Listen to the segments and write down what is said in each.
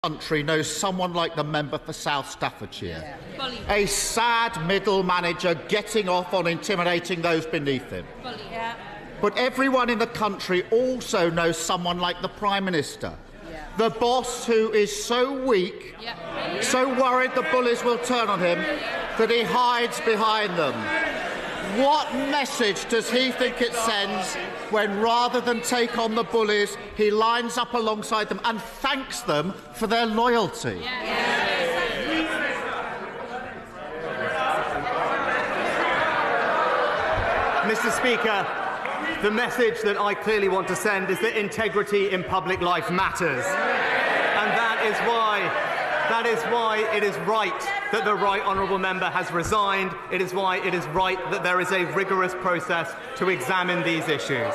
country knows someone like the member for South Staffordshire. A sad middle manager getting off on intimidating those beneath him. But everyone in the country also knows someone like the Prime Minister. The boss who is so weak, so worried the bullies will turn on him, that he hides behind them. What message does he think it sends when, rather than take on the bullies, he lines up alongside them and thanks them for their loyalty? Mr. Speaker, the message that I clearly want to send is that integrity in public life matters. And that is why it is right that the Right Honourable Member has resigned. It is why it is right that there is a rigorous process to examine these issues.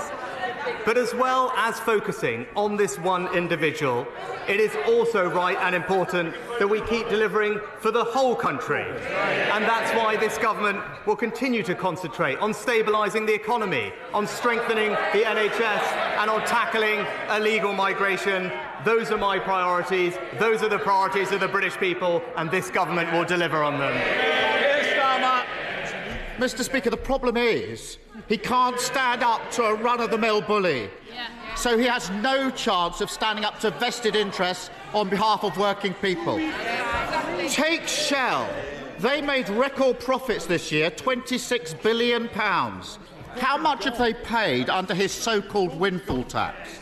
But as well as focusing on this one individual, it is also right and important that we keep delivering for the whole country. And that's why this government will continue to concentrate on stabilising the economy, on strengthening the NHS and on tackling illegal migration. Those are my priorities. Those are the priorities of the British people, and this government will deliver on them. Mr. Speaker, the problem is he can't stand up to a run-of-the-mill bully. So he has no chance of standing up to vested interests on behalf of working people. Take Shell. They made record profits this year, £26 billion. How much have they paid under his so-called windfall tax?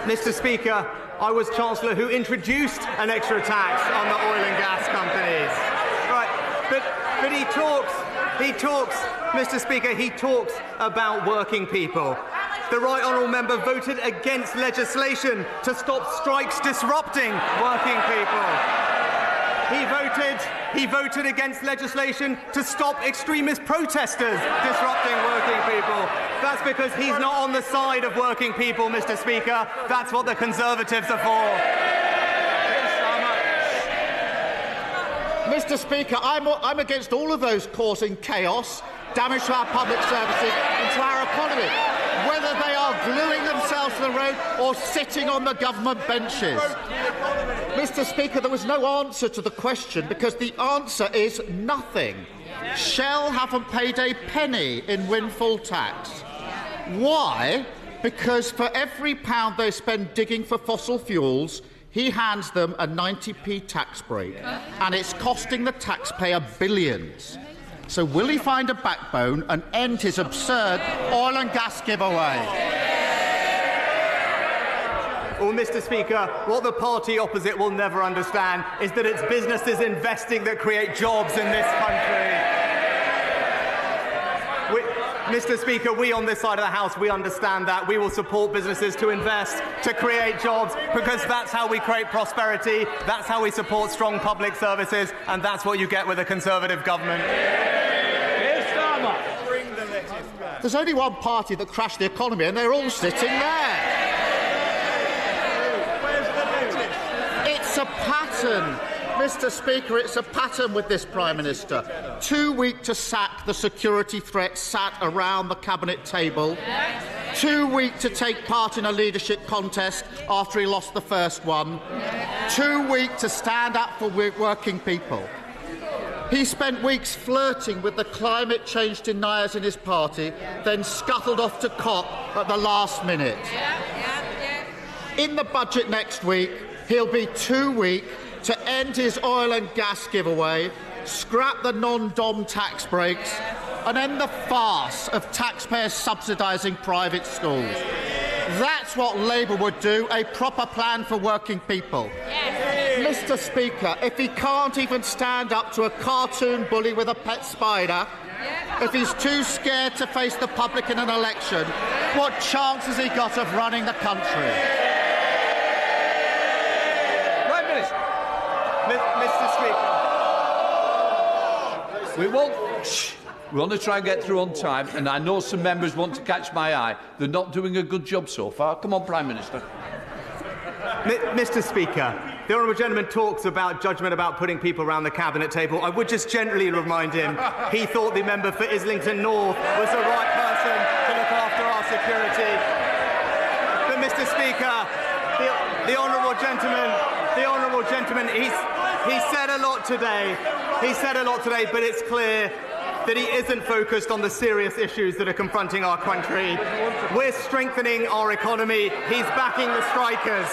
Mr. Speaker, I was Chancellor who introduced an extra tax on the oil and gas companies. But he talks, Mr. Speaker, he talks about working people. The Right Honourable Member voted against legislation to stop strikes disrupting working people. He voted against legislation to stop extremist protesters disrupting working people. That's because he's not on the side of working people, Mr. Speaker. That's what the Conservatives are for. Mr. Speaker, I'm against all of those causing chaos, damage to our public services and to our economy, whether they are gluing themselves to the road or sitting on the government benches. Mr. Speaker, there was no answer to the question because the answer is nothing. Shell haven't paid a penny in windfall tax. Why? Because for every pound they spend digging for fossil fuels, he hands them a 90p tax break, and it's costing the taxpayer billions. So will he find a backbone and end his absurd oil and gas giveaway? Well, Mr. Speaker, what the party opposite will never understand is that it's businesses investing that create jobs in this country. Mr. Speaker, we on this side of the House, we understand that. We will support businesses to invest, to create jobs, because that's how we create prosperity, that's how we support strong public services, and that's what you get with a Conservative government. There's only one party that crashed the economy, and they're all sitting there. It's a pattern. Mr. Speaker, it's a pattern with this Prime Minister. Too weak to sack the security threat sat around the cabinet table. Too weak to take part in a leadership contest after he lost the first one. Too weak to stand up for working people. He spent weeks flirting with the climate change deniers in his party, then scuttled off to COP at the last minute. In the budget next week, he'll be too weak to end his oil and gas giveaway, scrap the non-dom tax breaks, and end the farce of taxpayers subsidising private schools. That's what Labour would do, a proper plan for working people. Mr. Speaker, if he can't even stand up to a cartoon bully with a pet spider, if he's too scared to face the public in an election, what chance has he got of running the country? Mr. Speaker. We want to try and get through on time, and I know some members want to catch my eye. They're not doing a good job so far. Come on, Prime Minister. Mr. Speaker, the honourable gentleman talks about judgment about putting people around the cabinet table. I would just gently remind him he thought the member for Islington North was the right person to look after our security. But, Mr. Speaker, the honourable gentleman, he said a lot today. He said a lot today, but it's clear that he isn't focused on the serious issues that are confronting our country. We're strengthening our economy. He's backing the strikers.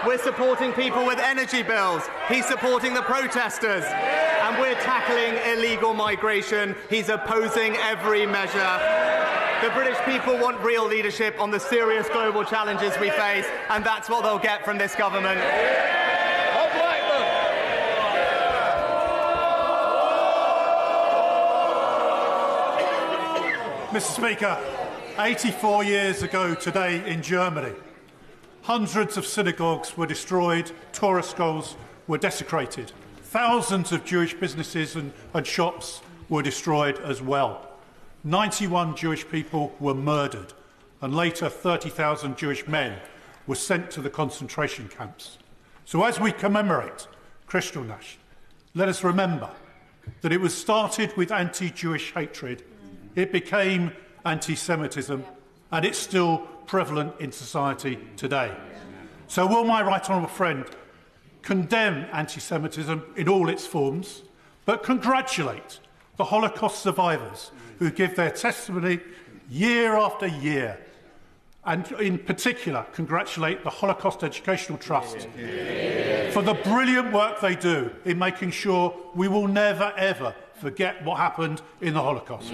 We're supporting people with energy bills. He's supporting the protesters. And we're tackling illegal migration. He's opposing every measure. The British people want real leadership on the serious global challenges we face, and that's what they'll get from this government. Mr. Speaker, 84 years ago today in Germany, hundreds of synagogues were destroyed, Torah scrolls were desecrated, thousands of Jewish businesses and shops were destroyed as well. 91 Jewish people were murdered, and later 30,000 Jewish men were sent to the concentration camps. So as we commemorate Kristallnacht, let us remember that it was started with anti-Jewish hatred, it became anti-Semitism, and it's still prevalent in society today. So will my right honourable friend condemn anti-Semitism in all its forms, but congratulate the Holocaust survivors who give their testimony year after year, and in particular congratulate the Holocaust Educational Trust for the brilliant work they do in making sure we will never ever forget what happened in the Holocaust.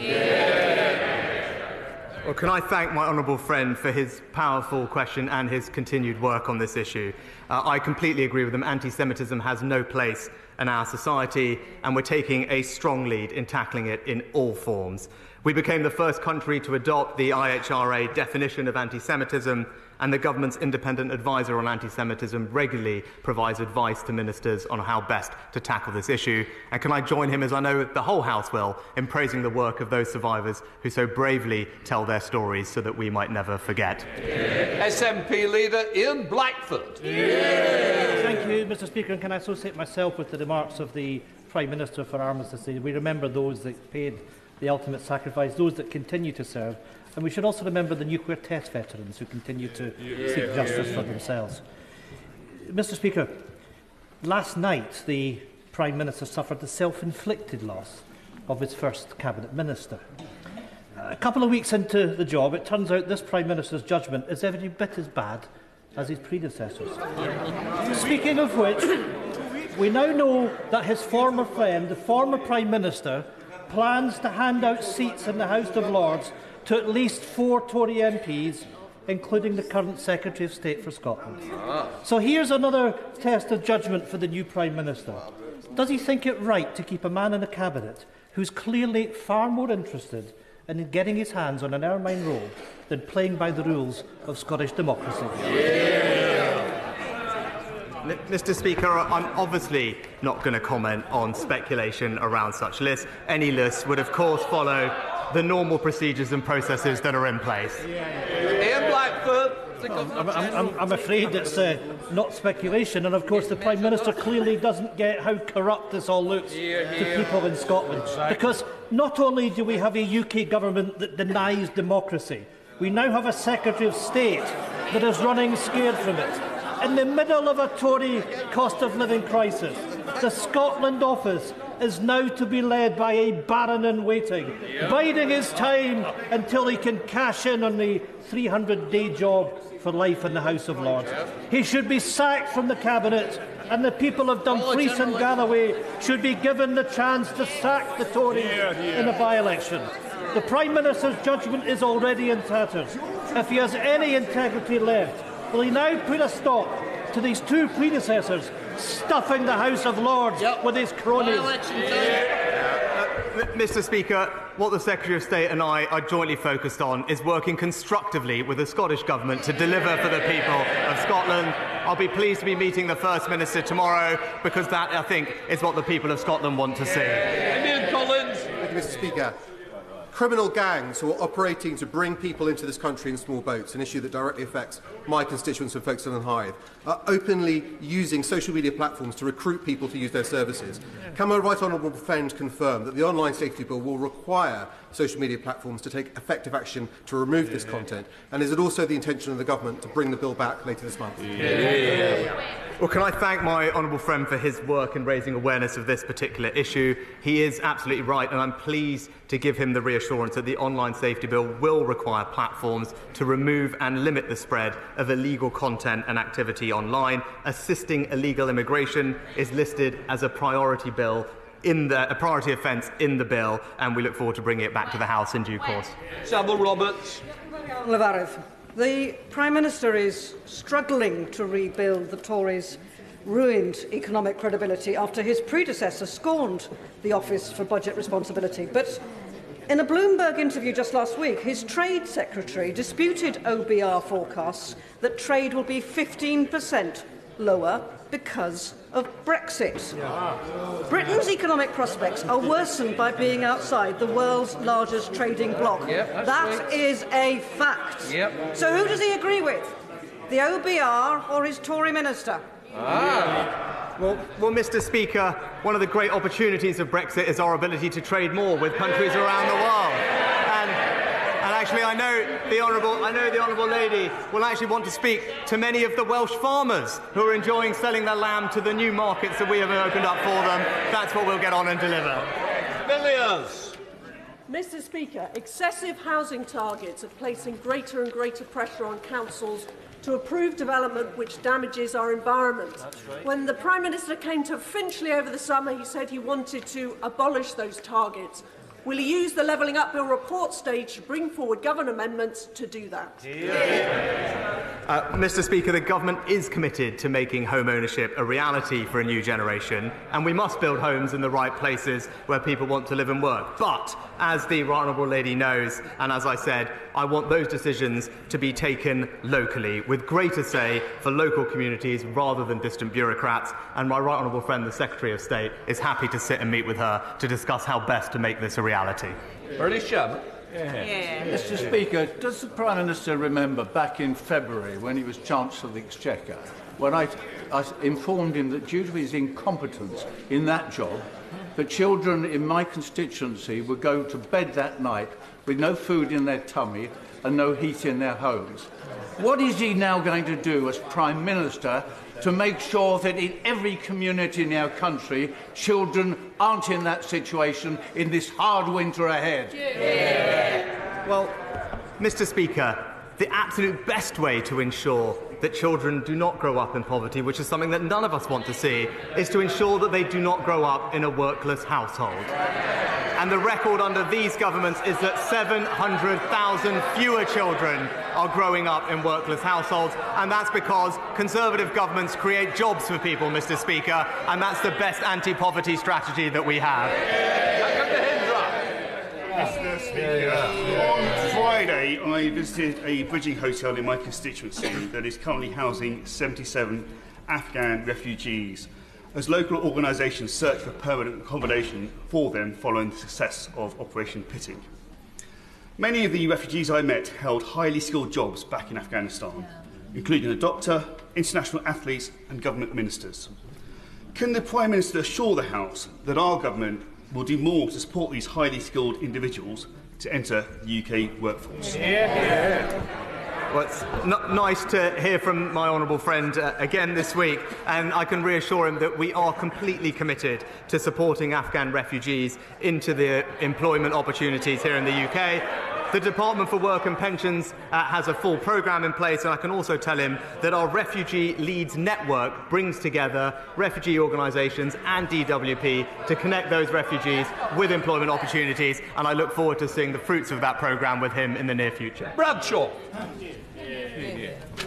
Well, can I thank my honourable friend for his powerful question and his continued work on this issue. I completely agree with him. Anti-Semitism has no place in our society, and we're taking a strong lead in tackling it in all forms. We became the first country to adopt the IHRA definition of anti-Semitism, and the government's independent advisor on anti-Semitism regularly provides advice to ministers on how best to tackle this issue. And can I join him, as I know the whole House will, in praising the work of those survivors who so bravely tell their stories so that we might never forget. SNP leader Ian Blackford. Thank you, Mr. Speaker. And can I associate myself with the remarks of the Prime Minister for Armistice? We remember those that paid the ultimate sacrifice, those that continue to serve. And we should also remember the nuclear test veterans who continue to seek justice for themselves. Mr. Speaker, last night the Prime Minister suffered the self-inflicted loss of his first Cabinet Minister. A couple of weeks into the job, it turns out this Prime Minister's judgment is every bit as bad as his predecessors. Speaking of which, we now know that his former friend, the former Prime Minister, plans to hand out seats in the House of Lords to at least 4 Tory MPs, including the current Secretary of State for Scotland. So here's another test of judgment for the new Prime Minister. Does he think it right to keep a man in a cabinet who's clearly far more interested in getting his hands on an ermine robe than playing by the rules of Scottish democracy? Mr. Speaker, I'm obviously not going to comment on speculation around such lists. Any list would, of course, follow the normal procedures and processes that are in place. Ian Blackford. I'm afraid it's not speculation, and of course the Prime Minister clearly doesn't get how corrupt this all looks to people in Scotland. Because not only do we have a UK government that denies democracy, we now have a Secretary of State that is running scared from it. In the middle of a Tory cost of living crisis, the Scotland office is now to be led by a baron-in-waiting, biding his time until he can cash in on the 300-day job for life in the House of Lords. He should be sacked from the Cabinet, and the people of Dumfries and Galloway should be given the chance to sack the Tories in a by-election. The Prime Minister's judgment is already in tatters. If he has any integrity left, will he now put a stop to these 2 predecessors stuffing the House of Lords with his cronies? Mr. Speaker, what the Secretary of State and I are jointly focused on is working constructively with the Scottish Government to deliver for the people of Scotland. I'll be pleased to be meeting the First Minister tomorrow, because that, I think, is what the people of Scotland want to see. Ian Collins. Thank you, Mr. Speaker. criminal gangs who are operating to bring people into this country in small boats, an issue that directly affects my constituents of Folkestone and Hythe, are openly using social media platforms to recruit people to use their services. Can my right honourable friend confirm that the online safety bill will require social media platforms to take effective action to remove this content? And is it also the intention of the government to bring the bill back later this month? Well, can I thank my honourable friend for his work in raising awareness of this particular issue? He is absolutely right, and I'm pleased to give him the reassurance that the online safety bill will require platforms to remove and limit the spread of illegal content and activity online. Assisting illegal immigration is listed as a priority bill a priority offence in the bill, and we look forward to bringing it back to the House in due course. Samuel Roberts. The Prime Minister is struggling to rebuild the Tories' ruined economic credibility after his predecessor scorned the Office for Budget Responsibility. But in a Bloomberg interview just last week, his Trade Secretary disputed OBR forecasts that trade will be 15% lower because of Brexit. Britain's economic prospects are worsened by being outside the world's largest trading bloc. That is a fact. So who does he agree with? The OBR or his Tory minister? Well, Mr. Speaker, one of the great opportunities of Brexit is our ability to trade more with countries around the world. And actually, I know the honourable lady will actually want to speak to many of the Welsh farmers who are enjoying selling their lamb to the new markets that we have opened up for them. That's what we'll get on and deliver. Villiers. Mr. Speaker, excessive housing targets are placing greater and greater pressure on councils to approve development which damages our environment. When the Prime Minister came to Finchley over the summer, he said he wanted to abolish those targets. Will he use the Levelling Up Bill report stage to bring forward government amendments to do that? Mr. Speaker, the government is committed to making home ownership a reality for a new generation, and we must build homes in the right places where people want to live and work. But, as the right honourable lady knows, and as I said, I want those decisions to be taken locally, with greater say for local communities rather than distant bureaucrats, and my right honourable friend, the Secretary of State, is happy to sit and meet with her to discuss how best to make this a reality. Rishi. Mr. Speaker, does the Prime Minister remember back in February when he was Chancellor of the Exchequer, when I informed him that due to his incompetence in that job, the children in my constituency would go to bed that night with no food in their tummy and no heat in their homes? What is he now going to do as Prime Minister to make sure that in every community in our country, children aren't in that situation in this hard winter ahead? Well, Mr. Speaker, the absolute best way to ensure that children do not grow up in poverty, which is something that none of us want to see, is to ensure that they do not grow up in a workless household. And the record under these governments is that 700,000 fewer children are growing up in workless households, and that's because Conservative governments create jobs for people, Mr. Speaker, and that's the best anti-poverty strategy that we have. Mr. Speaker, on Friday I visited a bridging hotel in my constituency that is currently housing 77 Afghan refugees, as local organisations search for permanent accommodation for them following the success of Operation Pitting. Many of the refugees I met held highly skilled jobs back in Afghanistan, including a doctor, international athletes and government ministers. Can the Prime Minister assure the House that our government will do more to support these highly skilled individuals to enter the UK workforce? Well, it's nice to hear from my honourable friend again this week, and I can reassure him that we are completely committed to supporting Afghan refugees into the employment opportunities here in the UK. The Department for Work and Pensions has a full programme in place, and I can also tell him that our Refugee Leads Network brings together refugee organisations and DWP to connect those refugees with employment opportunities, and I look forward to seeing the fruits of that programme with him in the near future. Bradshaw.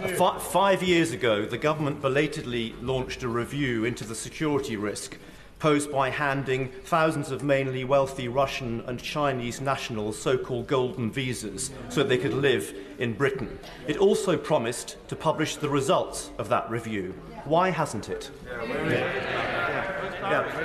5 years ago, the government belatedly launched a review into the security risk posed by handing thousands of mainly wealthy Russian and Chinese nationals so-called golden visas so they could live in Britain. It also promised to publish the results of that review. Why hasn't it?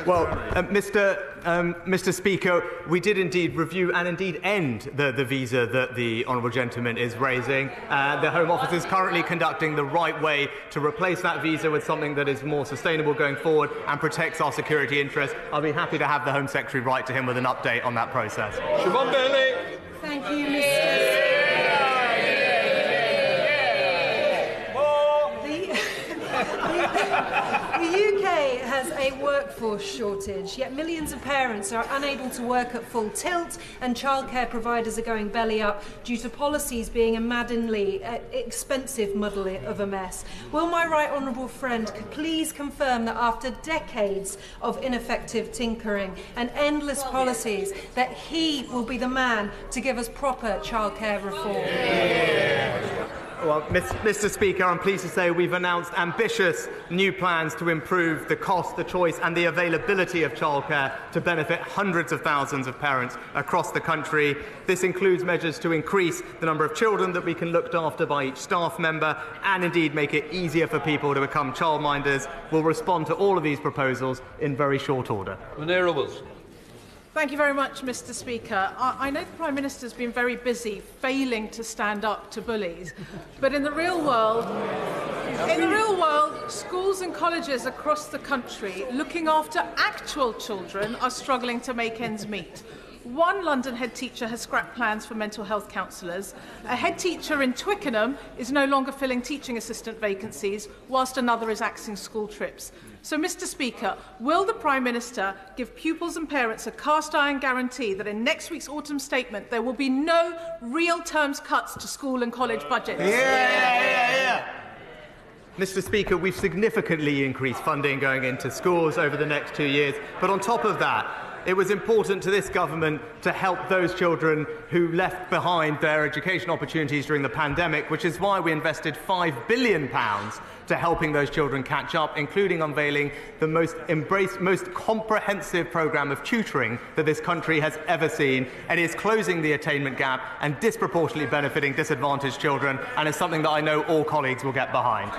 Well, Mr. Speaker, we did indeed review and indeed end the visa that the honourable gentleman is raising. The Home Office is currently conducting the right way to replace that visa with something that is more sustainable going forward and protects our security interests. I'll be happy to have the Home Secretary write to him with an update on that process. Thank you, Mr. The UK has a workforce shortage, yet millions of parents are unable to work at full tilt and childcare providers are going belly up due to policies being a maddeningly expensive muddle of a mess. Will my right honourable friend please confirm that after decades of ineffective tinkering and endless policies that he will be the man to give us proper childcare reform? Well, Mr. Speaker, I'm pleased to say we've announced ambitious new plans to improve the cost, the choice and the availability of childcare to benefit hundreds of thousands of parents across the country. This includes measures to increase the number of children that we can look after by each staff member and indeed make it easier for people to become childminders. We'll respond to all of these proposals in very short order. Thank you very much, Mr. Speaker. I know the Prime Minister has been very busy failing to stand up to bullies, but in the real world, schools and colleges across the country looking after actual children are struggling to make ends meet. One London head teacher has scrapped plans for mental health counsellors. A head teacher in Twickenham is no longer filling teaching assistant vacancies, whilst another is axing school trips. So, Mr. Speaker, will the Prime Minister give pupils and parents a cast-iron guarantee that in next week's autumn statement there will be no real terms cuts to school and college budgets? Mr. Speaker, we've significantly increased funding going into schools over the next 2 years, but on top of that, it was important to this government to help those children who left behind their education opportunities during the pandemic, which is why we invested £5 billion to helping those children catch up, including unveiling the most comprehensive programme of tutoring that this country has ever seen. And is closing the attainment gap and disproportionately benefiting disadvantaged children, and is something that I know all colleagues will get behind.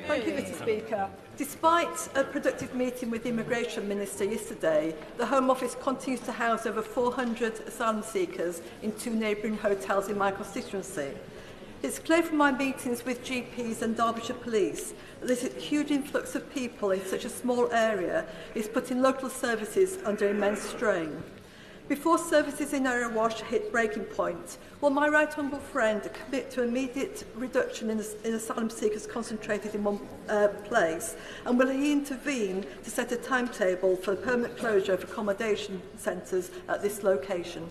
Thank you, Mr. Speaker. Despite a productive meeting with the Immigration Minister yesterday, the Home Office continues to house over 400 asylum seekers in 2 neighbouring hotels in my constituency. It's clear from my meetings with GPs and Derbyshire Police that this huge influx of people in such a small area is putting local services under immense strain. Before services in Erewash hit breaking point, will my right honourable friend commit to immediate reduction in asylum seekers concentrated in one place, and will he intervene to set a timetable for the permanent closure of accommodation centres at this location?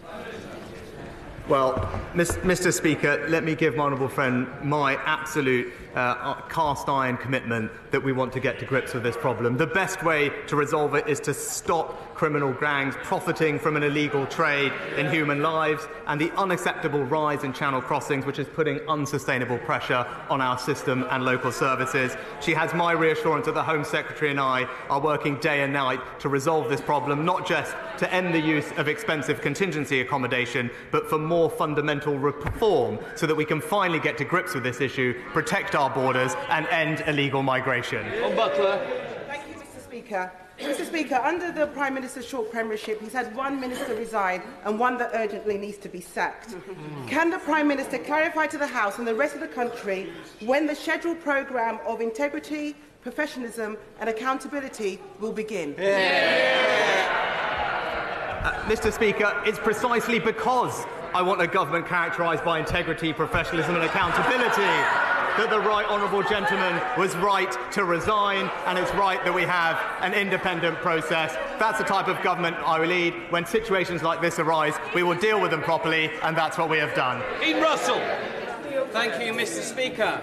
Well, Mr. Speaker, let me give my honourable friend my absolute cast-iron commitment that we want to get to grips with this problem. The best way to resolve it is to stop criminal gangs profiting from an illegal trade in human lives and the unacceptable rise in channel crossings, which is putting unsustainable pressure on our system and local services. She has my reassurance that the Home Secretary and I are working day and night to resolve this problem, not just to end the use of expensive contingency accommodation, but for more fundamental reform so that we can finally get to grips with this issue, protect our borders and end illegal migration. Thank you, Mr. Speaker. Mr. Speaker, under the Prime Minister's short premiership, he's had one minister resign and one that urgently needs to be sacked. Can the Prime Minister clarify to the House and the rest of the country when the scheduled programme of integrity, professionalism and accountability will begin? Mr. Speaker, it's precisely because I want a government characterised by integrity, professionalism and accountability that the right honourable gentleman was right to resign, and it's right that we have an independent process. That's the type of government I will lead. When situations like this arise, we will deal with them properly, and that's what we have done. Ian Russell. Thank you, Mr. Speaker.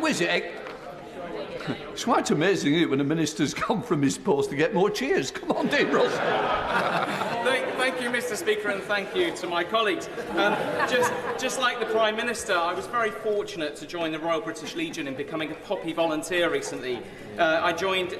Is it? It's quite amazing, isn't it, when a minister's gone from his post to get more cheers. Come on, Dean Russell. Thank Thank you, Mr. Speaker, and thank you to my colleagues. Just like the Prime Minister, I was very fortunate to join the Royal British Legion in becoming a Poppy volunteer recently. I joined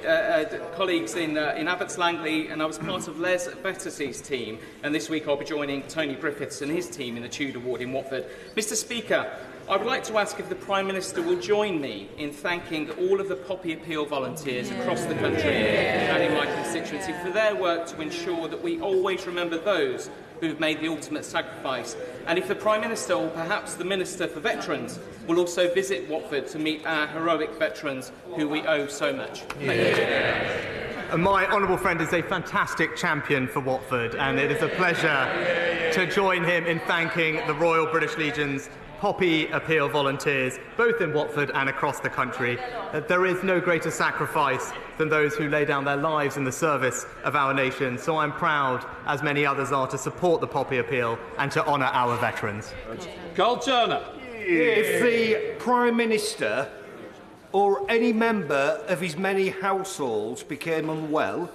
colleagues in Abbots Langley, and I was part of Les Betters's team. And this week I'll be joining Tony Griffiths and his team in the Tudor Ward in Watford. Mr. Speaker, I would like to ask if the Prime Minister will join me in thanking all of the Poppy Appeal volunteers across the country and in my constituency for their work to ensure that we always remember those who have made the ultimate sacrifice. And if the Prime Minister, or perhaps the Minister for Veterans, will also visit Watford to meet our heroic veterans who we owe so much. Thank you. And my honourable friend is a fantastic champion for Watford, and it is a pleasure to join him in thanking the Royal British Legion's Poppy Appeal volunteers, both in Watford and across the country. There is no greater sacrifice than those who lay down their lives in the service of our nation, so I'm proud, as many others are, to support the Poppy Appeal and to honour our veterans. Carl Turner. If the Prime Minister or any member of his many households became unwell,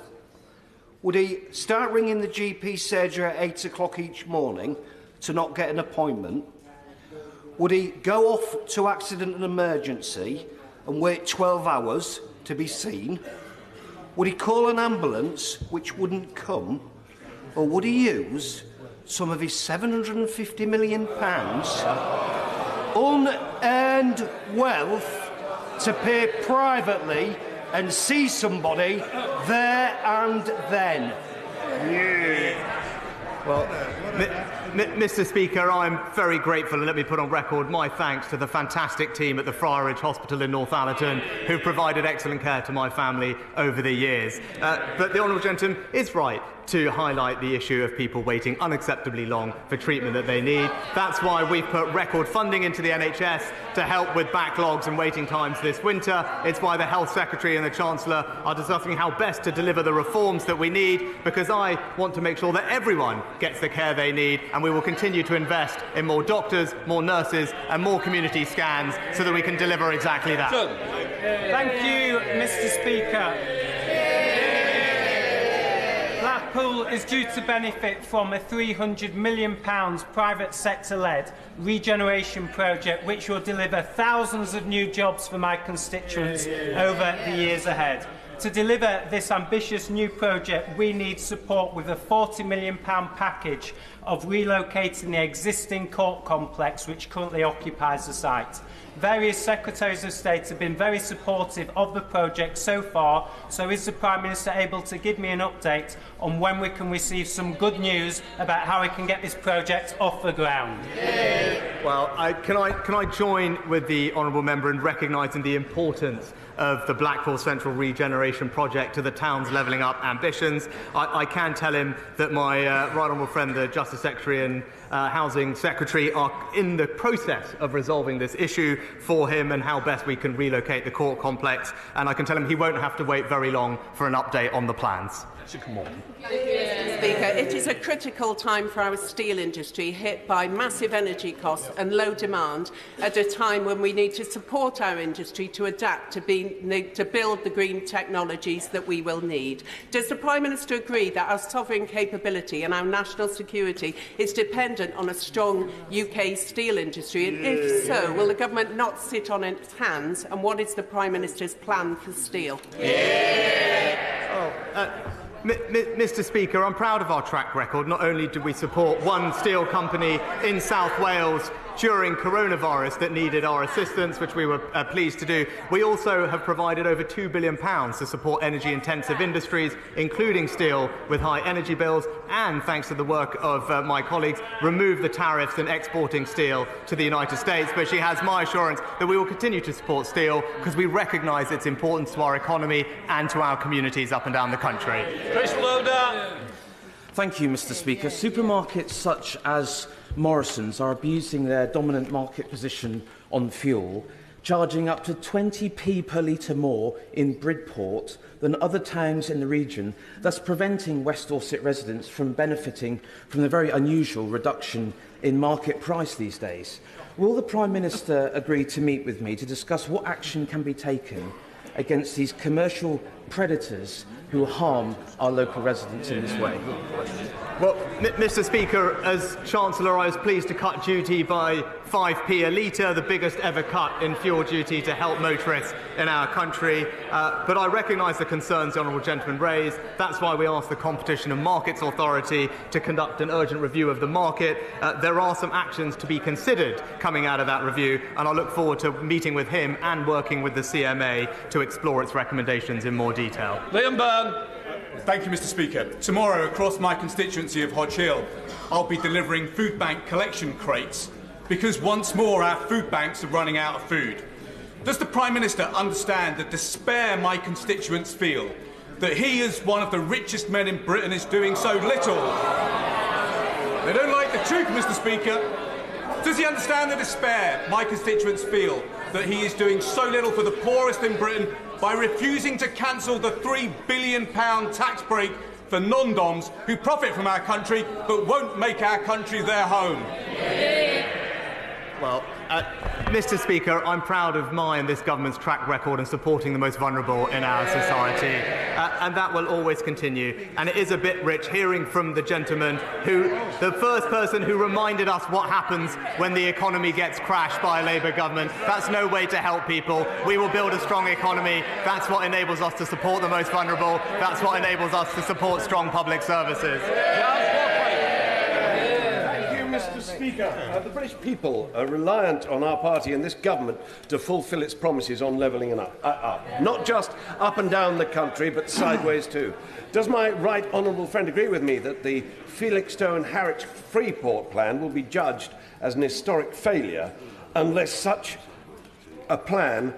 would he start ringing the GP surgery at 8 o'clock each morning to not get an appointment? Would he go off to accident and emergency and wait 12 hours to be seen? Would he call an ambulance which wouldn't come? Or would he use some of his £750 million unearned wealth to pay privately and see somebody there and then? Well, Mr. Speaker, I'm very grateful, and let me put on record my thanks to the fantastic team at the Friarage Hospital in Northallerton who provided excellent care to my family over the years. But the honourable gentleman is right to highlight the issue of people waiting unacceptably long for treatment that they need. That's why we've put record funding into the NHS to help with backlogs and waiting times this winter. It's why the Health Secretary and the Chancellor are discussing how best to deliver the reforms that we need, because I want to make sure that everyone gets the care they need, and we will continue to invest in more doctors, more nurses and more community scans so that we can deliver exactly that. Thank you, Mr. Speaker. Blackpool is due to benefit from a £300 million private sector-led regeneration project which will deliver thousands of new jobs for my constituents over the years ahead. To deliver this ambitious new project, we need support with a £40 million package of relocating the existing court complex which currently occupies the site. Various Secretaries of State have been very supportive of the project so far, so is the Prime Minister able to give me an update on when we can receive some good news about how we can get this project off the ground? Well, can I join with the honourable member in recognising the importance of the Blackpool Central Regeneration Project to the town's levelling up ambitions. I can tell him that my right honourable friend, the Justice Secretary and Housing Secretary, are in the process of resolving this issue for him and how best we can relocate the court complex. And I can tell him he won't have to wait very long for an update on the plans. Come on. Thank you, Mr. Speaker. It is a critical time for our steel industry, hit by massive energy costs and low demand, at a time when we need to support our industry to adapt to build the green technologies that we will need. Does the Prime Minister agree that our sovereign capability and our national security is dependent on a strong UK steel industry? And if so, will the government not sit on its hands? And what is the Prime Minister's plan for steel? Mr. Speaker, I'm proud of our track record. Not only did we support one steel company in South Wales during coronavirus that needed our assistance, which we were pleased to do, we also have provided over £2 billion to support energy-intensive industries, including steel, with high energy bills, and, thanks to the work of my colleagues, removed the tariffs on exporting steel to the United States. But she has my assurance that we will continue to support steel because we recognise its importance to our economy and to our communities up and down the country. Chris Loder. Thank you, Mr. Speaker. Supermarkets such as Morrison's are abusing their dominant market position on fuel, charging up to 20p per litre more in Bridport than other towns in the region, thus preventing West Dorset residents from benefiting from the very unusual reduction in market price these days. Will the Prime Minister agree to meet with me to discuss what action can be taken against these commercial predators who harm our local residents in this way? Well, Mr. Speaker, as Chancellor, I was pleased to cut duty by 5p a litre, the biggest ever cut in fuel duty to help motorists in our country. But I recognise the concerns the honourable gentleman raised. That's why we asked the Competition and Markets Authority to conduct an urgent review of the market. There are some actions to be considered coming out of that review, and I look forward to meeting with him and working with the CMA to explore its recommendations in more detail. Liam Byrne. Thank you, Mr. Speaker. Tomorrow, across my constituency of Hodge Hill, I'll be delivering food bank collection crates because once more our food banks are running out of food. Does the Prime Minister understand the despair my constituents feel that he, as one of the richest men in Britain, is doing so little? They don't like the truth, Mr. Speaker. Does he understand the despair my constituents feel that he is doing so little for the poorest in Britain by refusing to cancel the £3 billion tax break for non-doms who profit from our country but won't make our country their home? Well, Mr. Speaker, I'm proud of my and this government's track record in supporting the most vulnerable in our society, and that will always continue. And it is a bit rich hearing from the gentleman the first person who reminded us what happens when the economy gets crashed by a Labour government. That's no way to help people. We will build a strong economy. That's what enables us to support the most vulnerable. That's what enables us to support strong public services. Mr. Speaker, the British people are reliant on our party and this government to fulfil its promises on levelling up. Not just up and down the country, but sideways too. Does my right honourable friend agree with me that the Felixstowe and Harwich Freeport plan will be judged as an historic failure unless such a plan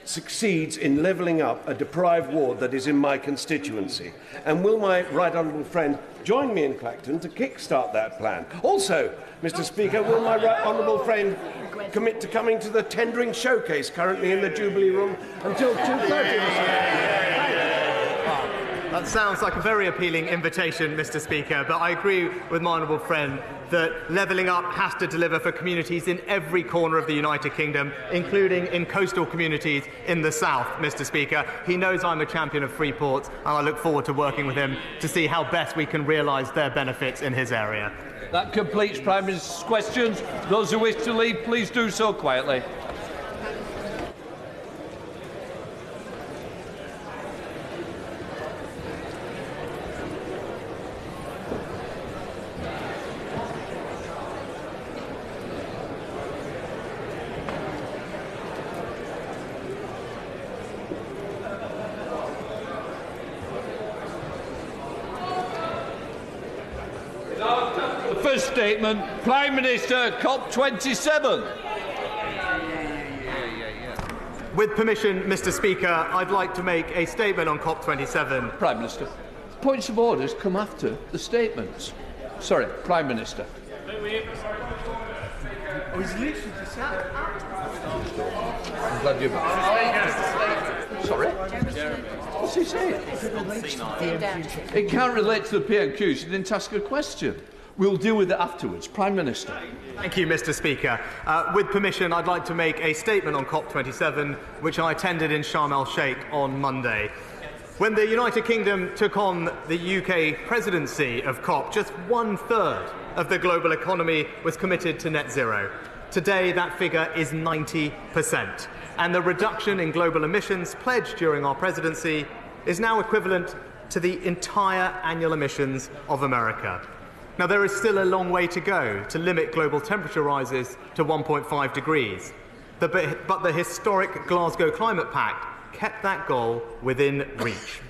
succeeds in levelling up a deprived ward that is in my constituency? And will my right honourable friend join me in Clacton to kick-start that plan? Also, Mr. Speaker, will my right honourable friend commit to coming to the tendering showcase currently in the Jubilee Room until 2:30? That sounds like a very appealing invitation, Mr. Speaker, but I agree with my honourable friend that levelling up has to deliver for communities in every corner of the United Kingdom, including in coastal communities in the south, Mr. Speaker. He knows I'm a champion of free ports, and I look forward to working with him to see how best we can realise their benefits in his area. That completes Prime Minister's questions. Those who wish to leave, please do so quietly. First statement, Prime Minister, COP27. With permission, Mr. Speaker, I'd like to make a statement on COP27. Prime Minister, points of orders come after the statements. Sorry, Prime Minister. Oh, he's literally just sat. I'm glad you've... Sorry? What's he saying? It can't relate to the PNQ, so he didn't ask a question. We'll deal with it afterwards. Prime Minister. Thank you, Mr. Speaker. With permission, I'd like to make a statement on COP27, which I attended in Sharm el-Sheikh on Monday. When the United Kingdom took on the UK presidency of COP, just 1/3 of the global economy was committed to net zero. Today, that figure is 90%. And the reduction in global emissions pledged during our presidency is now equivalent to the entire annual emissions of America. Now, there is still a long way to go to limit global temperature rises to 1.5 degrees. But the historic Glasgow Climate Pact kept that goal within reach.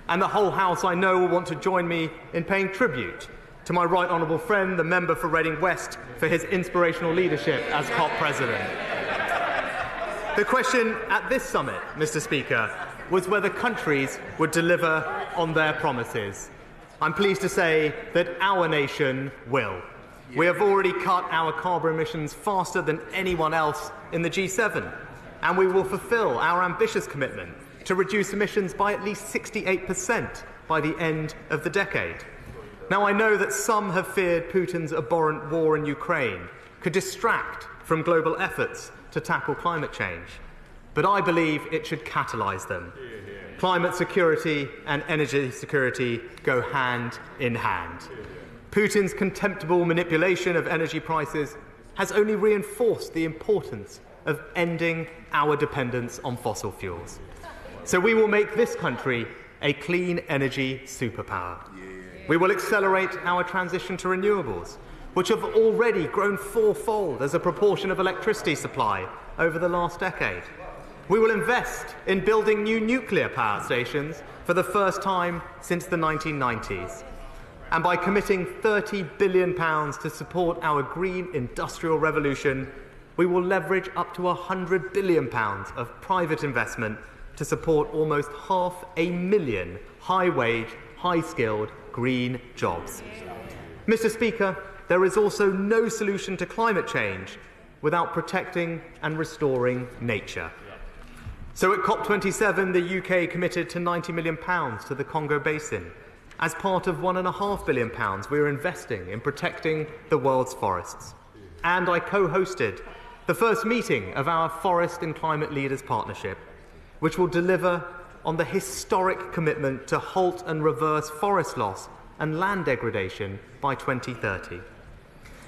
And the whole House, I know, will want to join me in paying tribute to my right honourable friend, the member for Reading West, for his inspirational leadership as COP President. The question at this summit, Mr. Speaker, was whether countries would deliver on their promises. I'm pleased to say that our nation will. We have already cut our carbon emissions faster than anyone else in the G7, and we will fulfil our ambitious commitment to reduce emissions by at least 68% by the end of the decade. Now, I know that some have feared Putin's abhorrent war in Ukraine could distract from global efforts to tackle climate change, but I believe it should catalyse them. Climate security and energy security go hand in hand. Putin's contemptible manipulation of energy prices has only reinforced the importance of ending our dependence on fossil fuels. So we will make this country a clean energy superpower. We will accelerate our transition to renewables, which have already grown fourfold as a proportion of electricity supply over the last decade. We will invest in building new nuclear power stations for the first time since the 1990s. And by committing £30 billion to support our green industrial revolution, we will leverage up to £100 billion of private investment to support almost 500,000 high-wage, high-skilled green jobs. Mr. Speaker, there is also no solution to climate change without protecting and restoring nature. So at COP27, the UK committed to £90 million to the Congo Basin. As part of £1.5 billion we are investing in protecting the world's forests. And I co-hosted the first meeting of our Forest and Climate Leaders Partnership, which will deliver on the historic commitment to halt and reverse forest loss and land degradation by 2030.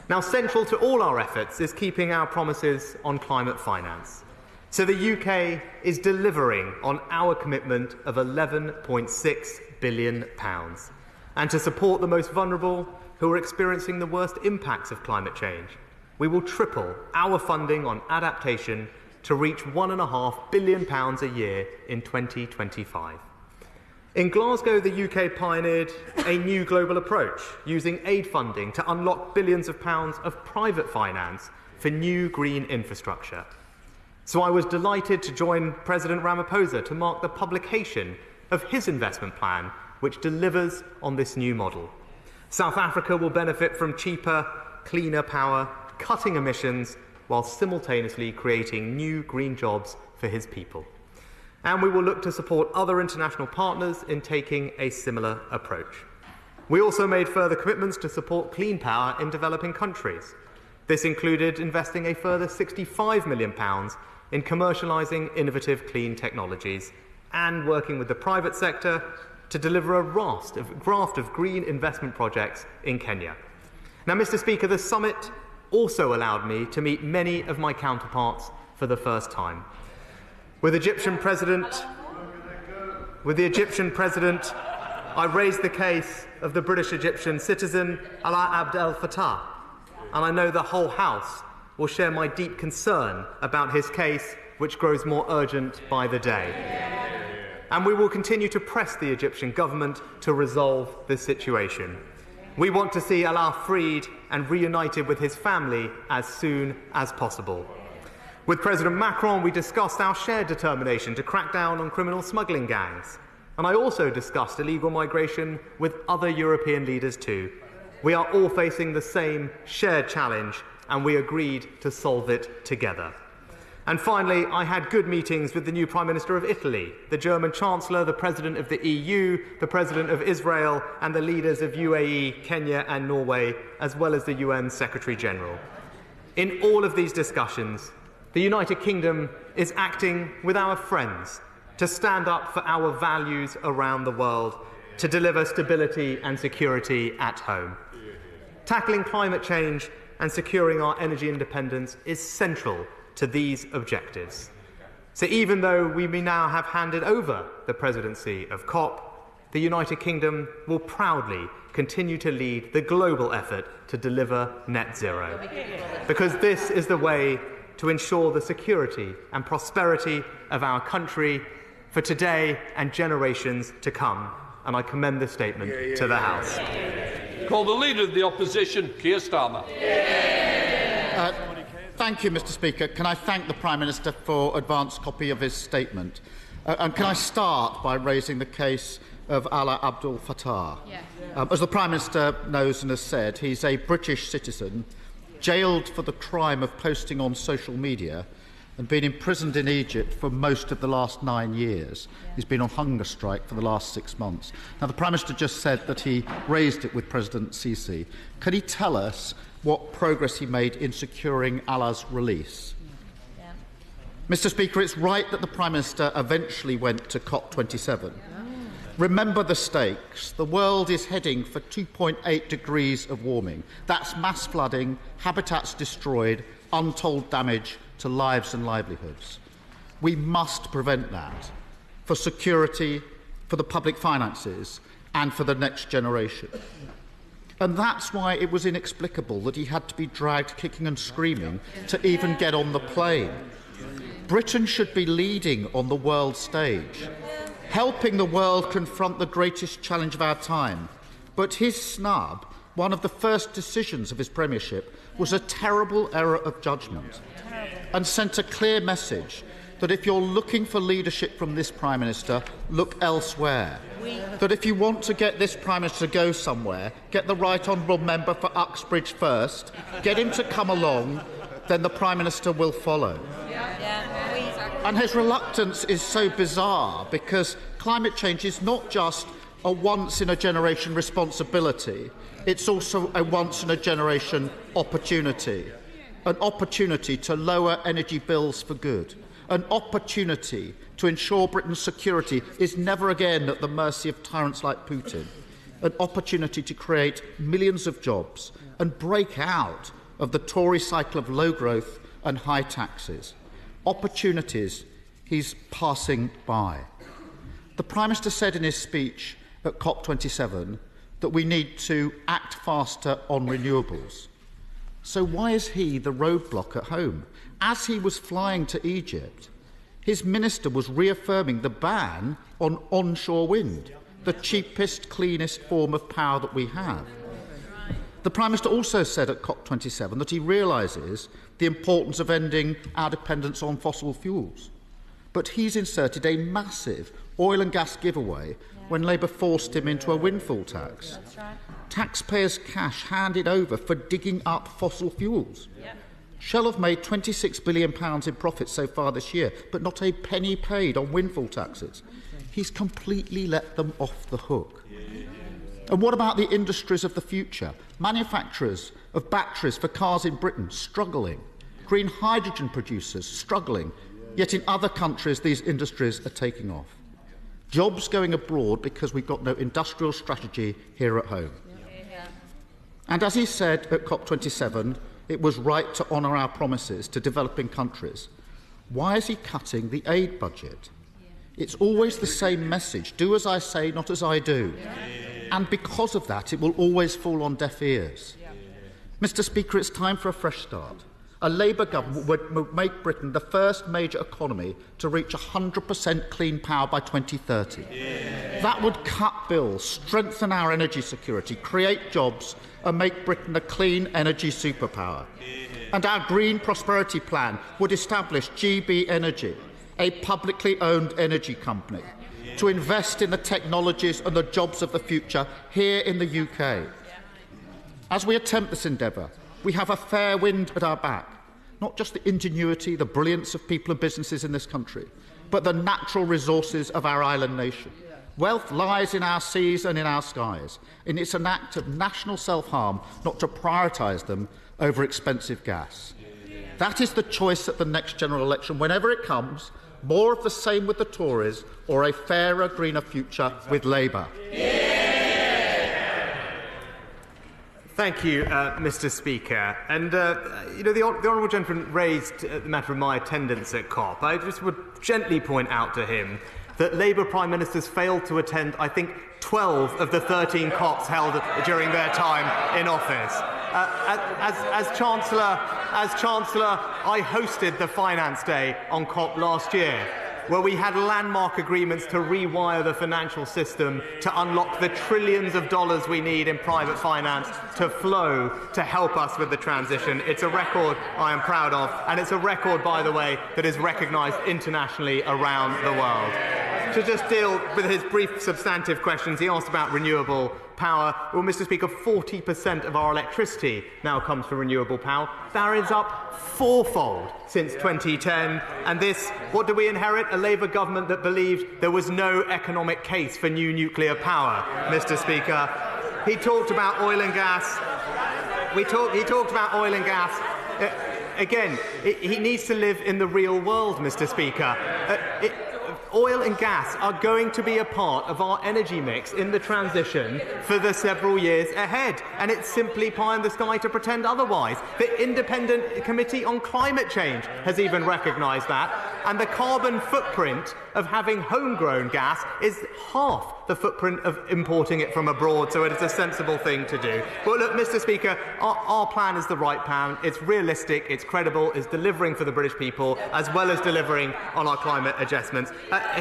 Now, central to all our efforts is keeping our promises on climate finance. So the UK is delivering on our commitment of £11.6 billion. And to support the most vulnerable who are experiencing the worst impacts of climate change, we will triple our funding on adaptation to reach £1.5 billion a year in 2025. In Glasgow, the UK pioneered a new global approach, using aid funding to unlock billions of pounds of private finance for new green infrastructure. So I was delighted to join President Ramaphosa to mark the publication of his investment plan, which delivers on this new model. South Africa will benefit from cheaper, cleaner power, cutting emissions, while simultaneously creating new green jobs for his people. And we will look to support other international partners in taking a similar approach. We also made further commitments to support clean power in developing countries. This included investing a further £65 million in commercialising innovative clean technologies and working with the private sector to deliver a raft of green investment projects in Kenya. Now, Mr. Speaker, the summit also allowed me to meet many of my counterparts for the first time. With the Egyptian President, I raised the case of the British-Egyptian citizen Alaa Abd El Fattah, and I know the whole House will share my deep concern about his case, which grows more urgent by the day. And we will continue to press the Egyptian government to resolve this situation. We want to see Alaa freed and reunited with his family as soon as possible. With President Macron, we discussed our shared determination to crack down on criminal smuggling gangs. And I also discussed illegal migration with other European leaders too. We are all facing the same shared challenge, and we agreed to solve it together. And finally, I had good meetings with the new Prime Minister of Italy, the German Chancellor, the President of the EU, the President of Israel, and the leaders of UAE, Kenya and Norway, as well as the UN Secretary-General. In all of these discussions, the United Kingdom is acting with our friends to stand up for our values around the world, to deliver stability and security at home. Tackling climate change and securing our energy independence is central to these objectives. So even though we may now have handed over the presidency of COP, the United Kingdom will proudly continue to lead the global effort to deliver net zero. Because this is the way to ensure the security and prosperity of our country for today and generations to come. And I commend this statement to the House. Call the Leader of the Opposition, Keir Starmer. Thank you, Mr. Speaker. Can I thank the Prime Minister for advance copy of his statement? And can I start by raising the case of Alaa Abd El Fattah? As the Prime Minister knows and has said, he's a British citizen, jailed for the crime of posting on social media and been imprisoned in Egypt for most of the last 9 years. He's been on hunger strike for the last 6 months. Now, the Prime Minister just said that he raised it with President Sisi. Can he tell us what progress he made in securing Alaa's release? Mr. Speaker, it's right that the Prime Minister eventually went to COP27. Remember the stakes. The world is heading for 2.8 degrees of warming. That's mass flooding, habitats destroyed, untold damage to lives and livelihoods. We must prevent that for security, for the public finances, and for the next generation. And that's why it was inexplicable that he had to be dragged kicking and screaming to even get on the plane. Britain should be leading on the world stage, helping the world confront the greatest challenge of our time. But his snub, one of the first decisions of his premiership, was a terrible error of judgment and sent a clear message that if you're looking for leadership from this Prime Minister, look elsewhere. That if you want to get this Prime Minister to go somewhere, get the Right Honourable Member for Uxbridge first, get him to come along, then the Prime Minister will follow. And his reluctance is so bizarre because climate change is not just a once-in-a-generation responsibility, it's also a once-in-a-generation opportunity. An opportunity to lower energy bills for good. An opportunity to ensure Britain's security is never again at the mercy of tyrants like Putin. An opportunity to create millions of jobs and break out of the Tory cycle of low growth and high taxes. Opportunities he's passing by. The Prime Minister said in his speech at COP27 that we need to act faster on renewables. So why is he the roadblock at home? As he was flying to Egypt, his minister was reaffirming the ban on onshore wind, the cheapest, cleanest form of power that we have. The Prime Minister also said at COP27 that he realises the importance of ending our dependence on fossil fuels. But he's inserted a massive oil and gas giveaway when Labour forced him into a windfall tax. That's right. Taxpayers' cash handed over for digging up fossil fuels. Shell have made £26 billion in profits so far this year, but not a penny paid on windfall taxes. He's completely let them off the hook. And what about the industries of the future? Manufacturers of batteries for cars in Britain struggling. Green hydrogen producers struggling. Yet in other countries, these industries are taking off. Jobs going abroad because we've got no industrial strategy here at home. And as he said at COP27, it was right to honour our promises to developing countries. Why is he cutting the aid budget? It's always the same message. Do as I say, not as I do. And because of that, it will always fall on deaf ears. Mr. Speaker, it's time for a fresh start. A Labour government would make Britain the first major economy to reach 100% clean power by 2030. That would cut bills, strengthen our energy security, create jobs and make Britain a clean energy superpower. And our Green Prosperity Plan would establish GB Energy, a publicly owned energy company, to invest in the technologies and the jobs of the future here in the UK. As we attempt this endeavour, we have a fair wind at our back, not just the ingenuity, the brilliance of people and businesses in this country, but the natural resources of our island nation. Wealth lies in our seas and in our skies, and it's an act of national self-harm not to prioritise them over expensive gas. That is the choice at the next general election, whenever it comes, more of the same with the Tories or a fairer, greener future with Labour. Thank you, Mr. Speaker. And, the Honourable Gentleman raised the matter of my attendance at COP. I just would gently point out to him that Labour Prime Ministers failed to attend, I think, 12 of the 13 COPs held during their time in office. As Chancellor, I hosted the Finance Day on COP last year, where we had landmark agreements to rewire the financial system to unlock the trillions of dollars we need in private finance to flow to help us with the transition. It's a record I am proud of, and it's a record, by the way, that is recognised internationally around the world. To just deal with his brief substantive questions, he asked about renewable power. Well, Mr. Speaker, 40% of our electricity now comes from renewable power. That is up fourfold since 2010. And this, what do we inherit? A Labour government that believed there was no economic case for new nuclear power, Mr. Speaker. He talked about oil and gas. He talked about oil and gas. Again, he needs to live in the real world, Mr. Speaker. oil and gas are going to be a part of our energy mix in the transition for the several years ahead, and it's simply pie in the sky to pretend otherwise. The Independent Committee on Climate Change has even recognised that, and the carbon footprint of having homegrown gas is half the footprint of importing it from abroad, so it is a sensible thing to do. But look, Mr. Speaker, our plan is the right plan. It's realistic, it's credible, it's delivering for the British people, as well as delivering on our climate adjustments. I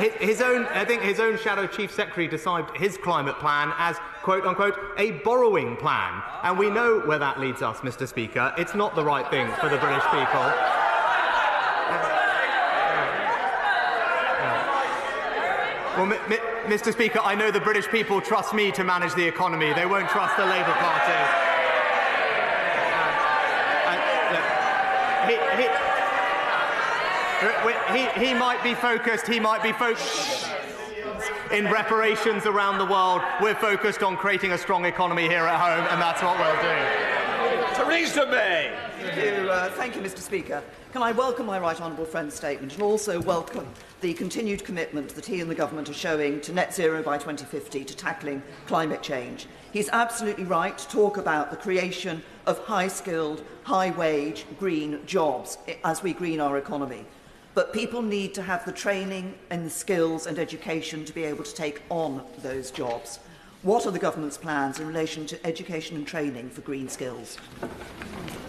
think his own Shadow Chief Secretary described his climate plan as, quote unquote, a borrowing plan. And we know where that leads us, Mr. Speaker. It's not the right thing for the British people. Well, Mr. Speaker, I know the British people trust me to manage the economy. They won't trust the Labour Party. He might be focused. In reparations around the world. We're focused on creating a strong economy here at home, and that's what we'll do. Theresa May. Thank you, Mr. Speaker. Can I welcome my right honourable friend's statement and also welcome the continued commitment that he and the government are showing to net zero by 2050 to tackling climate change. He's absolutely right to talk about the creation of high-skilled, high-wage, green jobs as we green our economy. But people need to have the training and the skills and education to be able to take on those jobs. What are the government's plans in relation to education and training for green skills?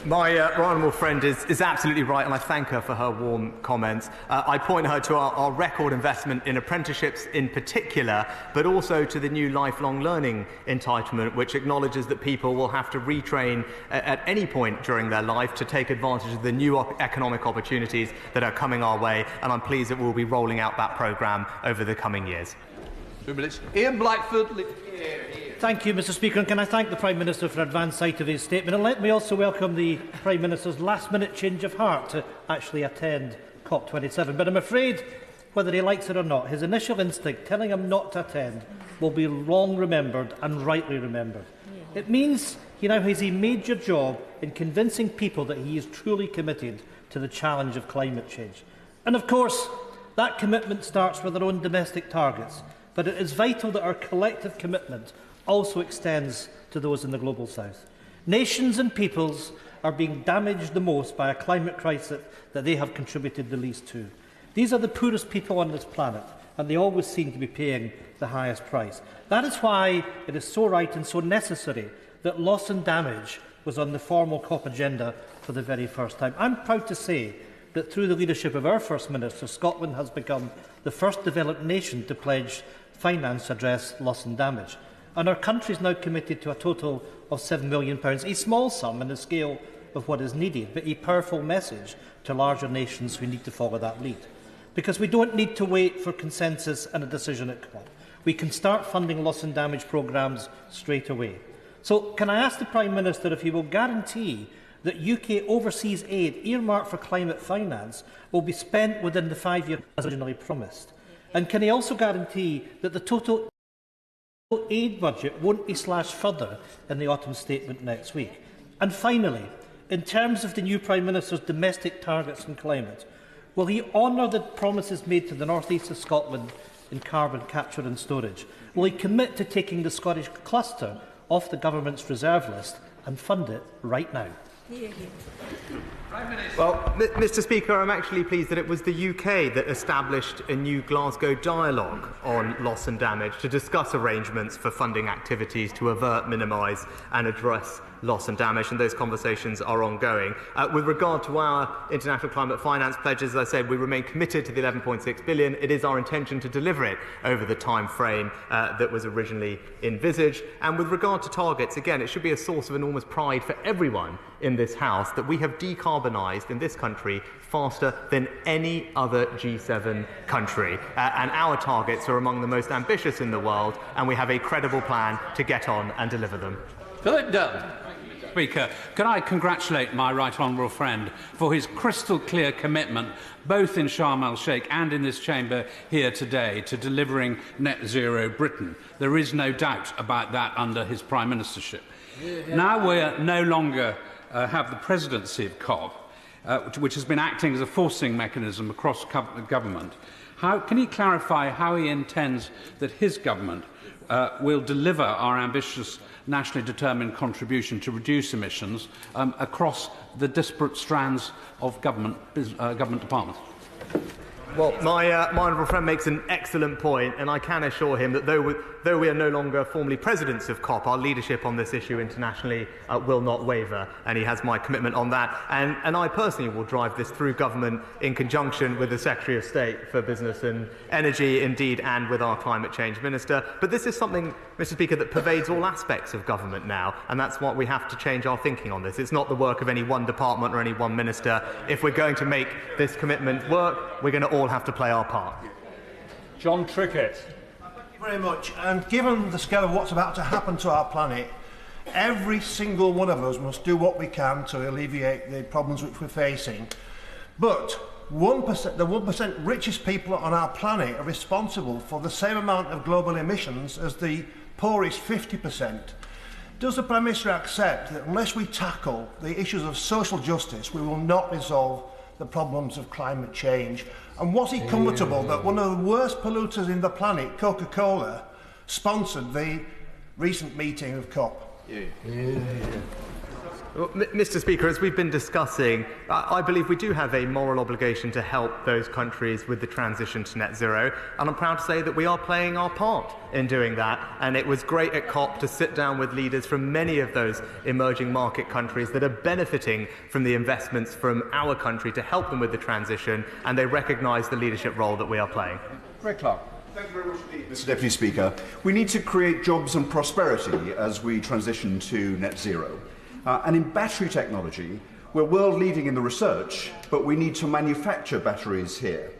My right honourable friend is absolutely right, and I thank her for her warm comments. I point her to our record investment in apprenticeships in particular, but also to the new lifelong learning entitlement, which acknowledges that people will have to retrain at any point during their life to take advantage of the new economic opportunities that are coming our way, and I'm pleased that we'll be rolling out that programme over the coming years. 2 minutes. Ian Blackford. Thank you, Mr. Speaker, and can I thank the Prime Minister for advance sight of his statement, and let me also welcome the Prime Minister's last-minute change of heart to actually attend COP27. But I'm afraid, whether he likes it or not, his initial instinct telling him not to attend will be long remembered and rightly remembered. It means he now has a major job in convincing people that he is truly committed to the challenge of climate change. And of course, that commitment starts with our own domestic targets, but it is vital that our collective commitment also extends to those in the global south. Nations and peoples are being damaged the most by a climate crisis that they have contributed the least to. These are the poorest people on this planet, and they always seem to be paying the highest price. That is why it is so right and so necessary that loss and damage was on the formal COP agenda for the very first time. I'm proud to say that through the leadership of our First Minister, Scotland has become the first developed nation to pledge finance to address loss and damage. And our country is now committed to a total of £7 million, a small sum in the scale of what is needed, but a powerful message to larger nations who need to follow that lead. Because we don't need to wait for consensus and a decision at COP. We can start funding loss and damage programmes straight away. So can I ask the Prime Minister if he will guarantee that UK overseas aid earmarked for climate finance will be spent within the 5 years as originally promised? And can he also guarantee that the total aid budget won't be slashed further in the autumn statement next week? And finally, in terms of the new Prime Minister's domestic targets on climate, will he honour the promises made to the North East of Scotland in carbon capture and storage? Will he commit to taking the Scottish cluster off the government's reserve list and fund it right now? Well, Mr. Speaker, I'm actually pleased that it was the UK that established a new Glasgow dialogue on loss and damage to discuss arrangements for funding activities to avert, minimise and address loss and damage, and those conversations are ongoing. With regard to our international climate finance pledges, as I said, we remain committed to the £11.6 billion. It is our intention to deliver it over the time frame that was originally envisaged. And with regard to targets, again, it should be a source of enormous pride for everyone in this House that we have decarbonised in this country faster than any other G7 country. And our targets are among the most ambitious in the world, and we have a credible plan to get on and deliver them. Philip Dunn. Speaker, can I congratulate my right honourable friend for his crystal clear commitment, both in Sharm el-Sheikh and in this chamber here today, to delivering net zero Britain. There is no doubt about that under his prime ministership. Now we no longer have the presidency of COP, which has been acting as a forcing mechanism across government. Can he clarify how he intends that his government will deliver our ambitious nationally determined contribution to reduce emissions across the disparate strands of government departments? Well, my honourable friend makes an excellent point, and I can assure him that though we are no longer formally presidents of COP, our leadership on this issue internationally will not waver, and he has my commitment on that. And I personally will drive this through government in conjunction with the Secretary of State for Business and Energy, indeed, and with our Climate Change Minister. But this is something, Mr. Speaker, that pervades all aspects of government now, and that's why we have to change our thinking on this. It's not the work of any one department or any one minister. If we're going to make this commitment work, we're going to all have to play our part. John Trickett. Thank you very much. And given the scale of what's about to happen to our planet, every single one of us must do what we can to alleviate the problems which we're facing. But 1%, the 1% richest people on our planet are responsible for the same amount of global emissions as the poorest 50%. Does the Prime Minister accept that unless we tackle the issues of social justice, we will not resolve the problems of climate change? And was he comfortable that one of the worst polluters in the planet, Coca-Cola, sponsored the recent meeting of COP? Well, Mr. Speaker, as we've been discussing, I believe we do have a moral obligation to help those countries with the transition to net zero, and I'm proud to say that we are playing our part in doing that. And it was great at COP to sit down with leaders from many of those emerging market countries that are benefiting from the investments from our country to help them with the transition, and they recognise the leadership role that we are playing. Greg Clark. Thank you very much indeed, Mr. Deputy Speaker. We need to create jobs and prosperity as we transition to net zero. And in battery technology, we're world leading in the research, but we need to manufacture batteries here.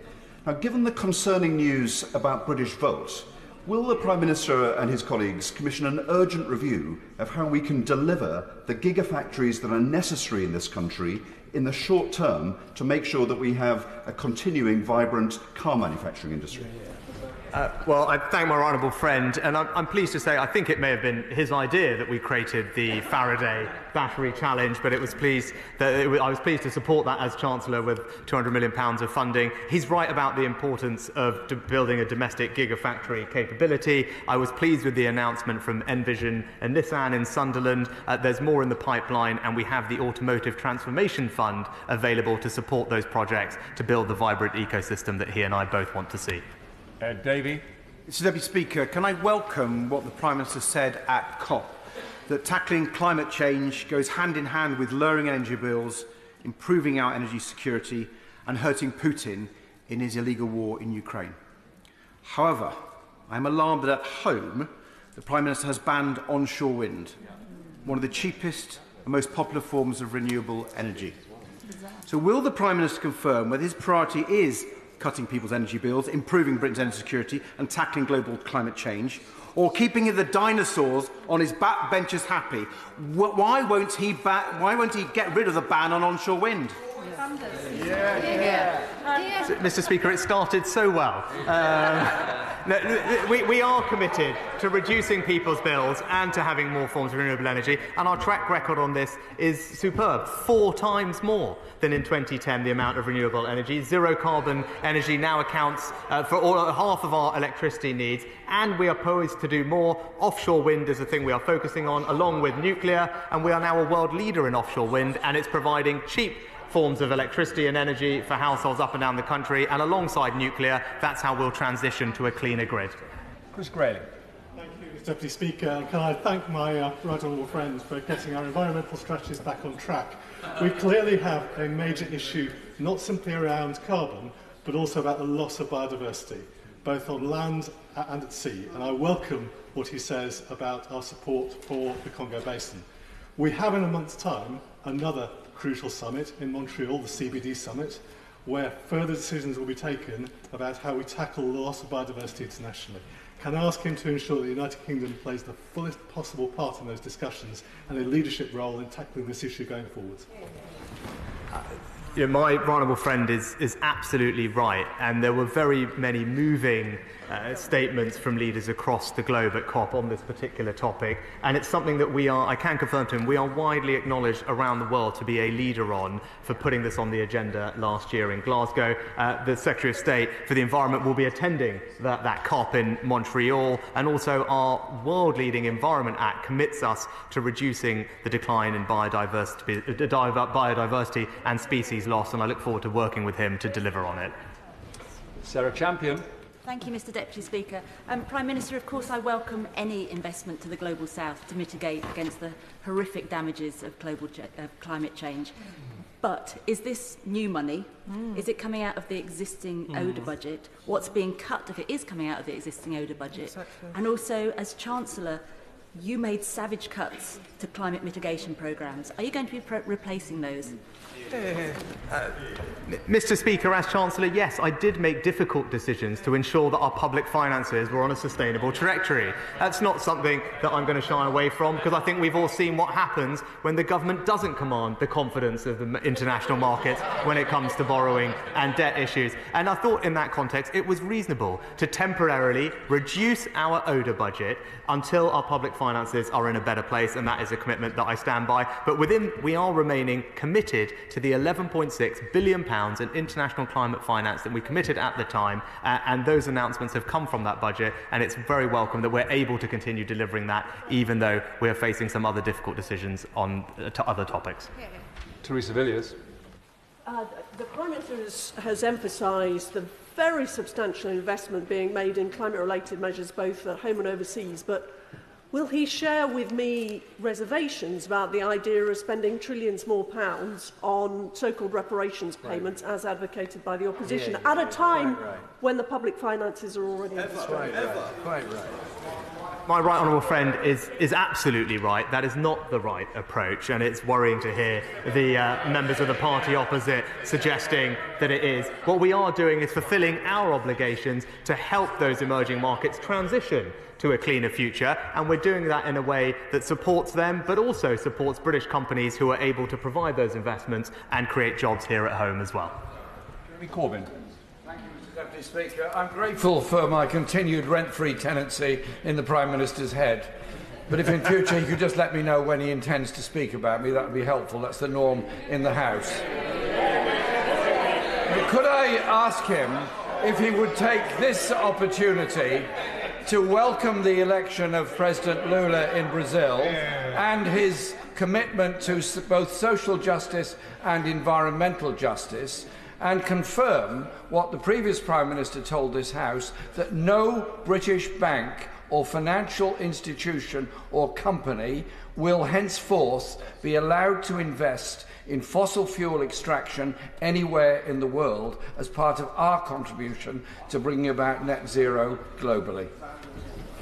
Now, given the concerning news about British Volt, will the Prime Minister and his colleagues commission an urgent review of how we can deliver the gigafactories that are necessary in this country in the short term to make sure that we have a continuing vibrant car manufacturing industry? Well, I thank my honourable friend, and I'm pleased to say I think it may have been his idea that we created the Faraday Battery Challenge, but I was pleased to support that as Chancellor with £200 million of funding. He's right about the importance of building a domestic gigafactory capability. I was pleased with the announcement from Envision and Nissan in Sunderland. There's more in the pipeline, and we have the Automotive Transformation Fund available to support those projects to build the vibrant ecosystem that he and I both want to see. Davey. Mr. Deputy Speaker, can I welcome what the Prime Minister said at COP, that tackling climate change goes hand in hand with lowering energy bills, improving our energy security and hurting Putin in his illegal war in Ukraine. However, I am alarmed that at home the Prime Minister has banned onshore wind, one of the cheapest and most popular forms of renewable energy. So will the Prime Minister confirm whether his priority is cutting people's energy bills, improving Britain's energy security and tackling global climate change, or keeping the dinosaurs on his backbenchers happy? Why won't he get rid of the ban on onshore wind? Mr. Speaker, it started so well. We are committed to reducing people's bills and to having more forms of renewable energy, and our track record on this is superb. 4 times more than in 2010, the amount of renewable energy. Zero carbon energy now accounts for half of our electricity needs, and we are poised to do more. Offshore wind is the thing we are focusing on, along with nuclear, and we are now a world leader in offshore wind, and it's providing cheap forms of electricity and energy for households up and down the country, and alongside nuclear, that's how we'll transition to a cleaner grid. Chris Grayling. Thank you, Mr. Deputy Speaker. Can I thank my right honourable friends for getting our environmental strategies back on track? We clearly have a major issue, not simply around carbon, but also about the loss of biodiversity, both on land and at sea. And I welcome what he says about our support for the Congo Basin. We have in a month's time another crucial summit in Montreal, the CBD summit, where further decisions will be taken about how we tackle the loss of biodiversity internationally. Can I ask him to ensure that the United Kingdom plays the fullest possible part in those discussions and a leadership role in tackling this issue going forward? My honourable friend is absolutely right, and there were very many moving statements from leaders across the globe at COP on this particular topic, and it's something that I can confirm to him, we are widely acknowledged around the world to be a leader on for putting this on the agenda last year in Glasgow. The Secretary of State for the Environment will be attending that COP in Montreal, and also our world-leading Environment Act commits us to reducing the decline in biodiversity and species loss, and I look forward to working with him to deliver on it. Sarah Champion. Thank you, Mr Deputy Speaker. Prime Minister, of course I welcome any investment to the Global South to mitigate against the horrific damages of climate change. But is this new money? Is it coming out of the existing ODA budget? What's being cut if it is coming out of the existing ODA budget? Exactly. And also, as Chancellor, you made savage cuts to climate mitigation programmes. Are you going to be replacing those? Mr Speaker, as Chancellor, yes, I did make difficult decisions to ensure that our public finances were on a sustainable trajectory. That's not something that I'm going to shy away from, because I think we've all seen what happens when the government doesn't command the confidence of the international markets when it comes to borrowing and debt issues. And I thought in that context it was reasonable to temporarily reduce our ODA budget until our public finances are in a better place, and that is a commitment that I stand by. But we are remaining committed to the £11.6 billion in international climate finance that we committed at the time, and those announcements have come from that budget, and it's very welcome that we're able to continue delivering that, even though we're facing some other difficult decisions on other topics. Teresa Villiers. The Prime Minister has emphasised the very substantial investment being made in climate-related measures both at home and overseas, but will he share with me reservations about the idea of spending trillions more pounds on so-called reparations payments as advocated by the opposition at a time when the public finances are already in distress? Quite right. My right honourable friend is absolutely right. That is not the right approach, and it's worrying to hear the members of the party opposite suggesting that it is. What we are doing is fulfilling our obligations to help those emerging markets transition to a cleaner future, and we're doing that in a way that supports them, but also supports British companies who are able to provide those investments and create jobs here at home as well. Jeremy Corbyn. Deputy Speaker, I'm grateful for my continued rent-free tenancy in the Prime Minister's head. But if in future he could just let me know when he intends to speak about me, that would be helpful. That's the norm in the House. But could I ask him if he would take this opportunity to welcome the election of President Lula in Brazil and his commitment to both social justice and environmental justice, and confirm what the previous Prime Minister told this House, that no British bank or financial institution or company will henceforth be allowed to invest in fossil fuel extraction anywhere in the world as part of our contribution to bringing about net zero globally.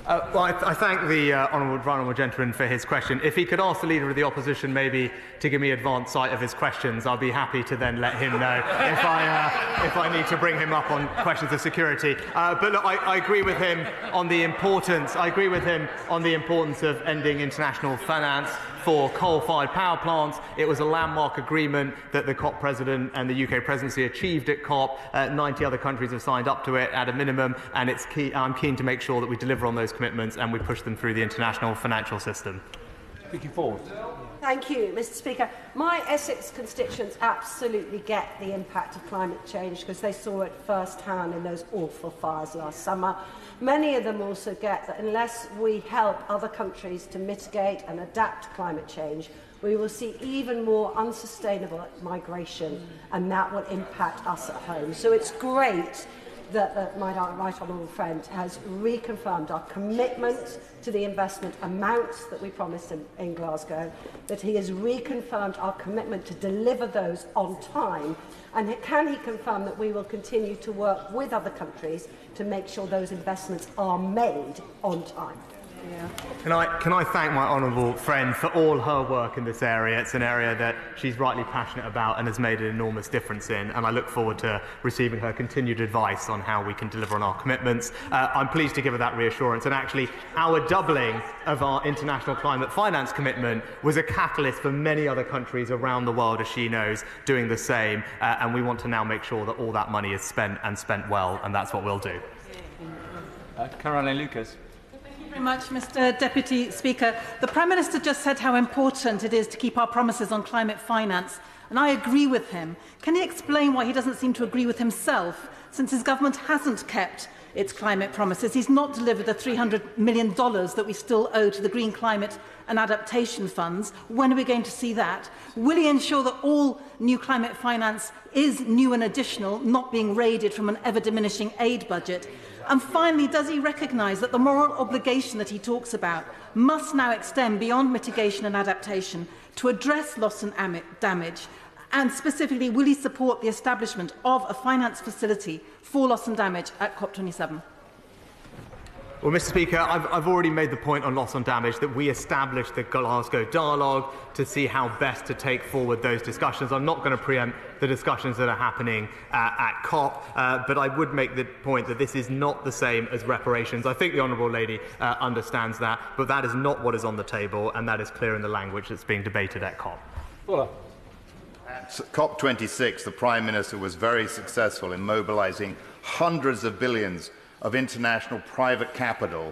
Well, I thank the honourable gentleman for his question. If he could ask the Leader of the Opposition maybe to give me advance sight of his questions, I'll be happy to then let him know if I need to bring him up on questions of security. But look, I agree with him on the importance. I agree with him on the importance of ending international finance for coal-fired power plants. It was a landmark agreement that the COP President and the UK Presidency achieved at COP. 90 other countries have signed up to it at a minimum, and I'm keen to make sure that we deliver on those commitments and we push them through the international financial system. Vicky Ford. Thank you, Mr Speaker. My Essex constituents absolutely get the impact of climate change because they saw it firsthand in those awful fires last summer. Many of them also get that unless we help other countries to mitigate and adapt to climate change, we will see even more unsustainable migration, and that will impact us at home. So it's great that my right honourable friend has reconfirmed our commitment to the investment amounts that we promised in Glasgow, that he has reconfirmed our commitment to deliver those on time, and can he confirm that we will continue to work with other countries to make sure those investments are made on time? Can I thank my honourable friend for all her work in this area? It's an area that she's rightly passionate about and has made an enormous difference in, and I look forward to receiving her continued advice on how we can deliver on our commitments. I'm pleased to give her that reassurance, and actually our doubling of our international climate finance commitment was a catalyst for many other countries around the world, as she knows, doing the same, and we want to now make sure that all that money is spent and spent well, and that's what we'll do. Caroline Lucas. Thank you very much, Mr. Deputy Speaker. The Prime Minister just said how important it is to keep our promises on climate finance, and I agree with him. Can he explain why he doesn't seem to agree with himself, since his government hasn't kept its climate promises? He's not delivered the $300 million that we still owe to the Green Climate and Adaptation Funds. When are we going to see that? Will he ensure that all new climate finance is new and additional, not being raided from an ever-diminishing aid budget? And finally, does he recognise that the moral obligation that he talks about must now extend beyond mitigation and adaptation to address loss and damage? And specifically, will he support the establishment of a finance facility for loss and damage at COP27? Well, Mr. Speaker, I've already made the point on loss and damage that we established the Glasgow dialogue to see how best to take forward those discussions. I'm not going to preempt the discussions that are happening at COP, but I would make the point that this is not the same as reparations. I think the Honourable Lady understands that, but that is not what is on the table, and that is clear in the language that's being debated at COP. At COP26, the Prime Minister was very successful in mobilising hundreds of billions of international private capital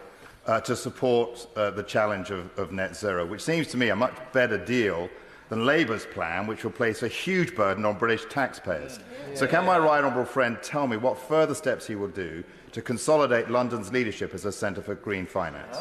to support the challenge of net zero, which seems to me a much better deal than Labour's plan, which will place a huge burden on British taxpayers. So can my right honourable friend tell me what further steps he will do to consolidate London's leadership as a centre for green finance?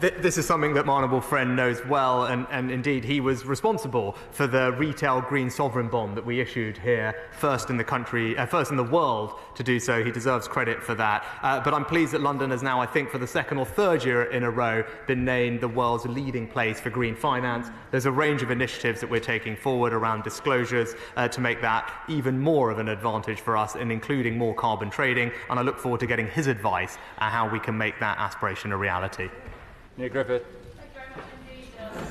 This is something that my honourable friend knows well, and indeed he was responsible for the retail green sovereign bond that we issued here, first in the country, first in the world to do so. He deserves credit for that. But I'm pleased that London has now, I think, for the second or third year in a row, been named the world's leading place for green finance. There's a range of initiatives that we're taking forward around disclosures to make that even more of an advantage for us, and including more carbon trading. And I look forward to getting his advice on how we can make that aspiration a reality. Neil Griffith.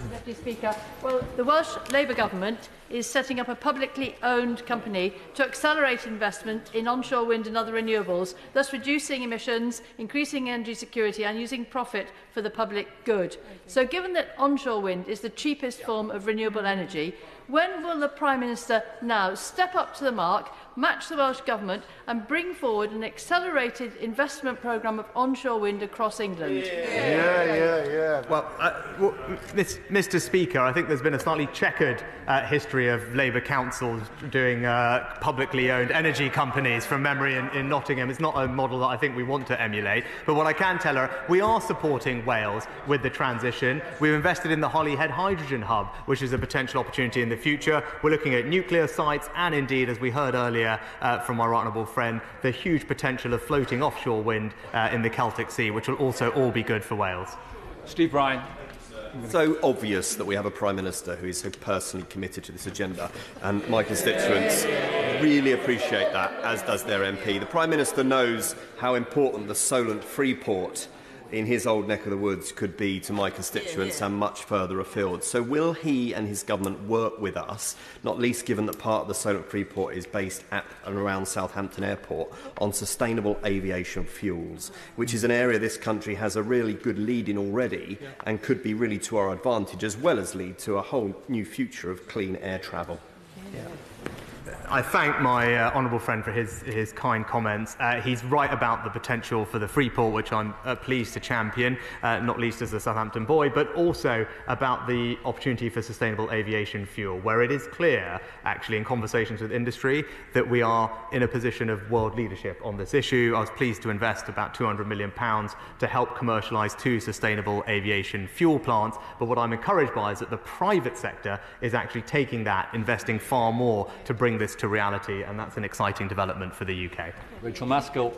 Deputy Speaker, well, the Welsh Labour Government is setting up a publicly owned company to accelerate investment in onshore wind and other renewables, thus reducing emissions, increasing energy security and using profit for the public good. So given that onshore wind is the cheapest form of renewable energy, when will the Prime Minister now step up to the mark, match the Welsh Government and bring forward an accelerated investment programme of onshore wind across England? Well, Mr. Speaker, I think there's been a slightly checkered history of Labour councils doing publicly owned energy companies from memory in Nottingham. It's not a model that I think we want to emulate. But what I can tell her, we are supporting Wales with the transition. We've invested in the Holyhead Hydrogen Hub, which is a potential opportunity in the future. We're looking at nuclear sites and indeed, as we heard earlier from our honourable friend, the huge potential of floating offshore wind in the Celtic Sea, which will also all be good for Wales. Steve Ryan. So obvious that we have a Prime Minister who is so personally committed to this agenda, and my constituents really appreciate that, as does their MP. The Prime Minister knows how important the Solent Freeport in his old neck of the woods could be to my constituents and much further afield. So will he and his government work with us, not least given that part of the Solent Freeport is based at and around Southampton Airport, on sustainable aviation fuels, which is an area this country has a really good lead in already and could be really to our advantage, as well as lead to a whole new future of clean air travel? I thank my honourable friend for his kind comments. He's right about the potential for the Freeport, which I'm pleased to champion, not least as a Southampton boy, but also about the opportunity for sustainable aviation fuel, where it is clear, actually, in conversations with industry, that we are in a position of world leadership on this issue. I was pleased to invest about £200 million to help commercialise 2 sustainable aviation fuel plants, but what I'm encouraged by is that the private sector is actually taking that, investing far more to bring this to reality, and that's an exciting development for the UK. Rachel Maskell.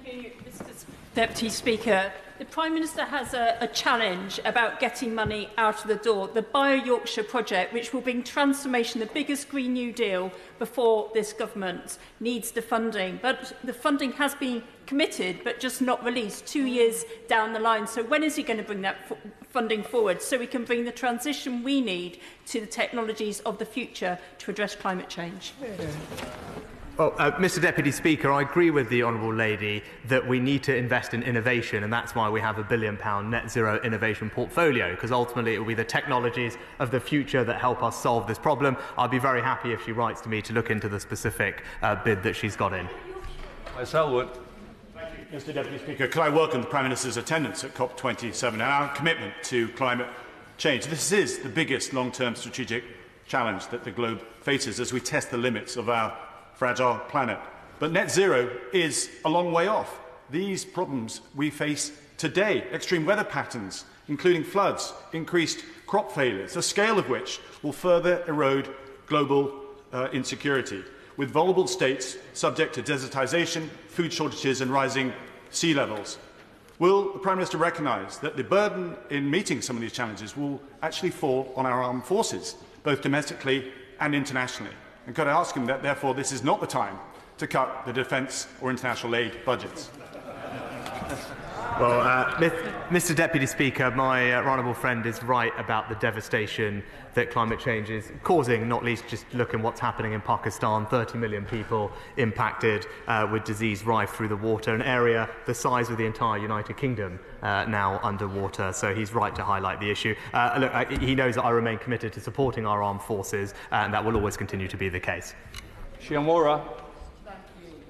Thank you, Mr. Deputy Speaker. The Prime Minister has a challenge about getting money out of the door. The Bio-Yorkshire project, which will bring transformation, the biggest Green New Deal before this government, needs the funding. But the funding has been committed, but just not released 2 years down the line. So when is he going to bring that funding forward so we can bring the transition we need to the technologies of the future to address climate change? Well, Mr Deputy Speaker, I agree with the Honourable Lady that we need to invest in innovation, and that's why we have a £1 billion net zero innovation portfolio, because ultimately it will be the technologies of the future that help us solve this problem. I'd be very happy if she writes to me to look into the specific bid that she's got in. Selwood. Mr Deputy Speaker, could I welcome the Prime Minister's attendance at COP27 and our commitment to climate change. This is the biggest long-term strategic challenge that the globe faces as we test the limits of our fragile planet. But net zero is a long way off. These problems we face today, extreme weather patterns, including floods, increased crop failures, the scale of which will further erode global insecurity, with vulnerable states subject to desertisation, food shortages and rising sea levels. Will the Prime Minister recognise that the burden in meeting some of these challenges will actually fall on our armed forces, both domestically and internationally? And could I ask him that, therefore, this is not the time to cut the defence or international aid budgets? Well, Mr Deputy Speaker, my honourable friend is right about the devastation that climate change is causing, not least just looking what's happening in Pakistan. 30 million people impacted with disease rife through the water, an area the size of the entire United Kingdom now underwater. So he's right to highlight the issue. Look, he knows that I remain committed to supporting our armed forces, and that will always continue to be the case. Shiamora.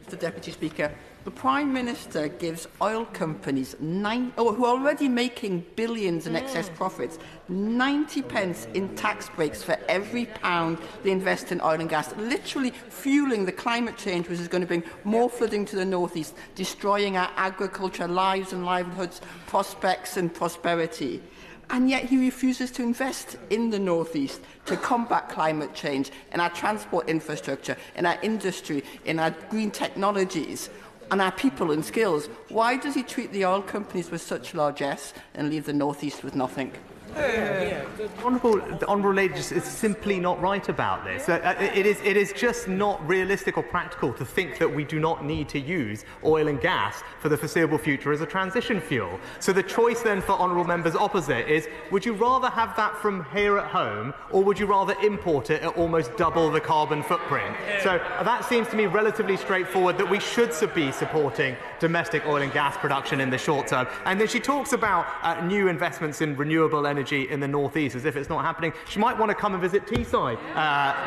Mr Deputy Speaker, the Prime Minister gives oil companies, who are already making billions in excess profits, 90 pence in tax breaks for every pound they invest in oil and gas, literally fueling the climate change which is going to bring more flooding to the northeast, destroying our agriculture, lives and livelihoods, prospects and prosperity. And yet he refuses to invest in the northeast to combat climate change, in our transport infrastructure, in our industry, in our green technologies, and our people and skills. Why does he treat the oil companies with such largesse and leave the northeast with nothing? The Honourable Lady is simply not right about this. It is just not realistic or practical to think that we do not need to use oil and gas for the foreseeable future as a transition fuel. So the choice then for honourable members opposite is, would you rather have that from here at home, or would you rather import it at almost double the carbon footprint? So that seems to me relatively straightforward, that we should be supporting domestic oil and gas production in the short term. And then she talks about new investments in renewable energy in the northeast as if it's not happening. She might want to come and visit Teesside,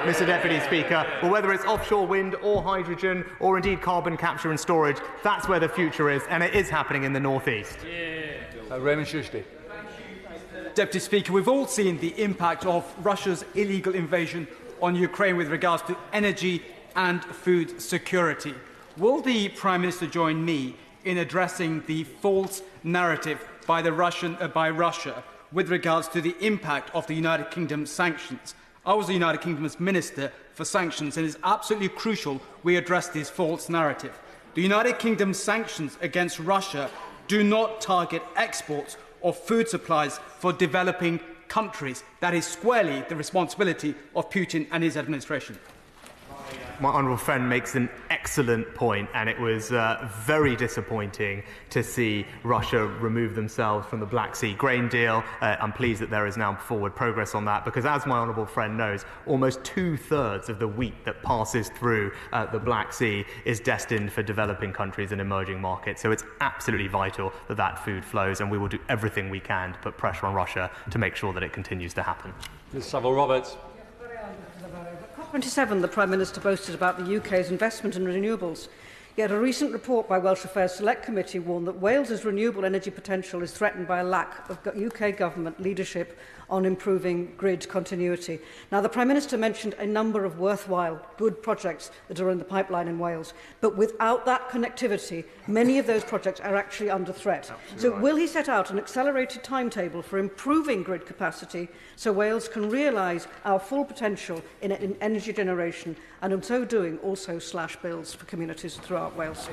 Mr Deputy Speaker, or whether it's offshore wind or hydrogen or indeed carbon capture and storage, that's where the future is, and it is happening in the northeast. Raymond Shushti. Deputy Speaker, we've all seen the impact of Russia's illegal invasion on Ukraine with regards to energy and food security. Will the Prime Minister join me in addressing the false narrative by Russia with regards to the impact of the United Kingdom's sanctions? I was the United Kingdom's Minister for Sanctions, and it is absolutely crucial we address this false narrative. The United Kingdom's sanctions against Russia do not target exports of food supplies for developing countries. That is squarely the responsibility of Putin and his administration. My honourable friend makes an excellent point, and it was very disappointing to see Russia remove themselves from the Black Sea grain deal. I'm pleased that there is now forward progress on that, because as my honourable friend knows, almost 2/3 of the wheat that passes through the Black Sea is destined for developing countries and emerging markets. So it's absolutely vital that that food flows, and we will do everything we can to put pressure on Russia to make sure that it continues to happen. Ms Saville-Roberts. 27, the Prime Minister boasted about the UK's investment in renewables. Yet a recent report by Welsh Affairs Select Committee warned that Wales's renewable energy potential is threatened by a lack of UK government leadership on improving grid continuity. Now, the Prime Minister mentioned a number of worthwhile, good projects that are in the pipeline in Wales, but without that connectivity, many of those projects are actually under threat. So will he set out an accelerated timetable for improving grid capacity so Wales can realise our full potential in energy generation, and in so doing also slash bills for communities throughout Scott Wales.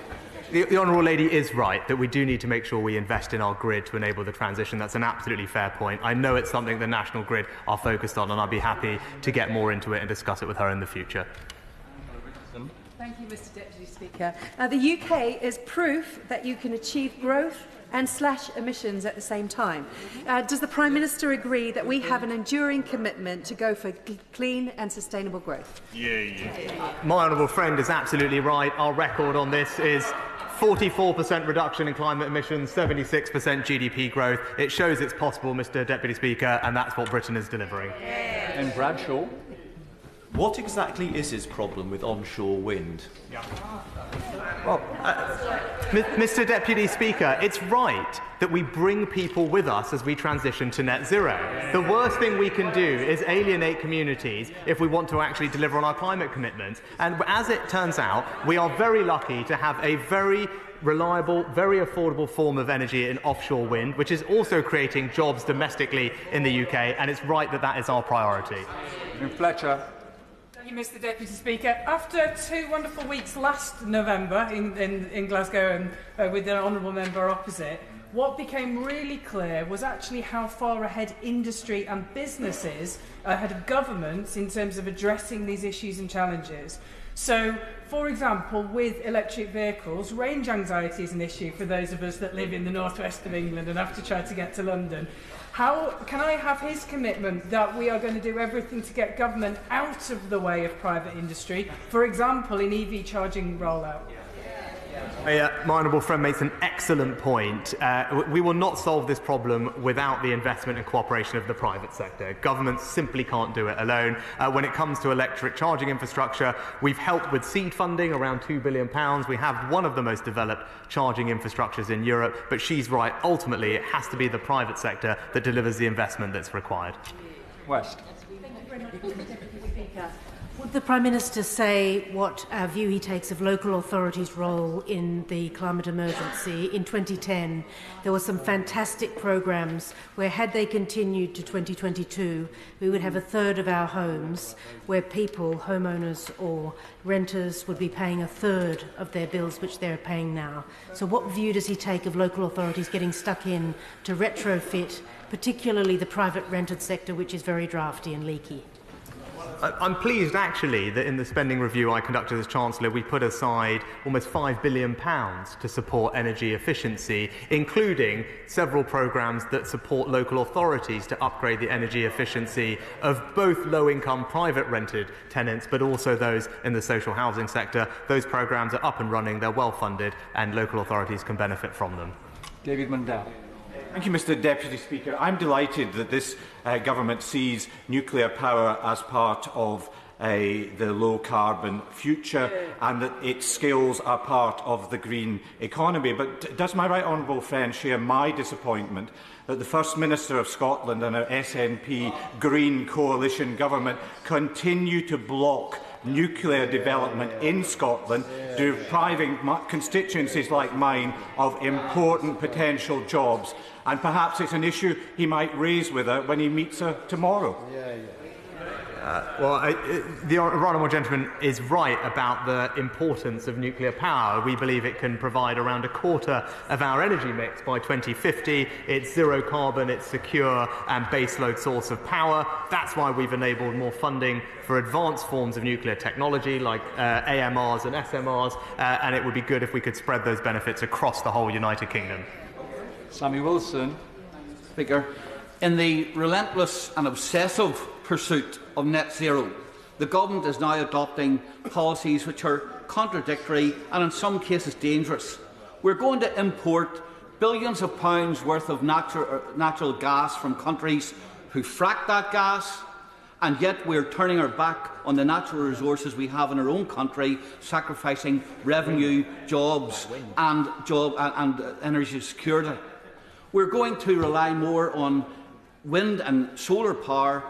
The Honourable Lady is right that we do need to make sure we invest in our grid to enable the transition. That's an absolutely fair point. I know it's something the National Grid are focused on, and I'll be happy to get more into it and discuss it with her in the future. Thank you, Mr Deputy Speaker. The UK is proof that you can achieve growth and slash emissions at the same time. Does the Prime Minister agree that we have an enduring commitment to go for clean and sustainable growth? My honourable friend is absolutely right. Our record on this is 44% reduction in climate emissions, 76% GDP growth. It shows it's possible, Mr Deputy Speaker, and that's what Britain is delivering. And Bradshaw. What exactly is his problem with onshore wind? Well, Mr Deputy Speaker, it's right that we bring people with us as we transition to net zero. The worst thing we can do is alienate communities if we want to actually deliver on our climate commitments. And as it turns out, we are very lucky to have a very reliable, very affordable form of energy in offshore wind, which is also creating jobs domestically in the UK, and it's right that that is our priority. And Fletcher. Thank you, Mr Deputy Speaker. After 2 wonderful weeks last November in Glasgow and with the honourable member opposite, what became really clear was actually how far ahead industry and businesses ahead of governments in terms of addressing these issues and challenges. So, for example, with electric vehicles, range anxiety is an issue for those of us that live in the northwest of England and have to try to get to London. How can I have his commitment that we are going to do everything to get government out of the way of private industry, for example, in EV charging rollout? My honourable friend makes an excellent point. We will not solve this problem without the investment and cooperation of the private sector. Governments simply can't do it alone. When it comes to electric charging infrastructure, we've helped with seed funding, around £2 billion. We have one of the most developed charging infrastructures in Europe, but she's right. Ultimately, it has to be the private sector that delivers the investment that's required. West. Would the Prime Minister say what view he takes of local authorities' role in the climate emergency? In 2010, there were some fantastic programmes where, had they continued to 2022, we would have a third of our homes where people, homeowners or renters, would be paying a third of their bills, which they're paying now. So what view does he take of local authorities getting stuck in to retrofit, particularly the private rented sector, which is very drafty and leaky? I'm pleased, actually, that in the spending review I conducted as Chancellor, we put aside almost £5 billion to support energy efficiency, including several programmes that support local authorities to upgrade the energy efficiency of both low-income private rented tenants, but also those in the social housing sector. Those programmes are up and running, they're well funded, and local authorities can benefit from them. David Mundell. Thank you, Mr Deputy Speaker. I'm delighted that this government sees nuclear power as part of the low-carbon future and that its skills are part of the green economy. But does my right honourable friend share my disappointment that the First Minister of Scotland and our SNP Green Coalition government continue to block nuclear development in Scotland, depriving constituencies like mine of important potential jobs? And perhaps it's an issue he might raise with her when he meets her tomorrow. The honourable gentleman is right about the importance of nuclear power. We believe it can provide around a quarter of our energy mix by 2050. It's zero carbon, it's secure and baseload source of power. That's why we've enabled more funding for advanced forms of nuclear technology like AMRs and SMRs, and it would be good if we could spread those benefits across the whole United Kingdom. Sammy Wilson. Speaker, in the relentless and obsessive pursuit of net zero, the government is now adopting policies which are contradictory and in some cases dangerous. We're going to import billions of pounds worth of natural gas from countries who frack that gas, and yet we're turning our back on the natural resources we have in our own country, sacrificing revenue, jobs and energy security. We're going to rely more on wind and solar power,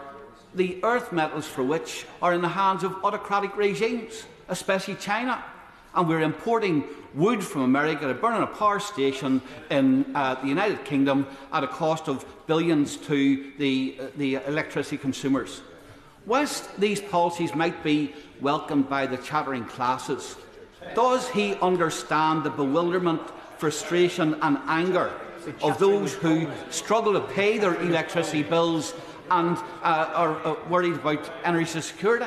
the earth metals for which are in the hands of autocratic regimes, especially China. And we're importing wood from America to burn in a power station in the United Kingdom at a cost of billions to the electricity consumers. Whilst these policies might be welcomed by the chattering classes, Does he understand the bewilderment, frustration and anger of those who struggle to pay their electricity bills and are worried about energy security?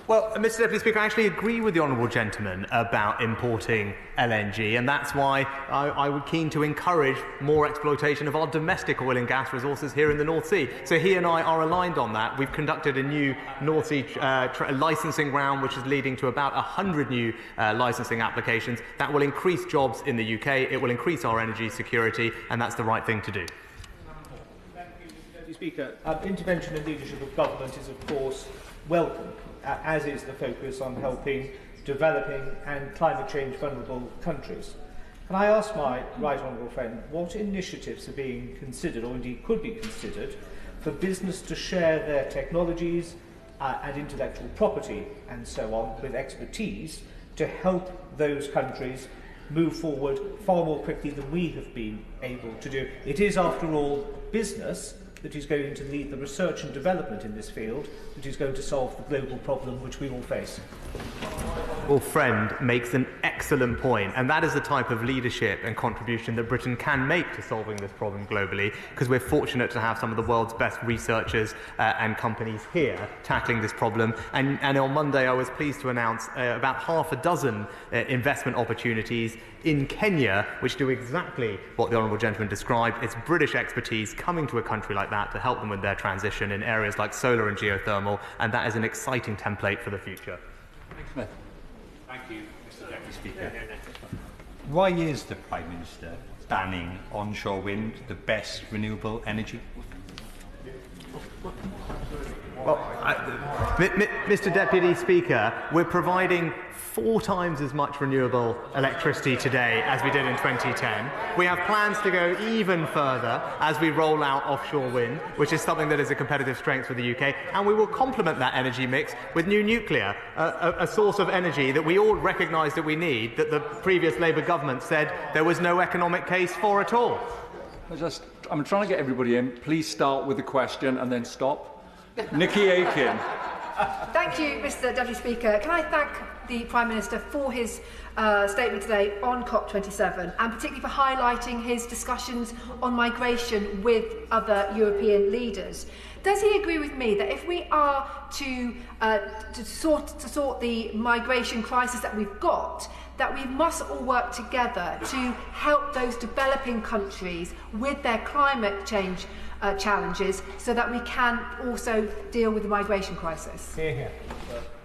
Well, Mr Deputy Speaker, I actually agree with the honourable gentleman about importing LNG, and that's why I would keen to encourage more exploitation of our domestic oil and gas resources here in the North Sea. So he and I are aligned on that. We've conducted a new North Sea licensing round, which is leading to about 100 new licensing applications. That will increase jobs in the UK, it will increase our energy security, and that's the right thing to do. Deputy Speaker, intervention and leadership of government is, of course, welcome, as is the focus on helping developing and climate change vulnerable countries. Can I ask my right honourable friend what initiatives are being considered, or indeed could be considered, for business to share their technologies and intellectual property and so on with expertise to help those countries move forward far more quickly than we have been able to do? It is, after all, business that is going to lead the research and development in this field that is going to solve the global problem which we all face. Well, friend makes an excellent point, and that is the type of leadership and contribution that Britain can make to solving this problem globally, because we're fortunate to have some of the world's best researchers and companies here tackling this problem. And on Monday I was pleased to announce about half a dozen investment opportunities in Kenya which do exactly what the honourable gentleman described. It's British expertise coming to a country like that to help them with their transition in areas like solar and geothermal, and that is an exciting template for the future. Smith. Thank you, Mr Deputy Speaker. Why is the Prime Minister banning onshore wind the best renewable energy? Well, Mr Deputy Speaker, we're providing 4 times as much renewable electricity today as we did in 2010. We have plans to go even further as we roll out offshore wind, which is something that is a competitive strength for the UK, and we will complement that energy mix with new nuclear, a source of energy that we all recognise that we need, that the previous Labour government said there was no economic case for at all. I'm trying to get everybody in. Please start with the question and then stop. Nikki Aiken. Thank you, Mr Deputy Speaker. Can I thank the Prime Minister for his statement today on COP27, and particularly for highlighting his discussions on migration with other European leaders. Does he agree with me that if we are to sort the migration crisis that we've got, that we must all work together to help those developing countries with their climate change challenges, so that we can also deal with the migration crisis?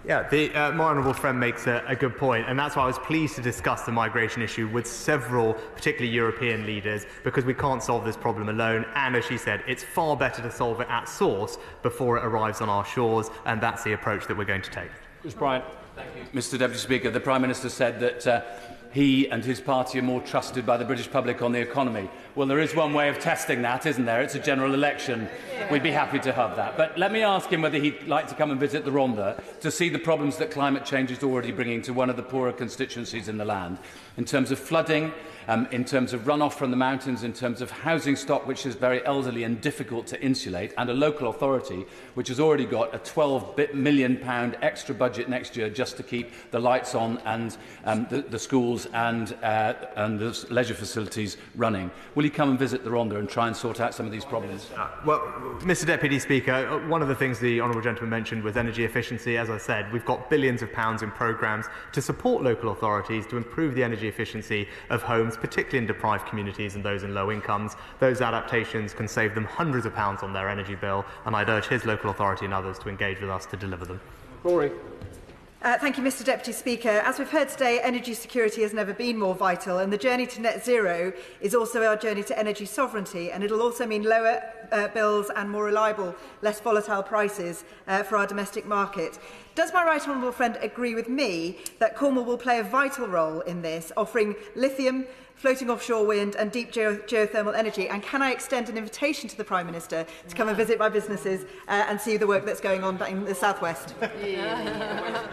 Yeah, my honourable friend makes a good point, and that's why I was pleased to discuss the migration issue with several, particularly European leaders, because we can't solve this problem alone, and as she said, it's far better to solve it at source before it arrives on our shores, and that's the approach that we're going to take. Chris Bryant. Thank you. Mr Deputy Speaker, the Prime Minister said that he and his party are more trusted by the British public on the economy. Well, there is one way of testing that, isn't there? It's a general election. We'd be happy to have that. But let me ask him whether he'd like to come and visit the Rhondda to see the problems that climate change is already bringing to one of the poorer constituencies in the land, in terms of flooding, in terms of runoff from the mountains, in terms of housing stock which is very elderly and difficult to insulate, and a local authority which has already got a £12 million extra budget next year just to keep the lights on and the schools and the leisure facilities running. Will he come and visit the Rhondda and try and sort out some of these problems? Well, Mr Deputy Speaker, one of the things the honourable gentleman mentioned was energy efficiency. As I said, we've got billions of pounds in programmes to support local authorities to improve the energy efficiency of homes, particularly in deprived communities and those in low incomes. Those adaptations can save them hundreds of pounds on their energy bill, and I'd urge his local authority and others to engage with us to deliver them. Rory. Thank you, Mr Deputy Speaker. As we've heard today, energy security has never been more vital, and the journey to net zero is also our journey to energy sovereignty, and it'll also mean lower bills and more reliable, less volatile prices for our domestic market. Does my right honourable friend agree with me that Cornwall will play a vital role in this, offering lithium, floating offshore wind and deep geothermal energy? And can I extend an invitation to the Prime Minister to come and visit my businesses and see the work that's going on in the southwest?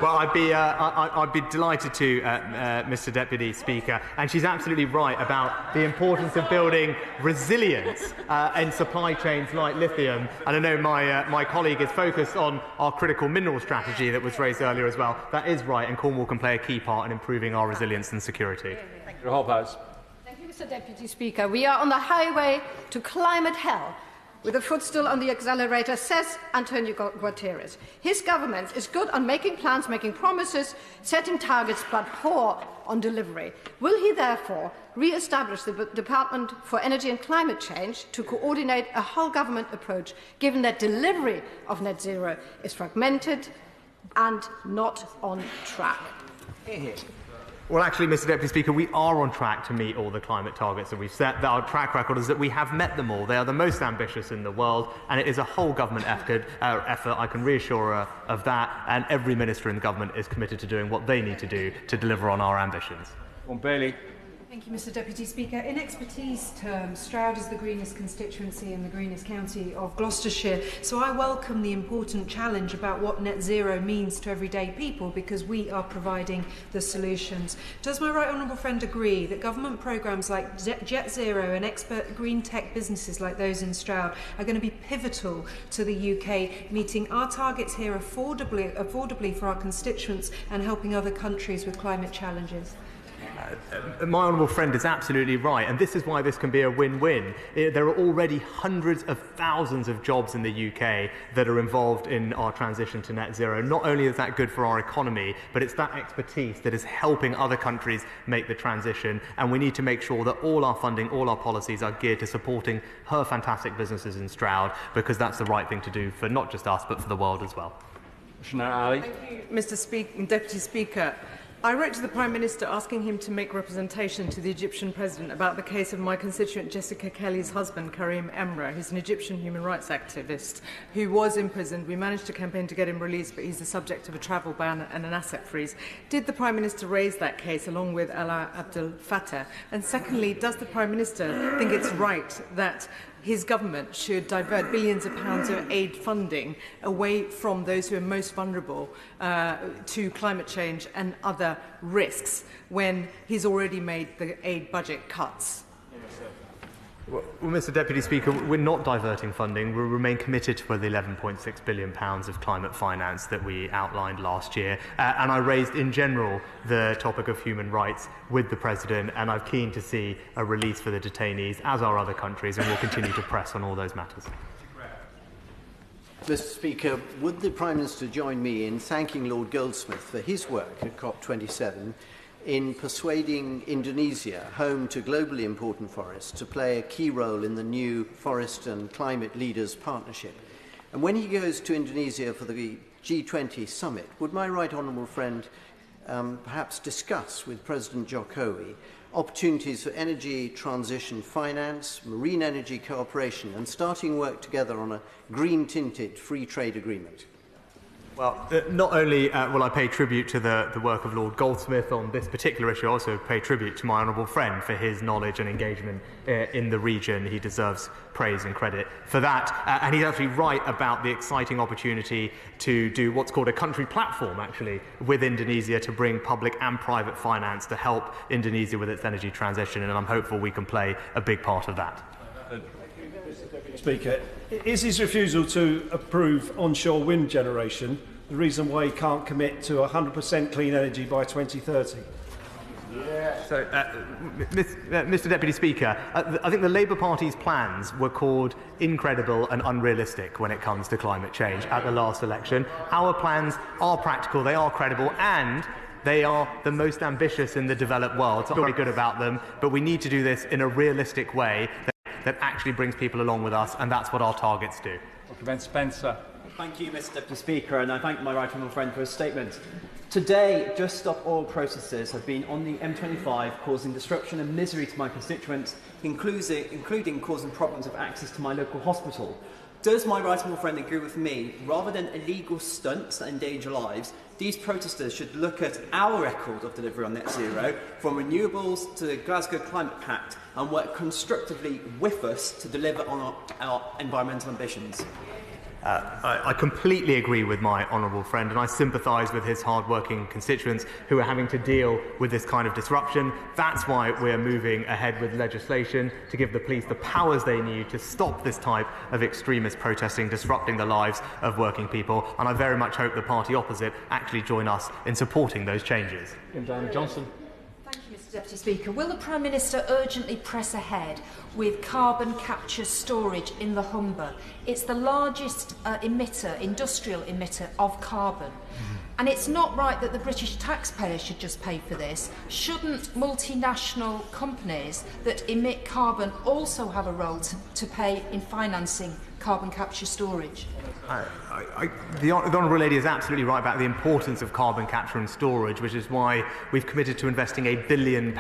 Well, I'd be delighted to, Mr Deputy Speaker, and she's absolutely right about the importance of building resilience in supply chains like lithium. And I know my colleague is focused on our critical mineral strategy energy that was raised earlier as well. That is right, and Cornwall can play a key part in improving our resilience and security. Thank you, Mr. Deputy Speaker. We are on the highway to climate hell, with the foot still on the accelerator, says Antonio Guterres. His government is good on making plans, making promises, setting targets, but poor on delivery. Will he therefore re-establish the Department for Energy and Climate Change to coordinate a whole government approach, given that delivery of net zero is fragmented and not on track? Well, actually, Mr. Deputy Speaker, we are on track to meet all the climate targets that we've set. Our track record is that we have met them all. They are the most ambitious in the world, and it is a whole government effort. I can reassure her of that, and every minister in the government is committed to doing what they need to do to deliver on our ambitions. Bailey. Thank you, Mr. Deputy Speaker. In expertise terms, Stroud is the greenest constituency in the greenest county of Gloucestershire, so I welcome the important challenge about what net zero means to everyday people, because we are providing the solutions. Does my right honourable friend agree that government programmes like Jet Zero and expert green tech businesses like those in Stroud are going to be pivotal to the UK meeting our targets here affordably for our constituents and helping other countries with climate challenges? My honourable friend is absolutely right, and this is why this can be a win-win. There are already hundreds of thousands of jobs in the UK that are involved in our transition to net zero. Not only is that good for our economy, but it's that expertise that is helping other countries make the transition, and we need to make sure that all our funding, all our policies are geared to supporting her fantastic businesses in Stroud, because that's the right thing to do for not just us, but for the world as well. Thank you, Mr. Deputy Speaker. I wrote to the Prime Minister asking him to make representation to the Egyptian President about the case of my constituent Jessica Kelly's husband, Karim Emra, who's an Egyptian human rights activist who was imprisoned. We managed to campaign to get him released, but he's the subject of a travel ban and an asset freeze. Did the Prime Minister raise that case along with Alaa Abdel Fattah? And secondly, does the Prime Minister think it's right that his government should divert billions of pounds of aid funding away from those who are most vulnerable to climate change and other risks when he's already made the aid budget cuts? Well, Mr. Deputy Speaker, we're not diverting funding. We'll remain committed to the £11.6 billion of climate finance that we outlined last year. And I raised, in general, the topic of human rights with the President, and I'm keen to see a release for the detainees, as are other countries, and we'll continue to press on all those matters. Mr. Speaker, would the Prime Minister join me in thanking Lord Goldsmith for his work at COP27 in persuading Indonesia, home to globally important forests, to play a key role in the new Forest and Climate Leaders Partnership? And when he goes to Indonesia for the G20 summit, would my right honourable friend perhaps discuss with President Jokowi opportunities for energy transition finance, marine energy cooperation, and starting work together on a green-tinted free trade agreement? Well, not only will I pay tribute to the work of Lord Goldsmith on this particular issue, I also pay tribute to my honourable friend for his knowledge and engagement in the region. He deserves praise and credit for that. And he's actually right about the exciting opportunity to do what's called a country platform, actually, with Indonesia to bring public and private finance to help Indonesia with its energy transition. And I'm hopeful we can play a big part of that. Speaker, is his refusal to approve onshore wind generation the reason why he can't commit to 100% clean energy by 2030? So, Mr. Deputy Speaker, I think the Labour Party's plans were called incredible and unrealistic when it comes to climate change at the last election. Our plans are practical, they are credible, and they are the most ambitious in the developed world. So I'm very good about them, but we need to do this in a realistic way that actually brings people along with us, and that's what our targets do. Ben Spencer. Thank you, Mr. Deputy Speaker, and I thank my right honourable friend for his statement. Today, Just Stop Oil processors have been on the M25 causing disruption and misery to my constituents, including causing problems of access to my local hospital. Does my right honourable friend agree with me, rather than illegal stunts that endanger lives, these protesters should look at our record of delivery on net zero, from renewables to the Glasgow Climate Pact, and work constructively with us to deliver on our environmental ambitions? I completely agree with my honourable friend, and I sympathise with his hard-working constituents who are having to deal with this kind of disruption. That's why we're moving ahead with legislation to give the police the powers they need to stop this type of extremist protesting, disrupting the lives of working people. And I very much hope the party opposite actually join us in supporting those changes. Diana Johnson. Deputy Speaker, will the Prime Minister urgently press ahead with carbon capture storage in the Humber? It's the largest industrial emitter of carbon. And it's not right that the British taxpayer should just pay for this. Shouldn't multinational companies that emit carbon also have a role to pay in financing carbon capture storage? The Honourable Lady is absolutely right about the importance of carbon capture and storage, which is why we've committed to investing £1 billion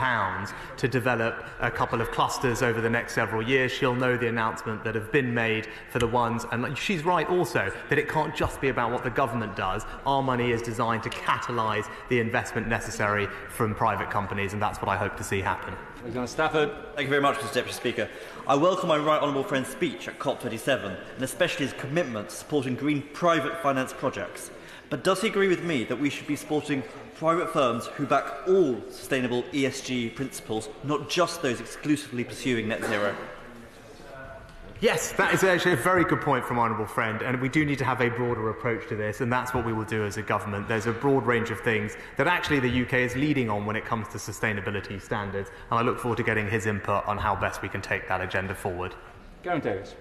to develop a couple of clusters over the next several years. She'll know the announcement that have been made for the ones, and she's right also that it can't just be about what the government does. Our money is designed to catalyse the investment necessary from private companies, and that's what I hope to see happen. Stafford. Thank you very much, Mr Deputy Speaker. I welcome my right honourable friend's speech at COP27 and especially his commitment to supporting green private finance projects. But does he agree with me that we should be supporting private firms who back all sustainable ESG principles, not just those exclusively pursuing net zero? Yes, that is actually a very good point from my honourable friend, and we do need to have a broader approach to this, and that's what we will do as a government. There's a broad range of things that actually the UK is leading on when it comes to sustainability standards, and I look forward to getting his input on how best we can take that agenda forward. Geraint Davies.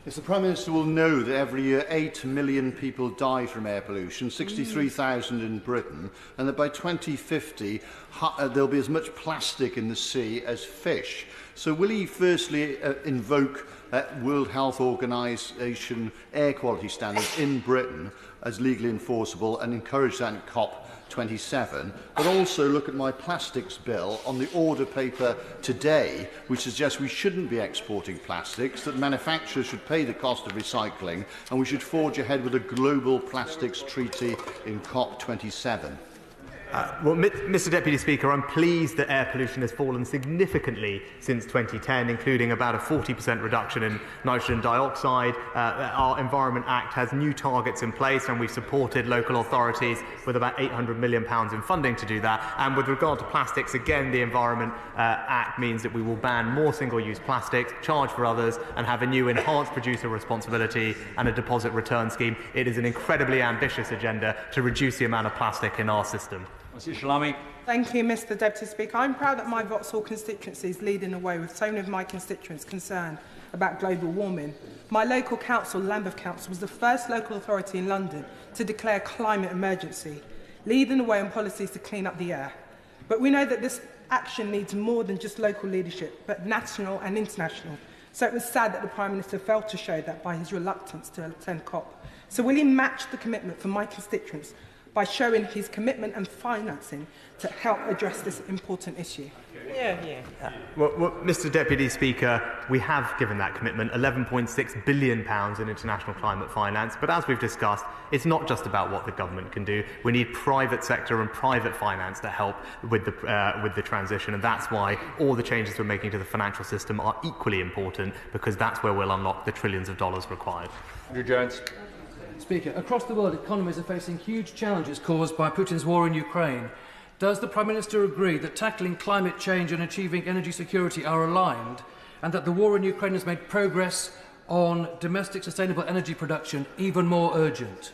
Yes, the Prime Minister will know that every year 8 million people die from air pollution, 63,000 in Britain, and that by 2050 there'll be as much plastic in the sea as fish. So will he firstly invoke World Health Organization air quality standards in Britain as legally enforceable and encourage that in COP27, but also look at my plastics bill on the order paper today, which suggests we shouldn't be exporting plastics, that manufacturers should pay the cost of recycling, and we should forge ahead with a global plastics treaty in COP27. Well, Mr Deputy Speaker, I'm pleased that air pollution has fallen significantly since 2010, including about a 40% reduction in nitrogen dioxide. Our Environment Act has new targets in place, and we've supported local authorities with about £800 million in funding to do that. And with regard to plastics, again, the Environment Act means that we will ban more single-use plastics, charge for others, and have a new enhanced producer responsibility and a deposit return scheme. It is an incredibly ambitious agenda to reduce the amount of plastic in our system. Thank you, Mr Deputy Speaker. I'm proud that my Vauxhall constituency is leading the way with so many of my constituents concerned about global warming. My local council, Lambeth Council, was the first local authority in London to declare a climate emergency, leading the way on policies to clean up the air. But we know that this action needs more than just local leadership, but national and international. So it was sad that the Prime Minister failed to show that by his reluctance to attend COP. So will he match the commitment from my constituents by showing his commitment and financing to help address this important issue? Well, Mr Deputy Speaker, we have given that commitment, £11.6 billion in international climate finance, but as we've discussed, it's not just about what the government can do. We need private sector and private finance to help with the transition, and that's why all the changes we're making to the financial system are equally important, because that's where we'll unlock the trillions of dollars required. Andrew Jones. Speaker, across the world, economies are facing huge challenges caused by Putin's war in Ukraine. Does the Prime Minister agree that tackling climate change and achieving energy security are aligned, and that the war in Ukraine has made progress on domestic sustainable energy production even more urgent?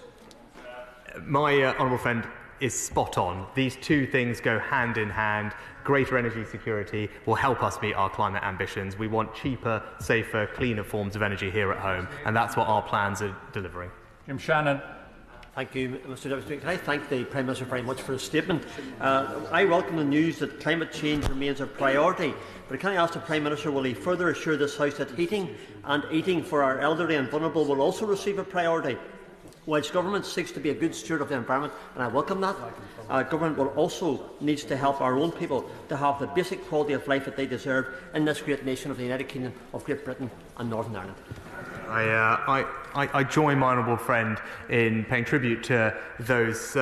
My honourable friend is spot on. These two things go hand in hand. Greater energy security will help us meet our climate ambitions. We want cheaper, safer, cleaner forms of energy here at home, and that's what our plans are delivering. Jim Shannon. Thank you, Mr Deputy Speaker. Can I thank the Prime Minister very much for his statement. I welcome the news that climate change remains a priority, but can I ask the Prime Minister, will he further assure this House that heating and eating for our elderly and vulnerable will also receive a priority? Whilst government seeks to be a good steward of the environment, and I welcome that, government will also needs to help our own people to have the basic quality of life that they deserve in this great nation of the United Kingdom of Great Britain and Northern Ireland. I join my honourable friend in paying tribute to those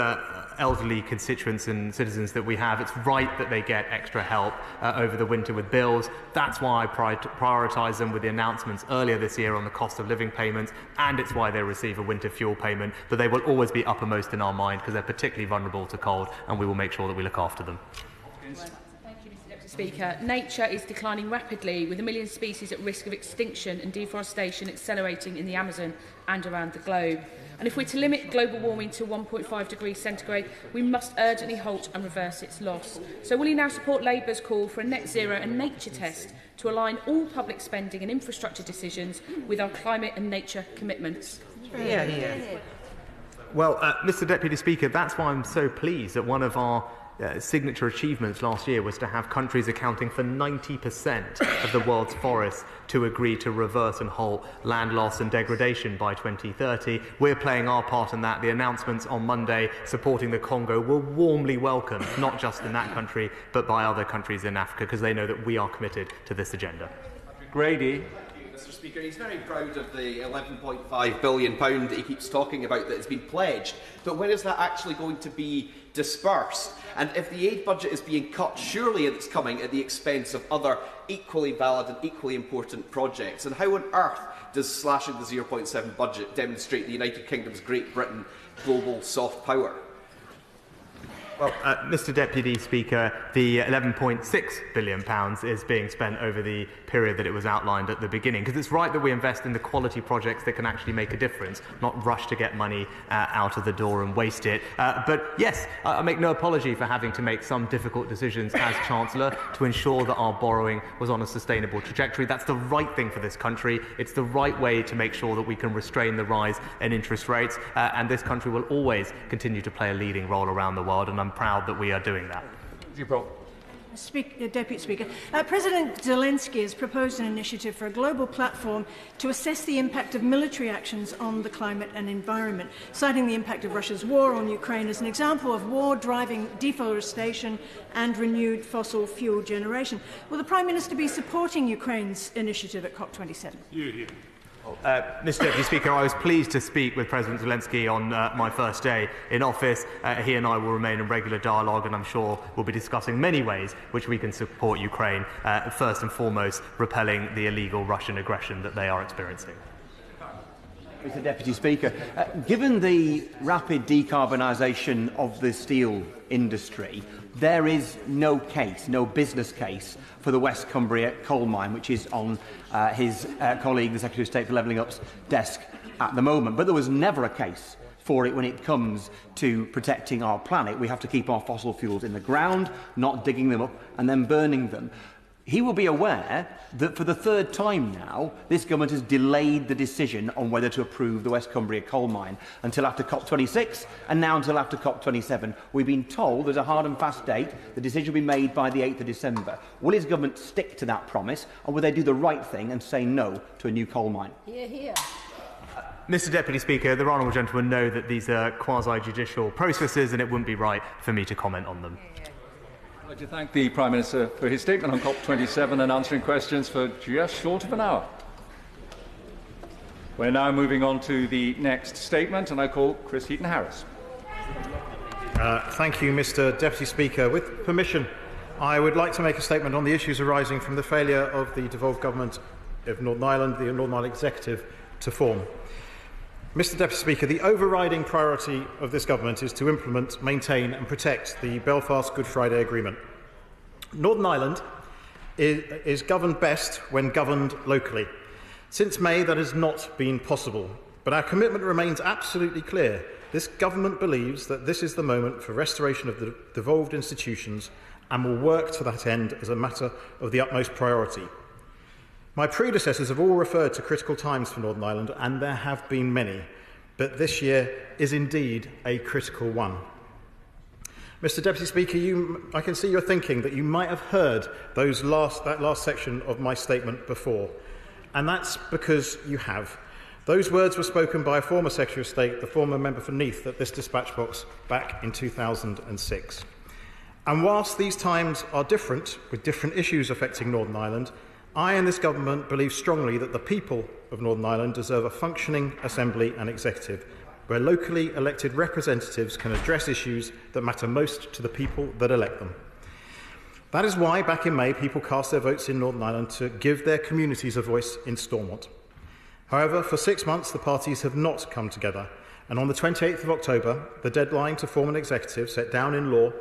elderly constituents and citizens that we have. It's right that they get extra help over the winter with bills. That's why I prioritise them with the announcements earlier this year on the cost of living payments, and it's why they receive a winter fuel payment. But they will always be uppermost in our mind because they're particularly vulnerable to cold, and we will make sure that we look after them. Speaker, nature is declining rapidly, with 1 million species at risk of extinction and deforestation accelerating in the Amazon and around the globe. And if we're to limit global warming to 1.5 degrees centigrade, we must urgently halt and reverse its loss. So will he now support Labour's call for a net zero and nature test to align all public spending and infrastructure decisions with our climate and nature commitments? Well, Mr Deputy Speaker, that's why I'm so pleased that one of our signature achievements last year was to have countries accounting for 90% of the world's forests to agree to reverse and halt land loss and degradation by 2030. We're playing our part in that. The announcements on Monday supporting the Congo were warmly welcomed, not just in that country, but by other countries in Africa, because they know that we are committed to this agenda. Grady. Mr Speaker, he's very proud of the £11.5 billion that he keeps talking about that has been pledged, but when is that actually going to be dispersed? And if the aid budget is being cut, surely it's coming at the expense of other equally valid and equally important projects. And how on earth does slashing the 0.7 budget demonstrate the United Kingdom's Great Britain global soft power? Well, Mr Deputy Speaker, the £11.6 billion is being spent over the period that it was outlined at the beginning, because it's right that we invest in the quality projects that can actually make a difference, not rush to get money out of the door and waste it. But yes, I make no apology for having to make some difficult decisions as Chancellor to ensure that our borrowing was on a sustainable trajectory. That's the right thing for this country. It's the right way to make sure that we can restrain the rise in interest rates, and this country will always continue to play a leading role around the world, and I'm proud that we are doing that. Deputy Speaker, President Zelensky has proposed an initiative for a global platform to assess the impact of military actions on the climate and environment, citing the impact of Russia's war on Ukraine as an example of war driving deforestation and renewed fossil fuel generation. Will the Prime Minister be supporting Ukraine's initiative at COP27? Mr Deputy Speaker, I was pleased to speak with President Zelensky on my first day in office. He and I will remain in regular dialogue, and I'm sure we'll be discussing many ways which we can support Ukraine, first and foremost repelling the illegal Russian aggression that they are experiencing. Mr Deputy Speaker, given the rapid decarbonisation of the steel industry, there is no case, no business case for the West Cumbria coal mine, which is on his colleague, the Secretary of State for Levelling Up's desk at the moment. But there was never a case for it when it comes to protecting our planet. We have to keep our fossil fuels in the ground, not digging them up and then burning them. He will be aware that for the third time now, this government has delayed the decision on whether to approve the West Cumbria coal mine until after COP26 and now until after COP27. We've been told there's a hard and fast date. The decision will be made by the 8th of December. Will his government stick to that promise, or will they do the right thing and say no to a new coal mine? Hear, hear. Mr Deputy Speaker, the honourable gentleman know that these are quasi-judicial processes and it wouldn't be right for me to comment on them. I'd like to thank the Prime Minister for his statement on COP27 and answering questions for just short of an hour. We're now moving on to the next statement, and I call Chris Heaton-Harris. Thank you, Mr Deputy Speaker. With permission, I would like to make a statement on the issues arising from the failure of the devolved government of Northern Ireland, the Northern Ireland Executive, to form. Mr Deputy Speaker, the overriding priority of this government is to implement, maintain and protect the Belfast Good Friday Agreement. Northern Ireland is governed best when governed locally. Since May, that has not been possible, but our commitment remains absolutely clear. This government believes that this is the moment for restoration of the devolved institutions and will work to that end as a matter of the utmost priority. My predecessors have all referred to critical times for Northern Ireland, and there have been many, but this year is indeed a critical one. Mr Deputy Speaker, I can see you're thinking that you might have heard that last section of my statement before, and that's because you have. Those words were spoken by a former Secretary of State, the former member for Neath, at this dispatch box back in 2006. And whilst these times are different, with different issues affecting Northern Ireland, I and this government believe strongly that the people of Northern Ireland deserve a functioning Assembly and Executive, where locally elected representatives can address issues that matter most to the people that elect them. That is why, back in May, people cast their votes in Northern Ireland to give their communities a voice in Stormont. However, for 6 months, the parties have not come together, and on the 28th of October, the deadline to form an executive set down in law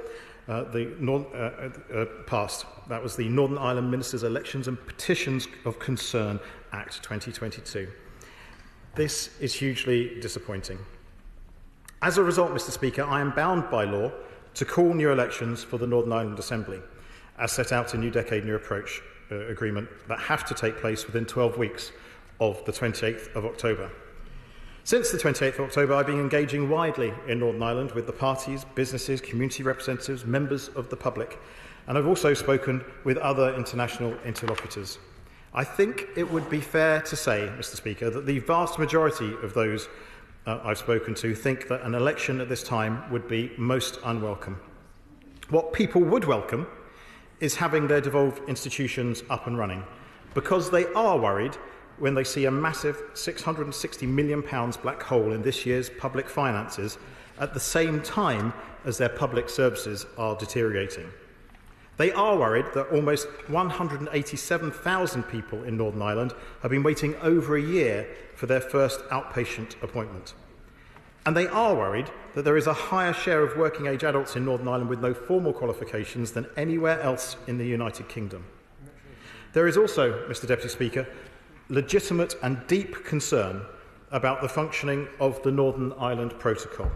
passed. That was the Northern Ireland Ministers' Elections and Petitions of Concern Act 2022. This is hugely disappointing. As a result, Mr. Speaker, I am bound by law to call new elections for the Northern Ireland Assembly, as set out in New Decade, New Approach agreement that have to take place within 12 weeks of the 28th of October. Since the 28th of October, I've been engaging widely in Northern Ireland with the parties, businesses, community representatives, members of the public, and I've also spoken with other international interlocutors. I think it would be fair to say, Mr. Speaker, that the vast majority of those I've spoken to think that an election at this time would be most unwelcome. What people would welcome is having their devolved institutions up and running, because they are worried when they see a massive £660 million black hole in this year's public finances at the same time as their public services are deteriorating. They are worried that almost 187,000 people in Northern Ireland have been waiting over a year for their first outpatient appointment. And they are worried that there is a higher share of working-age adults in Northern Ireland with no formal qualifications than anywhere else in the United Kingdom. There is also, Mr. Deputy Speaker, legitimate and deep concern about the functioning of the Northern Ireland Protocol.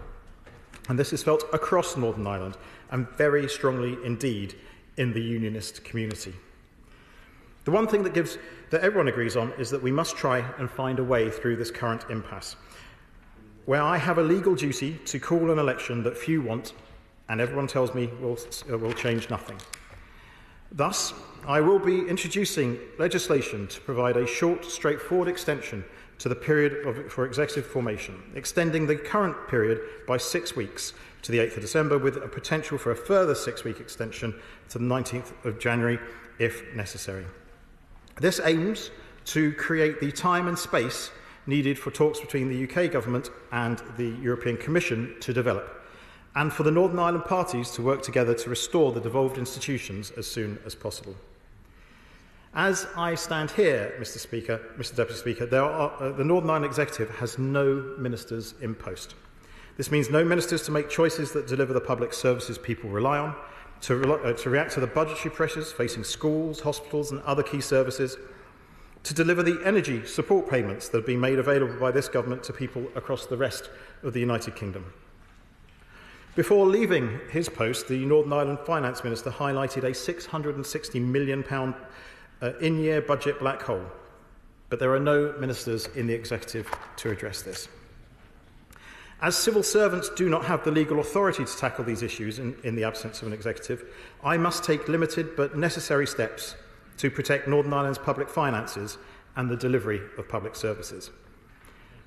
And this is felt across Northern Ireland and very strongly indeed in the unionist community. The one thing that everyone agrees on is that we must try and find a way through this current impasse, where I have a legal duty to call an election that few want and everyone tells me will change nothing. Thus, I will be introducing legislation to provide a short, straightforward extension to the period for executive formation, extending the current period by 6 weeks to the 8th of December, with a potential for a further 6-week extension to the 19th of January, if necessary. This aims to create the time and space needed for talks between the UK Government and the European Commission to develop, and for the Northern Ireland parties to work together to restore the devolved institutions as soon as possible. As I stand here, Mr. Deputy Speaker, the Northern Ireland Executive has no ministers in post. This means no ministers to make choices that deliver the public services people rely on, to react to the budgetary pressures facing schools, hospitals and other key services, to deliver the energy support payments that have been made available by this government to people across the rest of the United Kingdom. Before leaving his post, the Northern Ireland Finance Minister highlighted a £660 million in-year budget black hole, but there are no ministers in the executive to address this. As civil servants do not have the legal authority to tackle these issues in the absence of an executive, I must take limited but necessary steps to protect Northern Ireland's public finances and the delivery of public services.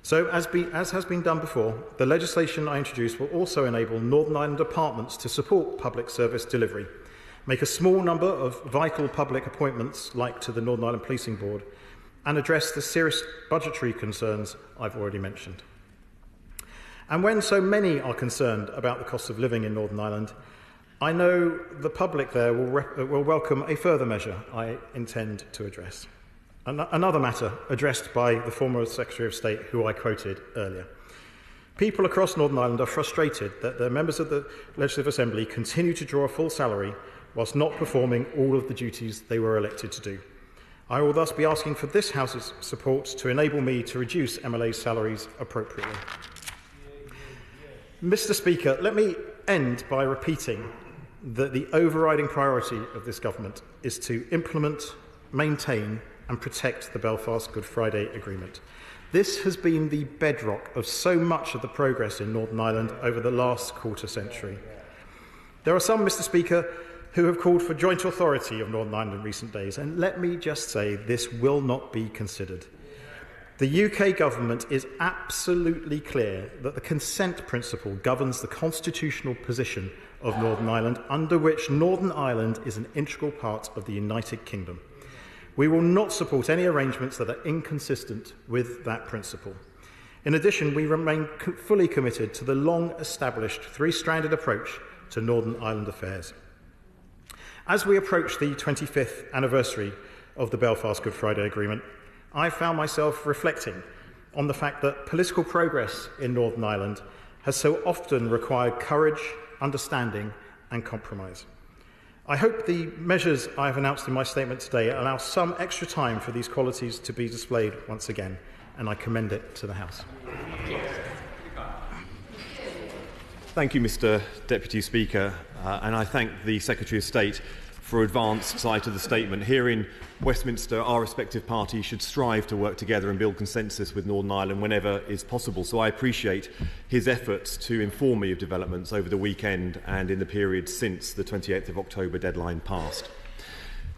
So, as has been done before, the legislation I introduce will also enable Northern Ireland departments to support public service delivery, make a small number of vital public appointments, like to the Northern Ireland Policing Board, and address the serious budgetary concerns I've already mentioned. And when so many are concerned about the cost of living in Northern Ireland, I know the public there will welcome a further measure I intend to address. Another matter addressed by the former Secretary of State, who I quoted earlier. People across Northern Ireland are frustrated that their members of the Legislative Assembly continue to draw a full salary whilst not performing all of the duties they were elected to do. I will thus be asking for this House's support to enable me to reduce MLA's salaries appropriately. Mr. Speaker, let me end by repeating that the overriding priority of this government is to implement, maintain and protect the Belfast Good Friday Agreement. This has been the bedrock of so much of the progress in Northern Ireland over the last quarter century. There are some, Mr. Speaker, who have called for joint authority of Northern Ireland in recent days, and let me just say this will not be considered. The UK government is absolutely clear that the consent principle governs the constitutional position of Northern Ireland, under which Northern Ireland is an integral part of the United Kingdom. We will not support any arrangements that are inconsistent with that principle. In addition, we remain fully committed to the long-established three-stranded approach to Northern Ireland affairs. As we approach the 25th anniversary of the Belfast Good Friday Agreement, I found myself reflecting on the fact that political progress in Northern Ireland has so often required courage, understanding and compromise. I hope the measures I have announced in my statement today allow some extra time for these qualities to be displayed once again, and I commend it to the House. Thank you, Mr. Deputy Speaker, and I thank the Secretary of State for advance sight of the statement. Here in Westminster, our respective parties should strive to work together and build consensus with Northern Ireland whenever is possible. So I appreciate his efforts to inform me of developments over the weekend and in the period since the 28th of October deadline passed.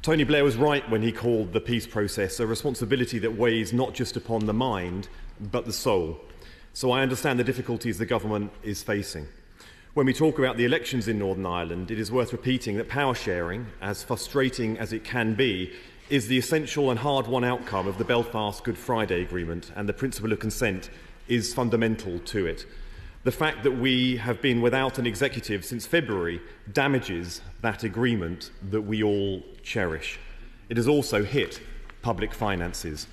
Tony Blair was right when he called the peace process a responsibility that weighs not just upon the mind, but the soul. So I understand the difficulties the government is facing. When we talk about the elections in Northern Ireland, it is worth repeating that power sharing, as frustrating as it can be, is the essential and hard-won outcome of the Belfast Good Friday Agreement, and the principle of consent is fundamental to it. The fact that we have been without an executive since February damages that agreement that we all cherish. It has also hit public finances.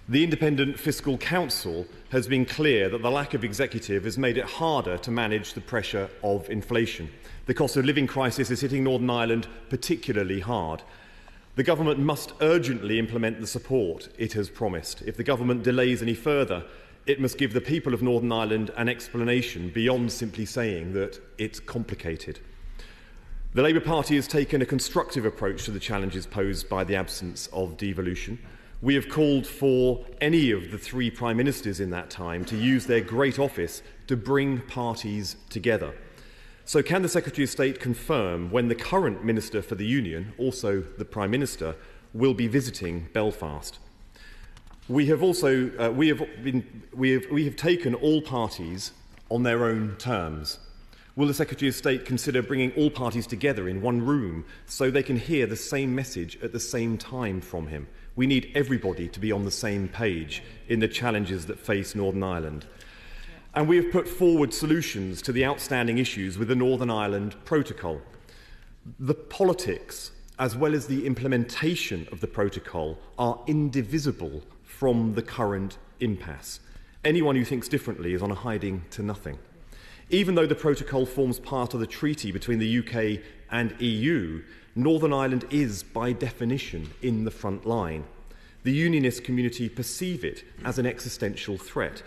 The Independent Fiscal Council has been clear that the lack of executive has made it harder to manage the pressure of inflation. The cost of living crisis is hitting Northern Ireland particularly hard. The government must urgently implement the support it has promised. If the government delays any further, it must give the people of Northern Ireland an explanation beyond simply saying that it's complicated. The Labour Party has taken a constructive approach to the challenges posed by the absence of devolution. We have called for any of the three Prime Ministers in that time to use their great office to bring parties together. So can the Secretary of State confirm when the current Minister for the Union, also the Prime Minister, will be visiting Belfast? We have taken all parties on their own terms. Will the Secretary of State consider bringing all parties together in one room so they can hear the same message at the same time from him? We need everybody to be on the same page in the challenges that face Northern Ireland. And we have put forward solutions to the outstanding issues with the Northern Ireland Protocol. The politics, as well as the implementation of the protocol, are indivisible from the current impasse. Anyone who thinks differently is on a hiding to nothing. Even though the protocol forms part of the treaty between the UK and EU, Northern Ireland is, by definition, in the front line. The unionist community perceive it as an existential threat.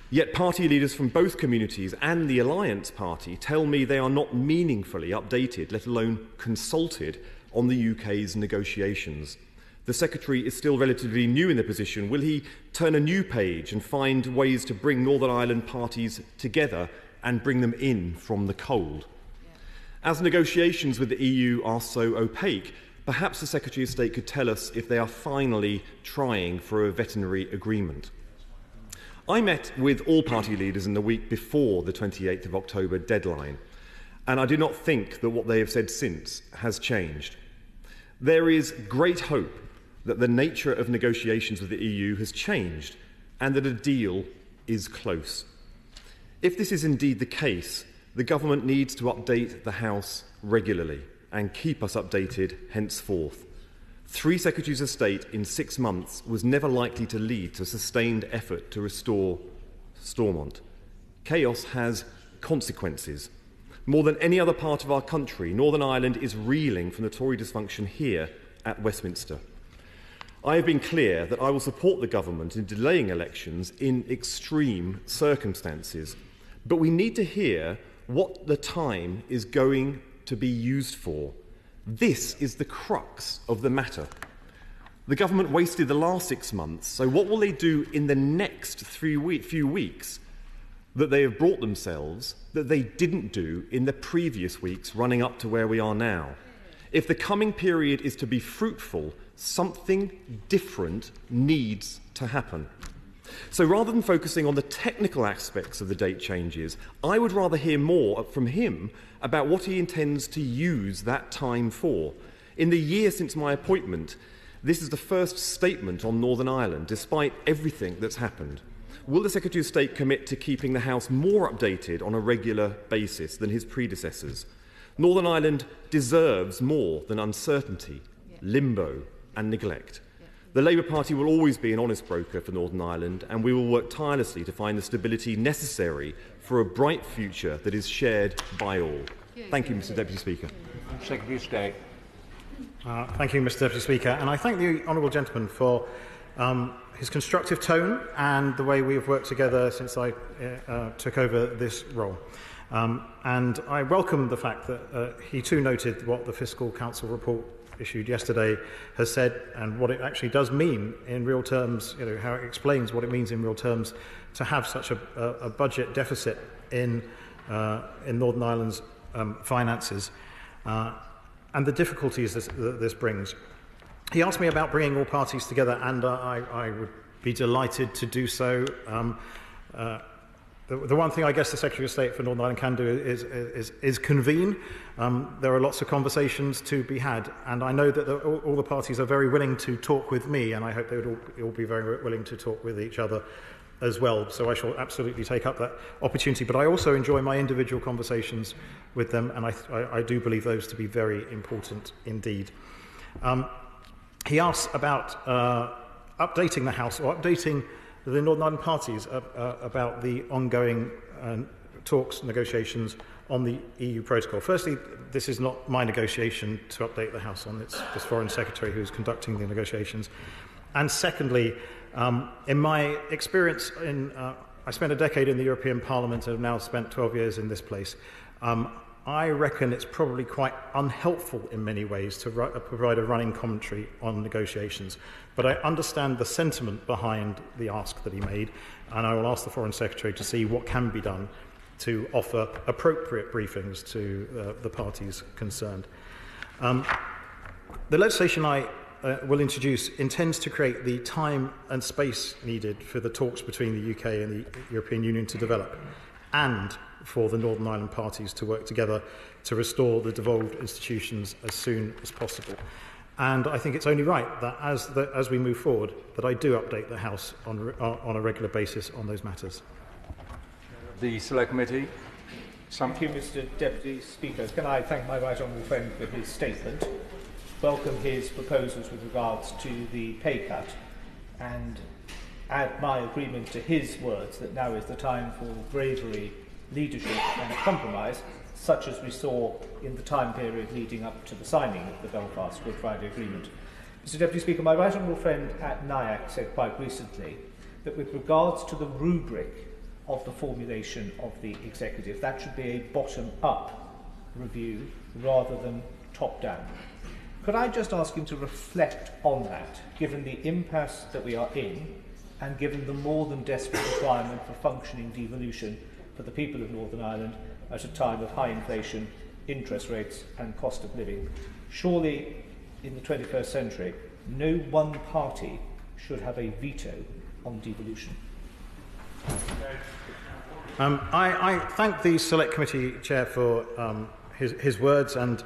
Yet party leaders from both communities and the Alliance Party tell me they are not meaningfully updated, let alone consulted, on the UK's negotiations. The Secretary is still relatively new in the position. Will he turn a new page and find ways to bring Northern Ireland parties together and bring them in from the cold? As negotiations with the EU are so opaque, perhaps the Secretary of State could tell us if they are finally trying for a veterinary agreement. I met with all party leaders in the week before the 28th of October deadline, and I do not think that what they have said since has changed. There is great hope that the nature of negotiations with the EU has changed and that a deal is close. If this is indeed the case, the government needs to update the House regularly and keep us updated henceforth. 3 Secretaries of State in 6 months was never likely to lead to a sustained effort to restore Stormont. Chaos has consequences. More than any other part of our country, Northern Ireland is reeling from the Tory dysfunction here at Westminster. I have been clear that I will support the government in delaying elections in extreme circumstances, but we need to hear what the time is going to be used for. This is the crux of the matter. The government wasted the last 6 months, so what will they do in the next few weeks that they have brought themselves that they didn't do in the previous weeks running up to where we are now? If the coming period is to be fruitful, something different needs to happen. So rather than focusing on the technical aspects of the date changes, I would rather hear more from him about what he intends to use that time for. In the year since my appointment, this is the first statement on Northern Ireland, despite everything that's happened. Will the Secretary of State commit to keeping the House more updated on a regular basis than his predecessors? Northern Ireland deserves more than uncertainty, limbo and neglect. The Labour Party will always be an honest broker for Northern Ireland, and we will work tirelessly to find the stability necessary for a bright future that is shared by all. Thank you, Mr Deputy Speaker. Secretary of State. Thank you, Mr Deputy Speaker. And I thank the honourable gentleman for his constructive tone and the way we have worked together since I took over this role. And I welcome the fact that he too noted what the Fiscal Council report issued yesterday has said and what it actually does mean in real terms, how it explains what it means in real terms to have such a budget deficit in Northern Ireland's finances and the difficulties this brings. He asked me about bringing all parties together, and I would be delighted to do so. The one thing I guess the Secretary of State for Northern Ireland can do is convene. There are lots of conversations to be had, and I know that all the parties are very willing to talk with me, and I hope they would all be very willing to talk with each other as well. So I shall absolutely take up that opportunity. But I also enjoy my individual conversations with them, and I do believe those to be very important indeed. He asked about updating the House or updating the Northern Ireland parties about the ongoing talks, negotiations on the EU protocol. Firstly, this is not my negotiation to update the House on. It's the Foreign Secretary who's conducting the negotiations. And secondly, in my experience, I spent a decade in the European Parliament and have now spent 12 years in this place. I reckon it's probably quite unhelpful in many ways to provide a running commentary on negotiations. But I understand the sentiment behind the ask that he made, and I will ask the Foreign Secretary to see what can be done to offer appropriate briefings to the parties concerned. The legislation I will introduce intends to create the time and space needed for the talks between the UK and the European Union to develop, and for the Northern Ireland parties to work together to restore the devolved institutions as soon as possible. And I think it's only right that as we move forward, that I do update the House on a regular basis on those matters. The Select Committee. Thank you, Mr Deputy Speaker. Can I thank my right honourable friend for his statement, welcome his proposals with regards to the pay cut, and add my agreement to his words that now is the time for bravery, leadership and compromise, such as we saw in the time period leading up to the signing of the Belfast Good Friday Agreement. Mr Deputy Speaker, my right honourable friend at NIAC said quite recently that with regards to the rubric of the formulation of the executive, that should be a bottom-up review rather than top-down. Could I just ask him to reflect on that, given the impasse that we are in, and given the more than desperate requirement for functioning devolution for the people of Northern Ireland at a time of high inflation, interest rates and cost of living? Surely, in the 21st century, no one party should have a veto on devolution. I thank the Select Committee Chair for his words, and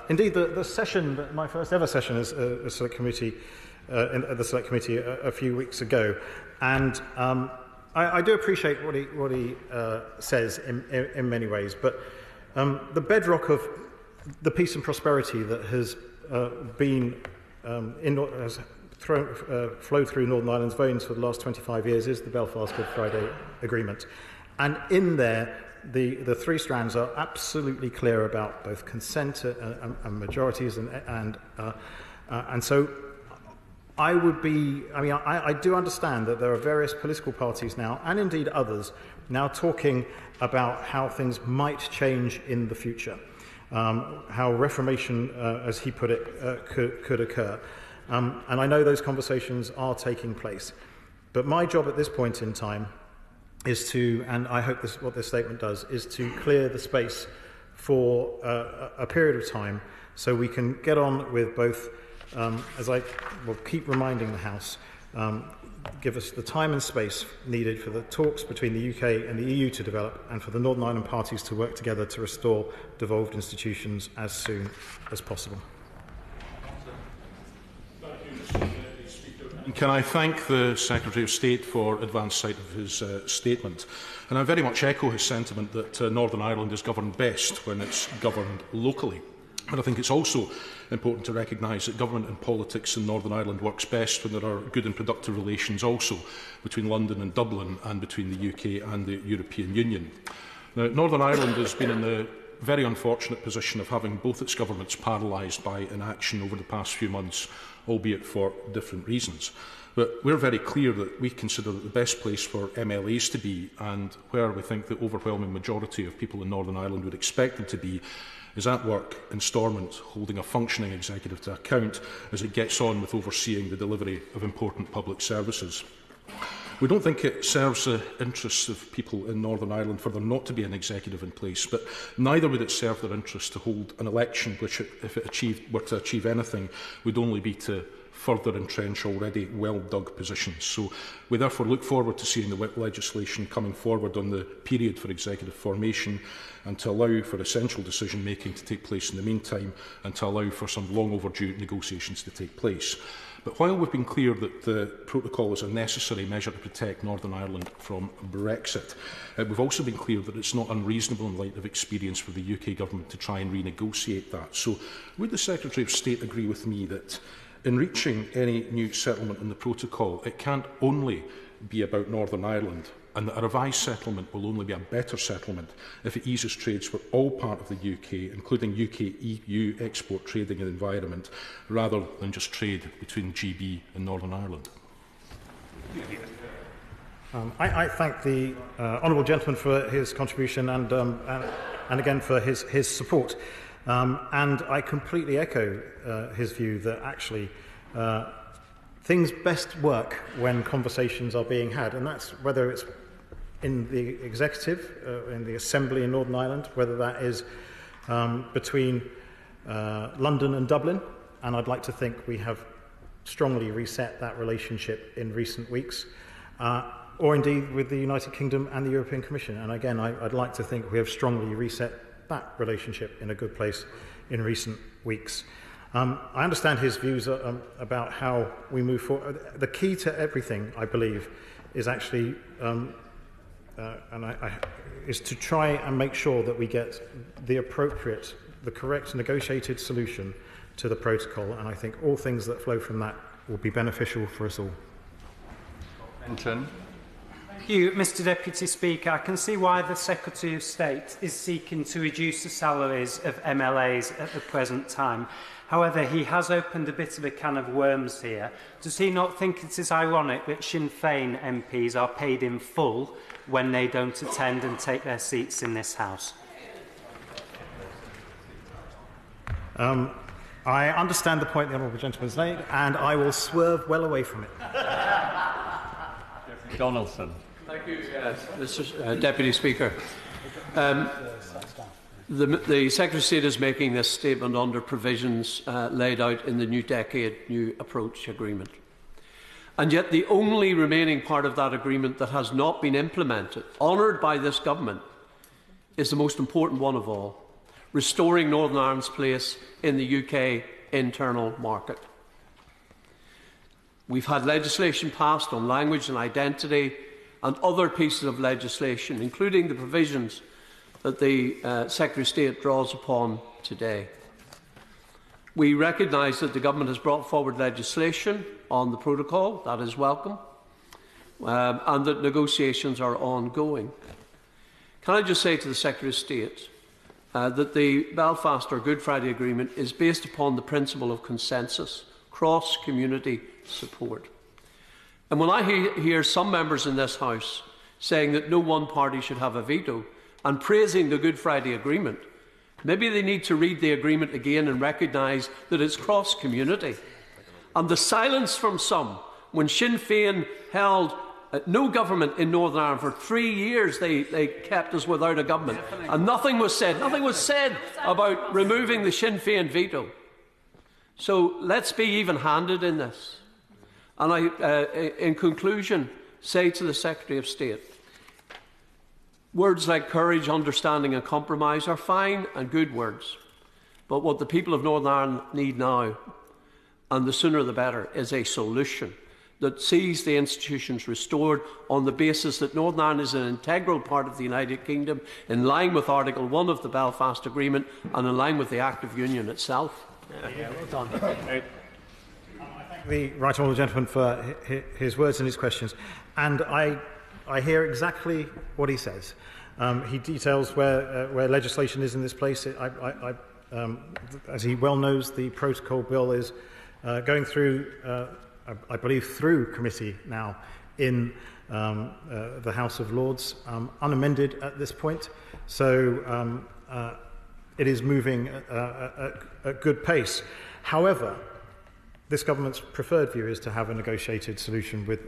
indeed the session, my first ever session as a Select Committee, at the Select Committee a few weeks ago, and I do appreciate what he says in many ways, but the bedrock of the peace and prosperity that has flowed through Northern Ireland's veins for the last 25 years is the Belfast Good Friday Agreement. And in there, the three strands are absolutely clear about both consent and majorities, and so I do understand that there are various political parties now, and indeed others, now talking about how things might change in the future, how reformation, as he put it, could occur. And I know those conversations are taking place. But my job at this point in time is to, and I hope what this statement does, is to clear the space for a period of time so we can get on with both, as I will keep reminding the House, give us the time and space needed for the talks between the UK and the EU to develop, and for the Northern Ireland parties to work together to restore devolved institutions as soon as possible. Can I thank the Secretary of State for advance sight of his statement? And I very much echo his sentiment that Northern Ireland is governed best when it's governed locally. But I think it's also important to recognise that government and politics in Northern Ireland works best when there are good and productive relations also between London and Dublin and between the UK and the European Union. Now, Northern Ireland has been in the very unfortunate position of having both its governments paralysed by inaction over the past few months, albeit for different reasons. But we're very clear that we consider that the best place for MLAs to be, and where we think the overwhelming majority of people in Northern Ireland would expect them to be, is at work in Stormont, holding a functioning executive to account as it gets on with overseeing the delivery of important public services. We don't think it serves the interests of people in Northern Ireland for there not to be an executive in place, but neither would it serve their interests to hold an election which, if it were to achieve anything, would only be to further entrench already well-dug positions. So we therefore look forward to seeing the whip legislation coming forward on the period for executive formation, and to allow for essential decision-making to take place in the meantime, and to allow for some long overdue negotiations to take place. But while we've been clear that the protocol is a necessary measure to protect Northern Ireland from Brexit, we've also been clear that it's not unreasonable in light of experience for the UK Government to try and renegotiate that. So would the Secretary of State agree with me that in reaching any new settlement on the protocol, it can't only be about Northern Ireland, and that a revised settlement will only be a better settlement if it eases trades for all part of the UK, including UK-EU export trading and environment, rather than just trade between GB and Northern Ireland? I thank the honourable gentleman for his contribution and again for his support. And I completely echo his view that actually things best work when conversations are being had, and that's whether it's in the executive, in the Assembly in Northern Ireland, whether that is between London and Dublin, and I'd like to think we have strongly reset that relationship in recent weeks, or indeed with the United Kingdom and the European Commission. And again, I'd like to think we have strongly reset that relationship in a good place in recent weeks. I understand his views about how we move forward. The key to everything, I believe, is actually is to try and make sure that we get the correct negotiated solution to the protocol, and I think all things that flow from that will be beneficial for us all. Thank you, Mr. Deputy Speaker. I can see why the Secretary of State is seeking to reduce the salaries of MLAs at the present time. However, he has opened a bit of a can of worms here. Does he not think it is ironic that Sinn Féin MPs are paid in full when they don't attend and take their seats in this House? I understand the point the honourable gentleman has made, and I will swerve well away from it. Donaldson. Thank you, Mr. Deputy Speaker. The Secretary of State is making this statement under provisions laid out in the New Decade New Approach Agreement. And yet the only remaining part of that agreement that has not been implemented, honoured by this government, is the most important one of all: restoring Northern Ireland's place in the UK internal market. We've had legislation passed on language and identity and other pieces of legislation, including the provisions that the Secretary of State draws upon today. We recognise that the Government has brought forward legislation on the protocol. That is welcome, and that negotiations are ongoing. Can I just say to the Secretary of State that the Belfast or Good Friday Agreement is based upon the principle of consensus, cross-community support. And when I hear some members in this House saying that no one party should have a veto and praising the Good Friday Agreement, maybe they need to read the agreement again and recognise that it's cross-community. And the silence from some, when Sinn Féin held no government in Northern Ireland for 3 years, they kept us without a government, and nothing was said. Nothing was said about removing the Sinn Féin veto. So let's be even-handed in this. And I, in conclusion, say to the Secretary of State, words like courage, understanding and compromise are fine and good words. But what the people of Northern Ireland need now, and the sooner the better, is a solution that sees the institutions restored on the basis that Northern Ireland is an integral part of the United Kingdom, in line with Article 1 of the Belfast Agreement and in line with the Act of Union itself. Well done. I thank the right honourable gentleman for his words and his questions, and I hear exactly what he says. He details where legislation is in this place. As he well knows, the protocol bill is going through, I believe, through committee now in the House of Lords, unamended at this point. So it is moving at a good pace. However, this government's preferred view is to have a negotiated solution with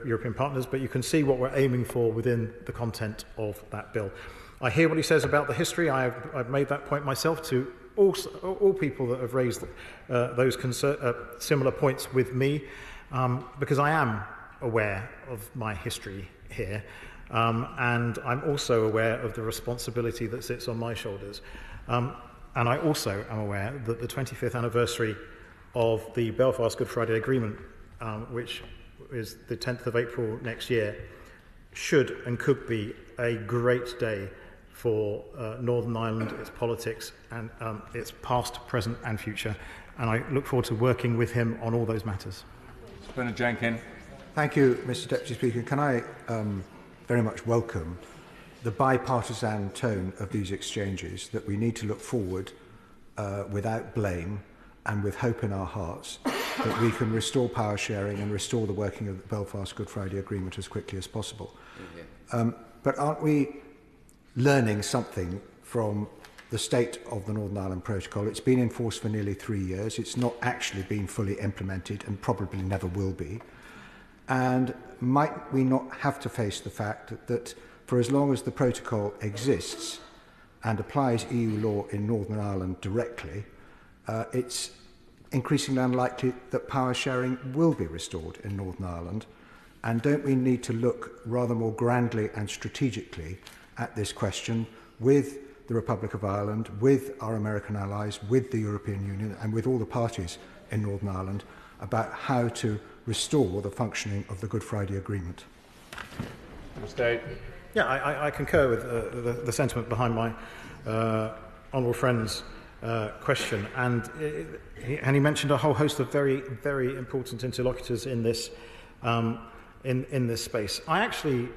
European partners, but you can see what we're aiming for within the content of that bill. I hear what he says about the history. I've made that point myself to all people that have raised those similar points with me, because I am aware of my history here, and I'm also aware of the responsibility that sits on my shoulders. And I also am aware that the 25th anniversary of the Belfast Good Friday Agreement, which is the 10th of April next year, should and could be a great day for Northern Ireland, its politics, and its past, present and future. And I look forward to working with him on all those matters. Bernard Jenkin. Thank you, Mr Deputy Speaker. Can I very much welcome the bipartisan tone of these exchanges, that we need to look forward without blame and with hope in our hearts that we can restore power sharing and restore the working of the Belfast Good Friday Agreement as quickly as possible. But aren't we learning something from the state of the Northern Ireland Protocol? It's been in force for nearly 3 years. It's not actually been fully implemented and probably never will be. And might we not have to face the fact that for as long as the protocol exists and applies EU law in Northern Ireland directly, it's increasingly unlikely that power sharing will be restored in Northern Ireland? And don't we need to look rather more grandly and strategically at this question with the Republic of Ireland, with our American allies, with the European Union and with all the parties in Northern Ireland about how to restore the functioning of the Good Friday Agreement? Yeah, I concur with the sentiment behind my honourable friend's question, and he mentioned a whole host of very, very important interlocutors in this in this space. I actually,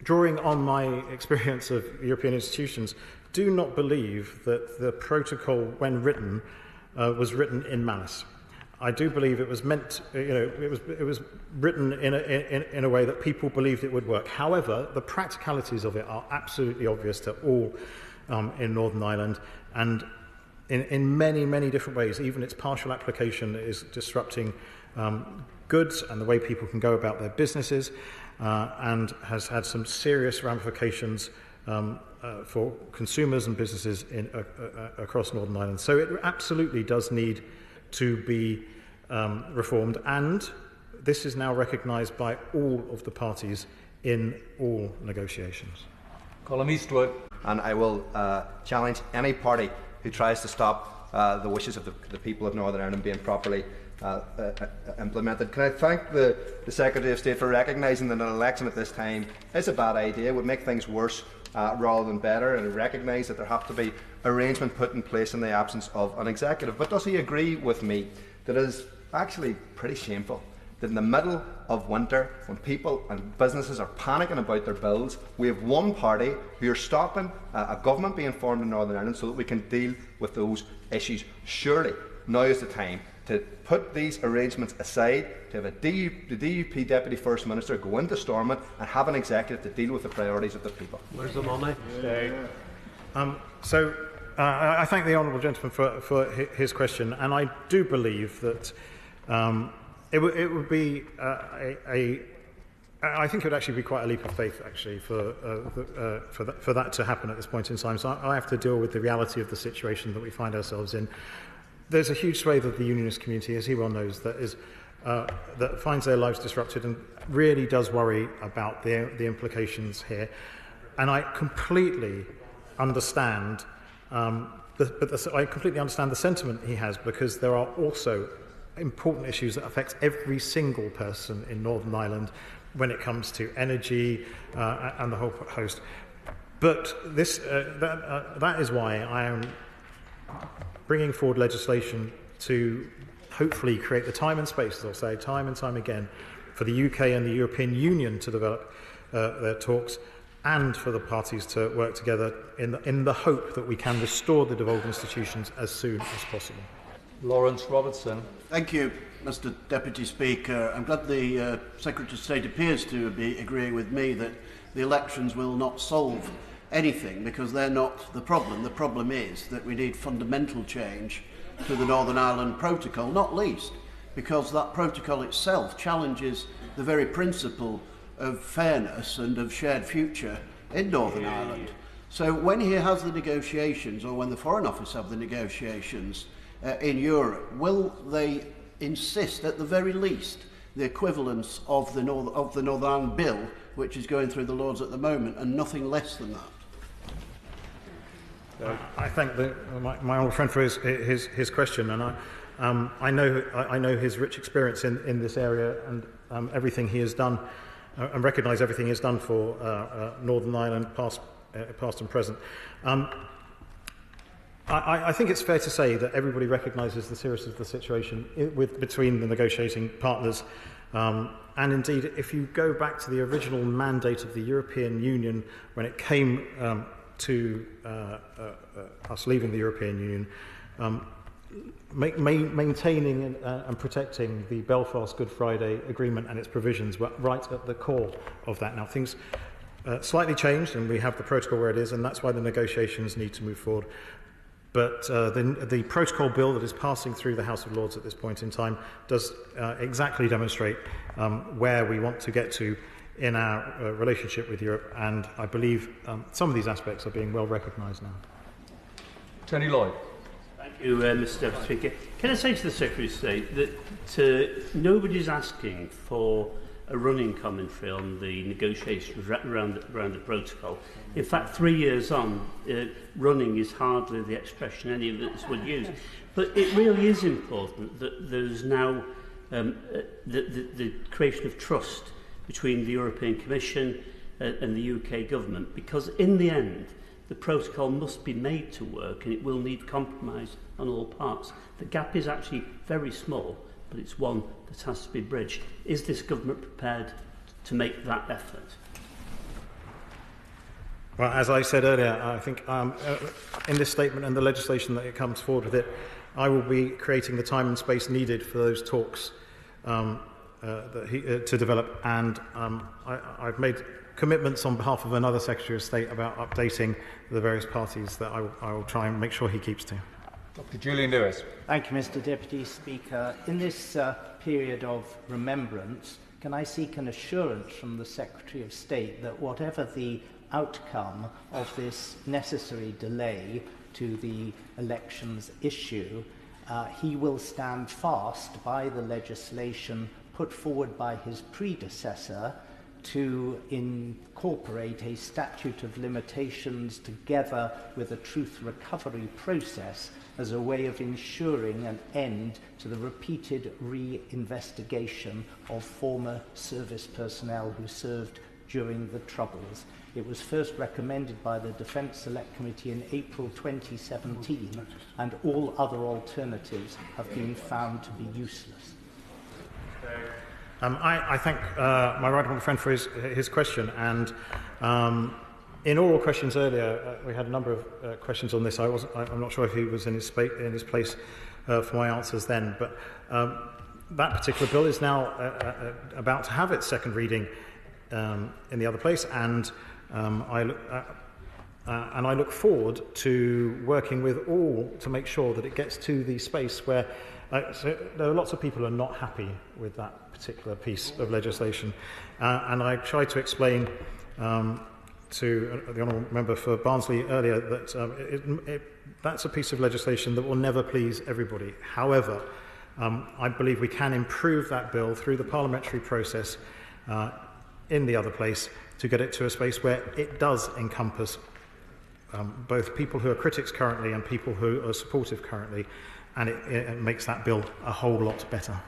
drawing on my experience of European institutions, do not believe that the protocol, when written, was written in malice. I do believe it was meant, it was written in a way that people believed it would work. However, the practicalities of it are absolutely obvious to all in Northern Ireland, and in many, many different ways. Even its partial application is disrupting goods and the way people can go about their businesses, and has had some serious ramifications for consumers and businesses across Northern Ireland. So it absolutely does need to be reformed, and this is now recognised by all of the parties in all negotiations. Colin Eastwood. And I will challenge any party who tries to stop the wishes of the people of Northern Ireland being properly implemented. Can I thank the Secretary of State for recognising that an election at this time is a bad idea, would make things worse rather than better, and recognise that there have to be arrangement put in place in the absence of an executive. But does he agree with me that it is actually pretty shameful that in the middle of winter, when people and businesses are panicking about their bills, we have one party who are stopping a government being formed in Northern Ireland so that we can deal with those issues? Surely now is the time to put these arrangements aside, to have the DUP Deputy First Minister go into Stormont and have an executive to deal with the priorities of the people. Where's the money? I thank the honourable gentleman for his question, and I do believe that it would be I think it would actually be quite a leap of faith, actually, for that to happen at this point in time. So I have to deal with the reality of the situation that we find ourselves in. There's a huge swathe of the unionist community, as he well knows, that finds their lives disrupted and really does worry about the implications here. And I completely understand, I completely understand the sentiment he has, because there are also important issues that affects every single person in Northern Ireland when it comes to energy and the whole host. But that is why I am bringing forward legislation to hopefully create the time and space, as I'll say time and time again, for the UK and the European Union to develop their talks, and for the parties to work together in the hope that we can restore the devolved institutions as soon as possible. Lawrence Robertson. Thank you, Mr Deputy Speaker. I'm glad the Secretary of State appears to be agreeing with me that the elections will not solve anything, because they're not the problem. The problem is that we need fundamental change to the Northern Ireland Protocol, not least because that protocol itself challenges the very principle of fairness and of shared future in Northern Ireland. So when he has the negotiations, or when the Foreign Office have the negotiations in Europe, will they insist at the very least the equivalence of the Northern Ireland Bill, which is going through the Lords at the moment, and nothing less than that? I thank my old friend for his question, and I know his rich experience in this area, and everything he has done, and recognise everything he has done for Northern Ireland, past and present. I think it's fair to say that everybody recognises the seriousness of the situation between the negotiating partners. And indeed, if you go back to the original mandate of the European Union when it came to us leaving the European Union, maintaining and protecting the Belfast Good Friday Agreement and its provisions were right at the core of that. Now, things slightly changed, and we have the protocol where it is, and that's why the negotiations need to move forward. But the protocol bill that is passing through the House of Lords at this point in time does exactly demonstrate where we want to get to in our relationship with Europe, and I believe some of these aspects are being well recognised now. Tony Lloyd. Thank you, Mr Deputy Speaker. Can I say to the Secretary of State that nobody's asking for a running commentary on the negotiations around the protocol. In fact, 3 years on, running is hardly the expression any of us would use. But it really is important that there's now the creation of trust between the European Commission and the UK government, because in the end, the protocol must be made to work and it will need compromise on all parts. The gap is actually very small, but it's one that has to be bridged. Is this government prepared to make that effort? Well, as I said earlier, I think in this statement and the legislation that it comes forward with it, I will be creating the time and space needed for those talks to develop, and I've made commitments on behalf of another Secretary of State about updating the various parties that I will try and make sure he keeps to. Dr. Julian Lewis. Thank you, Mr Deputy Speaker. In this period of remembrance, can I seek an assurance from the Secretary of State that whatever the outcome of this necessary delay to the elections issue, he will stand fast by the legislation put forward by his predecessor to incorporate a statute of limitations together with a truth recovery process as a way of ensuring an end to the repeated re-investigation of former service personnel who served during the Troubles. It was first recommended by the Defence Select Committee in April 2017, and all other alternatives have been found to be useless. I thank my right honourable friend for his question, and in oral questions earlier, we had a number of questions on this. I'm not sure if he was in his place for my answers then, but that particular bill is now about to have its second reading in the other place, and I look forward to working with all to make sure that it gets to the space where so there are lots of people who are not happy with that particular piece of legislation, and I tried to explain to the honourable member for Barnsley earlier that that's a piece of legislation that will never please everybody. However, I believe we can improve that bill through the parliamentary process in the other place to get it to a space where it does encompass both people who are critics currently and people who are supportive currently, and it makes that bill a whole lot better.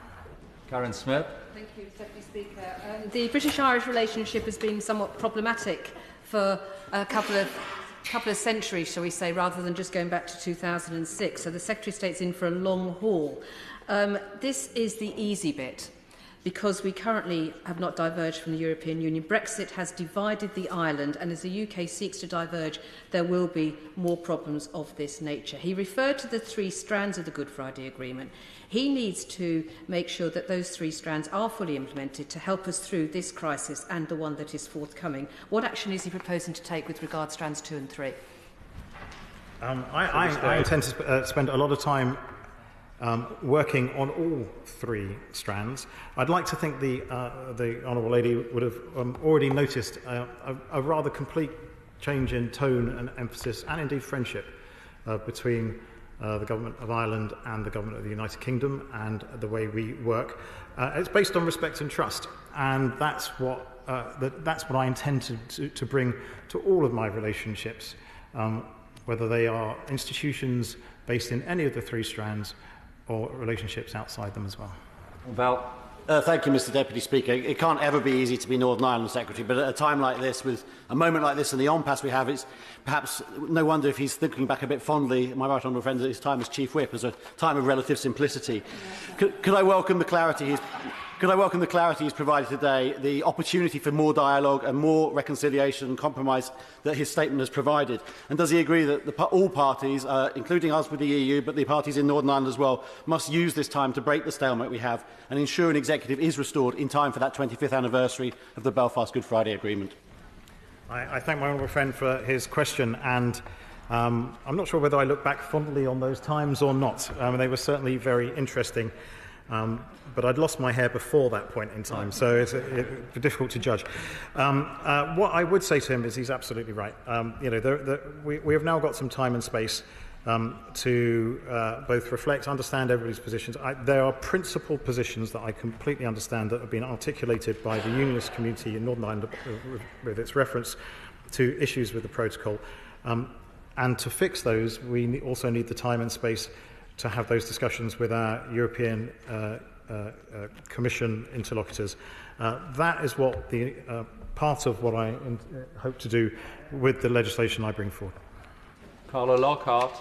Karen Smith. Thank you, Deputy Speaker. The British-Irish relationship has been somewhat problematic for a couple of centuries, shall we say, rather than just going back to 2006. So the Secretary of State's in for a long haul. This is the easy bit, because we currently have not diverged from the European Union. Brexit has divided the island, and as the UK seeks to diverge, there will be more problems of this nature. He referred to the 3 strands of the Good Friday Agreement. He needs to make sure that those 3 strands are fully implemented to help us through this crisis and the one that is forthcoming. What action is he proposing to take with regard to strands 2 and 3? I intend to spend a lot of time working on all 3 strands. I'd like to think the Honourable Lady would have already noticed a rather complete change in tone and emphasis, and indeed friendship, between the Government of Ireland and the Government of the United Kingdom, and the way we work. It's based on respect and trust, and that's what I intend to bring to all of my relationships, whether they are institutions based in any of the 3 strands or relationships outside them as well. Val. Thank you, Mr Deputy Speaker. It can't ever be easy to be Northern Ireland Secretary, but at a time like this, with a moment like this and the impasse we have, it's perhaps no wonder if he's thinking back a bit fondly, my right honourable friend, at his time as Chief Whip, as a time of relative simplicity. Could I welcome the clarity he's provided today, the opportunity for more dialogue and more reconciliation and compromise that his statement has provided? And does he agree that all parties, including us with the EU, but the parties in Northern Ireland as well, must use this time to break the stalemate we have and ensure an executive is restored in time for that 25th anniversary of the Belfast Good Friday Agreement? I thank my honourable friend for his question, and I'm not sure whether I look back fondly on those times or not. They were certainly very interesting. But I'd lost my hair before that point in time, so it's difficult to judge. What I would say to him is he's absolutely right. We have now got some time and space to both reflect, understand everybody's positions. There are principal positions that I completely understand that have been articulated by the unionist community in Northern Ireland with its reference to issues with the protocol. And to fix those, we also need the time and space to have those discussions with our European Commission interlocutors. That is what the part of what I hope to do with the legislation I bring forward. Carla Lockhart.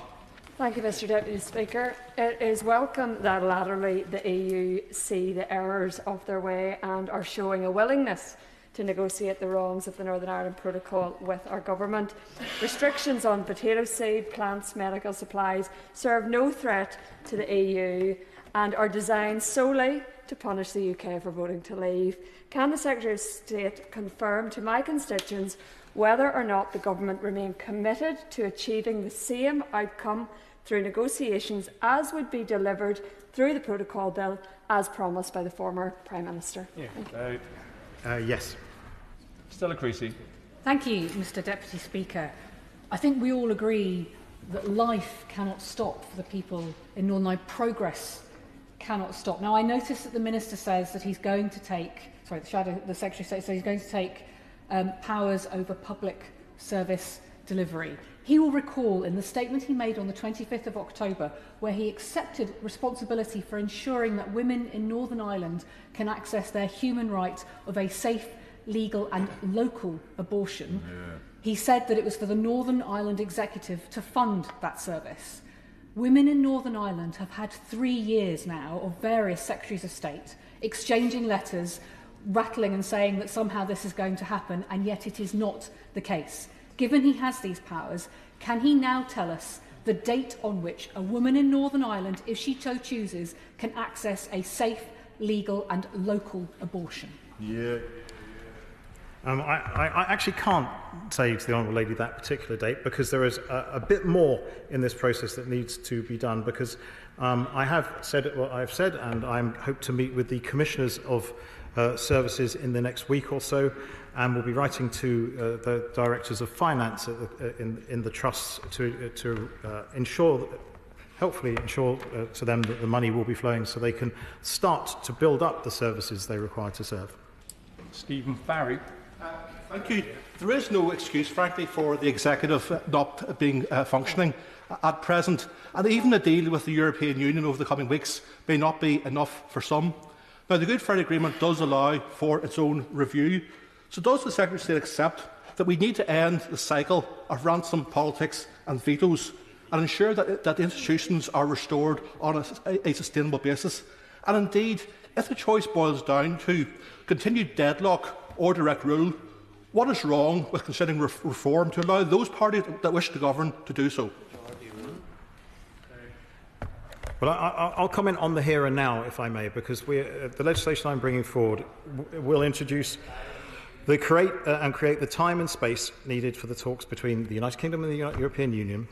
Thank you, Mr Deputy Speaker. It is welcome that latterly the EU see the errors of their way and are showing a willingness to negotiate the wrongs of the Northern Ireland Protocol with our government. Restrictions on potato seed, plants, medical supplies serve no threat to the EU and are designed solely to punish the UK for voting to leave. Can the Secretary of State confirm to my constituents whether or not the government remain committed to achieving the same outcome through negotiations as would be delivered through the Protocol Bill as promised by the former Prime Minister? Yes. Stella Creasy. Thank you, Mr Deputy Speaker. I think we all agree that life cannot stop for the people in Northern Ireland. Progress cannot stop. Now, I notice that the Minister says that he's going to take, the Secretary of State says he's going to take powers over public service delivery. He will recall in the statement he made on the 25th of October, where he accepted responsibility for ensuring that women in Northern Ireland can access their human right of a safe, legal and local abortion. He said that it was for the Northern Ireland Executive to fund that service. Women in Northern Ireland have had 3 years now of various Secretaries of State exchanging letters, rattling and saying that somehow this is going to happen, and yet it is not the case. Given he has these powers, can he now tell us the date on which a woman in Northern Ireland, if she so chooses, can access a safe, legal and local abortion? I actually can't say to the Honourable Lady that particular date, because there is a bit more in this process that needs to be done, because I have said what I've said, and I hope to meet with the Commissioners of Services in the next week or so, and we'll be writing to the Directors of Finance in the trusts to hopefully ensure to them that the money will be flowing so they can start to build up the services they require to serve. Stephen Farry. Thank you. There is no excuse, frankly, for the executive not being functioning at present, and even a deal with the European Union over the coming weeks may not be enough for some. Now, the Good Friday Agreement does allow for its own review, so does the Secretary of State accept that we need to end the cycle of ransom politics and vetoes and ensure that the institutions are restored on a sustainable basis? And indeed, if the choice boils down to continued deadlock or direct rule, what is wrong with considering reform to allow those parties that wish to govern to do so? Well, I'll comment on the here and now, if I may, because the legislation I'm bringing forward will introduce create the time and space needed for the talks between the United Kingdom and the European Union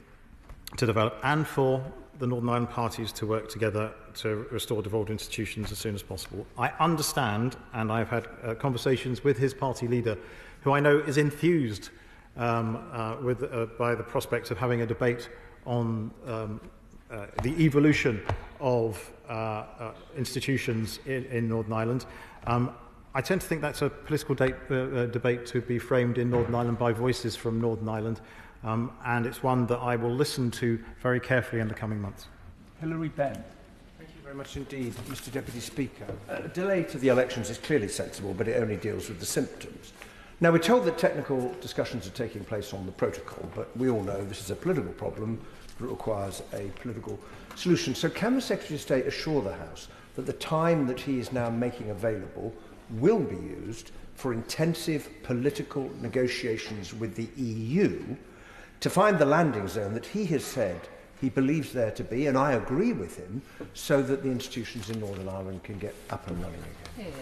to develop, and for the Northern Ireland parties to work together to restore devolved institutions as soon as possible. I understand, and I've had conversations with his party leader, who I know is enthused by the prospect of having a debate on the evolution of institutions in Northern Ireland. I tend to think that's a political debate to be framed in Northern Ireland by voices from Northern Ireland, and it's one that I will listen to very carefully in the coming months. Hilary Benn. Thank you very much indeed, Mr Deputy Speaker. A delay to the elections is clearly sensible, but it only deals with the symptoms. Now, we're told that technical discussions are taking place on the protocol, but we all know this is a political problem that requires a political solution. So can the Secretary of State assure the House that the time that he is now making available will be used for intensive political negotiations with the EU to find the landing zone that he has said he believes there to be, and I agree with him, so that the institutions in Northern Ireland can get up and running again?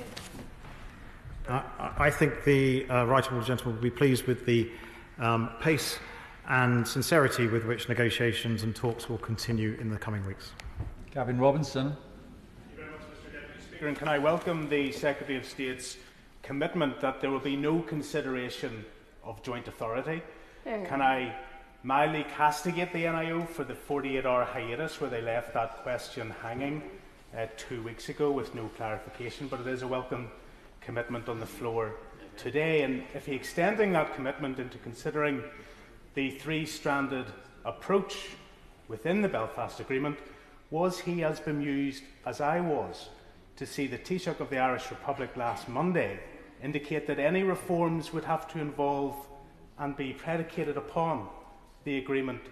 I think the right honourable gentleman will be pleased with the pace and sincerity with which negotiations and talks will continue in the coming weeks. Gavin Robinson. Thank you very much, Mr Deputy Speaker, and can I welcome the Secretary of State's commitment that there will be no consideration of joint authority. Can I mildly castigate the NIO for the 48-hour hiatus where they left that question hanging 2 weeks ago with no clarification, but it is a welcome commitment on the floor today, and if he extending that commitment into considering the three-stranded approach within the Belfast Agreement, was he as bemused as I was to see the Taoiseach of the Irish Republic last Monday indicate that any reforms would have to involve and be predicated upon the agreement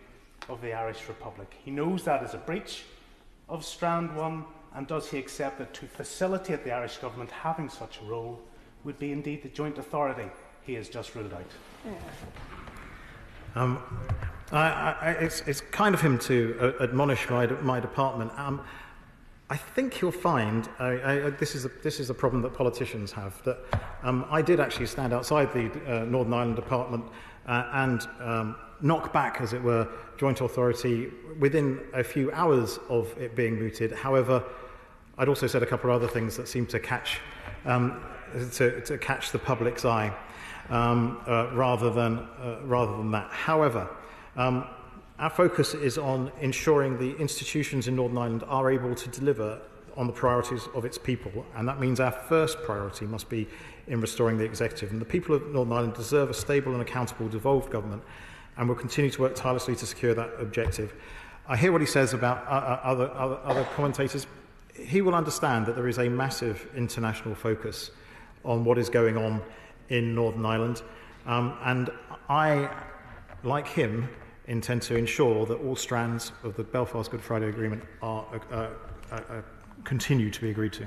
of the Irish Republic? He knows that is a breach of Strand 1, and does he accept that to facilitate the Irish Government having such a role would be indeed the joint authority he has just ruled out? It's kind of him to admonish my department. I think you'll find this is a problem that politicians have. That I did actually stand outside the Northern Ireland Department and knock back, as it were, joint authority within a few hours of it being mooted. However, I'd also said a couple of other things that seemed to catch to catch the public's eye rather than that. However, our focus is on ensuring the institutions in Northern Ireland are able to deliver on the priorities of its people, and that means our first priority must be in restoring the executive. And the people of Northern Ireland deserve a stable and accountable devolved government, and will continue to work tirelessly to secure that objective. I hear what he says about other commentators. He will understand that there is a massive international focus on what is going on in Northern Ireland, and I, like him, intend to ensure that all strands of the Belfast Good Friday Agreement are continue to be agreed to.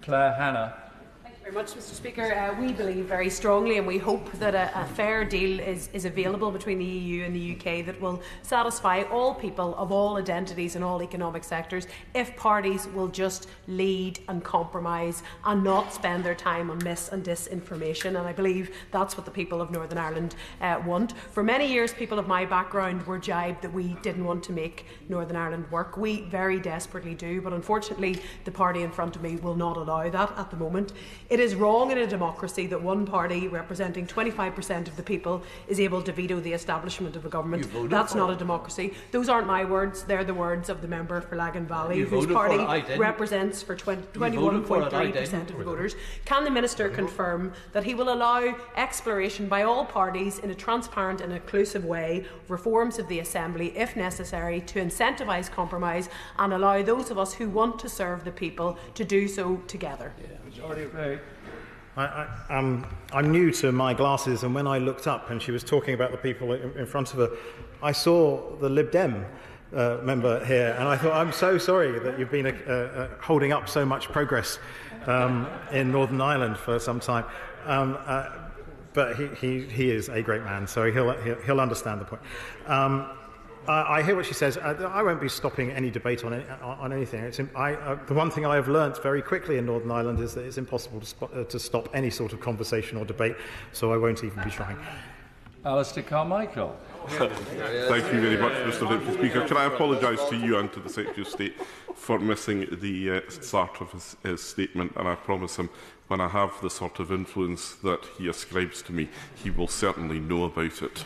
Claire Hanna. Thank you very much, Mr Speaker. We believe very strongly, and we hope that a fair deal is available between the EU and the UK that will satisfy all people of all identities and all economic sectors if parties will just lead and compromise and not spend their time on mis and disinformation. And I believe that's what the people of Northern Ireland want. For many years, people of my background were jibed that we didn't want to make Northern Ireland work. We very desperately do, but unfortunately the party in front of me will not allow that at the moment. It is wrong in a democracy that one party representing 25% of the people is able to veto the establishment of a government. That's not a democracy. Those aren't my words, they're the words of the member for Lagan Valley, whose party represents for 21.3% of the voters. Can the Minister confirm that he will allow exploration by all parties in a transparent and inclusive way, reforms of the Assembly if necessary, to incentivise compromise and allow those of us who want to serve the people to do so together? I'm new to my glasses, and when I looked up and she was talking about the people in front of her, I saw the Lib Dem member here, and I thought, I'm so sorry that you've been holding up so much progress in Northern Ireland for some time. But he is a great man, so he'll understand the point. I hear what she says. I won't be stopping any debate on anything. The one thing I have learnt very quickly in Northern Ireland is that it's impossible to stop any sort of conversation or debate, so I won't even be trying. Alistair Carmichael. Thank you very much, Mr Deputy Speaker. Can I apologise to you and to the Secretary of State for missing the start of his statement, and I promise him when I have the sort of influence that he ascribes to me, he will certainly know about it.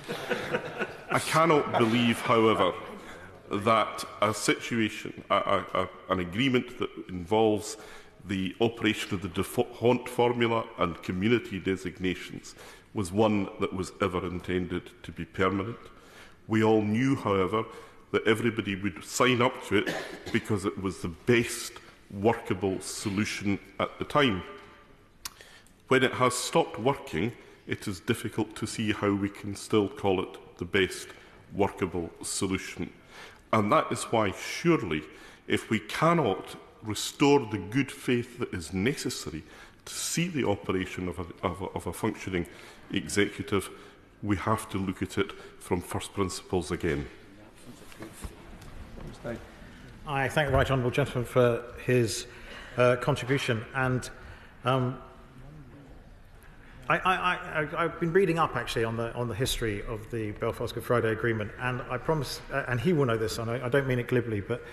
I cannot believe, however, that a situation, an agreement that involves the operation of the default formula and community designations was one that was ever intended to be permanent. We all knew, however, that everybody would sign up to it because it was the best workable solution at the time. When it has stopped working, it is difficult to see how we can still call it the best workable solution. And that is why, surely, if we cannot restore the good faith that is necessary to see the operation of a functioning executive, we have to look at it from first principles again. I thank the right honourable gentleman for his contribution, and I've been reading up actually on the history of the Belfast Good Friday Agreement, and I promise, and he will know this, and I don't mean it glibly, but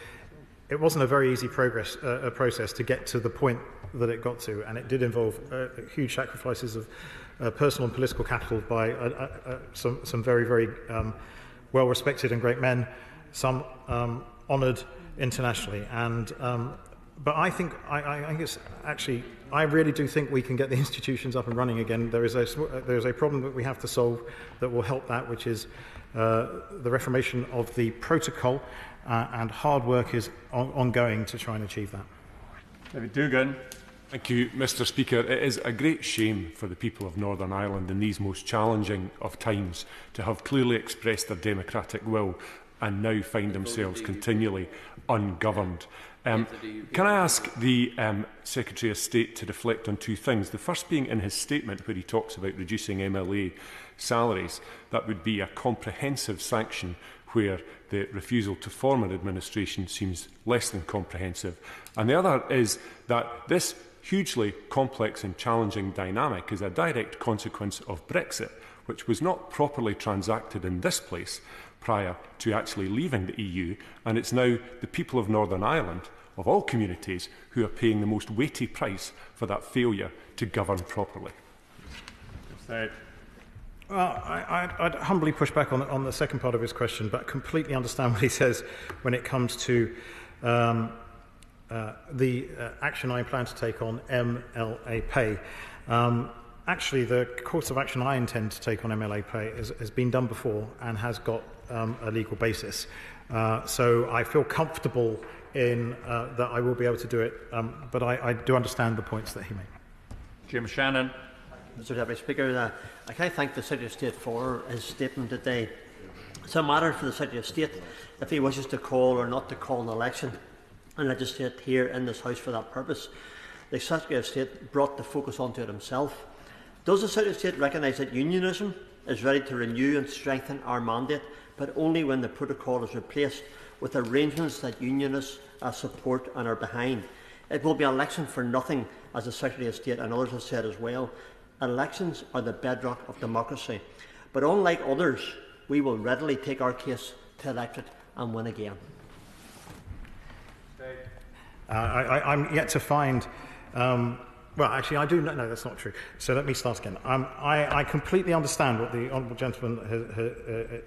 it wasn't a very easy process to get to the point that it got to, and it did involve huge sacrifices of personal and political capital by some very, very well-respected and great men, some honoured internationally, and but I think it's actually, I really do think we can get the institutions up and running again. There is a problem that we have to solve that will help that, which is the reformation of the protocol, and hard work is ongoing to try and achieve that. David Dugan. Thank you, Mr Speaker. It is a great shame for the people of Northern Ireland in these most challenging of times to have clearly expressed their democratic will and now find themselves continually ungoverned. Can I ask the Secretary of State to reflect on two things? The first being in his statement where he talks about reducing MLA salaries. That would be a comprehensive sanction where the refusal to form an administration seems less than comprehensive. And the other is that this hugely complex and challenging dynamic is a direct consequence of Brexit, which was not properly transacted in this place prior to actually leaving the EU, and it's now the people of Northern Ireland, of all communities, who are paying the most weighty price for that failure to govern properly. Well, I'd humbly push back on the second part of his question, but completely understand what he says when it comes to the action I plan to take on MLA pay. Actually, the course of action I intend to take on MLA pay has been done before and has got a legal basis. So I feel comfortable in that I will be able to do it, but I do understand the points that he made. Jim Shannon. Mr Deputy Speaker, I can thank the Secretary of State for his statement today. It's a matter for the Secretary of State if he wishes to call or not to call an election and legislate here in this House for that purpose. The Secretary of State brought the focus onto it himself. Does the Secretary of State recognise that unionism is ready to renew and strengthen our mandate, but only when the protocol is replaced with arrangements that unionists support and are behind? It will be an election for nothing, as the Secretary of State and others have said as well. Elections are the bedrock of democracy, but unlike others, we will readily take our case to electorate and win again. I'm yet to find Well, actually, I do. No, that's not true. So let me start again. I completely understand what the honourable gentleman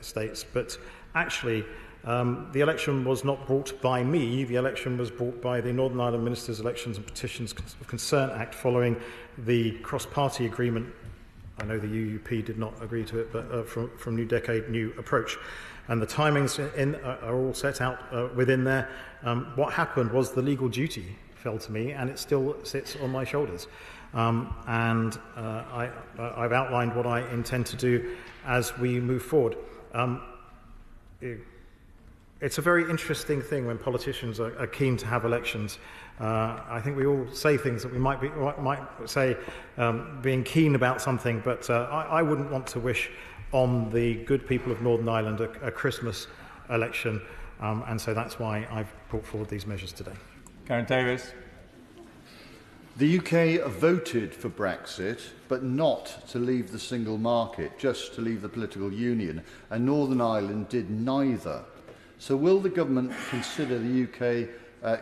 states, but actually, the election was not brought by me. The election was brought by the Northern Ireland Ministers' Elections and Petitions of Concern Act following the cross-party agreement. I know the UUP did not agree to it, but from New Decade, New Approach. And the timings are all set out within there. What happened was the legal duty fell to me, and it still sits on my shoulders. I've outlined what I intend to do as we move forward. It's a very interesting thing when politicians are keen to have elections. I think we all say things that we might say being keen about something, but I wouldn't want to wish on the good people of Northern Ireland a Christmas election, and so that's why I've brought forward these measures today. Karen Davis. The UK voted for Brexit, but not to leave the single market, just to leave the political union, and Northern Ireland did neither. So will the government consider the UK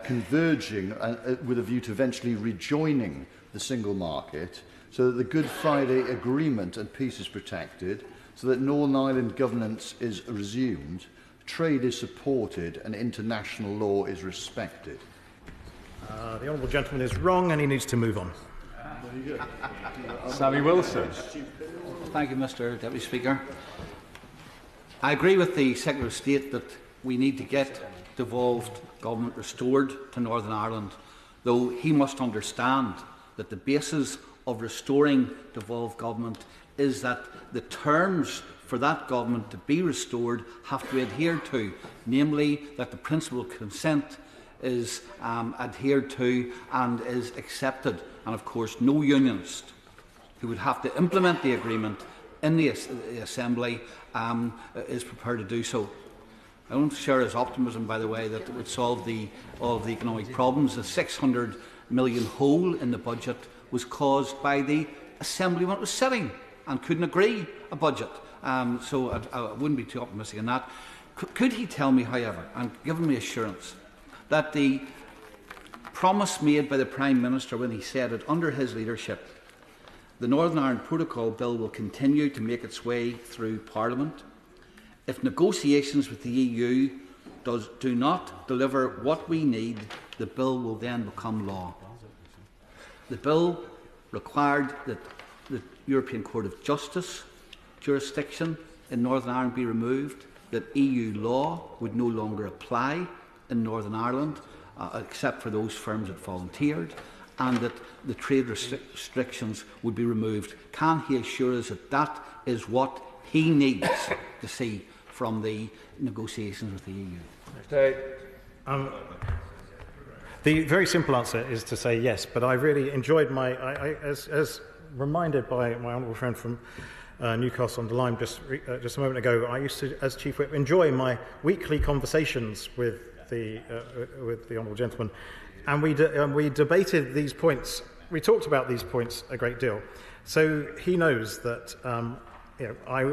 converging with a view to eventually rejoining the single market, so that the Good Friday Agreement and peace is protected, so that Northern Ireland governance is resumed, trade is supported and international law is respected? The honourable gentleman is wrong and he needs to move on. Sammy Wilson. Thank you, Mr Deputy Speaker. I agree with the Secretary of State that we need to get devolved government restored to Northern Ireland, though he must understand that the basis of restoring devolved government is that the terms for that government to be restored have to be adhered to, namely that the principle of consent is adhered to and is accepted. And of course, no unionist who would have to implement the agreement in the Assembly is prepared to do so. I don't share his optimism, by the way, that it would solve all of the economic problems. The 600 million hole in the budget was caused by the Assembly when it was sitting and couldn't agree a budget. So I wouldn't be too optimistic on that. Could he tell me, however, and give me assurance, that the promise made by the Prime Minister when he said it under his leadership, the Northern Ireland Protocol Bill will continue to make its way through Parliament? If negotiations with the EU do not deliver what we need, the bill will then become law. The bill required that the European Court of Justice jurisdiction in Northern Ireland be removed, that EU law would no longer apply in Northern Ireland, except for those firms that volunteered, and that the trade restrictions would be removed. Can he assure us that that is what he needs to see from the negotiations with the EU? The very simple answer is to say yes, but I really enjoyed as reminded by my honourable friend from Newcastle on the Lyme just a moment ago, I used to, as Chief Whip, enjoy my weekly conversations with the honourable gentleman, and we debated these points. We talked about these points a great deal, so he knows that I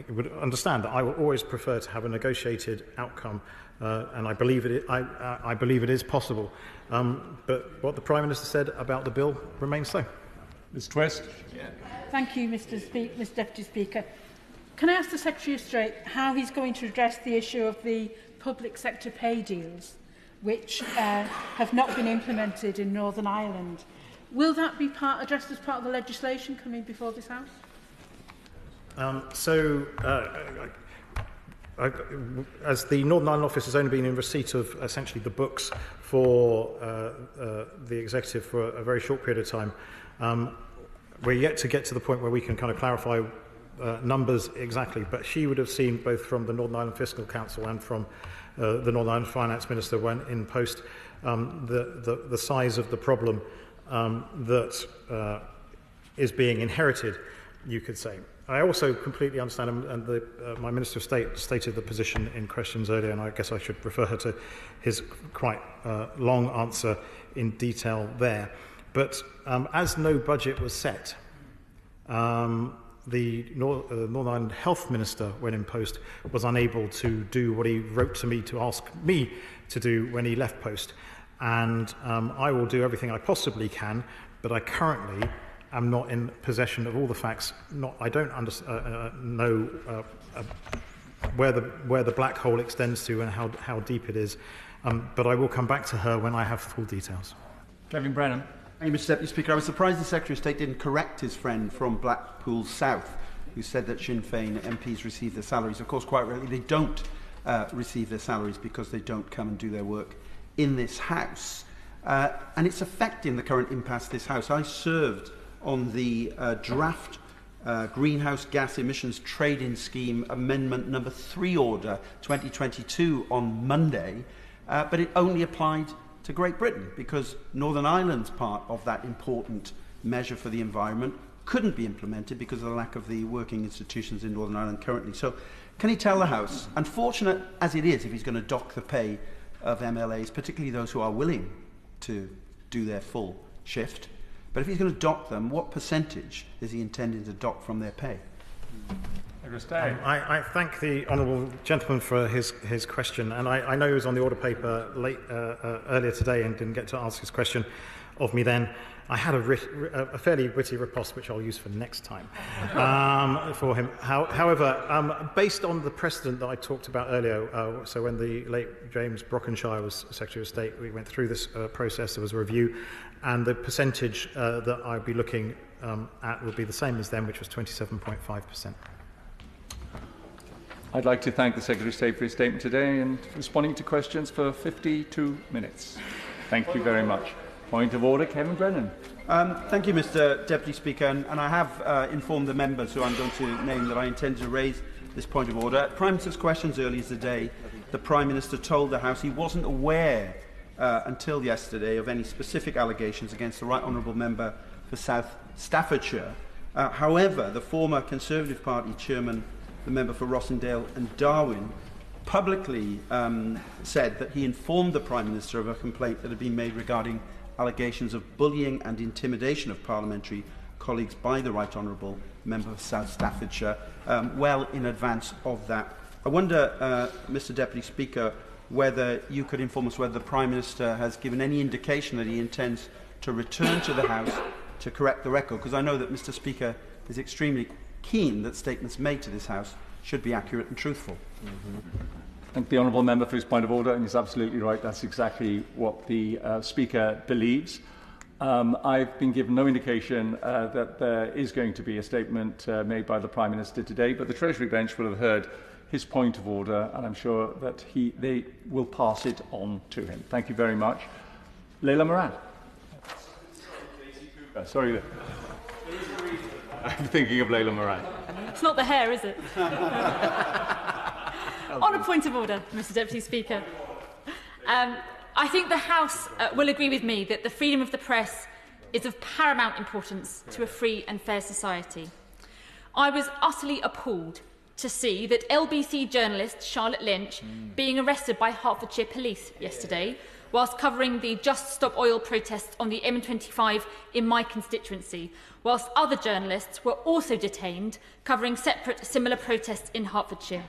would understand that I will always prefer to have a negotiated outcome, and I believe it is possible. But what the Prime Minister said about the bill remains so. Ms Twist. Thank you, Mr Deputy Speaker. Can I ask the Secretary of State how he's going to address the issue of the public sector pay deals, which have not been implemented in Northern Ireland? Will that be addressed as part of the legislation coming before this House? As the Northern Ireland office has only been in receipt of essentially the books for the executive for a very short period of time, we're yet to get to the point where we can kind of clarify numbers exactly, but she would have seen both from the Northern Ireland Fiscal Council and from the Northern Ireland Finance Minister when in post the size of the problem that is being inherited, you could say. I also completely understand, and my Minister of State stated the position in questions earlier, and I guess I should refer her to his quite long answer in detail there. But as no budget was set, the Northern Ireland Health Minister, when in post, was unable to do what he wrote to me to ask me to do when he left post. And I will do everything I possibly can but I currently am not in possession of all the facts. I don't know where the black hole extends to and how deep it is, but I will come back to her when I have full details. Kevin Brennan. Thank you, Mr Deputy Speaker. I was surprised the Secretary of State didn't correct his friend from Blackpool South, who said that Sinn Féin MPs receive their salaries. Of course, quite rightly, they don't receive their salaries because they don't come and do their work in this House. And it's affecting the current impasse of this House. I served on the draft Greenhouse Gas Emissions Trading Scheme Amendment number 3 order 2022 on Monday, but it only applied to Great Britain because Northern Ireland's part of that important measure for the environment couldn't be implemented because of the lack of the working institutions in Northern Ireland currently. So can he tell the House, unfortunate as it is if he's going to dock the pay of MLAs, particularly those who are willing to do their full shift, but if he's going to dock them, what percentage is he intending to dock from their pay? I thank the honourable gentleman for his question, and I know he was on the order paper earlier today and didn't get to ask his question of me then. I had a fairly witty riposte, which I'll use for next time for him. However, based on the precedent that I talked about earlier, so when the late James Brockenshire was Secretary of State, we went through this process, there was a review, and the percentage that I'd be looking at would be the same as them, which was 27.5%. I'd like to thank the Secretary of State for his statement today and responding to questions for 52 minutes. Thank you very much. Point of order, Kevin Brennan. Thank you, Mr Deputy Speaker, and I have informed the members who I'm going to name that I intend to raise this point of order. At Prime Minister's questions earlier today, the Prime Minister told the House he wasn't aware until yesterday of any specific allegations against the Right Honourable Member for South Staffordshire. However, the former Conservative Party chairman, the member for Rossendale and Darwin, publicly said that he informed the Prime Minister of a complaint that had been made regarding allegations of bullying and intimidation of parliamentary colleagues by the Right Honourable Member for South Staffordshire well in advance of that. I wonder, Mr Deputy Speaker, whether you could inform us whether the Prime Minister has given any indication that he intends to return to the House to correct the record, because I know that Mr Speaker is extremely keen that statements made to this House should be accurate and truthful. Thank the honourable member for his point of order, and he's absolutely right. That's exactly what the Speaker believes. I've been given no indication that there is going to be a statement made by the Prime Minister today, but the Treasury bench will have heard his point of order, and I'm sure that they will pass it on to him. Thank you very much. Leila Moran. Sorry. I'm thinking of Leila Moran. It's not the hair, is it? On a point of order, Mr Deputy Speaker. I think the House will agree with me that the freedom of the press is of paramount importance to a free and fair society. I was utterly appalled to see that LBC journalist Charlotte Lynch being arrested by Hertfordshire police yesterday whilst covering the Just Stop Oil protests on the M25 in my constituency, whilst other journalists were also detained covering separate similar protests in Hertfordshire.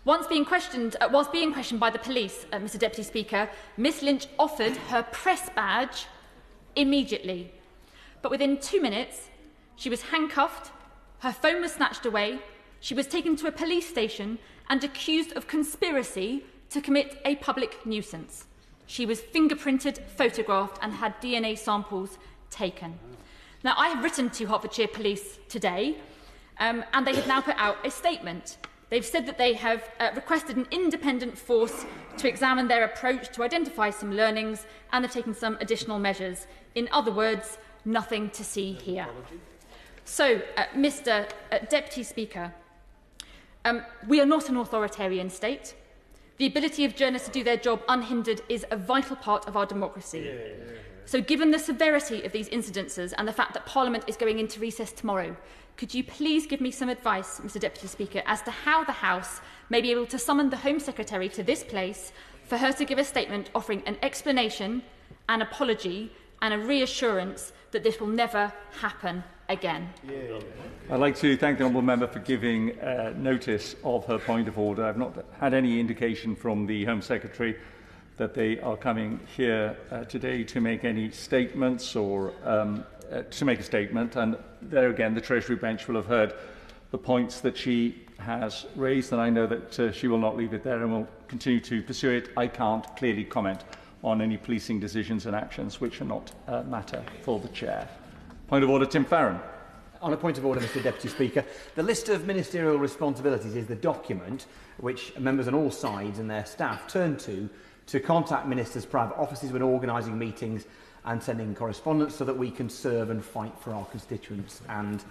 Whilst being questioned by the police, Mr Deputy Speaker, Miss Lynch offered her press badge immediately. But within 2 minutes, she was handcuffed, her phone was snatched away, she was taken to a police station and accused of conspiracy to commit a public nuisance. She was fingerprinted, photographed and had DNA samples taken. Now, I have written to Hertfordshire Police today and they have now put out a statement. They've said that they have requested an independent force to examine their approach to identify some learnings and they've taken some additional measures. In other words, nothing to see here. So, Mr Deputy Speaker, we are not an authoritarian state. The ability of journalists to do their job unhindered is a vital part of our democracy. So given the severity of these incidences and the fact that Parliament is going into recess tomorrow, could you please give me some advice, Mr Deputy Speaker, as to how the House may be able to summon the Home Secretary to this place for her to give a statement offering an explanation, an apology and a reassurance that this will never happen again? I'd like to thank the honourable member for giving notice of her point of order. I've not had any indication from the Home Secretary that they are coming here today to make any statements or to make a statement. And there again, the Treasury bench will have heard the points that she has raised, and I know that she will not leave it there and will continue to pursue it. I can't clearly comment on any policing decisions and actions which are not matter for the Chair. Point of order, Tim Farron. On a point of order, Mr Deputy Speaker, the list of ministerial responsibilities is the document which members on all sides and their staff turn to contact ministers' private offices when organising meetings and sending correspondence so that we can serve and fight for our constituents and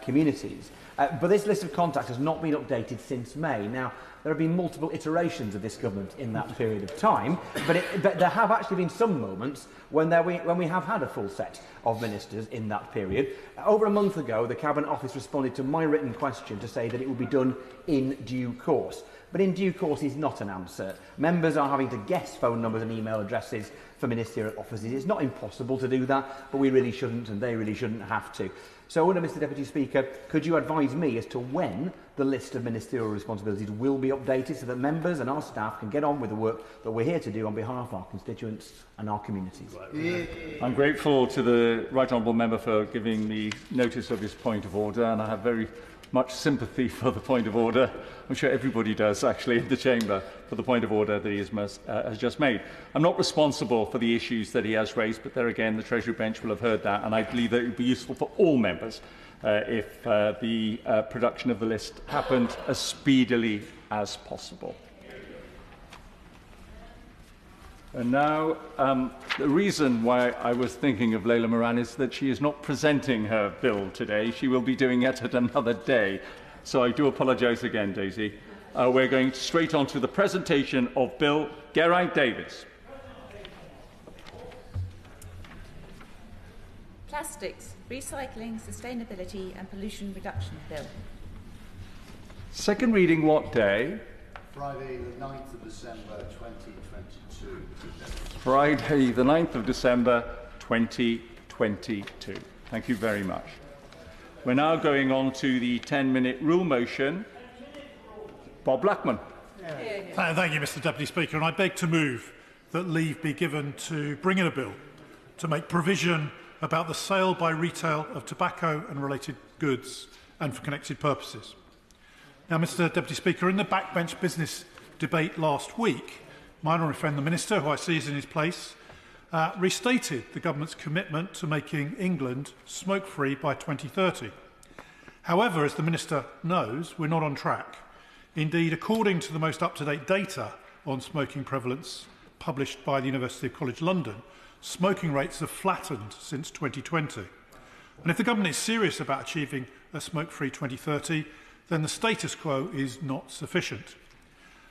communities. But this list of contacts has not been updated since May. Now, there have been multiple iterations of this government in that period of time, but there have actually been some moments when we have had a full set of ministers in that period. Over a month ago, the Cabinet Office responded to my written question to say that it would be done in due course. But in due course is not an answer. Members are having to guess phone numbers and email addresses for ministerial offices. It's not impossible to do that, but we really shouldn't, and they really shouldn't have to. So, Mr Deputy Speaker, could you advise me as to when the list of ministerial responsibilities will be updated so that members and our staff can get on with the work that we're here to do on behalf of our constituents and our communities? I'm grateful to the Right Honourable Member for giving me notice of his point of order, and I have very much sympathy for the point of order. I'm sure everybody does, actually, in the Chamber, for the point of order that he has just made. I'm not responsible for the issues that he has raised, but there again, the Treasury bench will have heard that, and I believe that it would be useful for all members if the production of the list happened as speedily as possible. And now, the reason why I was thinking of Leila Moran is that she is not presenting her bill today. She will be doing it at another day. So I do apologise again, Daisy. We're going straight on to the presentation of Bill Geraint-Davies. Plastics, Recycling, Sustainability and Pollution Reduction Bill. Second reading what day? Friday, the 9th of December 2022. Friday, the 9th of December 2022. Thank you very much. We're now going on to the 10-minute rule motion. Bob Blackman. Thank you, Mr Deputy Speaker. And I beg to move that leave be given to bring in a bill to make provision about the sale by retail of tobacco and related goods and for connected purposes. Now, Mr Deputy Speaker, in the backbench business debate last week, my honourable friend the Minister, who I see is in his place, restated the government's commitment to making England smoke-free by 2030. However, as the Minister knows, we're not on track. Indeed, according to the most up-to-date data on smoking prevalence published by the University College London, smoking rates have flattened since 2020. And if the government is serious about achieving a smoke-free 2030, then the status quo is not sufficient.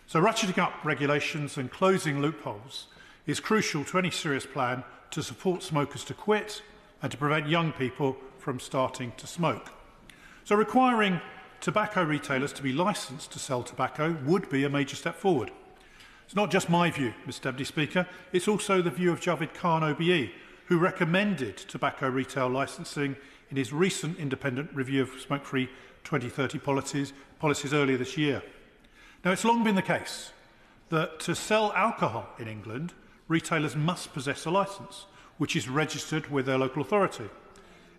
So ratcheting up regulations and closing loopholes is crucial to any serious plan to support smokers to quit and to prevent young people from starting to smoke. So requiring tobacco retailers to be licensed to sell tobacco would be a major step forward. It's not just my view, Mr Deputy Speaker, it's also the view of Javed Khan OBE, who recommended tobacco retail licensing in his recent independent review of smoke-free 2030 policies earlier this year. Now, it's long been the case that to sell alcohol in England, retailers must possess a licence, which is registered with their local authority.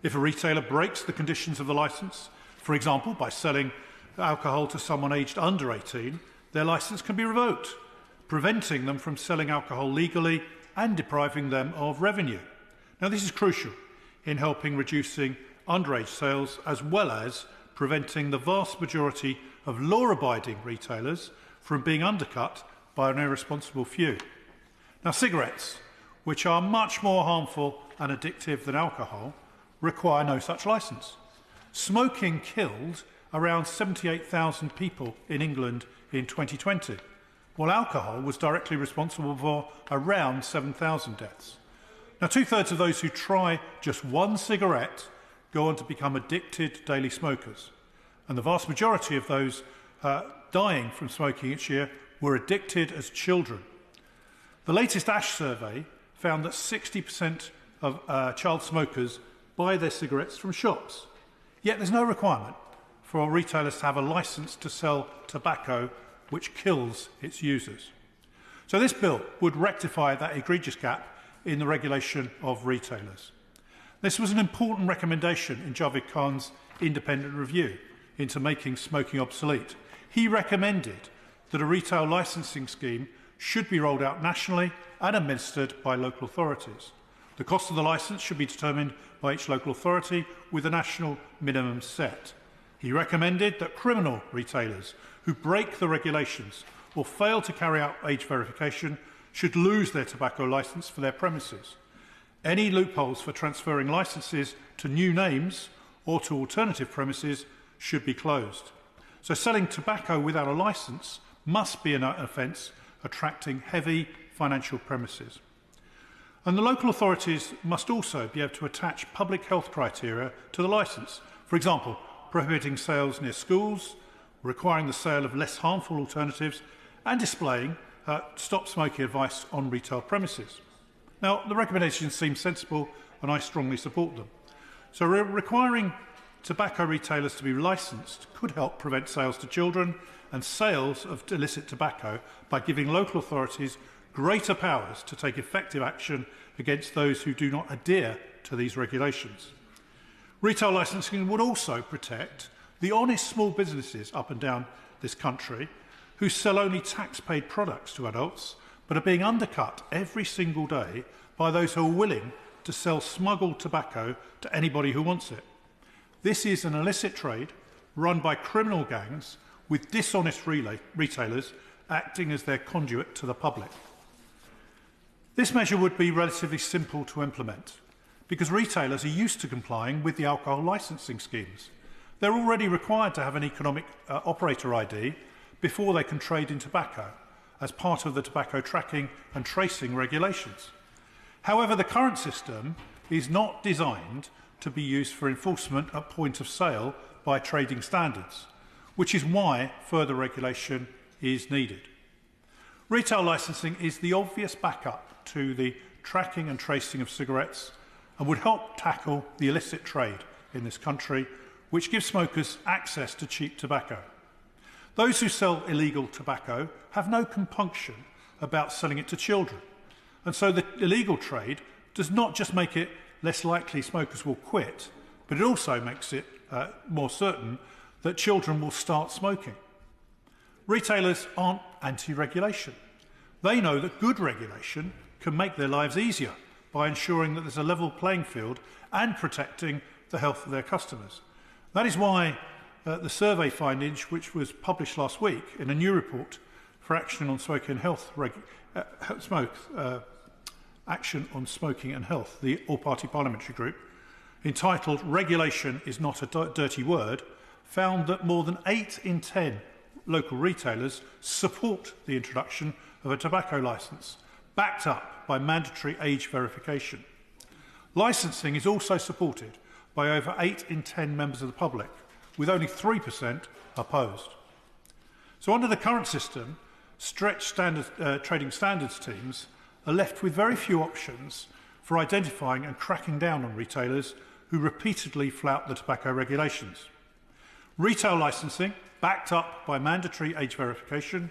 If a retailer breaks the conditions of the licence, for example, by selling alcohol to someone aged under 18, their licence can be revoked, preventing them from selling alcohol legally and depriving them of revenue. Now, this is crucial in helping reducing underage sales as well as preventing the vast majority of law-abiding retailers from being undercut by an irresponsible few. Now, cigarettes, which are much more harmful and addictive than alcohol, require no such licence. Smoking killed around 78,000 people in England in 2020, while alcohol was directly responsible for around 7,000 deaths. Now, two-thirds of those who try just one cigarette go on to become addicted daily smokers, and the vast majority of those dying from smoking each year were addicted as children. The latest ASH survey found that 60% of child smokers buy their cigarettes from shops, yet there's no requirement for retailers to have a licence to sell tobacco which kills its users. So this bill would rectify that egregious gap in the regulation of retailers. This was an important recommendation in Javed Khan's independent review into making smoking obsolete. He recommended that a retail licensing scheme should be rolled out nationally and administered by local authorities. The cost of the licence should be determined by each local authority with a national minimum set. He recommended that criminal retailers who break the regulations or fail to carry out age verification should lose their tobacco licence for their premises. Any loopholes for transferring licences to new names or to alternative premises should be closed. So selling tobacco without a licence must be an offence attracting heavy financial premises. And the local authorities must also be able to attach public health criteria to the licence. For example, prohibiting sales near schools, requiring the sale of less harmful alternatives, and displaying stop smoking advice on retail premises. Now, the recommendations seem sensible and I strongly support them. So requiring tobacco retailers to be licensed could help prevent sales to children and sales of illicit tobacco by giving local authorities greater powers to take effective action against those who do not adhere to these regulations. Retail licensing would also protect the honest small businesses up and down this country who sell only tax-paid products to adults but are being undercut every single day by those who are willing to sell smuggled tobacco to anybody who wants it. This is an illicit trade run by criminal gangs with dishonest retailers acting as their conduit to the public. This measure would be relatively simple to implement because retailers are used to complying with the alcohol licensing schemes. They're already required to have an economic operator ID before they can trade in tobacco as part of the tobacco tracking and tracing regulations. However, the current system is not designed to be used for enforcement at point of sale by trading standards, which is why further regulation is needed. Retail licensing is the obvious backup to the tracking and tracing of cigarettes and would help tackle the illicit trade in this country, which gives smokers access to cheap tobacco. Those who sell illegal tobacco have no compunction about selling it to children, and so the illegal trade does not just make it less likely smokers will quit, but it also makes it more certain that children will start smoking. Retailers aren't anti-regulation. They know that good regulation can make their lives easier by ensuring that there's a level playing field and protecting the health of their customers. That is why the survey findings, which was published last week in a new report for Action on Smoking and Health, Action on Smoking and Health, the all-party parliamentary group, entitled "Regulation is not a dirty word," found that more than 8 in 10 local retailers support the introduction of a tobacco licence, backed up by mandatory age verification. Licensing is also supported by over 8 in 10 members of the public, with only 3% opposed. So under the current system, stretched trading standards teams are left with very few options for identifying and cracking down on retailers who repeatedly flout the tobacco regulations. Retail licensing, backed up by mandatory age verification,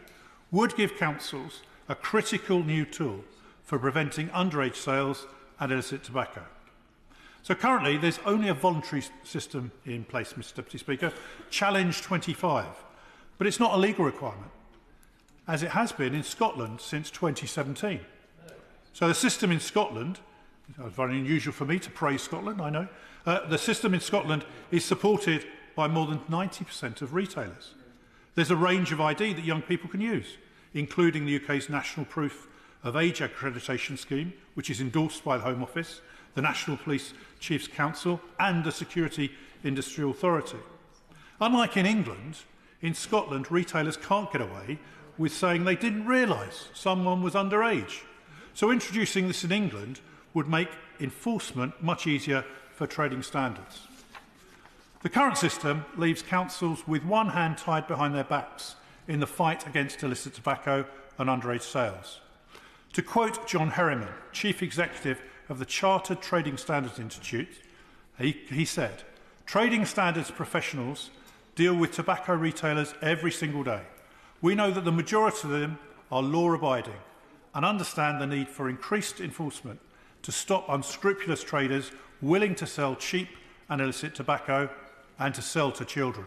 would give councils a critical new tool for preventing underage sales and illicit tobacco. So currently, there's only a voluntary system in place, Mr Deputy Speaker, Challenge 25, but it's not a legal requirement, as it has been in Scotland since 2017. So the system in Scotland, it's very unusual for me to praise Scotland, I know, the system in Scotland is supported by more than 90% of retailers. There's a range of ID that young people can use, including the UK's National Proof of Age Accreditation Scheme, which is endorsed by the Home Office, the National Police Chiefs Council and the Security Industry Authority. Unlike in England, in Scotland retailers can't get away with saying they didn't realise someone was underage. So introducing this in England would make enforcement much easier for trading standards. The current system leaves councils with one hand tied behind their backs in the fight against illicit tobacco and underage sales. To quote John Herriman, Chief Executive of the Chartered Trading Standards Institute, he said, "Trading standards professionals deal with tobacco retailers every single day. We know that the majority of them are law-abiding and understand the need for increased enforcement to stop unscrupulous traders willing to sell cheap and illicit tobacco and to sell to children.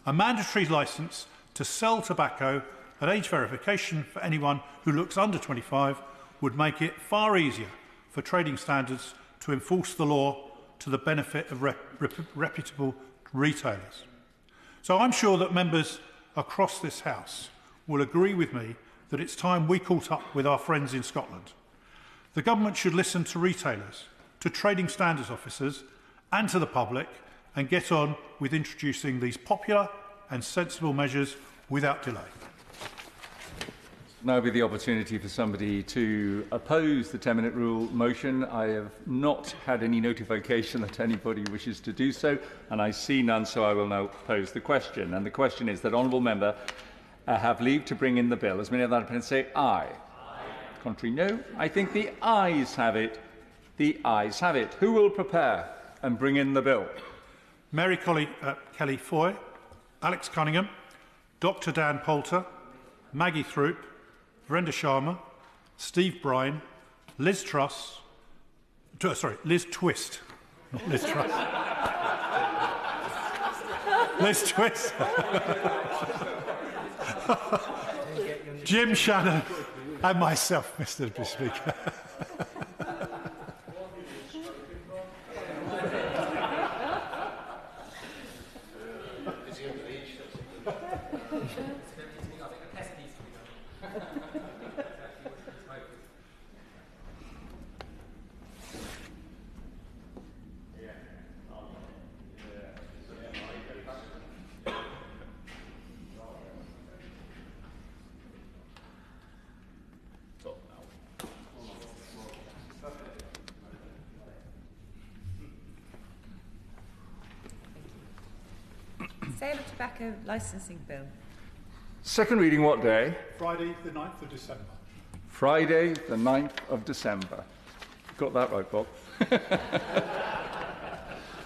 A mandatory licence to sell tobacco at age verification for anyone who looks under 25 would make it far easier for trading standards to enforce the law to the benefit of reputable retailers. So I'm sure that members across this House will agree with me that it's time we caught up with our friends in Scotland. The government should listen to retailers, to trading standards officers and to the public and get on with introducing these popular and sensible measures without delay. Now be the opportunity for somebody to oppose the 10-minute rule motion. I have not had any notification that anybody wishes to do so, and I see none, so I will now pose the question. And the question is that honourable member have leave to bring in the bill. As many of that opinions say aye. Contrary, no. I think the ayes have it. The ayes have it. Who will prepare and bring in the bill? Mary Kelly Foy, Alex Cunningham, Dr Dan Poulter, Maggie Throop, Brenda Sharma, Steve Bryan, Liz Truss, Liz Twist, not Liz Truss. Liz Twist. Jim Shannon and myself, Mr. Speaker. Sale of Tobacco Licensing Bill. Second reading what day? Friday, the 9th of December. Friday, the 9th of December. Got that right, Bob.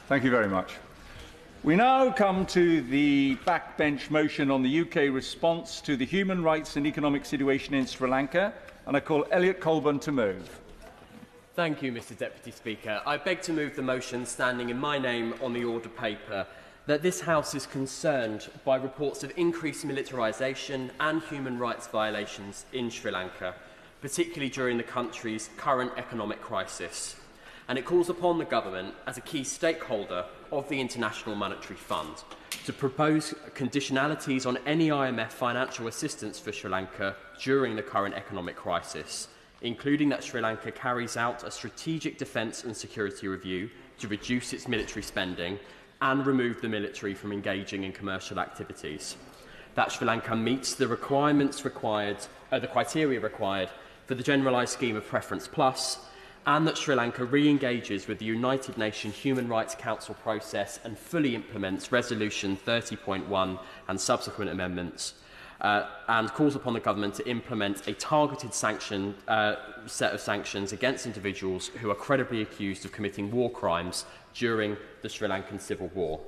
Thank you very much. We now come to the backbench motion on the UK response to the human rights and economic situation in Sri Lanka, and I call Elliot Colburn to move. Thank you, Mr. Deputy Speaker. I beg to move the motion standing in my name on the order paper that this House is concerned by reports of increased militarisation and human rights violations in Sri Lanka, particularly during the country's current economic crisis. And it calls upon the government, as a key stakeholder of the International Monetary Fund, to propose conditionalities on any IMF financial assistance for Sri Lanka during the current economic crisis, including that Sri Lanka carries out a strategic defence and security review to reduce its military spending and remove the military from engaging in commercial activities. That Sri Lanka meets the criteria required for the Generalised Scheme of Preference Plus, and that Sri Lanka re-engages with the United Nations Human Rights Council process and fully implements Resolution 30.1 and subsequent amendments, and calls upon the government to implement a targeted set of sanctions against individuals who are credibly accused of committing war crimes during the Sri Lankan civil war.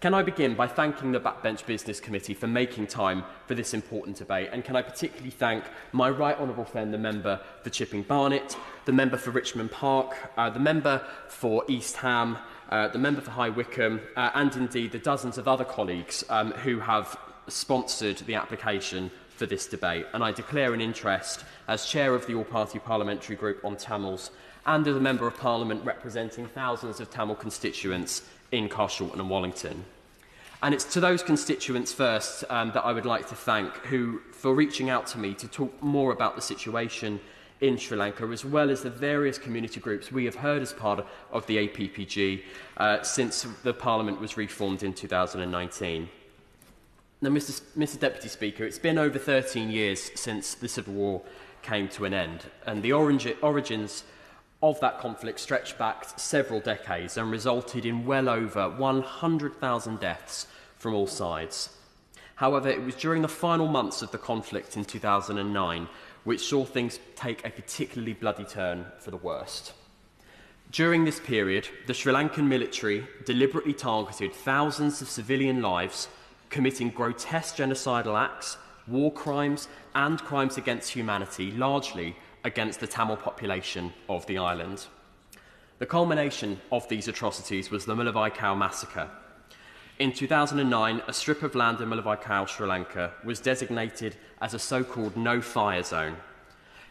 Can I begin by thanking the Backbench Business Committee for making time for this important debate, and can I particularly thank my right honourable friend, the member for Chipping Barnet, the member for Richmond Park, the member for East Ham, the member for High Wycombe, and indeed the dozens of other colleagues who have sponsored the application for this debate. And I declare an interest as chair of the All-Party Parliamentary Group on Tamils and as a Member of Parliament representing thousands of Tamil constituents in Carshalton and Wallington. And it's to those constituents first that I would like to thank for reaching out to me to talk more about the situation in Sri Lanka, as well as the various community groups we have heard as part of the APPG since the Parliament was reformed in 2019. Now, Mr. Deputy Speaker, it's been over 13 years since the Civil War came to an end, and the origins of that conflict stretched back several decades and resulted in well over 100,000 deaths from all sides. However, it was during the final months of the conflict in 2009 which saw things take a particularly bloody turn for the worst. During this period, the Sri Lankan military deliberately targeted thousands of civilian lives, committing grotesque genocidal acts, war crimes and crimes against humanity, largely against the Tamil population of the island. The culmination of these atrocities was the Mullabai massacre. In 2009, a strip of land in Mullabai, Sri Lanka, was designated as a so-called no-fire zone.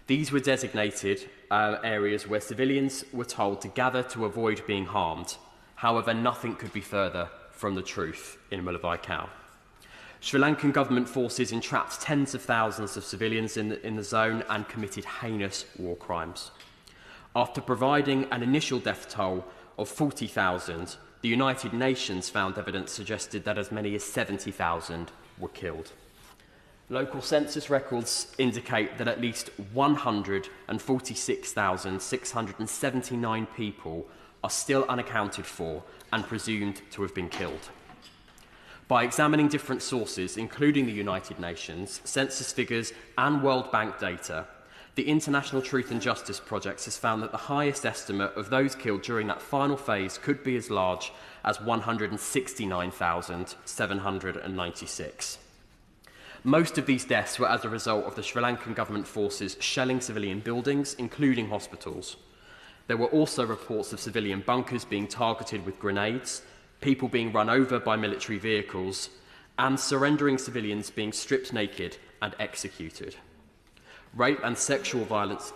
These were designated areas where civilians were told to gather to avoid being harmed. However, nothing could be further from the truth in Mullabai. Sri Lankan government forces entrapped tens of thousands of civilians in the zone and committed heinous war crimes. After providing an initial death toll of 40,000, the United Nations found evidence suggested that as many as 70,000 were killed. Local census records indicate that at least 146,679 people are still unaccounted for and presumed to have been killed. By examining different sources, including the United Nations, census figures and World Bank data, the International Truth and Justice Project has found that the highest estimate of those killed during that final phase could be as large as 169,796. Most of these deaths were as a result of the Sri Lankan government forces shelling civilian buildings, including hospitals. There were also reports of civilian bunkers being targeted with grenades, people being run over by military vehicles, and surrendering civilians being stripped naked and executed. Rape and sexual violence.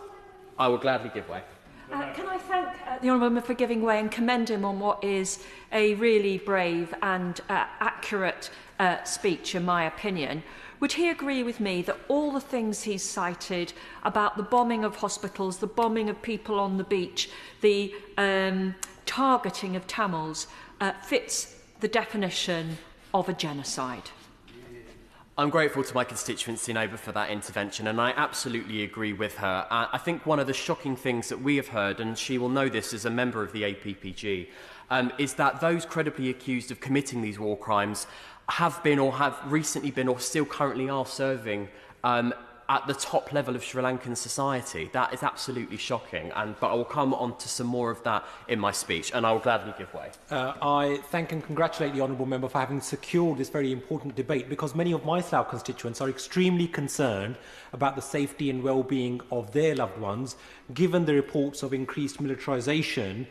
I will gladly give way. Can I thank the Honourable Member for giving way and commend him on what is a really brave and accurate speech, in my opinion? Would he agree with me that all the things he's cited about the bombing of hospitals, the bombing of people on the beach, the targeting of Tamils fits the definition of a genocide? I'm grateful to my constituency neighbour for that intervention, and I absolutely agree with her. I think one of the shocking things that we have heard, and she will know this as a member of the APPG, is that those credibly accused of committing these war crimes have been or have recently been or still currently are serving at the top level of Sri Lankan society. That is absolutely shocking, but I will come on to some more of that in my speech, and I will gladly give way. I thank and congratulate the Honourable Member for having secured this very important debate, because many of my Slough constituents are extremely concerned about the safety and well-being of their loved ones, given the reports of increased militarisation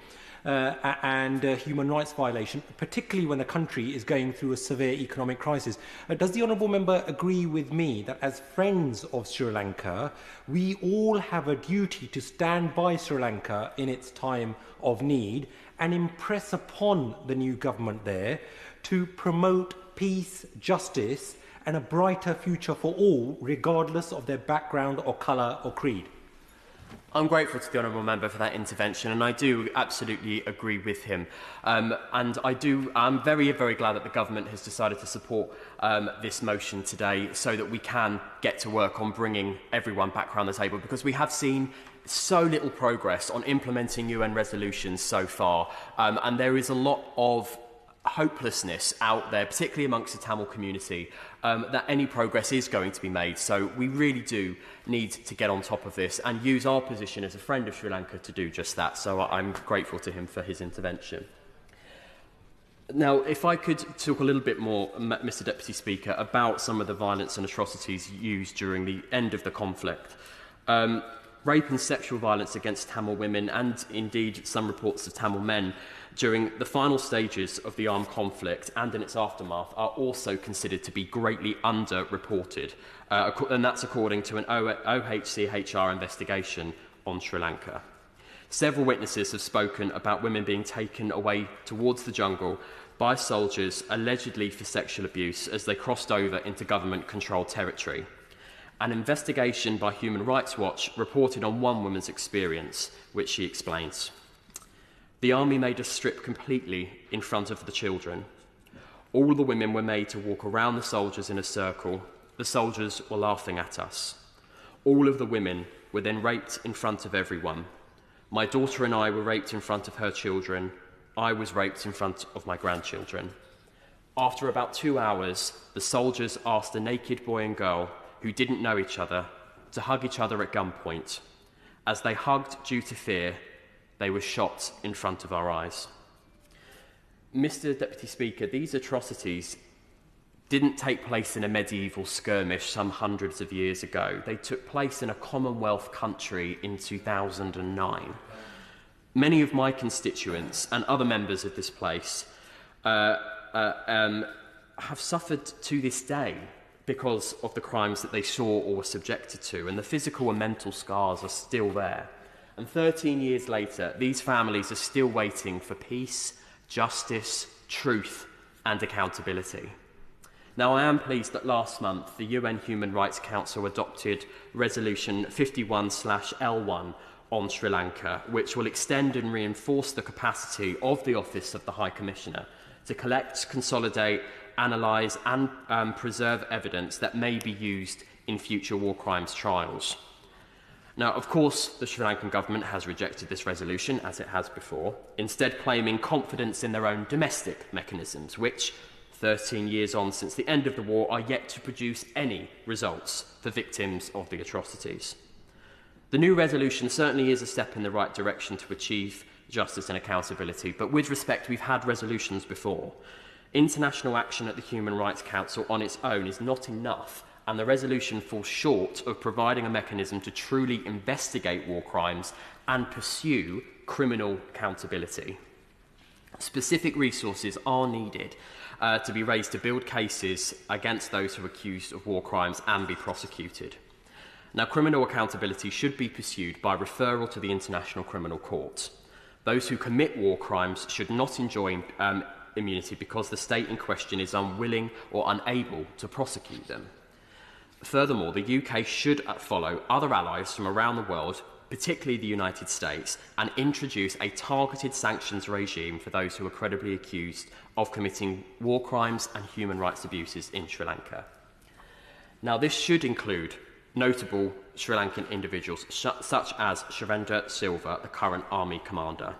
and human rights violation, particularly when the country is going through a severe economic crisis. Does the Honourable Member agree with me that as friends of Sri Lanka, we all have a duty to stand by Sri Lanka in its time of need and impress upon the new government there to promote peace, justice and a brighter future for all, regardless of their background or colour or creed? I'm grateful to the Honourable Member for that intervention, and I do absolutely agree with him. I'm very, very glad that the government has decided to support this motion today so that we can get to work on bringing everyone back around the table, because we have seen so little progress on implementing UN resolutions so far, and there is a lot of hopelessness out there, particularly amongst the Tamil community, that any progress is going to be made. So we really do need to get on top of this and use our position as a friend of Sri Lanka to do just that. So I'm grateful to him for his intervention. Now, if I could talk a little bit more, Mr. Deputy Speaker, about some of the violence and atrocities used during the end of the conflict. Rape and sexual violence against Tamil women, and indeed some reports of Tamil men, during the final stages of the armed conflict and in its aftermath are also considered to be greatly underreported, and that's according to an OHCHR investigation on Sri Lanka. Several witnesses have spoken about women being taken away towards the jungle by soldiers allegedly for sexual abuse as they crossed over into government-controlled territory. An investigation by Human Rights Watch reported on one woman's experience, which she explains. The army made us strip completely in front of the children. All the women were made to walk around the soldiers in a circle. The soldiers were laughing at us. All of the women were then raped in front of everyone. My daughter and I were raped in front of her children. I was raped in front of my grandchildren. After about 2 hours, the soldiers asked a naked boy and girl who didn't know each other to hug each other at gunpoint. As they hugged due to fear, they were shot in front of our eyes. Mr. Deputy Speaker, these atrocities didn't take place in a medieval skirmish some hundreds of years ago. They took place in a Commonwealth country in 2009. Many of my constituents and other members of this place have suffered to this day because of the crimes that they saw or were subjected to, and the physical and mental scars are still there. And 13 years later, these families are still waiting for peace, justice, truth, and accountability. Now, I am pleased that last month the UN Human Rights Council adopted Resolution 51/L1 on Sri Lanka, which will extend and reinforce the capacity of the Office of the High Commissioner to collect, consolidate, analyse and preserve evidence that may be used in future war crimes trials. Now, of course, the Sri Lankan government has rejected this resolution, as it has before, instead claiming confidence in their own domestic mechanisms, which, 13 years on since the end of the war, are yet to produce any results for victims of the atrocities. The new resolution certainly is a step in the right direction to achieve justice and accountability, but with respect, we've had resolutions before. International action at the Human Rights Council on its own is not enough, and the resolution falls short of providing a mechanism to truly investigate war crimes and pursue criminal accountability. Specific resources are needed to be raised to build cases against those who are accused of war crimes and be prosecuted. Now, criminal accountability should be pursued by referral to the International Criminal Court. Those who commit war crimes should not enjoy immunity because the state in question is unwilling or unable to prosecute them. Furthermore, the UK should follow other allies from around the world, particularly the United States, and introduce a targeted sanctions regime for those who are credibly accused of committing war crimes and human rights abuses in Sri Lanka. Now, this should include notable Sri Lankan individuals such as Shavendra Silva, the current army commander.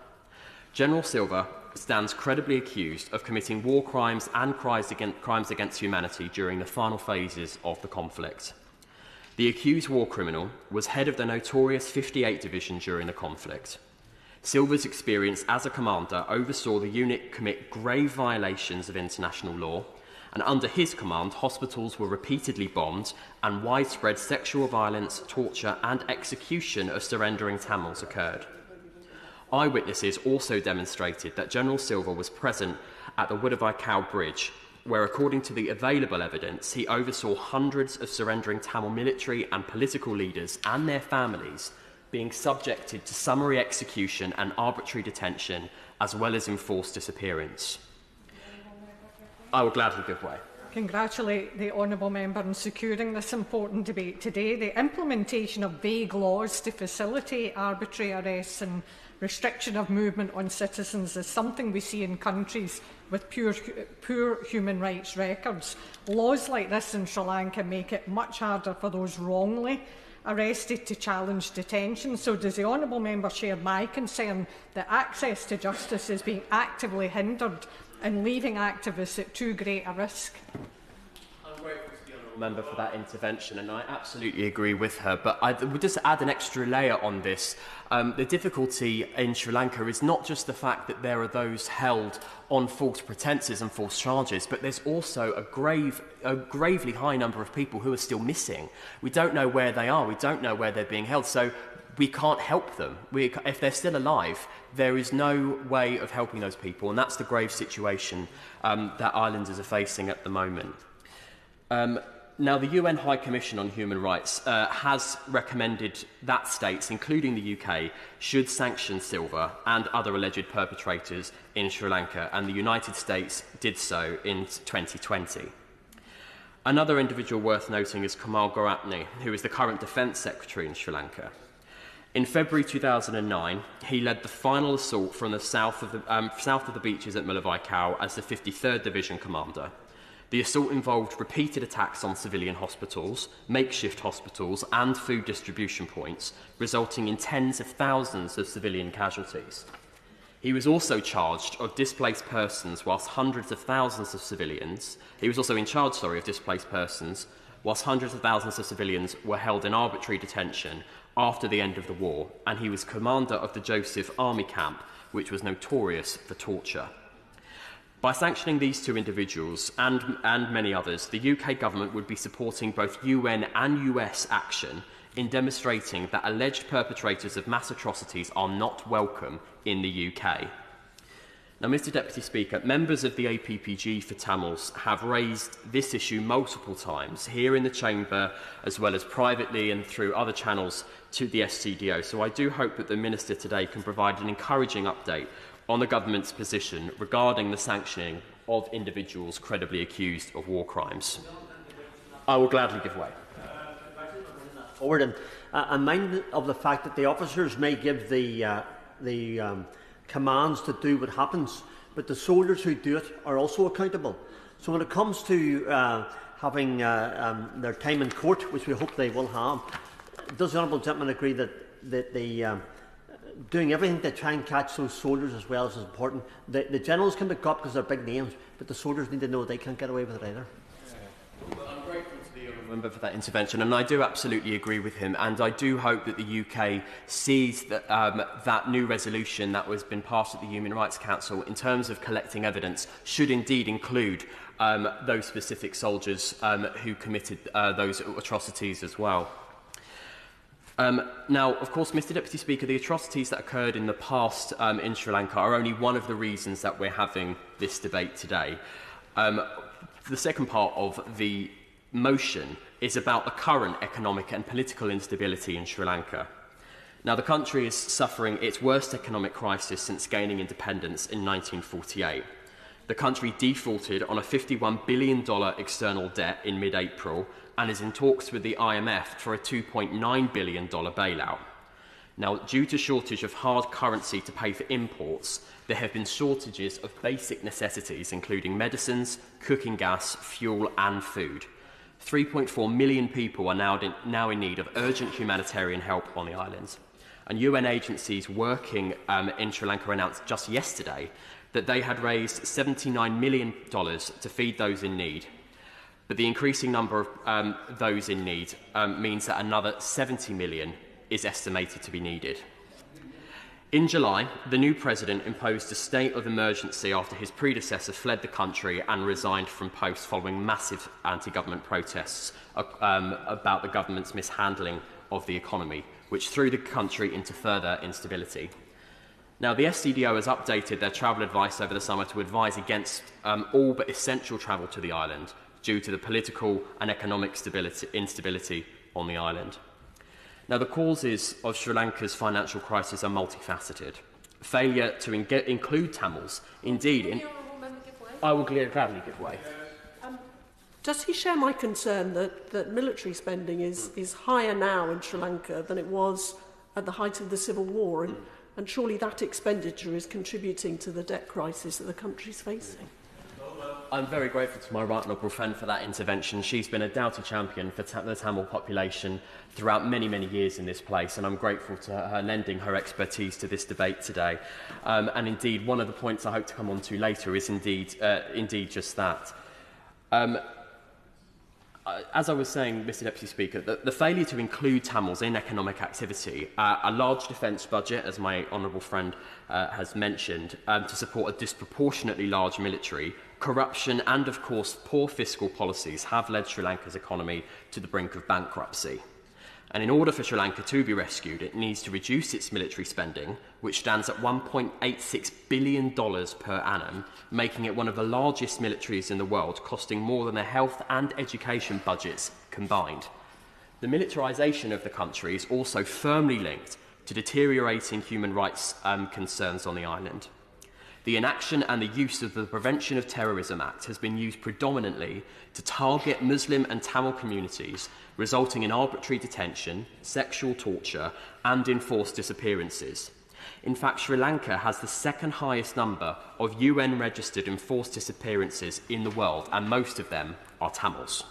General Silva stands credibly accused of committing war crimes and crimes against humanity during the final phases of the conflict. The accused war criminal was head of the notorious 58 Division during the conflict. Silva's experience as a commander oversaw the unit commit grave violations of international law, and under his command, hospitals were repeatedly bombed and widespread sexual violence, torture and execution of surrendering Tamils occurred. Eyewitnesses also demonstrated that General Silva was present at the Videvai Bridge, where, according to the available evidence, he oversaw hundreds of surrendering Tamil military and political leaders and their families being subjected to summary execution and arbitrary detention, as well as enforced disappearance. I will gladly give way. Congratulate the honourable member on securing this important debate today. The implementation of vague laws to facilitate arbitrary arrests and restriction of movement on citizens is something we see in countries with poor human rights records. Laws like this in Sri Lanka make it much harder for those wrongly arrested to challenge detention. So does the honourable member share my concern that access to justice is being actively hindered and leaving activists at too great a risk? I'm grateful to the honourable member for that intervention, and I absolutely agree with her. But I would just add an extra layer on this. The difficulty in Sri Lanka is not just the fact that there are those held on false pretences and false charges, but there's also a gravely high number of people who are still missing. We don't know where they are. We don't know where they're being held. So we can't help them. If they're still alive, there is no way of helping those people, and that's the grave situation that islanders are facing at the moment. Now, the UN High Commission on Human Rights has recommended that states, including the UK, should sanction Silva and other alleged perpetrators in Sri Lanka, and the United States did so in 2020. Another individual worth noting is Kamal Goratne, who is the current Defence Secretary in Sri Lanka. In February 2009, he led the final assault from the south of the beaches at Mulavai as the 53rd Division Commander. The assault involved repeated attacks on civilian hospitals, makeshift hospitals and food distribution points, resulting in tens of thousands of civilian casualties. He was also charged of displaced persons whilst hundreds of thousands of civilians... He was also in charge, of displaced persons whilst hundreds of thousands of civilians were held in arbitrary detention after the end of the war, and he was commander of the Joseph Army Camp, which was notorious for torture. By sanctioning these two individuals and many others, the UK government would be supporting both UN and US action in demonstrating that alleged perpetrators of mass atrocities are not welcome in the UK. Now, Mr. Deputy Speaker, members of the APPG for Tamils have raised this issue multiple times here in the Chamber, as well as privately and through other channels to the SCDO. So I do hope that the Minister today can provide an encouraging update on the government's position regarding the sanctioning of individuals credibly accused of war crimes. I will gladly give way. Forward and mind of the fact that the officers may give the commands to do what happens, but the soldiers who do it are also accountable. So when it comes to having their time in court, which we hope they will have, does the honourable gentleman agree that the doing everything to try and catch those soldiers as well is important? The generals can be got because they're big names, but the soldiers need to know they can't get away with it either. I'm grateful to the honourable member for that intervention, and I do absolutely agree with him, and I do hope that the UK sees that that new resolution that has been passed at the Human Rights Council in terms of collecting evidence should indeed include those specific soldiers who committed those atrocities as well. Now, of course, Mr. Deputy Speaker, the atrocities that occurred in the past in Sri Lanka are only one of the reasons that we're having this debate today. The second part of the motion is about the current economic and political instability in Sri Lanka. Now, the country is suffering its worst economic crisis since gaining independence in 1948. The country defaulted on a $51 billion external debt in mid-April and is in talks with the IMF for a $2.9 billion bailout. Now, due to shortage of hard currency to pay for imports, there have been shortages of basic necessities, including medicines, cooking gas, fuel and food. 3.4 million people are now in need of urgent humanitarian help on the island. And UN agencies working in Sri Lanka announced just yesterday that they had raised $79 million to feed those in need. But the increasing number of those in need means that another 70 million is estimated to be needed. In July, the new president imposed a state of emergency after his predecessor fled the country and resigned from post following massive anti-government protests about the government's mishandling of the economy, which threw the country into further instability. Now, the SCDO has updated their travel advice over the summer to advise against all but essential travel to the island due to the political and economic instability on the island. Now, the causes of Sri Lanka's financial crisis are multifaceted. Failure to include Tamils, indeed, I will gladly give way. Does he share my concern that military spending is higher now in Sri Lanka than it was at the height of the civil war? And surely that expenditure is contributing to the debt crisis that the country is facing. I'm very grateful to my right honourable friend for that intervention. She's been a doughty champion for the Tamil population throughout many, many years in this place, and I'm grateful to her lending her expertise to this debate today. And indeed, one of the points I hope to come on to later is indeed just that. As I was saying, Mr. Deputy Speaker, the failure to include Tamils in economic activity, a large defence budget, as my honourable friend has mentioned, to support a disproportionately large military, corruption and, of course, poor fiscal policies have led Sri Lanka's economy to the brink of bankruptcy. And in order for Sri Lanka to be rescued, it needs to reduce its military spending, which stands at $1.86 billion per annum, making it one of the largest militaries in the world, costing more than their health and education budgets combined. The militarisation of the country is also firmly linked to deteriorating human rights concerns on the island. The enaction and the use of the Prevention of Terrorism Act has been used predominantly to target Muslim and Tamil communities, resulting in arbitrary detention, sexual torture and enforced disappearances. In fact, Sri Lanka has the second highest number of UN-registered enforced disappearances in the world, and most of them are Tamils.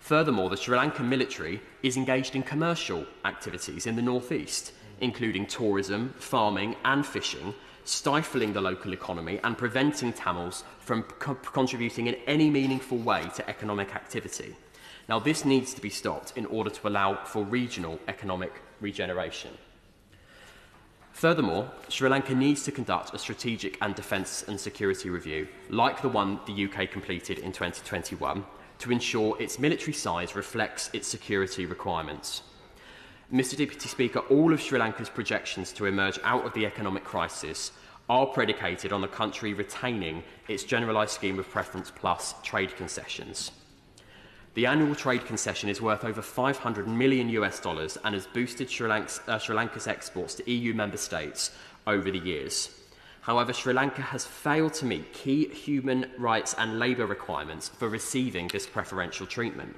Furthermore, the Sri Lankan military is engaged in commercial activities in the northeast, including tourism, farming and fishing, stifling the local economy and preventing Tamils from contributing in any meaningful way to economic activity. Now, this needs to be stopped in order to allow for regional economic regeneration. Furthermore, Sri Lanka needs to conduct a strategic and defence and security review, like the one the UK completed in 2021, to ensure its military size reflects its security requirements. Mr Deputy Speaker, all of Sri Lanka's projections to emerge out of the economic crisis are predicated on the country retaining its Generalised Scheme of Preference Plus trade concessions. The annual trade concession is worth over $500 million and has boosted Sri Lanka's exports to EU member states over the years. However, Sri Lanka has failed to meet key human rights and labour requirements for receiving this preferential treatment.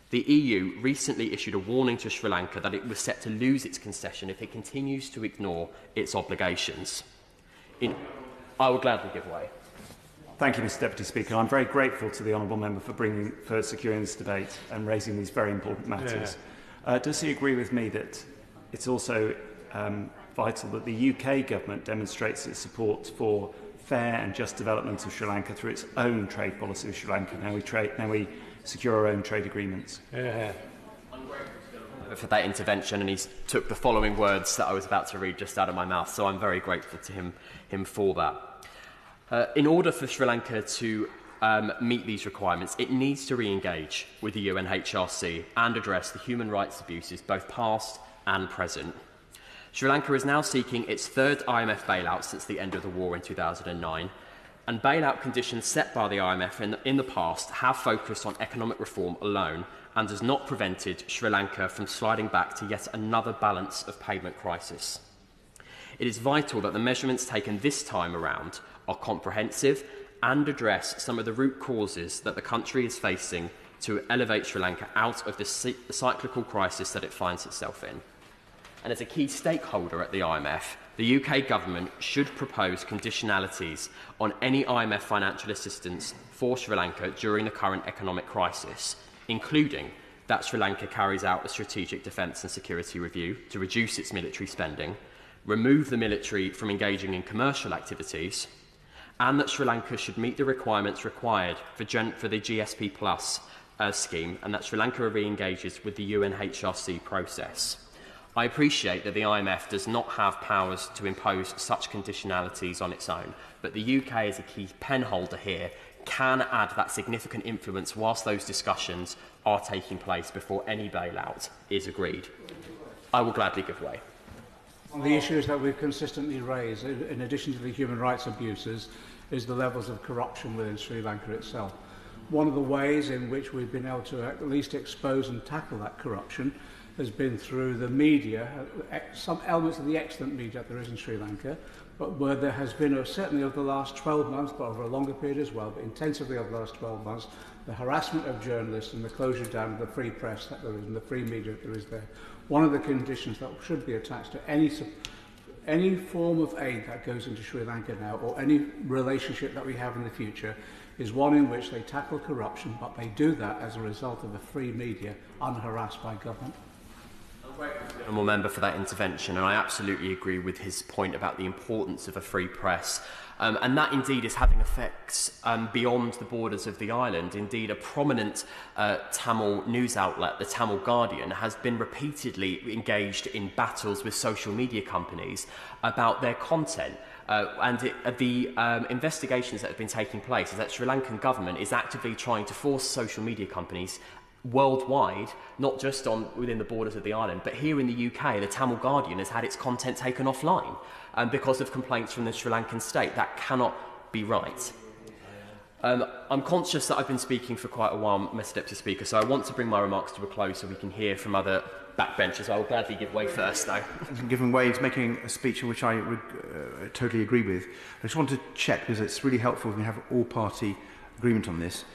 The EU recently issued a warning to Sri Lanka that it was set to lose its concession if it continues to ignore its obligations. I will gladly give way. Thank you, Mr Deputy Speaker. I'm very grateful to the honourable member for securing this debate and raising these very important matters. Does he agree with me that it's also vital that the UK government demonstrates its support for fair and just development of Sri Lanka through its own trade policy with Sri Lanka? Now we secure our own trade agreements. For that intervention, and he took the following words that I was about to read just out of my mouth, so I'm very grateful to him for that. In order for Sri Lanka to meet these requirements, it needs to re-engage with the UNHRC and address the human rights abuses, both past and present. Sri Lanka is now seeking its third IMF bailout since the end of the war in 2009, and bailout conditions set by the IMF in the past have focused on economic reform alone and has not prevented Sri Lanka from sliding back to yet another balance of payment crisis. It is vital that the measurements taken this time around are comprehensive and address some of the root causes that the country is facing to elevate Sri Lanka out of the cyclical crisis that it finds itself in. And as a key stakeholder at the IMF, the UK government should propose conditionalities on any IMF financial assistance for Sri Lanka during the current economic crisis, including that Sri Lanka carries out a strategic defence and security review to reduce its military spending, remove the military from engaging in commercial activities, and that Sri Lanka should meet the requirements required for the GSP Plus scheme, and that Sri Lanka re-engages with the UNHRC process. I appreciate that the IMF does not have powers to impose such conditionalities on its own, but the UK, as a key penholder here, can add that significant influence whilst those discussions are taking place before any bailout is agreed. I will gladly give way. One of the issues that we've consistently raised, in addition to the human rights abuses, is the levels of corruption within Sri Lanka itself. One of the ways in which we've been able to at least expose and tackle that corruption has been through the media, some elements of the excellent media that there is in Sri Lanka, but where there has been, certainly over the last 12 months, but over a longer period as well, but intensively over the last 12 months, the harassment of journalists and the closure down of the free press that there is and the free media that there is there. One of the conditions that should be attached to any form of aid that goes into Sri Lanka now, or any relationship that we have in the future, is one in which they tackle corruption, but they do that as a result of a free media, unharassed by government. Honourable member for that intervention, and I absolutely agree with his point about the importance of a free press. And that indeed is having effects beyond the borders of the island. Indeed, a prominent Tamil news outlet, the Tamil Guardian, has been repeatedly engaged in battles with social media companies about their content. The investigations that have been taking place is that Sri Lankan government is actively trying to force social media companies worldwide, not just within the borders of the island, but here in the UK, the Tamil Guardian has had its content taken offline because of complaints from the Sri Lankan state. That cannot be right. I'm conscious that I've been speaking for quite a while, Mr Deputy Speaker, so I want to bring my remarks to a close so we can hear from other backbenchers. I will gladly give way first, though. Given way, he's making a speech in which I would totally agree with. I just want to check, because it's really helpful when we have all-party agreement on this.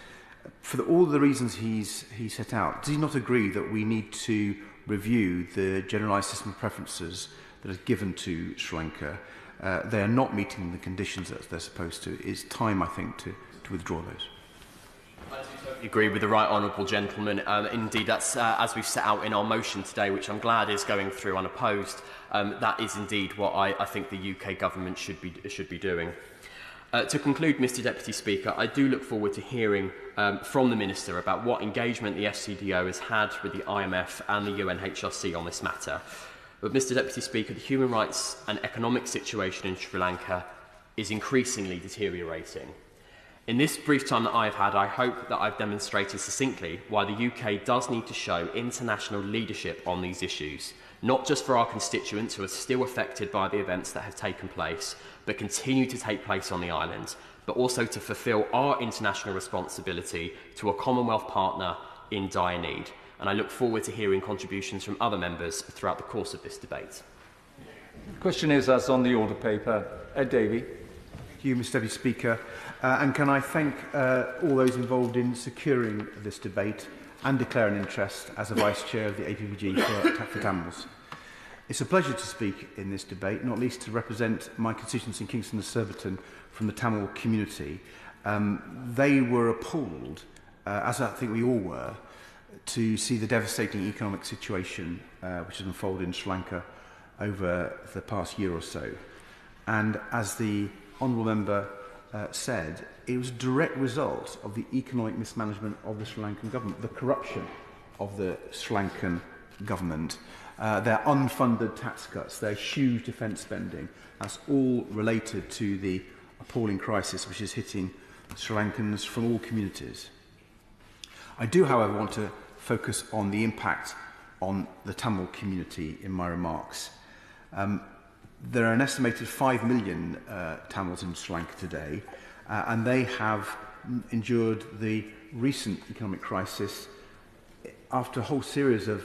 For all the reasons he set out, does he not agree that we need to review the generalised system of preferences that are given to Sri Lanka? They are not meeting the conditions that they're supposed to. It's time, I think, to withdraw those. I totally agree with the right honourable gentleman. Indeed, that's as we've set out in our motion today, which I'm glad is going through unopposed. That is indeed what I think the UK government should be doing. To conclude, Mr Deputy Speaker, I do look forward to hearing from the Minister about what engagement the FCDO has had with the IMF and the UNHRC on this matter. But, Mr Deputy Speaker, the human rights and economic situation in Sri Lanka is increasingly deteriorating. In this brief time that I've had, I hope that I've demonstrated succinctly why the UK does need to show international leadership on these issues, not just for our constituents who are still affected by the events that have taken place, but continue to take place on the island, but also to fulfil our international responsibility to a Commonwealth partner in dire need. And I look forward to hearing contributions from other members throughout the course of this debate. The question is, as on the order paper, Ed Davey. Thank you, Mr Deputy Speaker. And can I thank all those involved in securing this debate and declare an interest as a Vice Chair of the APPG for Tamils. It's a pleasure to speak in this debate, not least to represent my constituents in Kingston and Surbiton from the Tamil community. They were appalled, as I think we all were, to see the devastating economic situation which has unfolded in Sri Lanka over the past year or so. And as the Honourable Member said, it was a direct result of the economic mismanagement of the Sri Lankan government, the corruption of the Sri Lankan government, their unfunded tax cuts, their huge defence spending. That's all related to the appalling crisis which is hitting Sri Lankans from all communities. I do, however, want to focus on the impact on the Tamil community in my remarks. There are an estimated 5 million Tamils in Sri Lanka today, and they have endured the recent economic crisis after a whole series of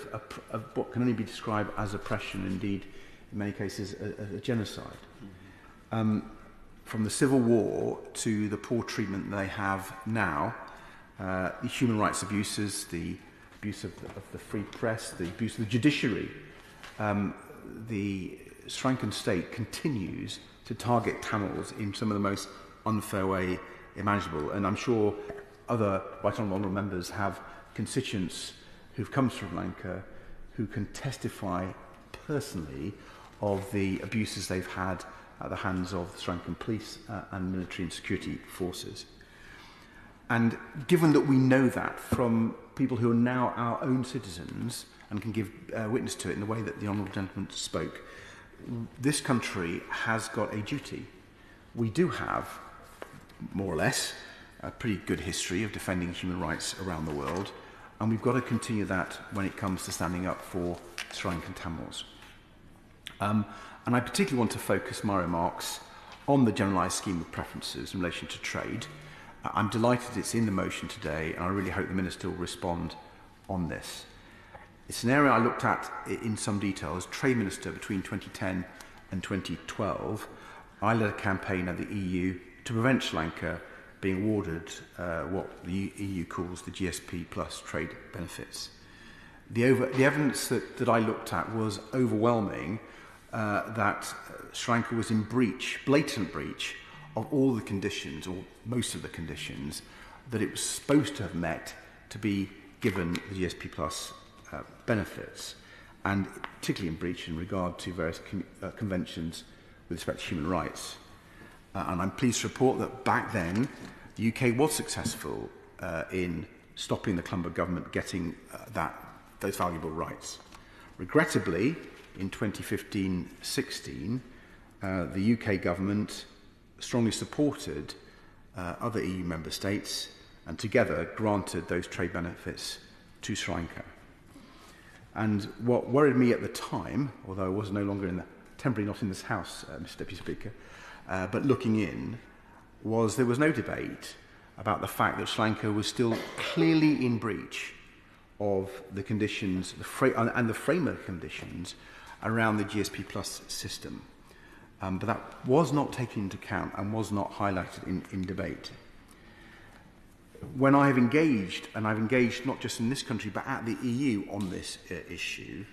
what can only be described as oppression, indeed, in many cases, a genocide. From the civil war to the poor treatment they have now, the human rights abuses, the abuse of the free press, the abuse of the judiciary, the Sri Lankan state continues to target Tamils in some of the most unfair way imaginable. And I'm sure other Right Honourable members have constituents who've come to Sri Lanka who can testify personally of the abuses they've had at the hands of the Sri Lankan police and military and security forces. And given that we know that from people who are now our own citizens and can give witness to it in the way that the Honourable Gentleman spoke, this country has got a duty. We do have, more or less, a pretty good history of defending human rights around the world, and we've got to continue that when it comes to standing up for Sri Lankan Tamils. And I particularly want to focus my remarks on the generalised scheme of preferences in relation to trade. I'm delighted it's in the motion today, and I really hope the Minister will respond on this. It's an area I looked at in some detail. As Trade Minister between 2010 and 2012, I led a campaign at the EU to prevent Sri Lanka being awarded what the EU calls the GSP plus trade benefits. The evidence that I looked at was overwhelming that Sri Lanka was in breach, blatant breach, of all the conditions, or most of the conditions, that it was supposed to have met to be given the GSP plus benefits, and particularly in breach in regard to various conventions with respect to human rights. And I'm pleased to report that back then, the UK was successful in stopping the Clumber government getting those valuable rights. Regrettably, in 2015-16, the UK government strongly supported other EU member states and together granted those trade benefits to Sri Lanka. And what worried me at the time, although I was no longer temporarily not in this House, Mr Deputy Speaker, but looking in, was there was no debate about the fact that Sri Lanka was still clearly in breach of the conditions and the framework conditions around the GSP Plus system. But that was not taken into account and was not highlighted in debate. When I have engaged, and I've engaged not just in this country but at the EU on this issue,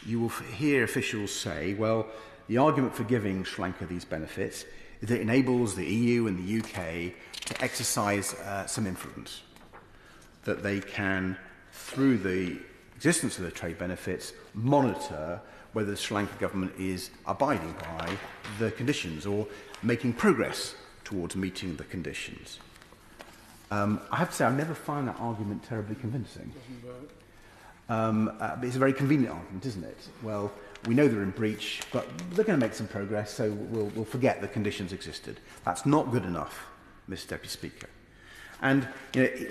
you will hear officials say, well, the argument for giving Sri Lanka these benefits is that it enables the EU and the UK to exercise some influence, that they can, through the existence of the trade benefits, monitor whether the Sri Lanka government is abiding by the conditions or making progress towards meeting the conditions. I have to say, I've never found that argument terribly convincing. But it's a very convenient argument, isn't it? Well, we know they're in breach, but they're going to make some progress, so we'll forget the conditions existed. That's not good enough, Mr. Deputy Speaker. And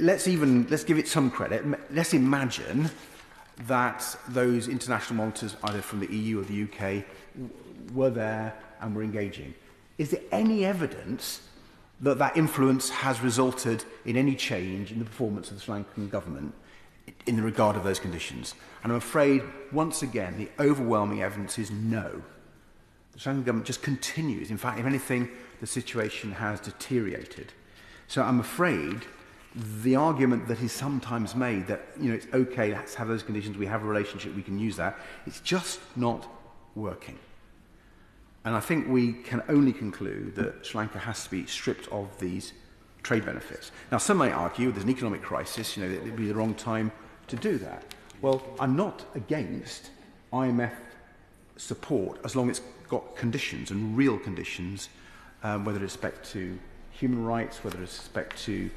let's give it some credit. Let's imagine that those international monitors, either from the EU or the UK, were there and were engaging. Is there any evidence that that influence has resulted in any change in the performance of the Sri Lankan government in the regard of those conditions? And I'm afraid, once again, the overwhelming evidence is no. The Sri Lankan government just continues. In fact, if anything, the situation has deteriorated. So I'm afraid the argument that is sometimes made that, it's okay, let's have those conditions, we have a relationship, we can use that, it's just not working. And I think we can only conclude that Sri Lanka has to be stripped of these trade benefits. Now, some may argue there's an economic crisis, it would be the wrong time to do that. Well, I'm not against IMF support as long as it's got conditions and real conditions, whether with respect to human rights, whether with respect to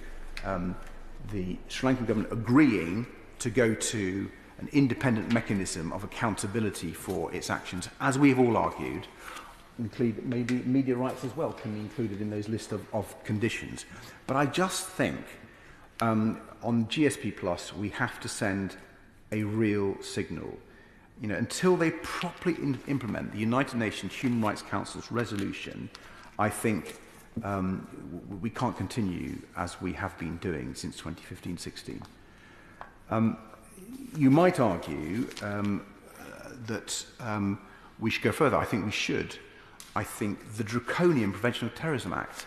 the Sri Lankan government agreeing to go to an independent mechanism of accountability for its actions, as we have all argued. Include maybe media rights as well can be included in those list of conditions. But I just think on GSP Plus we have to send a real signal. Until they properly implement the United Nations Human Rights Council's resolution, I think we can't continue as we have been doing since 2015-16. You might argue that we should go further. I think we should. I think the draconian Prevention of Terrorism Act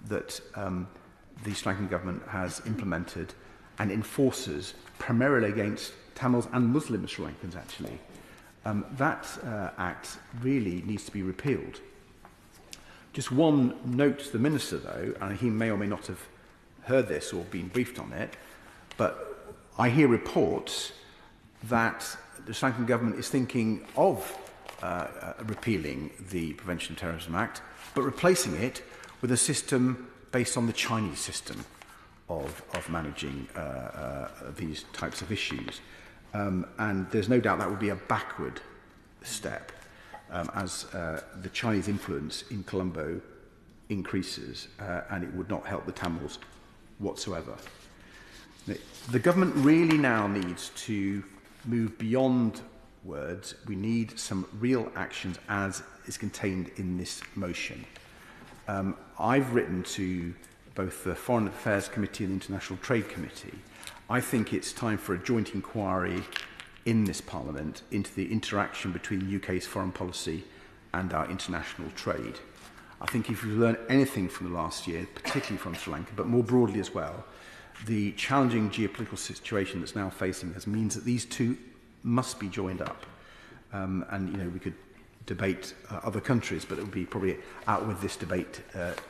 that the Sri Lankan government has implemented and enforces primarily against Tamils and Muslim Sri Lankans, actually, that act really needs to be repealed. Just one note to the Minister, though, and he may or may not have heard this or been briefed on it, but I hear reports that the Sri Lankan government is thinking of repealing the Prevention of Terrorism Act, but replacing it with a system based on the Chinese system of managing these types of issues. And there's no doubt that would be a backward step as the Chinese influence in Colombo increases, and it would not help the Tamils whatsoever. The government really now needs to move beyond words. We need some real actions as is contained in this motion. I've written to both the Foreign Affairs Committee and the International Trade Committee. I think it's time for a joint inquiry in this Parliament into the interaction between the UK's foreign policy and our international trade. I think if we've learned anything from the last year, particularly from Sri Lanka, but more broadly as well, the challenging geopolitical situation that's now facing us means that these two must be joined up. And, we could debate other countries, but it would be probably out with this debate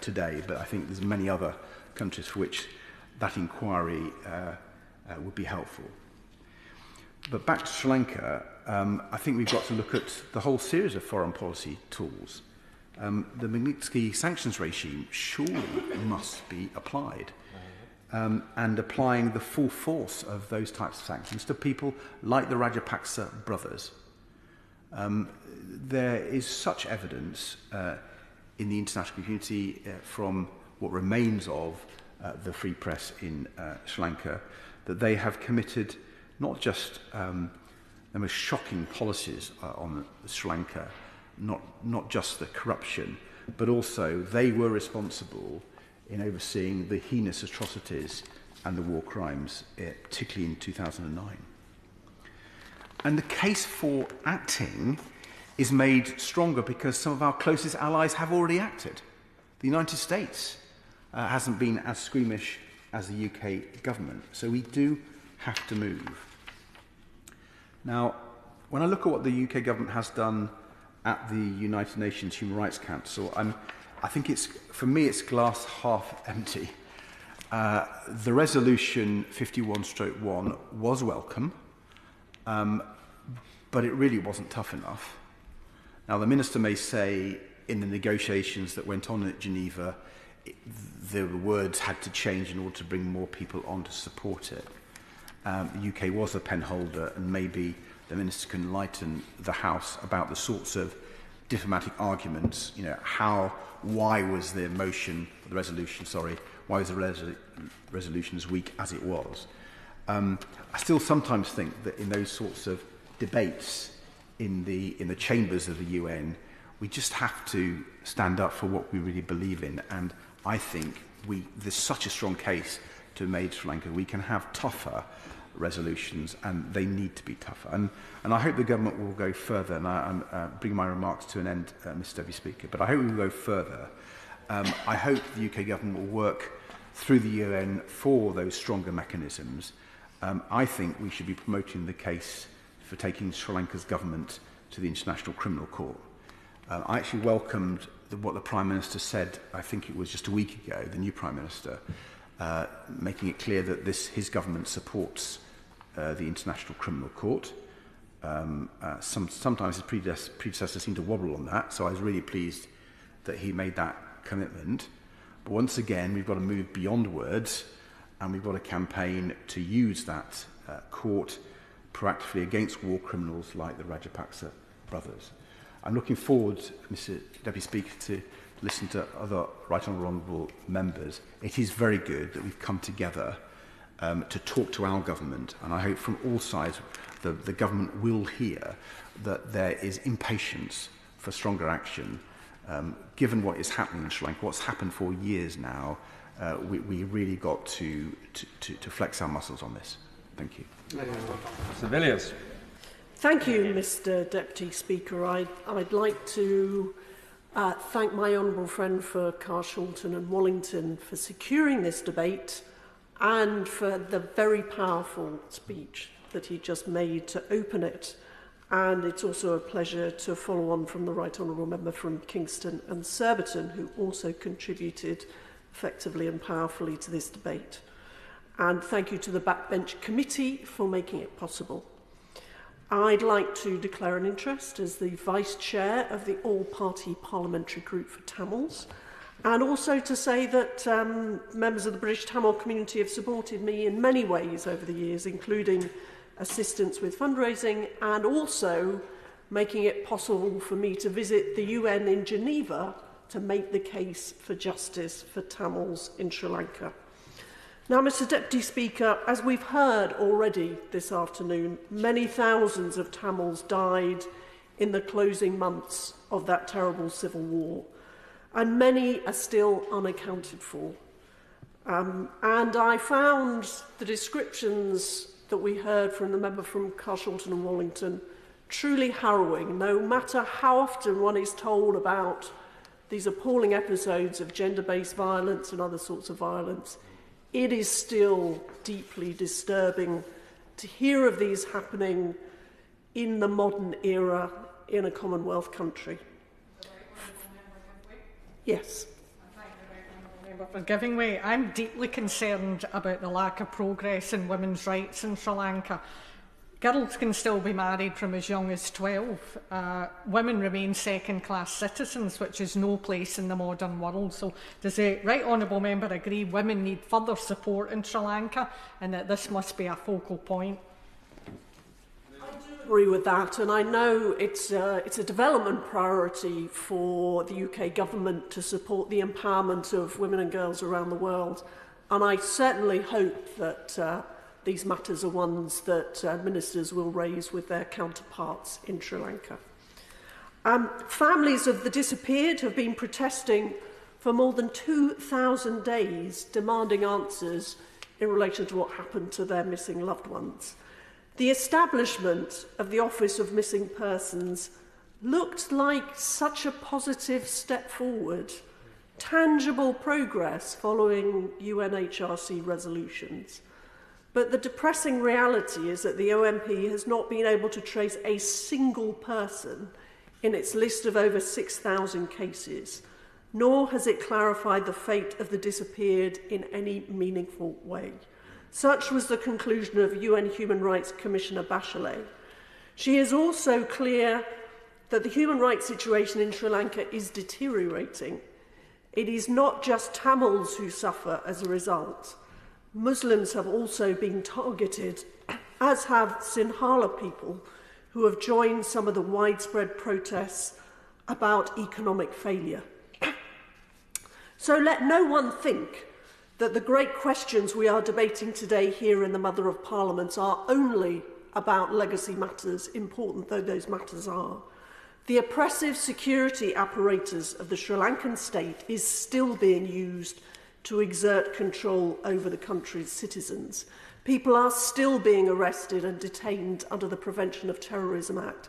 today. But I think there's many other countries for which that inquiry would be helpful. But back to Sri Lanka, I think we've got to look at the whole series of foreign policy tools. The Magnitsky sanctions regime surely must be applied, and applying the full force of those types of sanctions to people like the Rajapaksa brothers. There is such evidence in the international community from what remains of the free press in Sri Lanka that they have committed not just the most shocking policies on Sri Lanka, not just the corruption, but also they were responsible in overseeing the heinous atrocities and the war crimes, particularly in 2009. And the case for acting is made stronger because some of our closest allies have already acted. The United States hasn't been as squeamish as the UK government, so we do have to move. Now, when I look at what the UK government has done at the United Nations Human Rights Council, I think for me it's glass half empty. The resolution 51/1 was welcome, but it really wasn't tough enough. Now, the Minister may say in the negotiations that went on at Geneva, the words had to change in order to bring more people on to support it. The UK was a pen holder, and maybe the Minister can enlighten the House about the sorts of diplomatic arguments, why was the resolution as weak as it was. I still sometimes think that in those sorts of debates in the chambers of the UN, we just have to stand up for what we really believe in. And I think there's such a strong case to be made Sri Lanka. We can have tougher resolutions, and they need to be tougher. And I hope the government will go further. And I'm bringing my remarks to an end, Mr. Deputy Speaker. But I hope we will go further. I hope the UK government will work through the UN for those stronger mechanisms. I think we should be promoting the case for taking Sri Lanka's government to the International Criminal Court. I actually welcomed what the Prime Minister said, I think it was just a week ago, the new Prime Minister, making it clear that his government supports the International Criminal Court. Sometimes his predecessor seemed to wobble on that, so I was really pleased that he made that commitment. But once again, we've got to move beyond words, and we've got a campaign to use that court proactively against war criminals like the Rajapaksa brothers. I'm looking forward, Mr. Deputy Speaker, to listen to other right honourable members. It is very good that we've come together to talk to our government, and I hope from all sides the government will hear that there is impatience for stronger action. Given what is happening in Sri Lanka, what's happened for years now, we really got to flex our muscles on this. Thank you. Civilians. Thank you, Mr. Deputy Speaker. I'd like to thank my honourable friend for Carshalton and Wallington for securing this debate and for the very powerful speech that he just made to open it. And it's also a pleasure to follow on from the Right Honourable Member from Kingston and Surbiton, who also contributed effectively and powerfully to this debate. And thank you to the Backbench Committee for making it possible. I'd like to declare an interest as the Vice Chair of the All-Party Parliamentary Group for Tamils, and also to say that members of the British Tamil community have supported me in many ways over the years, including assistance with fundraising and also making it possible for me to visit the UN in Geneva to make the case for justice for Tamils in Sri Lanka. Now, Mr. Deputy Speaker, as we've heard already this afternoon, many thousands of Tamils died in the closing months of that terrible civil war, and many are still unaccounted for. And I found the descriptions that we heard from the member from Carshalton and Wallington truly harrowing, no matter how often one is told about these appalling episodes of gender-based violence and other sorts of violence. It is still deeply disturbing to hear of these happening in the modern era in a Commonwealth country. Yes. For giving way. I'm deeply concerned about the lack of progress in women's rights in Sri Lanka. Girls can still be married from as young as 12. Women remain second-class citizens, which is no place in the modern world. So does the Right Honourable Member agree women need further support in Sri Lanka and that this must be a focal point? I do agree with that, and I know it's a development priority for the UK government to support the empowerment of women and girls around the world, and I certainly hope that these matters are ones that ministers will raise with their counterparts in Sri Lanka. Families of the disappeared have been protesting for more than 2,000 days, demanding answers in relation to what happened to their missing loved ones. The establishment of the Office of Missing Persons looked like such a positive step forward, tangible progress following UNHRC resolutions. But the depressing reality is that the OMP has not been able to trace a single person in its list of over 6,000 cases, nor has it clarified the fate of the disappeared in any meaningful way. Such was the conclusion of UN Human Rights Commissioner Bachelet. She is also clear that the human rights situation in Sri Lanka is deteriorating. It is not just Tamils who suffer as a result. Muslims have also been targeted, as have Sinhala people, who have joined some of the widespread protests about economic failure. So let no one think that the great questions we are debating today here in the Mother of Parliaments are only about legacy matters, important though those matters are. The oppressive security apparatus of the Sri Lankan state is still being used to exert control over the country's citizens. People are still being arrested and detained under the Prevention of Terrorism Act,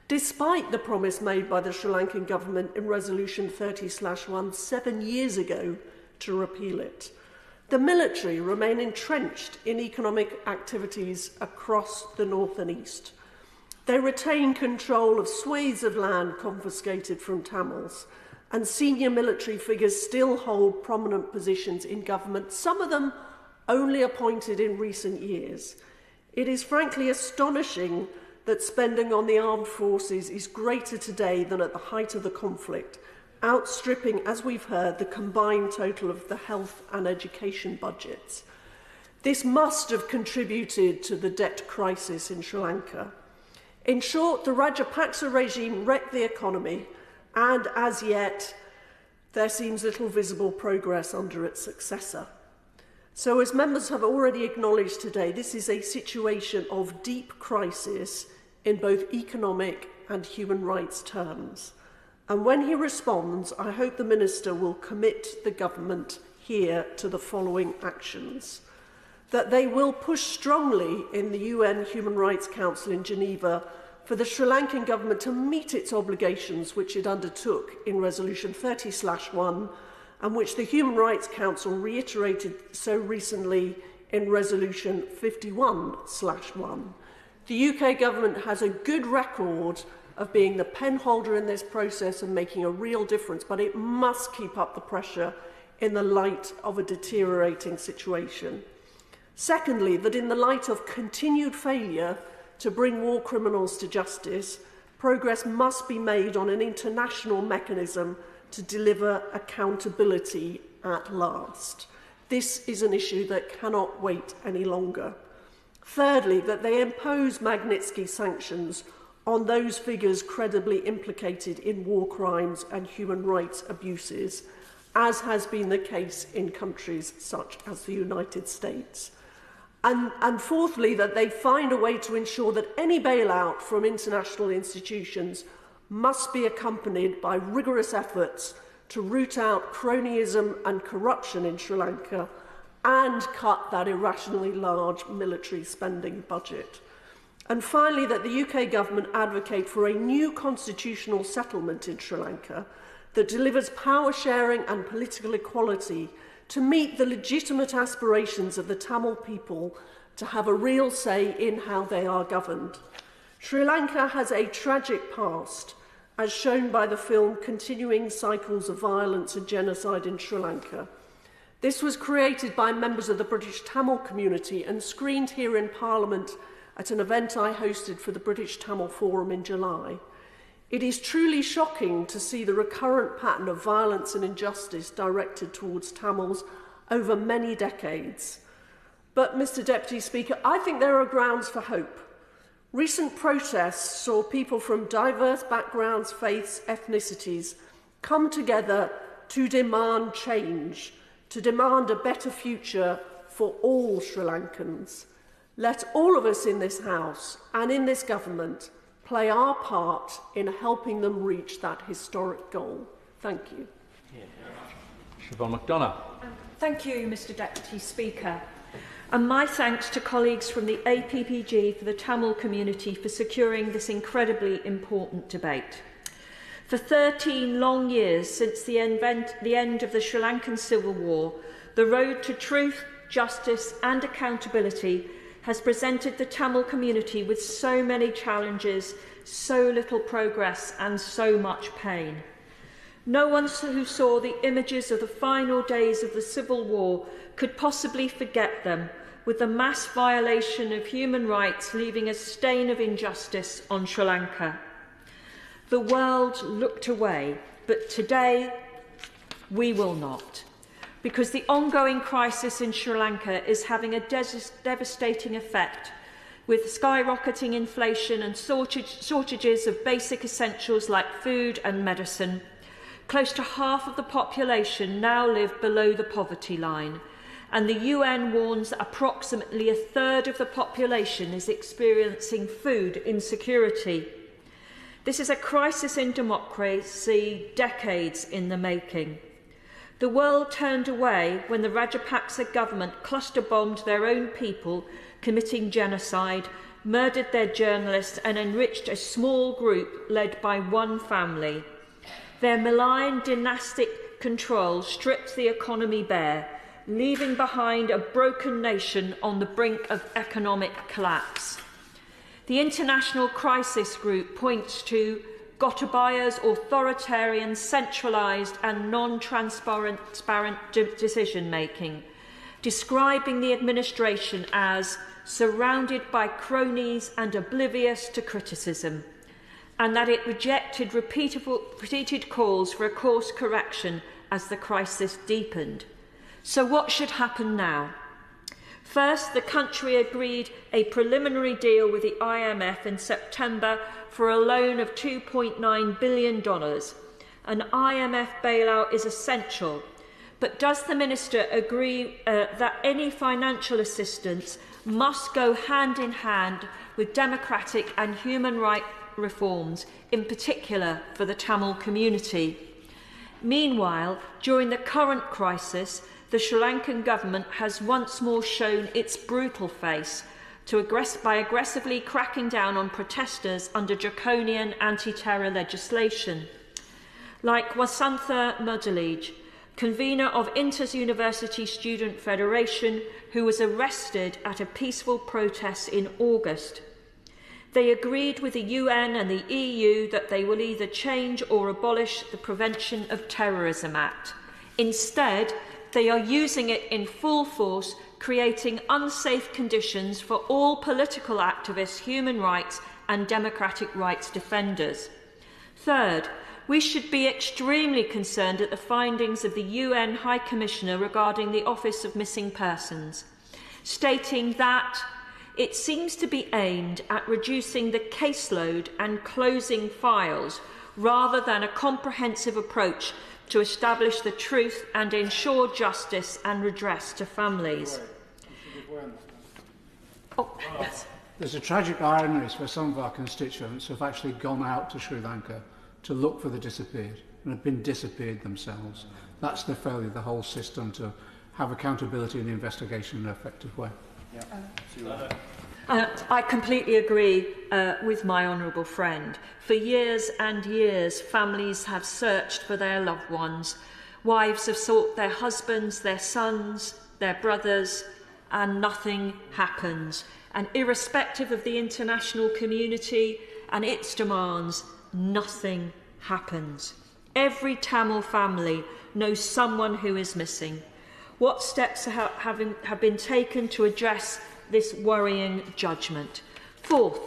despite the promise made by the Sri Lankan government in Resolution 30/1 7 years ago to repeal it. The military remain entrenched in economic activities across the north and east. They retain control of swathes of land confiscated from Tamils, and senior military figures still hold prominent positions in government, some of them only appointed in recent years. It is frankly astonishing that spending on the armed forces is greater today than at the height of the conflict, outstripping, as we've heard, the combined total of the health and education budgets. This must have contributed to the debt crisis in Sri Lanka. In short, the Rajapaksa regime wrecked the economy, and as yet, there seems little visible progress under its successor. So, as members have already acknowledged today, this is a situation of deep crisis in both economic and human rights terms. And when he responds, I hope the Minister will commit the government here to the following actions. That they will push strongly in the UN Human Rights Council in Geneva for the Sri Lankan government to meet its obligations which it undertook in Resolution 30/1 and which the Human Rights Council reiterated so recently in Resolution 51/1. The UK government has a good record of being the penholder in this process and making a real difference, but it must keep up the pressure in the light of a deteriorating situation. Secondly, that in the light of continued failure to bring war criminals to justice, progress must be made on an international mechanism to deliver accountability at last. This is an issue that cannot wait any longer. Thirdly, that they impose Magnitsky sanctions on those figures credibly implicated in war crimes and human rights abuses, as has been the case in countries such as the United States. And fourthly, that they find a way to ensure that any bailout from international institutions must be accompanied by rigorous efforts to root out cronyism and corruption in Sri Lanka and cut that irrationally large military spending budget. And finally, that the UK government advocate for a new constitutional settlement in Sri Lanka that delivers power sharing and political equality to meet the legitimate aspirations of the Tamil people to have a real say in how they are governed. Sri Lanka has a tragic past, as shown by the film Continuing Cycles of Violence and Genocide in Sri Lanka. This was created by members of the British Tamil community and screened here in Parliament at an event I hosted for the British Tamil Forum in July. It is truly shocking to see the recurrent pattern of violence and injustice directed towards Tamils over many decades. But, Mr. Deputy Speaker, I think there are grounds for hope. Recent protests saw people from diverse backgrounds, faiths, ethnicities come together to demand change, to demand a better future for all Sri Lankans. Let all of us in this House and in this government play our part in helping them reach that historic goal. Thank you. Siobhan McDonough. Thank you, Mr. Deputy Speaker. And my thanks to colleagues from the APPG for the Tamil community for securing this incredibly important debate. For 13 long years since the end of the Sri Lankan Civil War, the road to truth, justice and accountability has presented the Tamil community with so many challenges, so little progress and so much pain. No one who saw the images of the final days of the Civil War could possibly forget them, with the mass violation of human rights leaving a stain of injustice on Sri Lanka. The world looked away, but today we will not, because the ongoing crisis in Sri Lanka is having a devastating effect with skyrocketing inflation and shortages of basic essentials like food and medicine, close to half of the population now live below the poverty line, and the UN warns that approximately a third of the population is experiencing food insecurity. This is a crisis in democracy, decades in the making. The world turned away when the Rajapaksa government cluster-bombed their own people, committing genocide, murdered their journalists and enriched a small group led by one family. Their malign dynastic control stripped the economy bare, leaving behind a broken nation on the brink of economic collapse. The International Crisis Group points to Gotabaya's authoritarian, centralised and non-transparent decision-making, describing the administration as surrounded by cronies and oblivious to criticism, and that it rejected repeated calls for a course correction as the crisis deepened. So what should happen now? First, the country agreed a preliminary deal with the IMF in September for a loan of $2.9 billion. An IMF bailout is essential, but does the Minister agree that any financial assistance must go hand in hand with democratic and human rights reforms, in particular for the Tamil community? Meanwhile, during the current crisis, the Sri Lankan government has once more shown its brutal face by aggressively cracking down on protesters under draconian anti-terror legislation. Like Wasantha Mudalij, convener of Inter-University Student Federation, who was arrested at a peaceful protest in August. They agreed with the UN and the EU that they will either change or abolish the Prevention of Terrorism Act. Instead, they are using it in full force, creating unsafe conditions for all political activists, human rights and democratic rights defenders. Third, we should be extremely concerned at the findings of the UN High Commissioner regarding the Office of Missing Persons, stating that it seems to be aimed at reducing the caseload and closing files rather than a comprehensive approach to establish the truth and ensure justice and redress to families. Oh, yes. There's a tragic irony where some of our constituents have actually gone out to Sri Lanka to look for the disappeared and have been disappeared themselves. That's the failure of the whole system to have accountability and investigation in an effective way. I completely agree with my honourable friend. For years and years, families have searched for their loved ones. Wives have sought their husbands, their sons, their brothers, and nothing happens. And irrespective of the international community and its demands, nothing happens. Every Tamil family knows someone who is missing. What steps have been taken to address this worrying judgment? Fourth,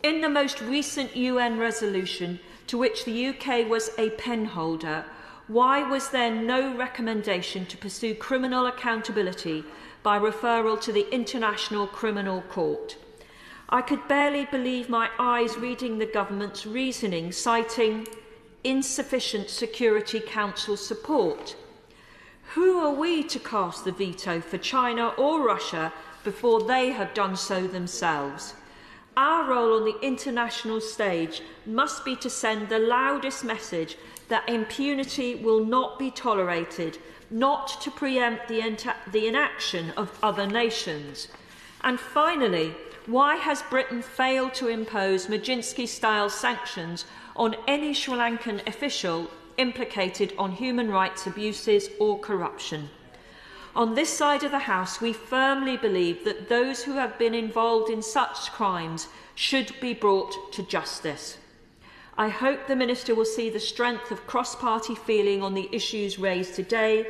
in the most recent UN resolution to which the UK was a penholder, why was there no recommendation to pursue criminal accountability by referral to the International Criminal Court? I could barely believe my eyes reading the government's reasoning, citing insufficient Security Council support. Who are we to cast the veto for China or Russia before they have done so themselves? Our role on the international stage must be to send the loudest message that impunity will not be tolerated, not to preempt the inaction of other nations. And finally, why has Britain failed to impose Majinsky-style sanctions on any Sri Lankan official implicated on human rights abuses or corruption? On this side of the House, we firmly believe that those who have been involved in such crimes should be brought to justice. I hope the Minister will see the strength of cross-party feeling on the issues raised today.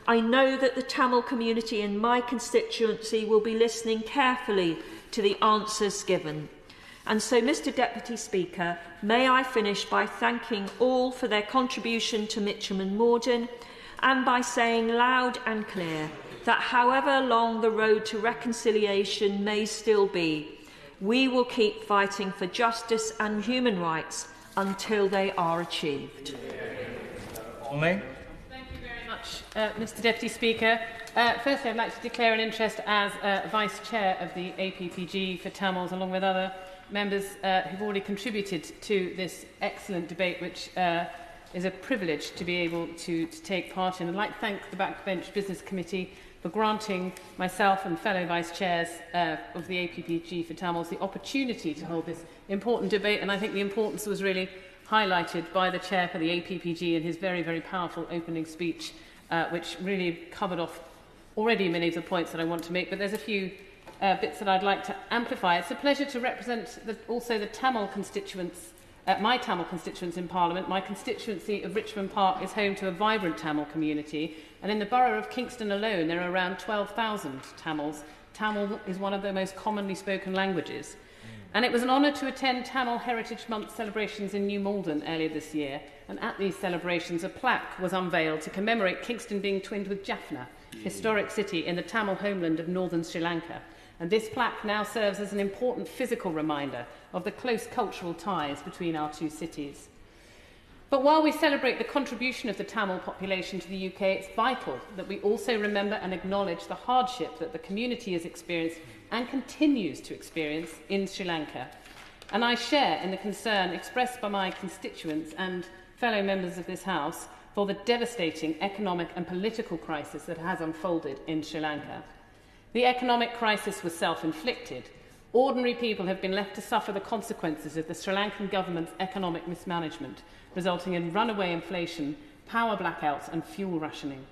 I know that the Tamil community in my constituency will be listening carefully to the answers given. And so, Mr Deputy Speaker, may I finish by thanking all for their contribution to Mitcham and Morden, and by saying loud and clear that however long the road to reconciliation may still be, We will keep fighting for justice and human rights until they are achieved. Only. Thank you very much, Mr Deputy Speaker. Firstly, I'd like to declare an interest as Vice Chair of the APPG for Tamils, along with other members who've already contributed to this excellent debate, which is a privilege to be able to take part in. I'd like to thank the Backbench Business Committee for granting myself and fellow Vice Chairs of the APPG for Tamils the opportunity to hold this important debate, and I think the importance was really highlighted by the Chair for the APPG in his very, very powerful opening speech, which really covered off already many of the points that I want to make, but there's a few bits that I'd like to amplify. It's a pleasure to represent also the Tamil constituents, my Tamil constituents in Parliament. My constituency of Richmond Park is home to a vibrant Tamil community, and in the borough of Kingston alone there are around 12,000 Tamils. Tamil is one of the most commonly spoken languages. And it was an honour to attend Tamil Heritage Month celebrations in New Malden earlier this year, and at these celebrations a plaque was unveiled to commemorate Kingston being twinned with Jaffna, historic city in the Tamil homeland of northern Sri Lanka. And this plaque now serves as an important physical reminder of the close cultural ties between our two cities. But while we celebrate the contribution of the Tamil population to the UK, it's vital that we also remember and acknowledge the hardship that the community has experienced and continues to experience in Sri Lanka. And I share in the concern expressed by my constituents and fellow members of this House for the devastating economic and political crisis that has unfolded in Sri Lanka. The economic crisis was self-inflicted. Ordinary people have been left to suffer the consequences of the Sri Lankan government's economic mismanagement, resulting in runaway inflation, power blackouts and fuel rationing.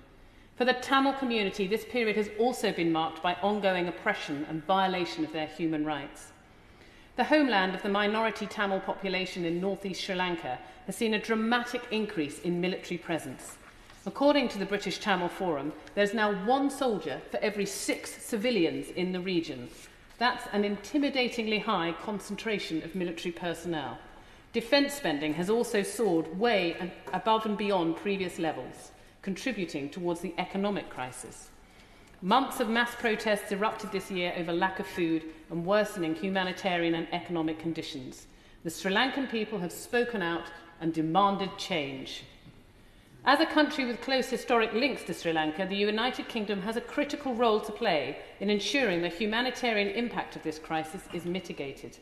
For the Tamil community, this period has also been marked by ongoing oppression and violation of their human rights. The homeland of the minority Tamil population in northeast Sri Lanka has seen a dramatic increase in military presence. According to the British Tamil Forum, there's now 1 soldier for every 6 civilians in the region. That's an intimidatingly high concentration of military personnel. Defence spending has also soared way above and beyond previous levels, contributing towards the economic crisis. Months of mass protests erupted this year over lack of food and worsening humanitarian and economic conditions. The Sri Lankan people have spoken out and demanded change. As a country with close historic links to Sri Lanka, the United Kingdom has a critical role to play in ensuring the humanitarian impact of this crisis is mitigated.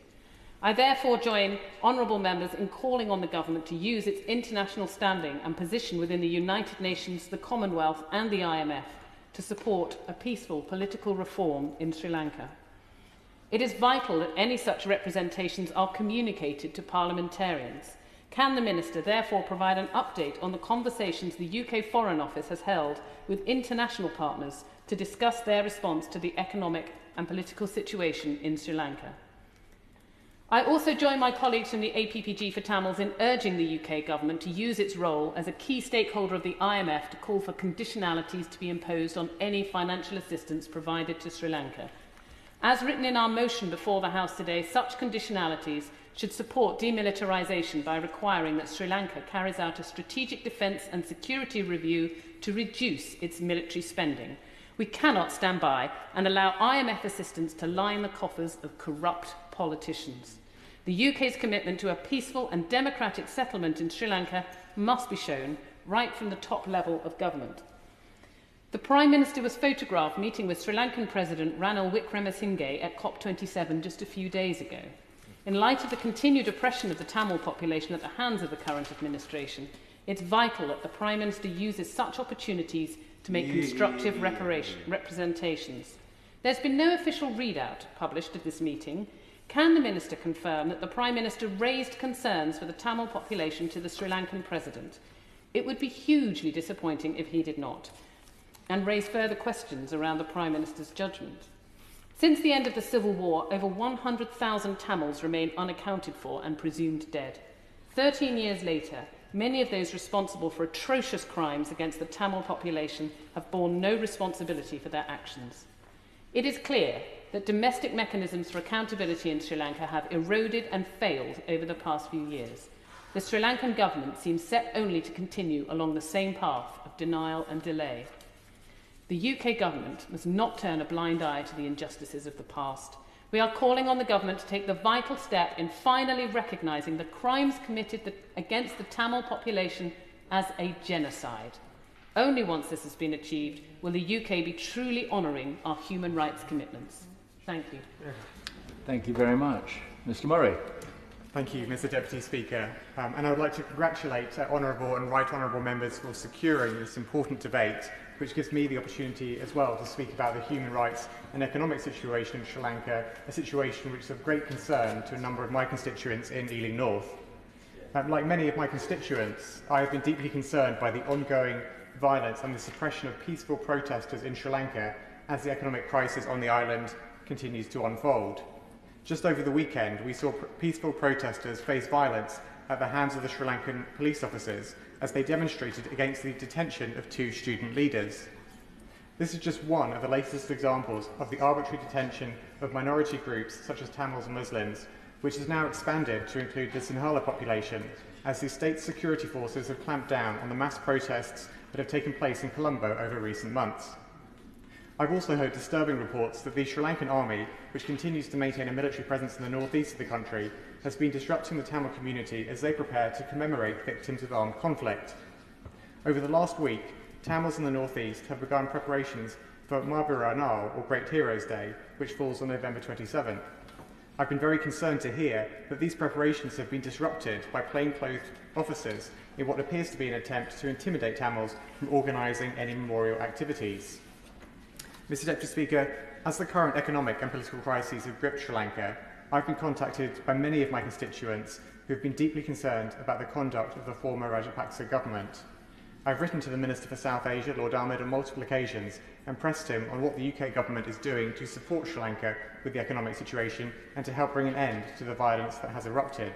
I therefore join honourable members in calling on the government to use its international standing and position within the United Nations, the Commonwealth and the IMF to support a peaceful political reform in Sri Lanka. It is vital that any such representations are communicated to parliamentarians. Can the Minister therefore provide an update on the conversations the UK Foreign Office has held with international partners to discuss their response to the economic and political situation in Sri Lanka? I also join my colleagues from the APPG for Tamils in urging the UK government to use its role as a key stakeholder of the IMF to call for conditionalities to be imposed on any financial assistance provided to Sri Lanka. As written in our motion before the House today, such conditionalities should support demilitarisation by requiring that Sri Lanka carries out a strategic defence and security review to reduce its military spending. We cannot stand by and allow IMF assistance to line the coffers of corrupt politicians. The UK's commitment to a peaceful and democratic settlement in Sri Lanka must be shown right from the top level of government. The Prime Minister was photographed meeting with Sri Lankan President Ranil Wickremesinghe at COP27 just a few days ago. In light of the continued oppression of the Tamil population at the hands of the current administration, it's vital that the Prime Minister uses such opportunities to make constructive representations. There's been no official readout published of this meeting. Can the Minister confirm that the Prime Minister raised concerns for the Tamil population to the Sri Lankan President? It would be hugely disappointing if he did not, and raise further questions around the Prime Minister's judgment. Since the end of the Civil War, over 100,000 Tamils remain unaccounted for and presumed dead. 13 years later, many of those responsible for atrocious crimes against the Tamil population have borne no responsibility for their actions. It is clear that domestic mechanisms for accountability in Sri Lanka have eroded and failed over the past few years. The Sri Lankan government seems set only to continue along the same path of denial and delay. The UK government must not turn a blind eye to the injustices of the past. We are calling on the government to take the vital step in finally recognising the crimes committed against the Tamil population as a genocide. Only once this has been achieved will the UK be truly honouring our human rights commitments. Thank you. Thank you very much. Mr Murray. Thank you, Mr Deputy Speaker. And I would like to congratulate honourable and right honourable members for securing this important debate, which gives me the opportunity as well to speak about the human rights and economic situation in Sri Lanka, a situation which is of great concern to a number of my constituents in Ealing North. Like many of my constituents, I have been deeply concerned by the ongoing violence and the suppression of peaceful protesters in Sri Lanka as the economic crisis on the island continues to unfold. Just over the weekend, we saw peaceful protesters face violence at the hands of the Sri Lankan police officers as they demonstrated against the detention of 2 student leaders. This is just one of the latest examples of the arbitrary detention of minority groups such as Tamils and Muslims, which has now expanded to include the Sinhala population as the state security forces have clamped down on the mass protests that have taken place in Colombo over recent months. I've also heard disturbing reports that the Sri Lankan army, which continues to maintain a military presence in the northeast of the country, has been disrupting the Tamil community as they prepare to commemorate victims of armed conflict. Over the last week, Tamils in the northeast have begun preparations for Mabura Nal, or Great Heroes Day, which falls on November 27th. I've been very concerned to hear that these preparations have been disrupted by plainclothed officers in what appears to be an attempt to intimidate Tamils from organising any memorial activities. Mr Deputy Speaker, as the current economic and political crises have gripped Sri Lanka, I've been contacted by many of my constituents who have been deeply concerned about the conduct of the former Rajapaksa government. I've written to the Minister for South Asia, Lord Ahmed, on multiple occasions and pressed him on what the UK government is doing to support Sri Lanka with the economic situation and to help bring an end to the violence that has erupted.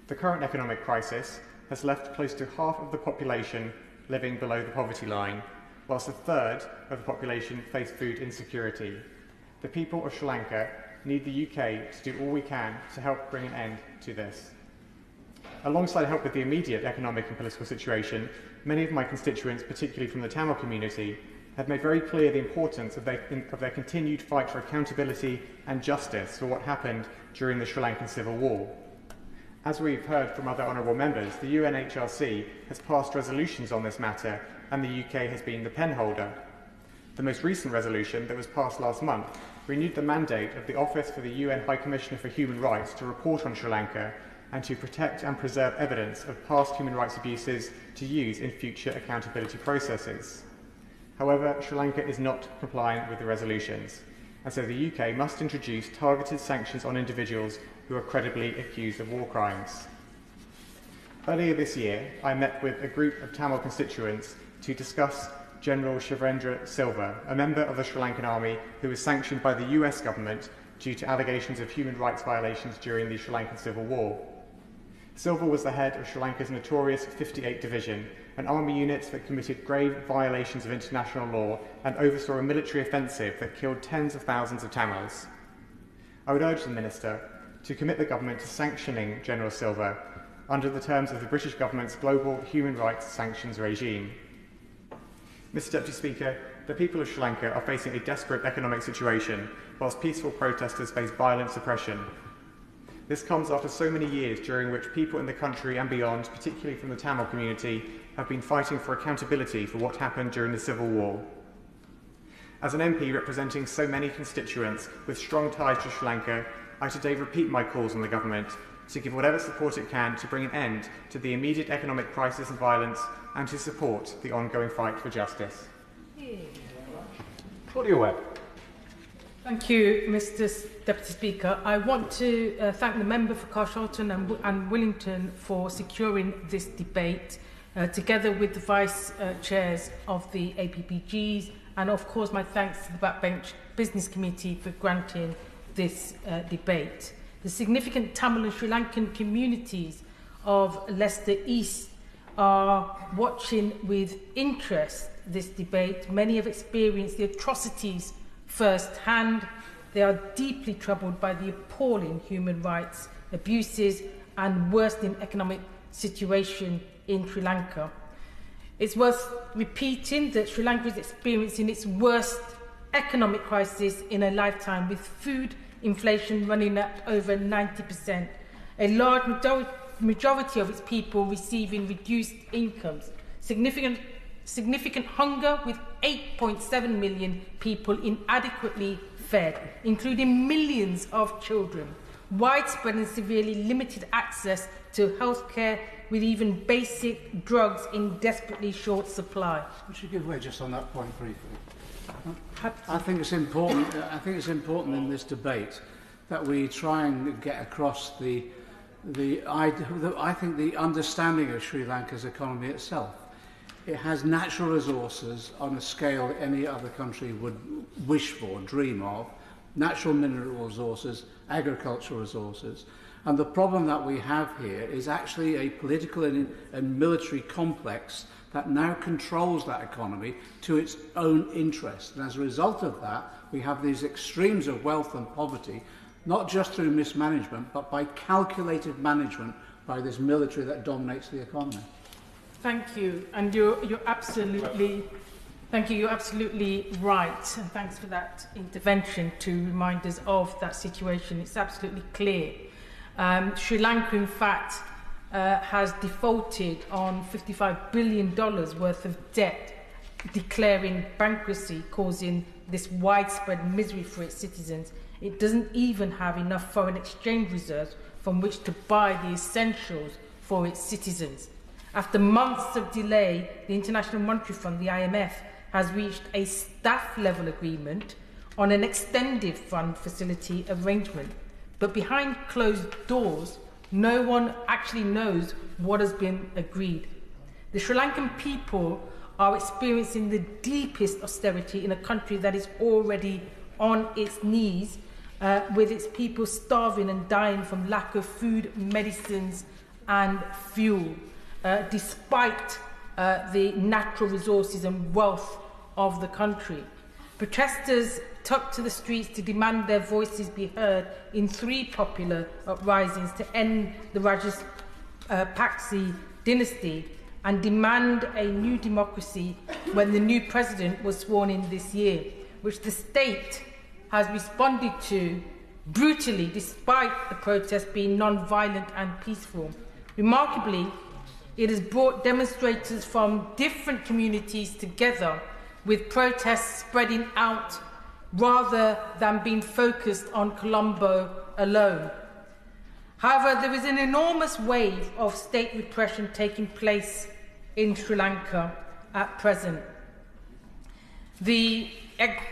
The current economic crisis has left close to half of the population living below the poverty line, whilst a third of the population face food insecurity. The people of Sri Lanka need the UK to do all we can to help bring an end to this. Alongside help with the immediate economic and political situation, many of my constituents, particularly from the Tamil community, have made very clear the importance of their continued fight for accountability and justice for what happened during the Sri Lankan Civil War. As we've heard from other honourable members, the UNHRC has passed resolutions on this matter and the UK has been the penholder. The most recent resolution that was passed last month renewed the mandate of the Office for the UN High Commissioner for Human Rights to report on Sri Lanka and to protect and preserve evidence of past human rights abuses to use in future accountability processes. However, Sri Lanka is not compliant with the resolutions, and so the UK must introduce targeted sanctions on individuals who are credibly accused of war crimes. Earlier this year, I met with a group of Tamil constituents to discuss General Shivendra Silva, a member of the Sri Lankan army who was sanctioned by the US government due to allegations of human rights violations during the Sri Lankan Civil War. Silva was the head of Sri Lanka's notorious 58 Division, an army unit that committed grave violations of international law and oversaw a military offensive that killed tens of thousands of Tamils. I would urge the Minister to commit the government to sanctioning General Silva under the terms of the British government's global human rights sanctions regime. Mr Deputy Speaker, the people of Sri Lanka are facing a desperate economic situation, whilst peaceful protesters face violent suppression. This comes after so many years during which people in the country and beyond, particularly from the Tamil community, have been fighting for accountability for what happened during the Civil War. As an MP representing so many constituents with strong ties to Sri Lanka, I today repeat my calls on the government to give whatever support it can to bring an end to the immediate economic crisis and violence and to support the ongoing fight for justice. Claudia Webb. Thank you, Mr Deputy Speaker. I want to thank the member for Carshalton and Willington for securing this debate, together with the Vice Chairs of the APPGs, and of course my thanks to the Backbench Business Committee for granting this debate. The significant Tamil and Sri Lankan communities of Leicester East are watching with interest this debate. Many have experienced the atrocities firsthand. They are deeply troubled by the appalling human rights abuses and worsening economic situation in Sri Lanka. It's worth repeating that Sri Lanka is experiencing its worst economic crisis in a lifetime, with food inflation running at over 90%. A large majority of its people receiving reduced incomes. Significant hunger, with 8.7 million people inadequately fed, including millions of children. Widespread and severely limited access to healthcare, with even basic drugs in desperately short supply. We should give way just on that point briefly. I think it's important. I think it's important in this debate that we try and get across the understanding of Sri Lanka's economy itself. It has natural resources on a scale that any other country would wish for, dream of. Natural mineral resources, agricultural resources. And the problem that we have here is actually a political and military complex that now controls that economy to its own interest. And as a result of that, we have these extremes of wealth and poverty, not just through mismanagement, but by calculated management by this military that dominates the economy. Thank you, and you're absolutely, thank you. You're absolutely right, and thanks for that intervention to remind us of that situation. It's absolutely clear. Sri Lanka, in fact, has defaulted on $55 billion worth of debt, declaring bankruptcy, causing this widespread misery for its citizens. It doesn't even have enough foreign exchange reserves from which to buy the essentials for its citizens. After months of delay, the International Monetary Fund, the IMF, has reached a staff-level agreement on an extended fund facility arrangement. But behind closed doors, no one actually knows what has been agreed. The Sri Lankan people are experiencing the deepest austerity in a country that is already on its knees, with its people starving and dying from lack of food, medicines and fuel, despite the natural resources and wealth of the country. Protesters took to the streets to demand their voices be heard in 3 popular uprisings to end the Rajapaksa dynasty and demand a new democracy when the new president was sworn in this year, which the state has responded to brutally, despite the protests being non-violent and peaceful. Remarkably, it has brought demonstrators from different communities together, with protests spreading out rather than being focused on Colombo alone. However, there is an enormous wave of state repression taking place in Sri Lanka at present. The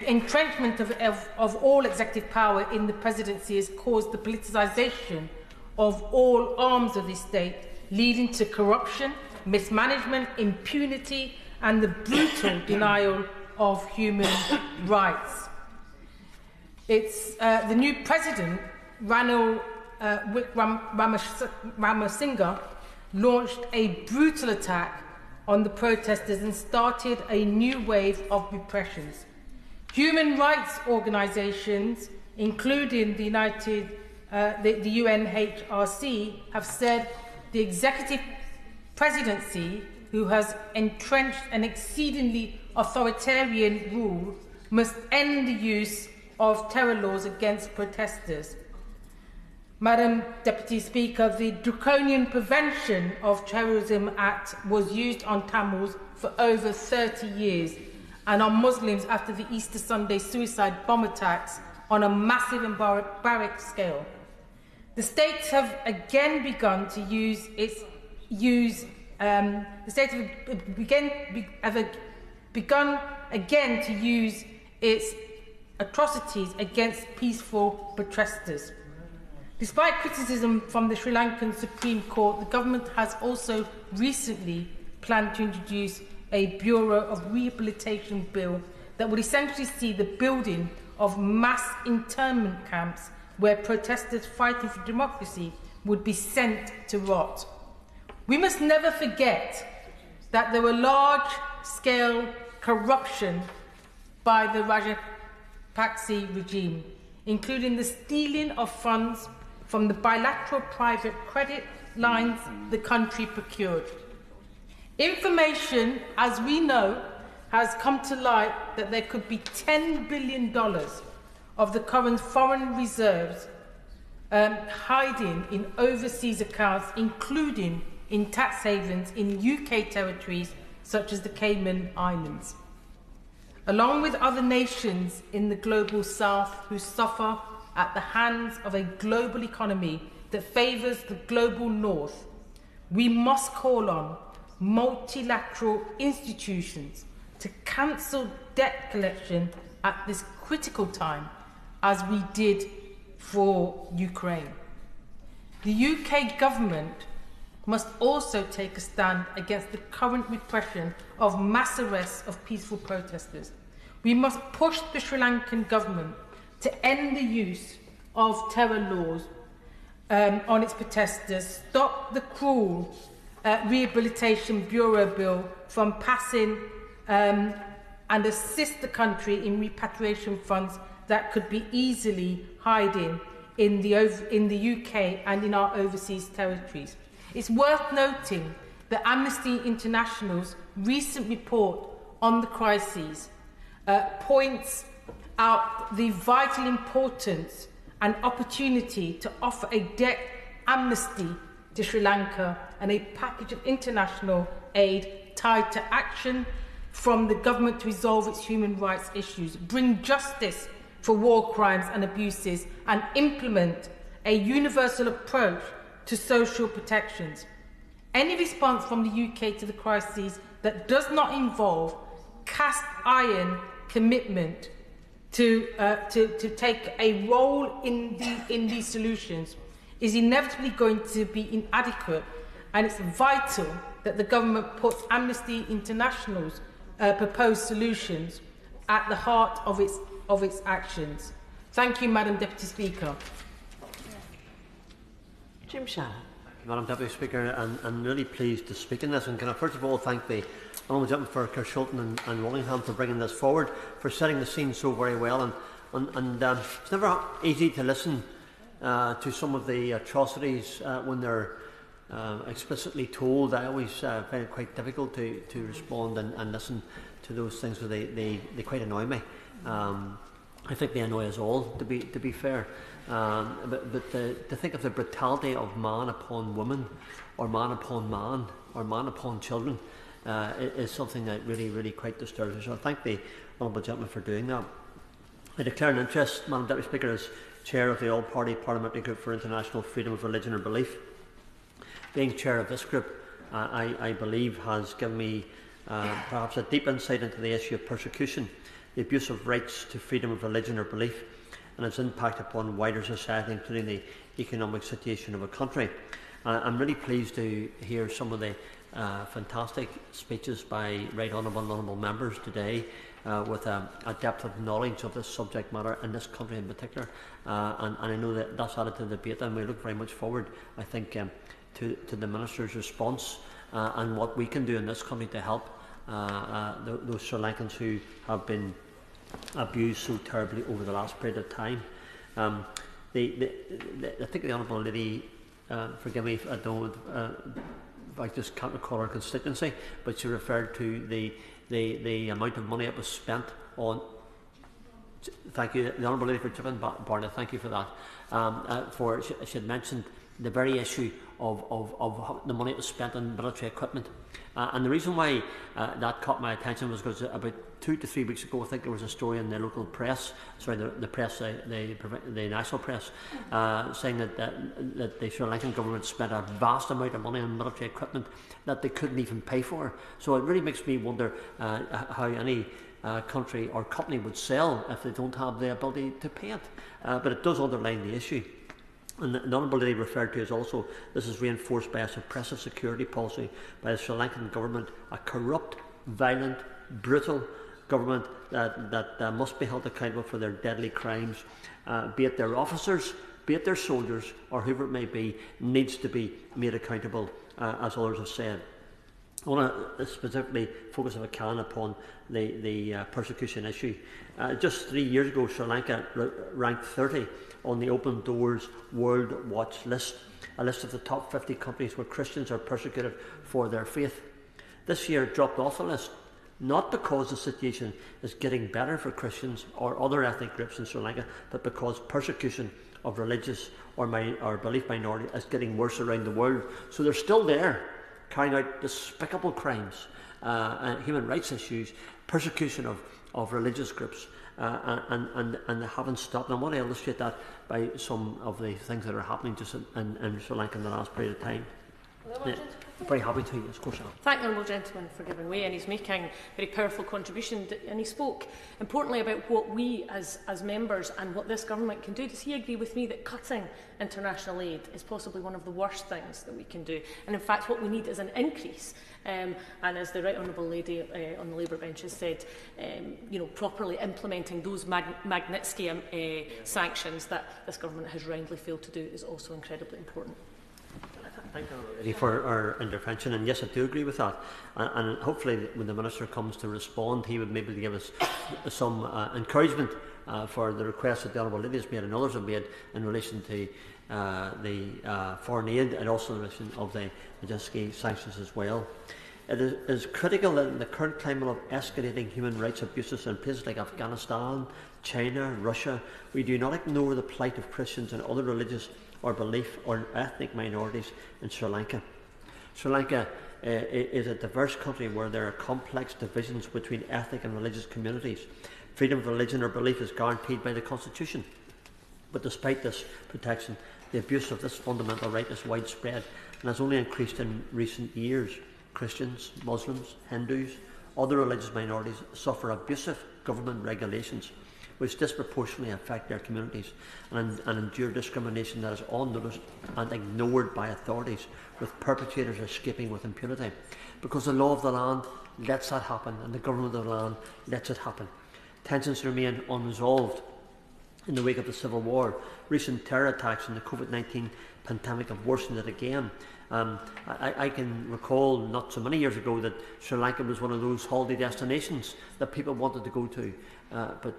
entrenchment of all executive power in the presidency has caused the politicisation of all arms of the state, leading to corruption, mismanagement, impunity, and the brutal denial of human rights. It's the new president, Ranil Wickremesinghe, launched a brutal attack on the protesters and started a new wave of repressions. Human rights organisations, including the UNHRC, have said the executive presidency, who has entrenched an exceedingly authoritarian rule, must end the use of terror laws against protesters. Madam Deputy Speaker, the Draconian Prevention of Terrorism Act was used on Tamils for over 30 years and on Muslims after the Easter Sunday suicide bomb attacks on a massive and barbaric scale. The states have again begun to begun again to use its atrocities against peaceful protesters. Despite criticism from the Sri Lankan Supreme Court, the government has also recently planned to introduce a Bureau of Rehabilitation bill that would essentially see the building of mass internment camps where protesters fighting for democracy would be sent to rot. We must never forget that there were large-scale corruption by the Rajapaksa regime, including the stealing of funds from the bilateral private credit lines the country procured. Information, as we know, has come to light that there could be $10 billion of the current foreign reserves hiding in overseas accounts, including in tax havens in UK territories such as the Cayman Islands. Along with other nations in the global south who suffer at the hands of a global economy that favours the global north, we must call on multilateral institutions to cancel debt collection at this critical time, as we did for Ukraine. The UK government must also take a stand against the current repression of mass arrests of peaceful protesters. We must push the Sri Lankan government to end the use of terror laws on its protesters, stop the cruel Rehabilitation Bureau bill from passing, and assist the country in repatriation funds that could be easily hiding in the UK and in our overseas territories. It's worth noting that Amnesty International's recent report on the crises points out the vital importance and opportunity to offer a debt amnesty to Sri Lanka and a package of international aid tied to action from the government to resolve its human rights issues, bring justice for war crimes and abuses, and implement a universal approach to social protections. Any response from the UK to the crises that does not involve cast iron commitment to take a role in these solutions is inevitably going to be inadequate, and it's vital that the government puts Amnesty International's proposed solutions at the heart of its actions. Thank you, Madam Deputy Speaker. Jim Shannon. Madam Deputy Speaker, I'm really pleased to speak in this, and can I first of all thank the Honourable Gentleman for Carshalton and Wallingham for bringing this forward, for setting the scene so very well, and it's never easy to listen to some of the atrocities when they're explicitly told. I always find it quite difficult to respond and listen to those things, because they quite annoy me. I think they annoy us all, to be fair. But to think of the brutality of man upon woman, or man upon man, or man upon children, is something that really quite disturbs me. So I thank the Honourable Gentleman for doing that. I declare an interest, Madam Deputy Speaker, as Chair of the All-Party Parliamentary Group for International Freedom of Religion or Belief. Being Chair of this group, I believe, has given me perhaps a deep insight into the issue of persecution, the abuse of rights to freedom of religion or belief, and its impact upon wider society, including the economic situation of a country. I'm really pleased to hear some of the fantastic speeches by right honourable members today, with a depth of knowledge of this subject matter in this country in particular, and I know that that's added to the debate, and we look very much forward, I think, to the Minister's response and what we can do in this country to help those Sri Lankans who have been abused so terribly over the last period of time. I think the Honourable Lady, forgive me if I don't, I just can't recall her constituency, but she referred to the amount of money that was spent on. Thank you, the Honourable Lady for Chipping Barnett. Thank you for that. She had mentioned the very issue of the money that was spent on military equipment, and the reason why that caught my attention was because about 2 to 3 weeks ago, I think there was a story in the local press, the press, the national press, saying that the Sri Lankan government spent a vast amount of money on military equipment that they couldn't even pay for. So it really makes me wonder how any country or company would sell if they don't have the ability to pay it. But it does underline the issue. And the Honourable Lady referred to as also, this is reinforced by a suppressive security policy by the Sri Lankan government, a corrupt, violent, brutal government that must be held accountable for their deadly crimes, be it their officers, be it their soldiers, or whoever it may be, needs to be made accountable, as others have said. I want to specifically focus, if I can, upon the persecution issue. Just 3 years ago, Sri Lanka ranked 30 on the Open Doors World Watch list, a list of the top 50 countries where Christians are persecuted for their faith. This year it dropped off the list not because the situation is getting better for Christians or other ethnic groups in Sri Lanka, but because persecution of religious or belief minority is getting worse around the world. So they're still there, carrying out despicable crimes, human rights issues, persecution of religious groups, and they haven't stopped. And I want to illustrate that by some of the things that are happening just in Sri Lanka in the last period of time. Very happy to, of course. Thank the Honourable Gentleman for giving way, and he's making a very powerful contribution, and he spoke importantly about what we as members and what this government can do. Does he agree with me that cutting international aid is possibly one of the worst things that we can do, and in fact what we need is an increase, and as the Right Honourable Lady on the Labour bench has said, properly implementing those Magnitsky sanctions that this government has roundly failed to do is also incredibly important. Thank you for our intervention, and yes, I do agree with that. And hopefully, when the Minister comes to respond, he would maybe give us some encouragement for the request that the Honourable Lady has made and others have made in relation to the foreign aid and also in relation of the Magnitsky sanctions as well. It is critical that in the current climate of escalating human rights abuses in places like Afghanistan, China, Russia, we do not ignore the plight of Christians and other religious or belief or ethnic minorities in Sri Lanka. Sri Lanka is a diverse country where there are complex divisions between ethnic and religious communities. Freedom of religion or belief is guaranteed by the Constitution. But despite this protection, the abuse of this fundamental right is widespread and has only increased in recent years. Christians, Muslims, Hindus, other religious minorities suffer abusive government regulations which disproportionately affect their communities and endure discrimination that is unnoticed and ignored by authorities, with perpetrators escaping with impunity. Because the law of the land lets that happen and the government of the land lets it happen. Tensions remain unresolved in the wake of the civil war. Recent terror attacks and the COVID-19 pandemic have worsened it again. I can recall not so many years ago that Sri Lanka was one of those holiday destinations that people wanted to go to, but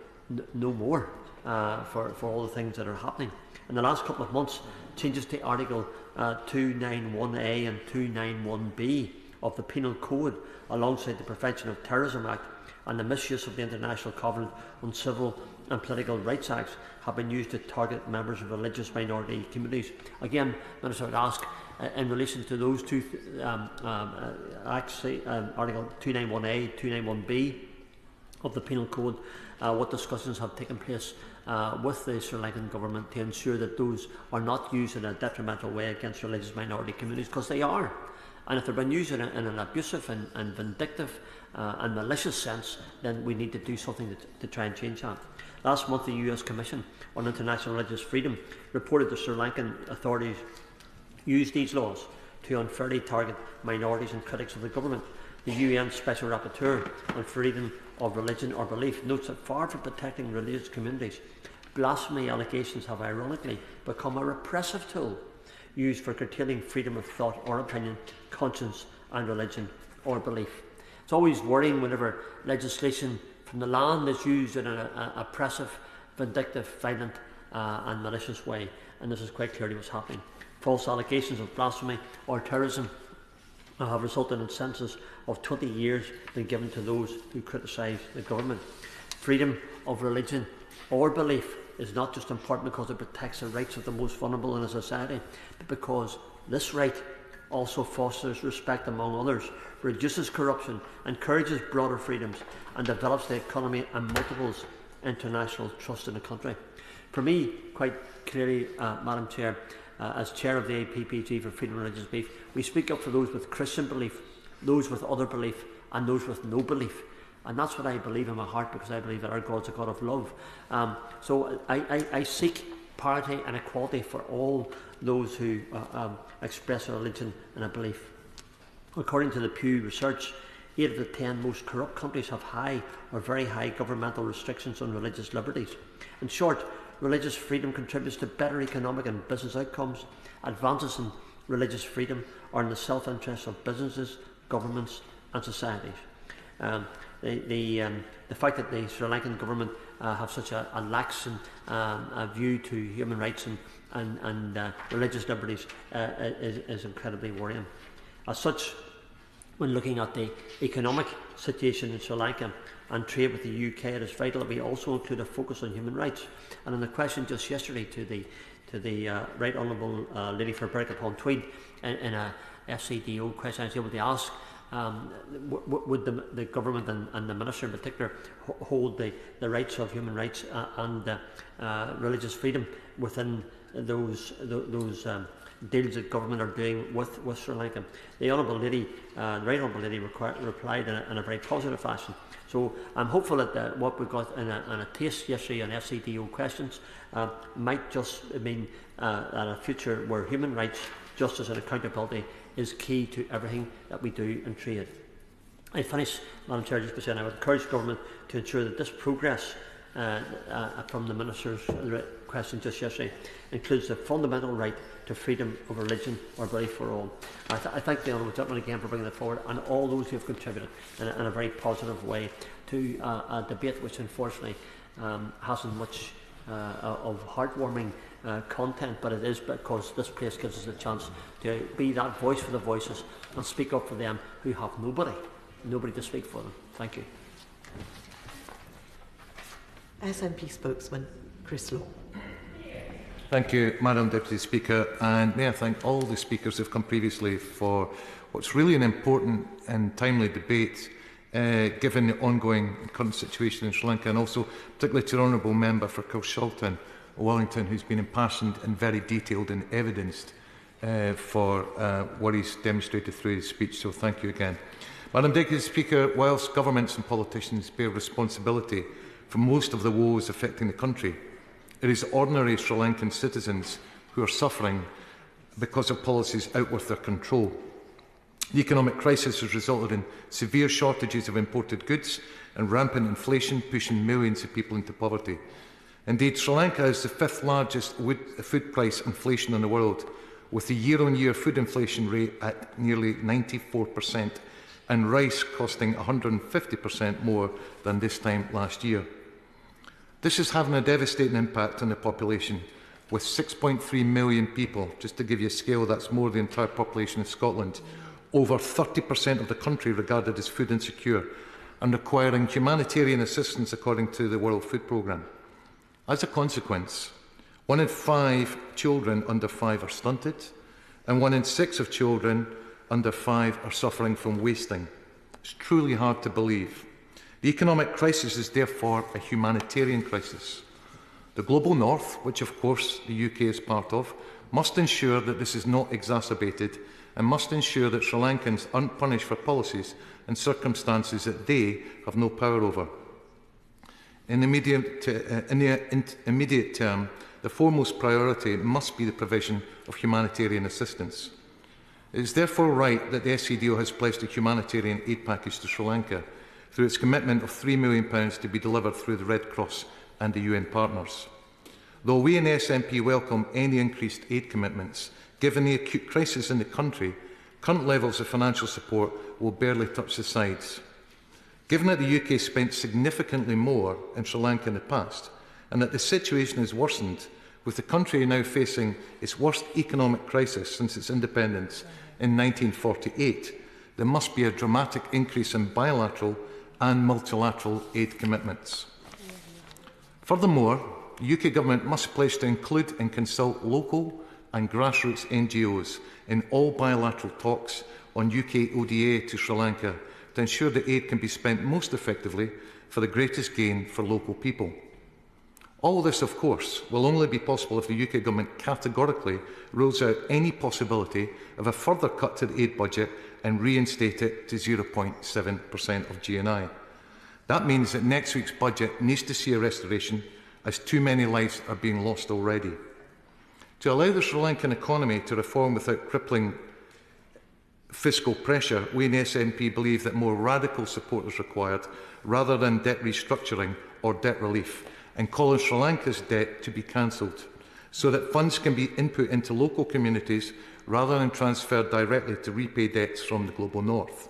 no more for all the things that are happening. In the last couple of months, changes to Article 291A and 291B of the Penal Code, alongside the Prevention of Terrorism Act and the misuse of the International Covenant on Civil and Political Rights Acts, have been used to target members of religious minority communities. Again, Minister, I would ask, in relation to those two acts, Article 291A, 291B of the Penal Code, what discussions have taken place with the Sri Lankan government to ensure that those are not used in a detrimental way against religious minority communities, because they are. And if they're being used in an abusive and vindictive and malicious sense, then we need to do something to try and change that. Last month, the US Commission on International Religious Freedom reported the Sri Lankan authorities used these laws to unfairly target minorities and critics of the government. The UN Special Rapporteur on Freedom of Religion or Belief notes that far from protecting religious communities, blasphemy allegations have ironically become a repressive tool used for curtailing freedom of thought or opinion, conscience and religion or belief. It's always worrying whenever legislation from the land is used in an oppressive, vindictive, violent and malicious way, and this is quite clearly what's happening. False allegations of blasphemy or terrorism have resulted in sentences of 20 years being given to those who criticise the government. Freedom of religion or belief is not just important because it protects the rights of the most vulnerable in a society, but because this right also fosters respect among others, reduces corruption, encourages broader freedoms and develops the economy and multiples international trust in the country. For me, quite clearly, Madam Chair, as Chair of the APPG for Freedom of Religious Belief, we speak up for those with Christian belief, those with other belief and those with no belief. And that's what I believe in my heart, because I believe that our God is a God of love. So I seek parity and equality for all those who express a religion and a belief. According to the Pew Research, 8 of the 10 most corrupt countries have high or very high governmental restrictions on religious liberties. In short, religious freedom contributes to better economic and business outcomes. Advances in religious freedom are in the self-interest of businesses, governments and societies. The fact that the Sri Lankan government have such a lax view to human rights and religious liberties is incredibly worrying. As such, when looking at the economic situation in Sri Lanka and trade with the UK, it is vital that we also include a focus on human rights. And in the question just yesterday to the Right Honourable Lady for Berwick-upon-Tweed in a FCDO question, I was able to ask, would the government and the Minister in particular hold the rights of human rights and religious freedom within those deals that government are doing with Sri Lanka? The Honourable Lady, the Right Honourable Lady replied in a very positive fashion. So I'm hopeful that what we got in a taste yesterday on FCDO questions might just mean that a future where human rights, justice and accountability is key to everything that we do in trade. I finish, Madam Chair, just by saying I would encourage government to ensure that this progress from the Minister's question just yesterday includes the fundamental right to freedom of religion or belief for all. I thank the Honourable Gentleman again for bringing that forward, and all those who have contributed in a very positive way to a debate which unfortunately hasn't much of heartwarming content, but it is because this place gives us a chance to be that voice for the voices and speak up for them who have nobody to speak for them. Thank you. SNP spokesman Chris Law. Thank you, Madam Deputy Speaker, and may I thank all the speakers who have come previously for what's really an important and timely debate, given the ongoing current situation in Sri Lanka, and also particularly to the Honourable Member for Kilshalton, Wellington, who's been impassioned and very detailed and evidenced for what he's demonstrated through his speech, so thank you again. Madam Deputy Speaker, whilst governments and politicians bear responsibility for most of the woes affecting the country, it is ordinary Sri Lankan citizens who are suffering because of policies out with their control. The economic crisis has resulted in severe shortages of imported goods and rampant inflation, pushing millions of people into poverty. Indeed, Sri Lanka is the 5th largest food price inflation in the world, with the year-on-year food inflation rate at nearly 94% and rice costing 150% more than this time last year. This is having a devastating impact on the population, with 6.3 million people. Just to give you a scale, that's more than the entire population of Scotland. Over 30% of the country regarded as food insecure and requiring humanitarian assistance according to the World Food Programme. As a consequence, 1 in 5 children under 5 are stunted, and 1 in 6 of children under 5 are suffering from wasting. It's truly hard to believe. The economic crisis is therefore a humanitarian crisis. The Global North, which of course the UK is part of, must ensure that this is not exacerbated and must ensure that Sri Lankans aren't punished for policies and circumstances that they have no power over. In the immediate term, the foremost priority must be the provision of humanitarian assistance. It is therefore right that the SCDO has pledged a humanitarian aid package to Sri Lanka through its commitment of £3 million to be delivered through the Red Cross and the UN partners. Though we in the SNP welcome any increased aid commitments, given the acute crisis in the country, current levels of financial support will barely touch the sides. Given that the UK spent significantly more in Sri Lanka in the past, and that the situation has worsened, with the country now facing its worst economic crisis since its independence in 1948, there must be a dramatic increase in bilateral and multilateral aid commitments. Furthermore, the UK Government must pledge to include and consult local and grassroots NGOs in all bilateral talks on UK ODA to Sri Lanka to ensure that aid can be spent most effectively for the greatest gain for local people. All this, of course, will only be possible if the UK Government categorically rules out any possibility of a further cut to the aid budget and reinstate it to 0.7% of GNI. That means that next week's budget needs to see a restoration, as too many lives are being lost already. To allow the Sri Lankan economy to reform without crippling fiscal pressure, we in the SNP believe that more radical support is required rather than debt restructuring or debt relief, and call on Sri Lanka's debt to be cancelled, so that funds can be input into local communities rather than transferred directly to repay debts from the Global North.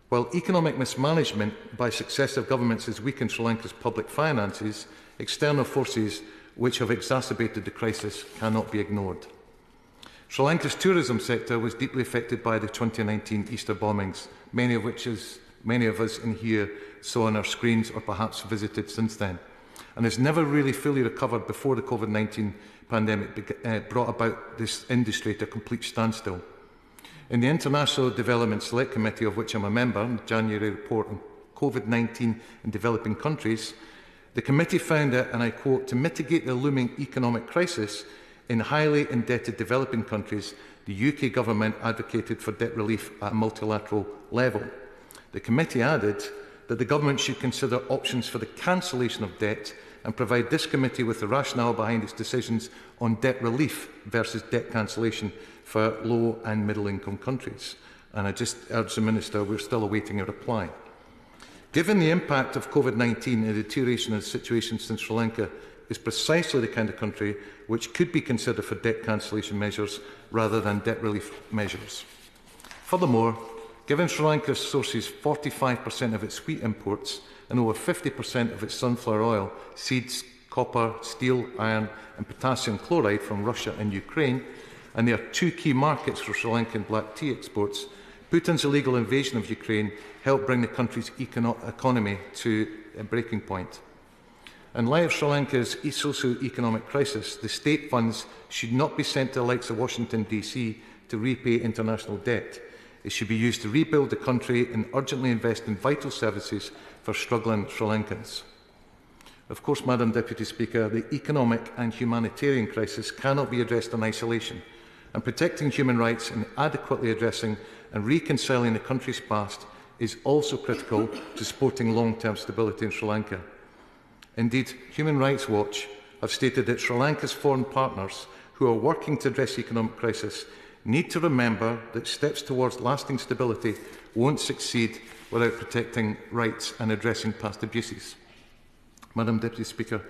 While economic mismanagement by successive governments has weakened Sri Lanka's public finances, external forces which have exacerbated the crisis cannot be ignored. Sri Lanka's tourism sector was deeply affected by the 2019 Easter bombings, many of which, as many of us in here saw on our screens or perhaps visited since then, and has never really fully recovered before the COVID-19 pandemic brought about this industry to a complete standstill. In the International Development Select Committee, of which I'm a member, in the January report on COVID-19 in developing countries, the committee found that, and I quote, to mitigate the looming economic crisis in highly indebted developing countries, the UK government advocated for debt relief at a multilateral level. The committee added that the government should consider options for the cancellation of debt and provide this committee with the rationale behind its decisions on debt relief versus debt cancellation for low and middle income countries. And I just urge the Minister, we're still awaiting a reply. Given the impact of COVID-19 and the deterioration of the situation in Sri Lanka is precisely the kind of country which could be considered for debt cancellation measures rather than debt relief measures. Furthermore, given Sri Lanka sources 45% of its wheat imports and over 50% of its sunflower oil, seeds, copper, steel, iron and potassium chloride from Russia and Ukraine, and they are two key markets for Sri Lankan black tea exports, Putin's illegal invasion of Ukraine helped bring the country's economy to a breaking point. In light of Sri Lanka's socio-economic crisis, the state funds should not be sent to the likes of Washington DC to repay international debt. It should be used to rebuild the country and urgently invest in vital services for struggling Sri Lankans. Of course, Madam Deputy Speaker, the economic and humanitarian crisis cannot be addressed in isolation, and protecting human rights and adequately addressing and reconciling the country's past is also critical to supporting long-term stability in Sri Lanka. Indeed, Human Rights Watch have stated that Sri Lanka's foreign partners who are working to address the economic crisis need to remember that steps towards lasting stability won't succeed without protecting rights and addressing past abuses. Madam Deputy Speaker,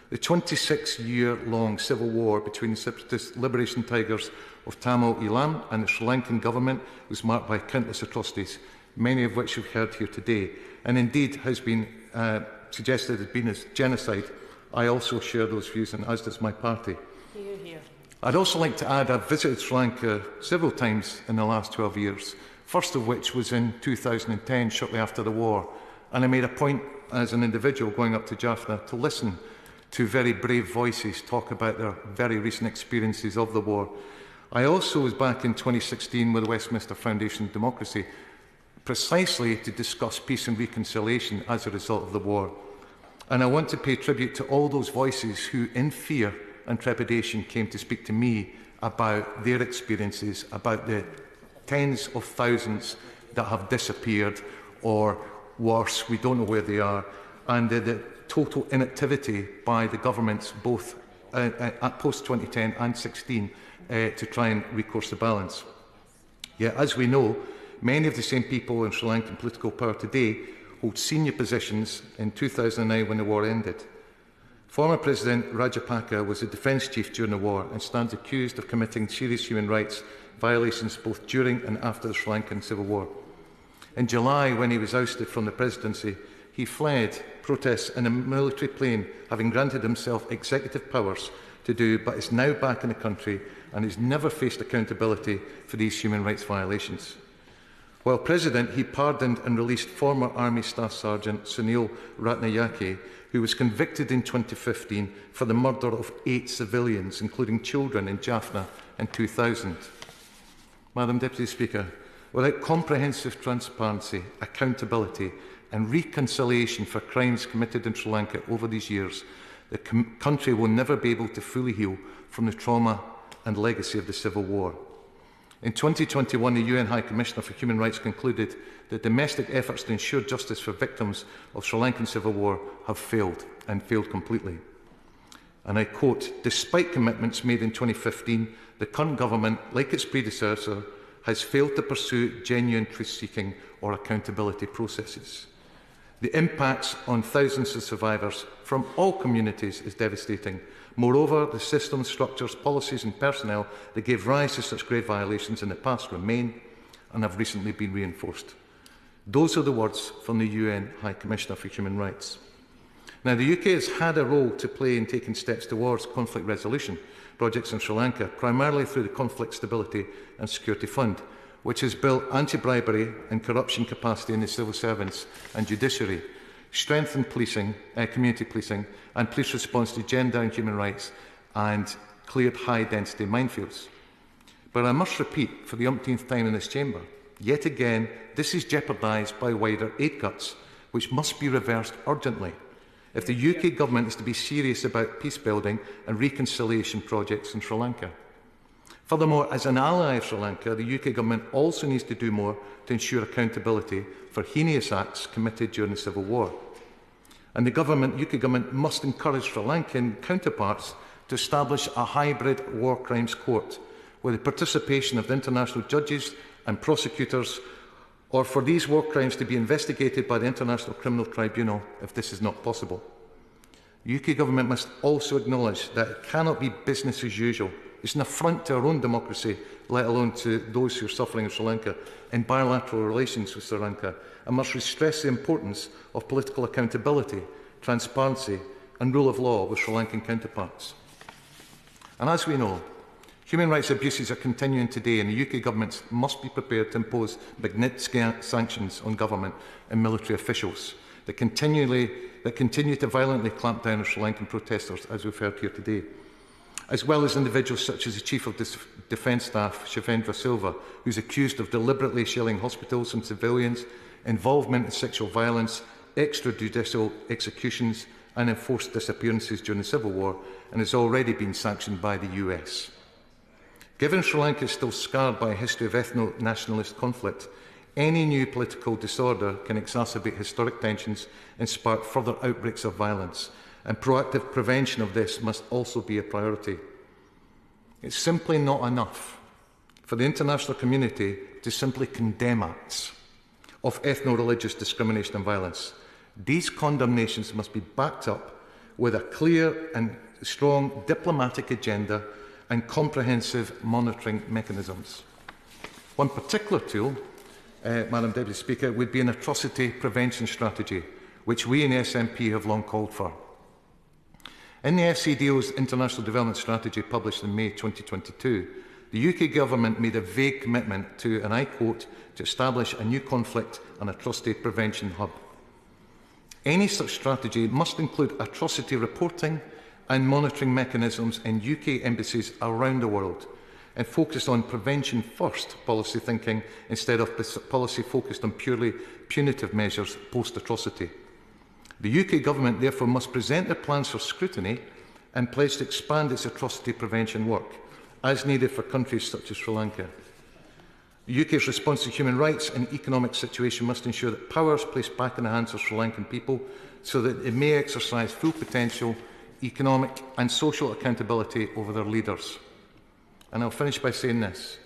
the 26-year-long civil war between the separatist liberation tigers of Tamil Eelam and the Sri Lankan government was marked by countless atrocities, many of which we've heard here today, and indeed has been suggested has been as genocide. I also share those views, and as does my party. Hear, hear. I'd also like to add I've visited Sri Lanka several times in the last 12 years, first of which was in 2010, shortly after the war, and I made a point as an individual going up to Jaffna to listen to very brave voices talk about their very recent experiences of the war. I also was back in 2016 with the Westminster Foundation of Democracy, precisely to discuss peace and reconciliation as a result of the war. And I want to pay tribute to all those voices who, in fear and trepidation, came to speak to me about their experiences, about the tens of thousands that have disappeared, or worse, we don't know where they are, and the total inactivity by the governments, both at post-2010 and 16, to try and recourse the balance. Yet, as we know, many of the same people in Sri Lankan political power today hold senior positions in 2009 when the war ended. Former President Rajapaksa was the defence chief during the war and stands accused of committing serious human rights violations both during and after the Sri Lankan Civil War. In July, when he was ousted from the presidency, he fled protests in a military plane, having granted himself executive powers to do, but is now back in the country and has never faced accountability for these human rights violations. While President, he pardoned and released former Army Staff Sergeant Sunil Ratnayake, who was convicted in 2015 for the murder of 8 civilians, including children, in Jaffna in 2000. Madam Deputy Speaker, without comprehensive transparency, accountability and reconciliation for crimes committed in Sri Lanka over these years, the country will never be able to fully heal from the trauma and legacy of the Civil War. In 2021, the UN High Commissioner for Human Rights concluded that domestic efforts to ensure justice for victims of Sri Lankan Civil War have failed, and failed completely. And I quote, "Despite commitments made in 2015, the current government, like its predecessor, has failed to pursue genuine truth-seeking or accountability processes. The impacts on thousands of survivors from all communities is devastating. Moreover, the systems, structures, policies and personnel that gave rise to such grave violations in the past remain and have recently been reinforced." Those are the words from the UN High Commissioner for Human Rights. Now, the UK has had a role to play in taking steps towards conflict resolution projects in Sri Lanka, primarily through the Conflict Stability and Security Fund, which has built anti-bribery and corruption capacity in the civil servants and judiciary, strengthened policing, community policing, and police response to gender and human rights, and cleared high-density minefields. But I must repeat for the umpteenth time in this chamber, yet again, this is jeopardised by wider aid cuts, which must be reversed urgently if the UK government is to be serious about peace building and reconciliation projects in Sri Lanka. Furthermore, as an ally of Sri Lanka, the UK government also needs to do more to ensure accountability for heinous acts committed during the civil war. And the UK government must encourage Sri Lankan counterparts to establish a hybrid war crimes court with the participation of the international judges and prosecutors, or for these war crimes to be investigated by the International Criminal Tribunal if this is not possible. The UK government must also acknowledge that it cannot be business as usual. It's an affront to our own democracy, let alone to those who are suffering in Sri Lanka, in bilateral relations with Sri Lanka, and must stress the importance of political accountability, transparency and rule of law with Sri Lankan counterparts. And as we know, human rights abuses are continuing today, and the UK government must be prepared to impose Magnitsky sanctions on government and military officials that continue to violently clamp down on Sri Lankan protesters, as we've heard here today, as well as individuals such as the Chief of Defence Staff, Shivendra Silva, who is accused of deliberately shelling hospitals and civilians, involvement in sexual violence, extrajudicial executions and enforced disappearances during the Civil War, and has already been sanctioned by the US. Given Sri Lanka is still scarred by a history of ethno-nationalist conflict, any new political disorder can exacerbate historic tensions and spark further outbreaks of violence, and proactive prevention of this must also be a priority. It's simply not enough for the international community to simply condemn acts of ethno-religious discrimination and violence. These condemnations must be backed up with a clear and strong diplomatic agenda and comprehensive monitoring mechanisms. One particular tool, Madam Deputy Speaker, would be an atrocity prevention strategy, which we in the SNP have long called for. In the FCDO's International Development Strategy published in May 2022, the UK government made a vague commitment to, and I quote, to establish a new conflict and atrocity prevention hub. Any such strategy must include atrocity reporting and monitoring mechanisms in UK embassies around the world, and focus on prevention first policy thinking instead of policy focused on purely punitive measures post-atrocity. The UK government therefore must present their plans for scrutiny and pledge to expand its atrocity prevention work, as needed for countries such as Sri Lanka. The UK's response to human rights and economic situation must ensure that power is placed back in the hands of Sri Lankan people so that they may exercise full potential, economic and social accountability over their leaders. And I'll finish by saying this.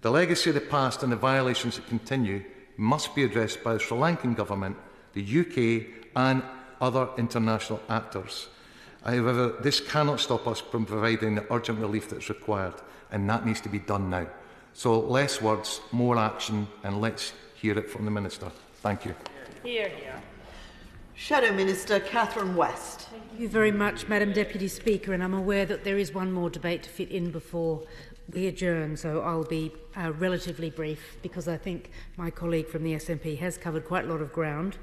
The legacy of the past and the violations that continue must be addressed by the Sri Lankan government, the UK and other international actors. However, this cannot stop us from providing the urgent relief that is required, and that needs to be done now. So less words, more action, and let's hear it from the Minister. Thank you. Hear, hear. Shadow Minister Catherine West. Thank you very much, Madam Deputy Speaker, and I'm aware that there is one more debate to fit in before we adjourn, so I'll be relatively brief because I think my colleague from the SNP has covered quite a lot of ground,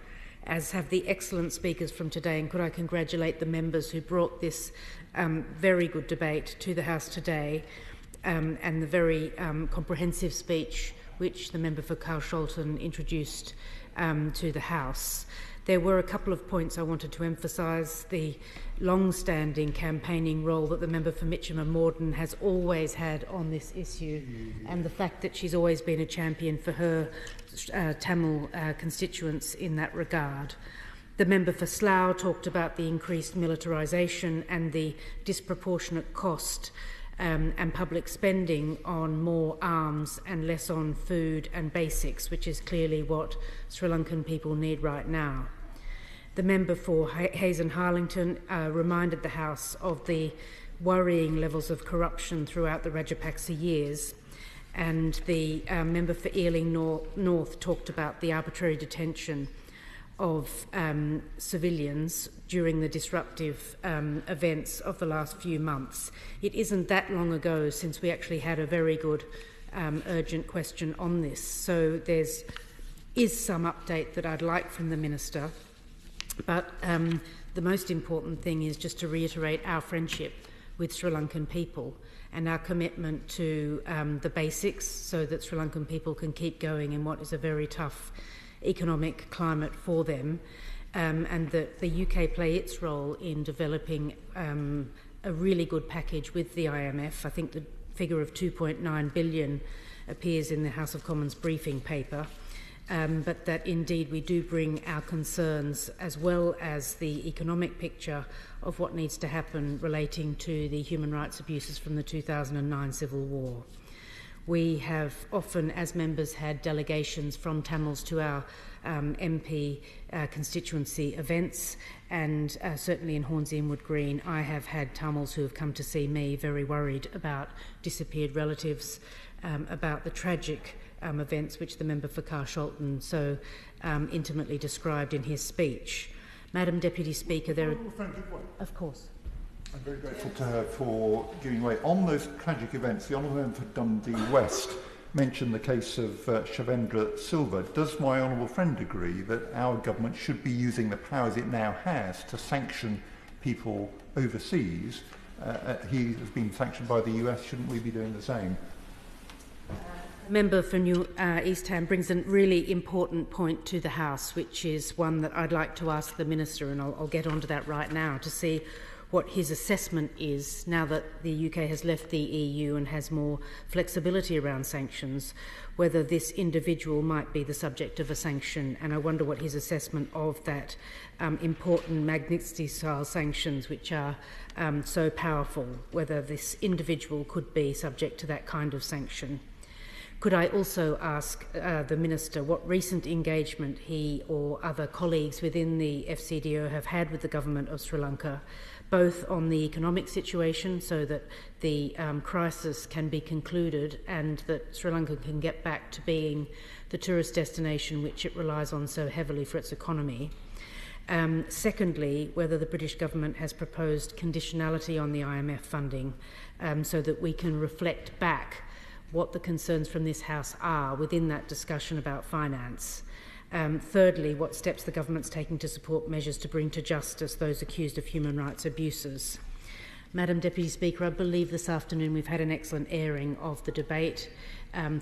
as have the excellent speakers from today, and could I congratulate the members who brought this very good debate to the House today, and the very comprehensive speech which the member for Carshalton introduced to the House. There were a couple of points I wanted to emphasise. The long-standing campaigning role that the member for Mitcham and Morden has always had on this issue, and the fact that she's always been a champion for her Tamil constituents in that regard. The member for Slough talked about the increased militarisation and the disproportionate cost and public spending on more arms and less on food and basics, which is clearly what Sri Lankan people need right now. The member for Hayes and Harlington reminded the House of the worrying levels of corruption throughout the Rajapaksa years, and the member for Ealing North talked about the arbitrary detention of civilians during the disruptive events of the last few months. It isn't that long ago since we actually had a very good urgent question on this. So there is some update that I'd like from the Minister, but the most important thing is just to reiterate our friendship with Sri Lankan people and our commitment to the basics so that Sri Lankan people can keep going in what is a very tough economic climate for them, and that the UK play its role in developing a really good package with the IMF. I think the figure of 2.9 billion appears in the House of Commons briefing paper, but that indeed we do bring our concerns as well as the economic picture of what needs to happen relating to the human rights abuses from the 2009 civil war. We have often, as members, had delegations from Tamils to our MP constituency events, and certainly in Hornsey and Wood Green I have had Tamils who have come to see me very worried about disappeared relatives, about the tragic events which the member for Carshalton so intimately described in his speech. Madam Deputy Speaker, there are... Of course. I'm very grateful to her for giving way. On those tragic events, the Honourable Member for Dundee West mentioned the case of Shavendra Silva. Does my honourable friend agree that our government should be using the powers it now has to sanction people overseas? He has been sanctioned by the US. Shouldn't we be doing the same? Member for New East Ham brings a really important point to the House, which is one that I'd like to ask the Minister, and I'll get onto that right now, to see what his assessment is now that the UK has left the EU and has more flexibility around sanctions, whether this individual might be the subject of a sanction. And I wonder what his assessment of that important Magnitsky-style sanctions, which are so powerful, whether this individual could be subject to that kind of sanction. Could I also ask the Minister what recent engagement he or other colleagues within the FCDO have had with the government of Sri Lanka, both on the economic situation so that the crisis can be concluded and that Sri Lanka can get back to being the tourist destination which it relies on so heavily for its economy. Secondly, whether the British government has proposed conditionality on the IMF funding so that we can reflect back what the concerns from this House are within that discussion about finance. Thirdly, what steps the government's taking to support measures to bring to justice those accused of human rights abuses. Madam Deputy Speaker, I believe this afternoon we've had an excellent airing of the debate.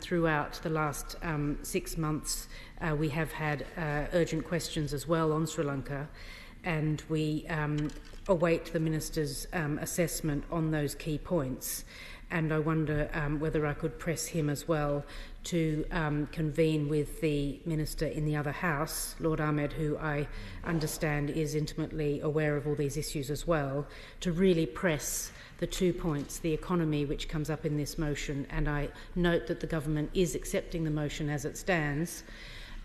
Throughout the last 6 months, we have had urgent questions as well on Sri Lanka, and we await the Minister's assessment on those key points. And I wonder whether I could press him as well to convene with the Minister in the other House, Lord Ahmed, who I understand is intimately aware of all these issues as well, to really press the 2 points, the economy, which comes up in this motion, and I note that the government is accepting the motion as it stands,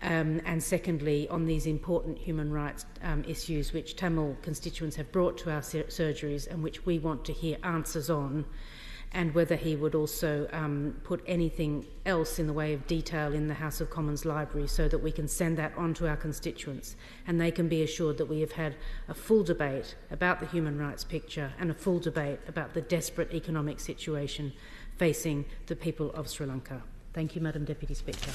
and secondly, on these important human rights issues which Tamil constituents have brought to our surgeries and which we want to hear answers on, and whether he would also put anything else in the way of detail in the House of Commons library so that we can send that on to our constituents and they can be assured that we have had a full debate about the human rights picture and a full debate about the desperate economic situation facing the people of Sri Lanka. Thank you, Madam Deputy Speaker.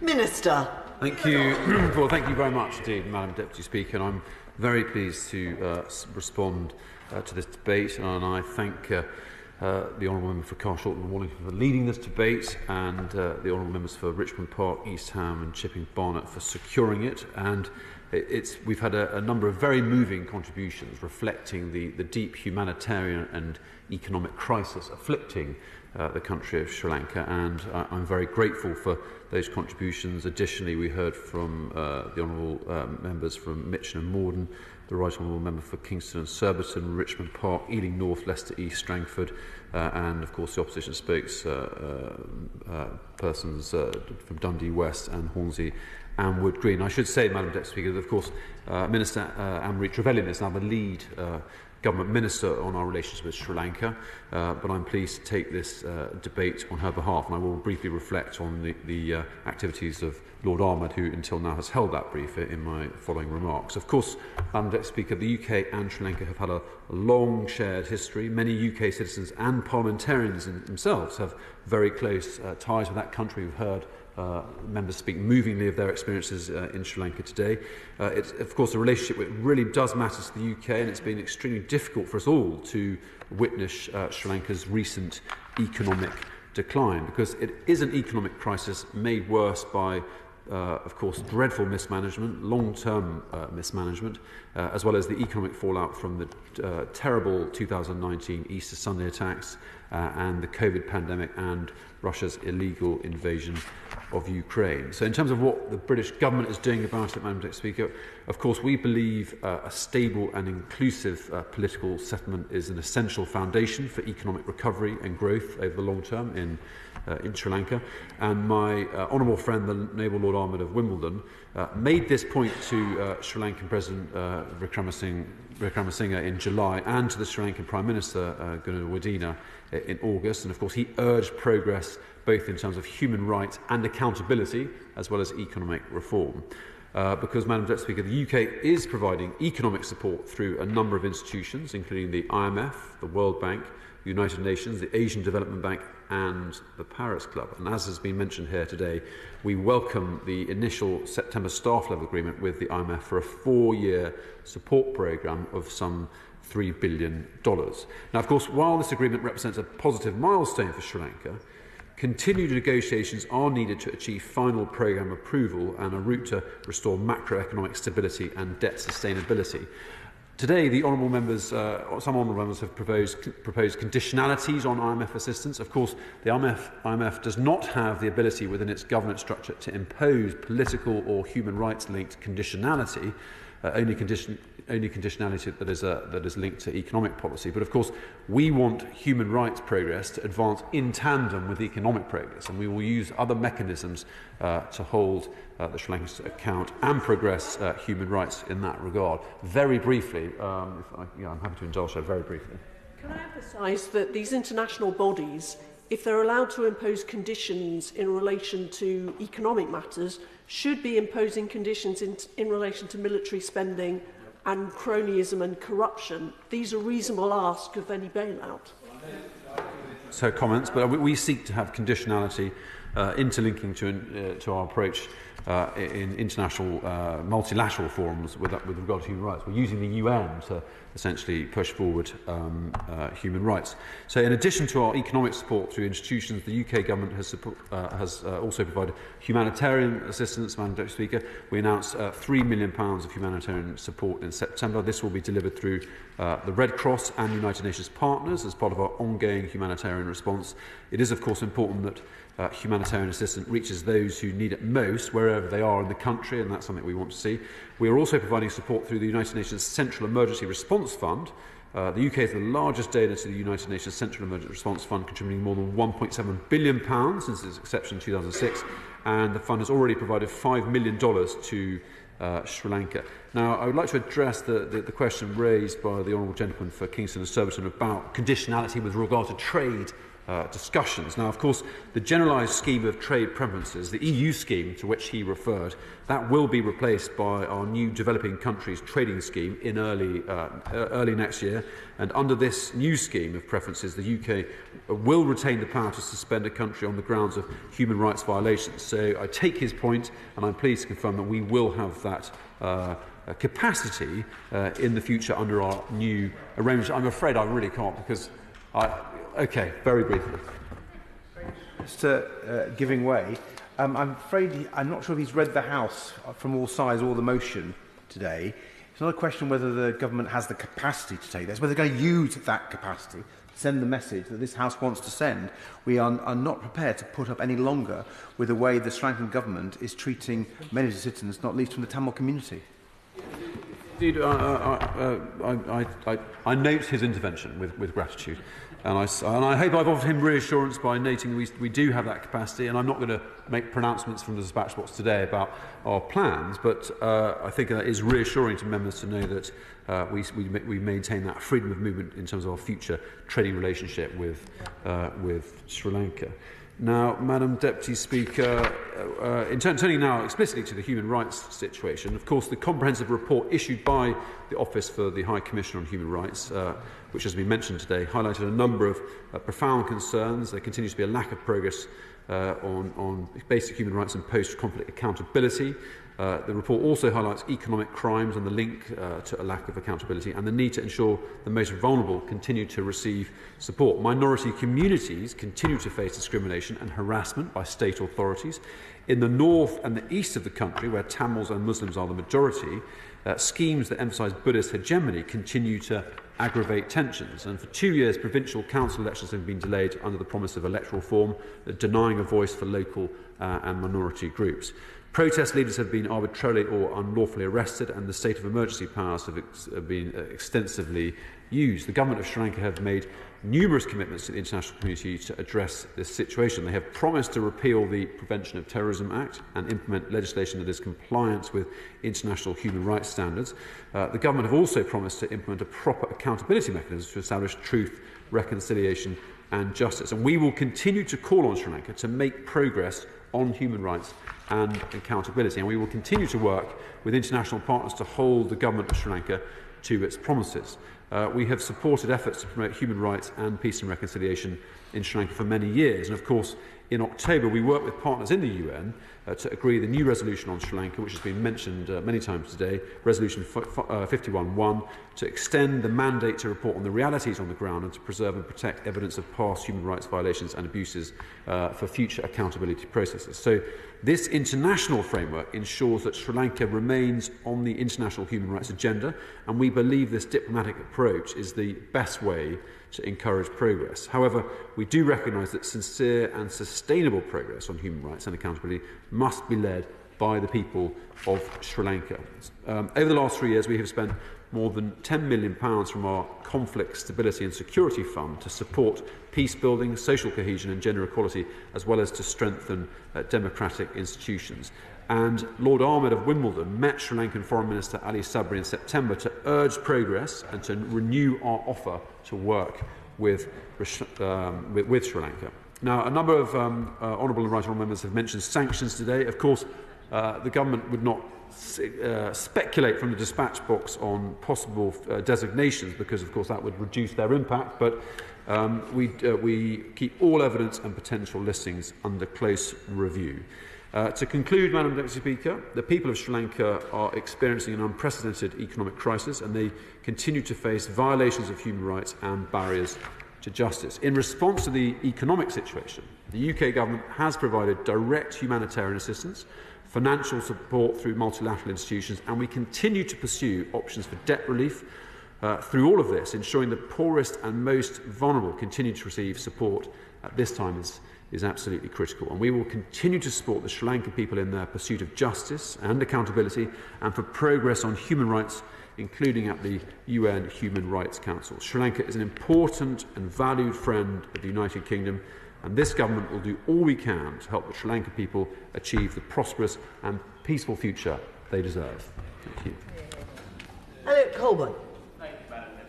Minister. Thank you. Well, thank you very much indeed, Madam Deputy Speaker. And I'm very pleased to respond to this debate, and I thank the Honourable Member for Carshalton and Wallingford for leading this debate, and the Honourable Members for Richmond Park, East Ham and Chipping Barnet for securing it. And we've had a number of very moving contributions reflecting the deep humanitarian and economic crisis afflicting the country of Sri Lanka, and I'm very grateful for those contributions. Additionally, we heard from the Honourable Members from Mitcham and Morden, the Right Honourable Member for Kingston and Surbiton, Richmond Park, Ealing North, Leicester East, Strangford, and of course the opposition spokespersons from Dundee West and Hornsey and wood green. I should say, Madam Deputy Speaker, that of course Minister Anne-Marie Trevelyan is now the lead government minister on our relations with Sri Lanka, but I'm pleased to take this debate on her behalf, and I will briefly reflect on the activities of Lord Ahmed, who until now has held that brief, in my following remarks. Of course, Madam Deputy Speaker, the UK and Sri Lanka have had a long shared history. Many UK citizens and parliamentarians themselves have very close ties with that country. We've heard members speak movingly of their experiences in Sri Lanka today. It's, of course, a relationship that really does matter to the UK, and it's been extremely difficult for us all to witness Sri Lanka's recent economic decline, because it is an economic crisis made worse by of course, dreadful mismanagement, long-term mismanagement, as well as the economic fallout from the terrible 2019 Easter Sunday attacks and the COVID pandemic and Russia's illegal invasion of Ukraine. So in terms of what the British government is doing about it, Madam Deputy Speaker, of course we believe a stable and inclusive political settlement is an essential foundation for economic recovery and growth over the long term in Sri Lanka. And my honourable friend, the Naval Lord Ahmed of Wimbledon, made this point to Sri Lankan President Wickremesinghe in July and to the Sri Lankan Prime Minister Gunawardena in August. And of course he urged progress both in terms of human rights and accountability, as well as economic reform. Because, Madam Deputy Speaker, the UK is providing economic support through a number of institutions, including the IMF, the World Bank, the United Nations, the Asian Development Bank and the Paris Club. And as has been mentioned here today, we welcome the initial September staff level agreement with the IMF for a 4-year support programme of some $3 billion. Now, of course, while this agreement represents a positive milestone for Sri Lanka, continued negotiations are needed to achieve final programme approval and a route to restore macroeconomic stability and debt sustainability. Today, the honourable members, some honourable members have proposed conditionalities on IMF assistance. Of course, the IMF does not have the ability within its governance structure to impose political or human rights-linked conditionality, only conditionality that is linked to economic policy. But of course, we want human rights progress to advance in tandem with economic progress, and we will use other mechanisms to hold the Sri Lankans to account and progress human rights in that regard. Very briefly, I'm happy to indulge her very briefly. Can I emphasise that these international bodies, if they're allowed to impose conditions in relation to economic matters, should be imposing conditions in relation to military spending and cronyism and corruption? These are reasonable asks of any bailout. So comments, but we seek to have conditionality interlinking to our approach in international multilateral forums with regard to human rights. We're using the UN to essentially push forward human rights. So in addition to our economic support through institutions, the UK government has also provided humanitarian assistance. Madam Deputy Speaker, we announced £3 million of humanitarian support in September. This will be delivered through the Red Cross and United Nations partners as part of our ongoing humanitarian response. It is of course important that humanitarian assistance reaches those who need it most, wherever they are in the country, and that's something we want to see. We are also providing support through the United Nations Central Emergency Response Fund. The UK is the largest donor to the United Nations Central Emergency Response Fund, contributing more than £1.7 billion since its inception in 2006, and the fund has already provided $5 million to Sri Lanka. Now, I would like to address the question raised by the Honourable Gentleman for Kingston and Surbiton about conditionality with regard to trade discussions. Now, of course, the generalised scheme of trade preferences, the EU scheme to which he referred, that will be replaced by our new developing countries trading scheme in early next year. And under this new scheme of preferences, the UK will retain the power to suspend a country on the grounds of human rights violations. So I take his point, and I'm pleased to confirm that we will have that capacity in the future under our new arrangement. I'm afraid I really can't because Okay, very briefly. Just giving way. I'm afraid I'm not sure if he's read the House from all sides or the motion today. It's not a question whether the government has the capacity to take this, whether they're going to use that capacity to send the message that this House wants to send. We are not prepared to put up any longer with the way the Sri Lankan government is treating many of the citizens, not least from the Tamil community. indeed, I note his intervention with gratitude. And I hope I've offered him reassurance by noting we do have that capacity, and I'm not going to make pronouncements from the dispatch box today about our plans, but I think that is reassuring to members to know that we maintain that freedom of movement in terms of our future trading relationship with Sri Lanka. Now, Madam Deputy Speaker, turning now explicitly to the human rights situation, of course, the comprehensive report issued by the Office for the High Commissioner on Human Rights, which has been mentioned today, highlighted a number of profound concerns. There continues to be a lack of progress on basic human rights and post-conflict accountability. The report also highlights economic crimes and the link to a lack of accountability and the need to ensure the most vulnerable continue to receive support. Minority communities continue to face discrimination and harassment by state authorities. In the north and the east of the country, where Tamils and Muslims are the majority, schemes that emphasise Buddhist hegemony continue to aggravate tensions. And for 2 years, provincial council elections have been delayed under the promise of electoral reform, denying a voice for local and minority groups. Protest leaders have been arbitrarily or unlawfully arrested, and the state of emergency powers have been extensively used. The government of Sri Lanka have made numerous commitments to the international community to address this situation. They have promised to repeal the Prevention of Terrorism Act and implement legislation that is compliant with international human rights standards. The government have also promised to implement a proper accountability mechanism to establish truth, reconciliation and justice. And we will continue to call on Sri Lanka to make progress on human rights and accountability. And we will continue to work with international partners to hold the government of Sri Lanka to its promises. We have supported efforts to promote human rights and peace and reconciliation in Sri Lanka for many years. And of course, in October, we worked with partners in the UN to agree the new resolution on Sri Lanka, which has been mentioned many times today, Resolution 51.1, to extend the mandate to report on the realities on the ground and to preserve and protect evidence of past human rights violations and abuses for future accountability processes. So this international framework ensures that Sri Lanka remains on the international human rights agenda, and we believe this diplomatic approach is the best way to encourage progress. However, we do recognise that sincere and sustainable progress on human rights and accountability must be led by the people of Sri Lanka. Over the last 3 years, we have spent more than £10 million from our Conflict Stability and Security Fund to support peace building, social cohesion and gender equality, as well as to strengthen democratic institutions. And Lord Ahmed of Wimbledon met Sri Lankan Foreign Minister Ali Sabri in September to urge progress and to renew our offer to work with Sri Lanka. Now, a number of honourable and right honourable members have mentioned sanctions today. Of course, the government would not speculate from the dispatch box on possible designations because, of course, that would reduce their impact. But we keep all evidence and potential listings under close review. To conclude, Madam Deputy Speaker, the people of Sri Lanka are experiencing an unprecedented economic crisis and they continue to face violations of human rights and barriers to justice. In response to the economic situation, the UK government has provided direct humanitarian assistance, financial support through multilateral institutions, and we continue to pursue options for debt relief through all of this, ensuring the poorest and most vulnerable continue to receive support at this time is absolutely critical. And we will continue to support the Sri Lankan people in their pursuit of justice and accountability and for progress on human rights, including at the UN Human Rights Council. Sri Lanka is an important and valued friend of the United Kingdom, and this government will do all we can to help the Sri Lankan people achieve the prosperous and peaceful future they deserve. Thank you. Elliot Colburn.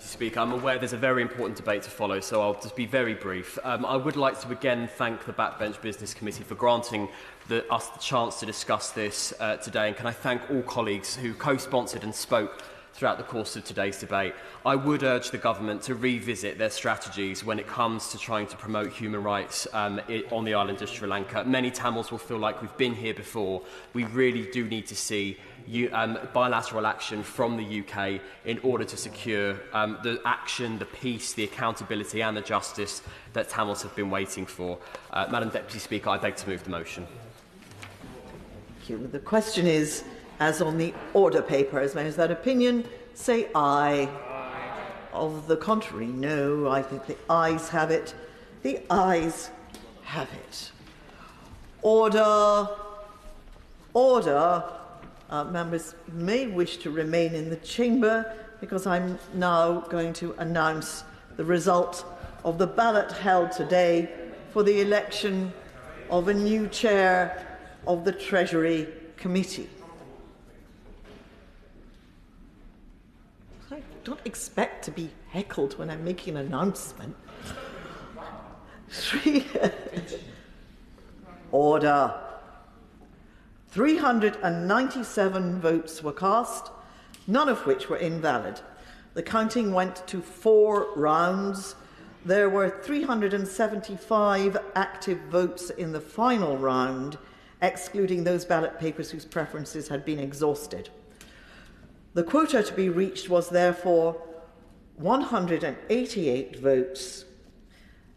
Speaker, I'm aware there's a very important debate to follow, so I'll just be very brief. I would like to again thank the Backbench Business Committee for granting us the chance to discuss this today, and can I thank all colleagues who co-sponsored and spoke throughout the course of today's debate. I would urge the government to revisit their strategies when it comes to trying to promote human rights on the island of Sri Lanka. Many Tamils will feel like we've been here before. We really do need to see bilateral action from the UK in order to secure the action, the peace, the accountability and the justice that Tamils have been waiting for. Madam Deputy Speaker, I beg to move the motion. Thank you. The question is, as on the order paper, as members of that opinion say aye. Aye. Of the contrary, no. I think the ayes have it. The ayes have it. Order. Order. Members may wish to remain in the chamber because I'm now going to announce the result of the ballot held today for the election of a new chair of the Treasury Committee. I don't expect to be heckled when I'm making an announcement. Order. 397 votes were cast, none of which were invalid. The counting went to 4 rounds. There were 375 active votes in the final round, excluding those ballot papers whose preferences had been exhausted. The quota to be reached was therefore 188 votes,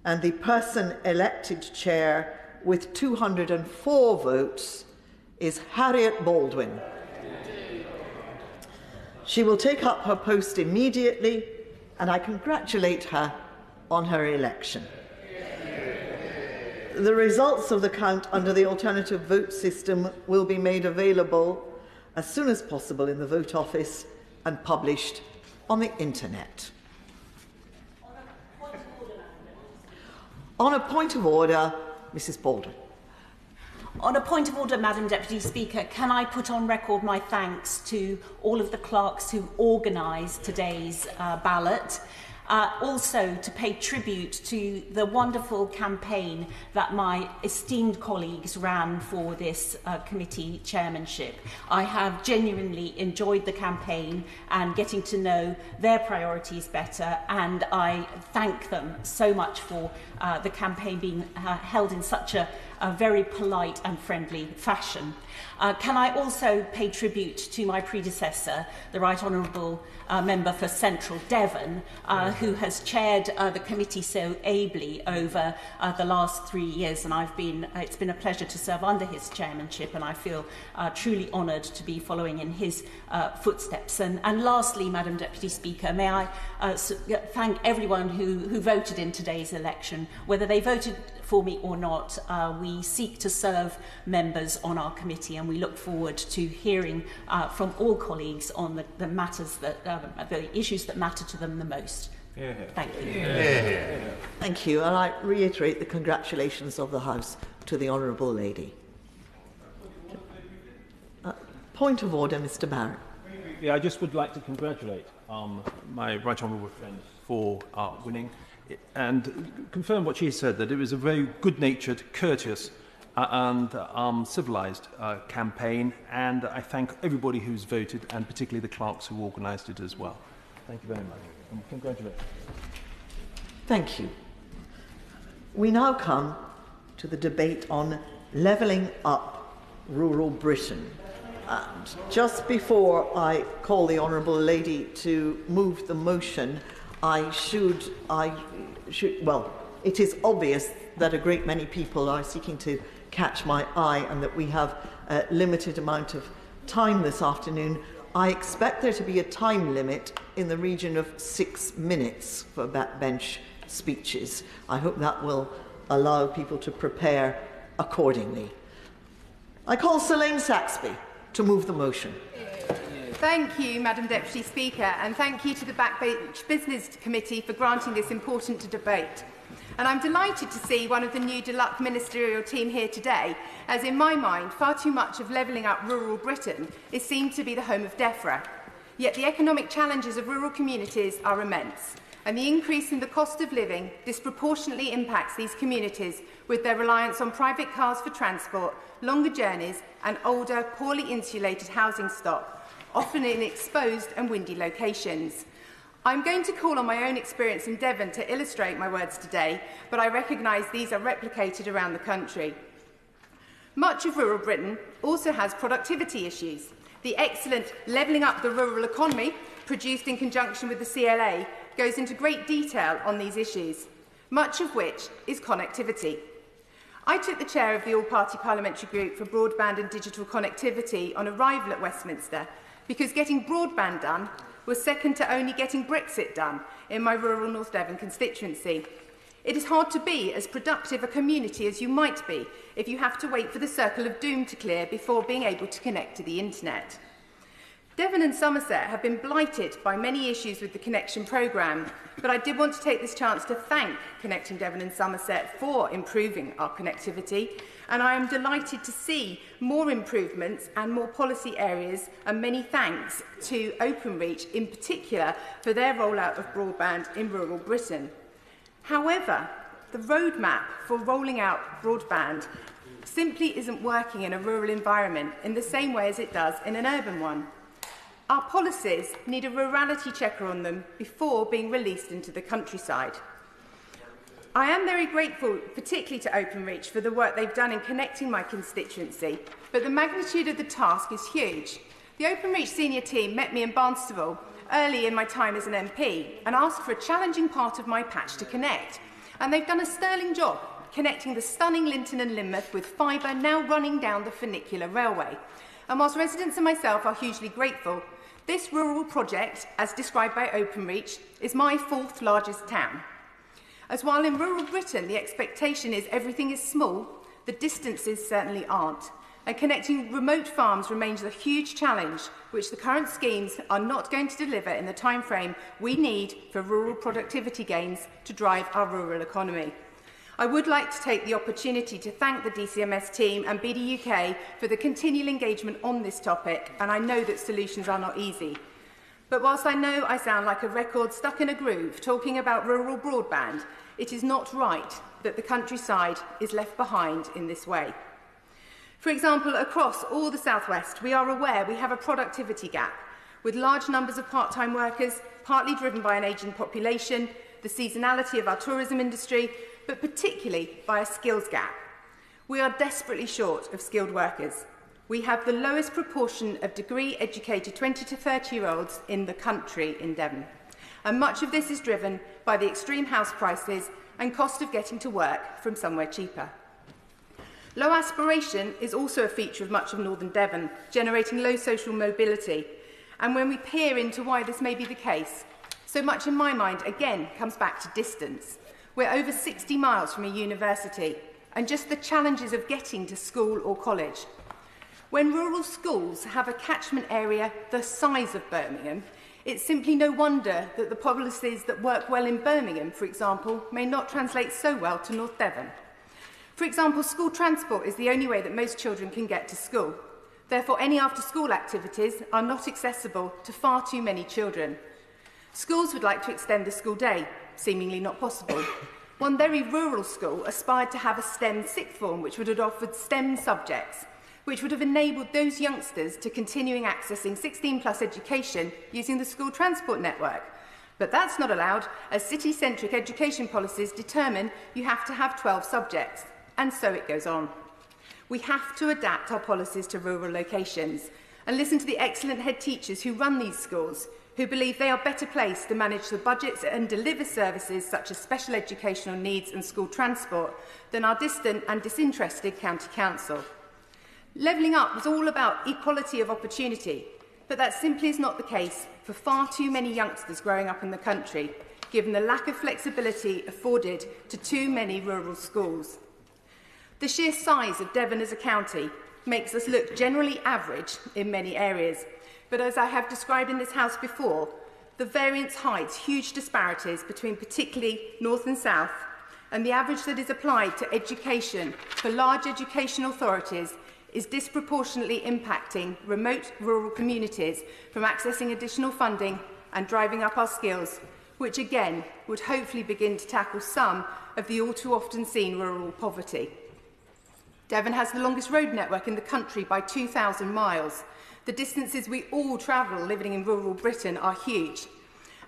and the person elected chair with 204 votes is Harriet Baldwin. She will take up her post immediately, and I congratulate her on her election. The results of the count under the alternative vote system will be made available as soon as possible in the Vote Office and published on the internet. On a point of order, Mrs. Baldwin. On a point of order, Madam Deputy Speaker, can I put on record my thanks to all of the clerks who organised today's ballot. Also to pay tribute to the wonderful campaign that my esteemed colleagues ran for this committee chairmanship. I have genuinely enjoyed the campaign and getting to know their priorities better, and I thank them so much for the campaign being held in such a very polite and friendly fashion. Can I also pay tribute to my predecessor, the Right Honourable Member for Central Devon, who has chaired the committee so ably over the last 3 years, and it's been a pleasure to serve under his chairmanship, and I feel truly honoured to be following in his footsteps. And lastly, Madam Deputy Speaker, may I thank everyone who voted in today's election. Whether they voted for me or not, we seek to serve members on our committee, and we look forward to hearing from all colleagues on the matters that the issues that matter to them the most. Thank you. Thank you, and I reiterate the congratulations of the House to the Honourable Lady. Point of order, Mr. Barrett. Yeah, I just would like to congratulate my Right Honourable friend for winning and confirm what she said, that it was a very good-natured, courteous and civilised campaign, and I thank everybody who's voted, and particularly the clerks who organised it as well. Thank you very much, and congratulations. Thank you. We now come to the debate on levelling up rural Britain. And just before I call the Honourable Lady to move the motion, well, it is obvious that a great many people are seeking to catch my eye and that we have a limited amount of time this afternoon. I expect there to be a time limit in the region of 6 minutes for backbench speeches. I hope that will allow people to prepare accordingly. I call Selene Saxby to move the motion. Thank you, Madam Deputy Speaker, and thank you to the Backbench Business Committee for granting this important debate. And I'm delighted to see one of the new deluxe ministerial team here today, as in my mind, far too much of levelling up rural Britain is seen to be the home of DEFRA. Yet the economic challenges of rural communities are immense, and the increase in the cost of living disproportionately impacts these communities with their reliance on private cars for transport, longer journeys and older, poorly insulated housing stock, often in exposed and windy locations. I'm going to call on my own experience in Devon to illustrate my words today, but I recognise these are replicated around the country. Much of rural Britain also has productivity issues. The excellent Levelling Up the Rural Economy, produced in conjunction with the CLA, goes into great detail on these issues, much of which is connectivity. I took the chair of the All-Party Parliamentary Group for Broadband and Digital Connectivity on arrival at Westminster, because getting broadband done was second to only getting Brexit done in my rural North Devon constituency. It is hard to be as productive a community as you might be if you have to wait for the circle of doom to clear before being able to connect to the internet. Devon and Somerset have been blighted by many issues with the Connection programme, but I did want to take this chance to thank Connecting Devon and Somerset for improving our connectivity, and I am delighted to see more improvements and more policy areas, and many thanks to Openreach in particular for their rollout of broadband in rural Britain. However, the roadmap for rolling out broadband simply isn't working in a rural environment in the same way as it does in an urban one. Our policies need a rurality checker on them before being released into the countryside. I am very grateful, particularly to Openreach, for the work they've done in connecting my constituency, but the magnitude of the task is huge. The Openreach senior team met me in Barnstable early in my time as an MP and asked for a challenging part of my patch to connect, and they've done a sterling job connecting the stunning Linton and Lynmouth with fibre now running down the funicular railway. And whilst residents and myself are hugely grateful, this rural project, as described by Openreach, is my 4th largest town. As while in rural Britain the expectation is everything is small, the distances certainly aren't. And connecting remote farms remains a huge challenge, which the current schemes are not going to deliver in the timeframe we need for rural productivity gains to drive our rural economy. I would like to take the opportunity to thank the DCMS team and BDUK for the continual engagement on this topic, and I know that solutions are not easy. But whilst I know I sound like a record stuck in a groove talking about rural broadband, it is not right that the countryside is left behind in this way. For example, across all the South West, we are aware we have a productivity gap, with large numbers of part-time workers, partly driven by an ageing population, the seasonality of our tourism industry, but particularly by a skills gap. We are desperately short of skilled workers. We have the lowest proportion of degree-educated 20 to 30-year-olds in the country in Devon, and much of this is driven by the extreme house prices and cost of getting to work from somewhere cheaper. Low aspiration is also a feature of much of northern Devon, generating low social mobility. And when we peer into why this may be the case, so much in my mind, again, comes back to distance. We're over 60 miles from a university, and just the challenges of getting to school or college. When rural schools have a catchment area the size of Birmingham, it's simply no wonder that the policies that work well in Birmingham, for example, may not translate so well to North Devon. For example, school transport is the only way that most children can get to school. Therefore, any after-school activities are not accessible to far too many children. Schools would like to extend the school day, seemingly not possible. One very rural school aspired to have a STEM sixth form, which would have offered STEM subjects, which would have enabled those youngsters to continuing accessing 16+ education using the school transport network. But that's not allowed, as city-centric education policies determine you have to have 12 subjects, and so it goes on. We have to adapt our policies to rural locations and listen to the excellent head teachers who run these schools, who believe they are better placed to manage the budgets and deliver services such as special educational needs and school transport than our distant and disinterested county council. Levelling up was all about equality of opportunity, but that simply is not the case for far too many youngsters growing up in the country, given the lack of flexibility afforded to too many rural schools. The sheer size of Devon as a county makes us look generally average in many areas, but as I have described in this House before, the variance hides huge disparities between particularly north and south, and the average that is applied to education for large education authorities is disproportionately impacting remote rural communities from accessing additional funding and driving up our skills, which again would hopefully begin to tackle some of the all too often seen rural poverty. Devon has the longest road network in the country by 2,000 miles. The distances we all travel living in rural Britain are huge,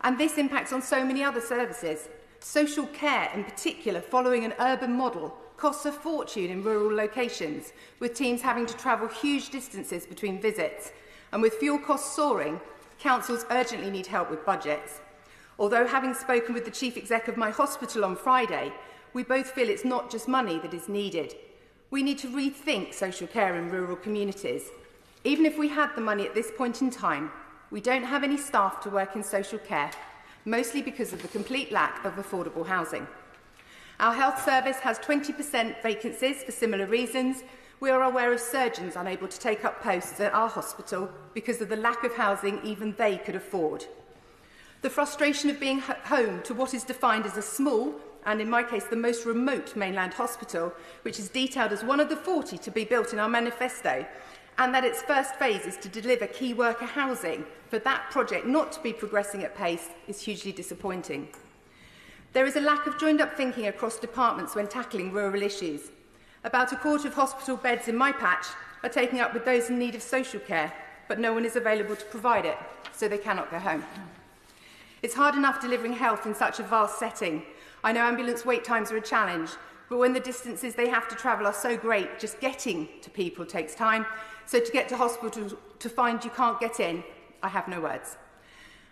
and this impacts on so many other services. Social care in particular, following an urban model, costs a fortune in rural locations, with teams having to travel huge distances between visits. And with fuel costs soaring, councils urgently need help with budgets. Although, having spoken with the chief exec of my hospital on Friday, we both feel it's not just money that is needed. We need to rethink social care in rural communities. Even if we had the money at this point in time, we don't have any staff to work in social care, mostly because of the complete lack of affordable housing. Our health service has 20% vacancies for similar reasons. We are aware of surgeons unable to take up posts at our hospital because of the lack of housing even they could afford. The frustration of being home to what is defined as a small, and in my case the most remote mainland hospital, which is detailed as one of the 40 to be built in our manifesto, and that its first phase is to deliver key worker housing, for that project not to be progressing at pace is hugely disappointing. There is a lack of joined-up thinking across departments when tackling rural issues. About a quarter of hospital beds in my patch are taken up with those in need of social care, but no one is available to provide it, so they cannot go home. It's hard enough delivering health in such a vast setting. I know ambulance wait times are a challenge, but when the distances they have to travel are so great, just getting to people takes time. So to get to hospital to find you can't get in, I have no words.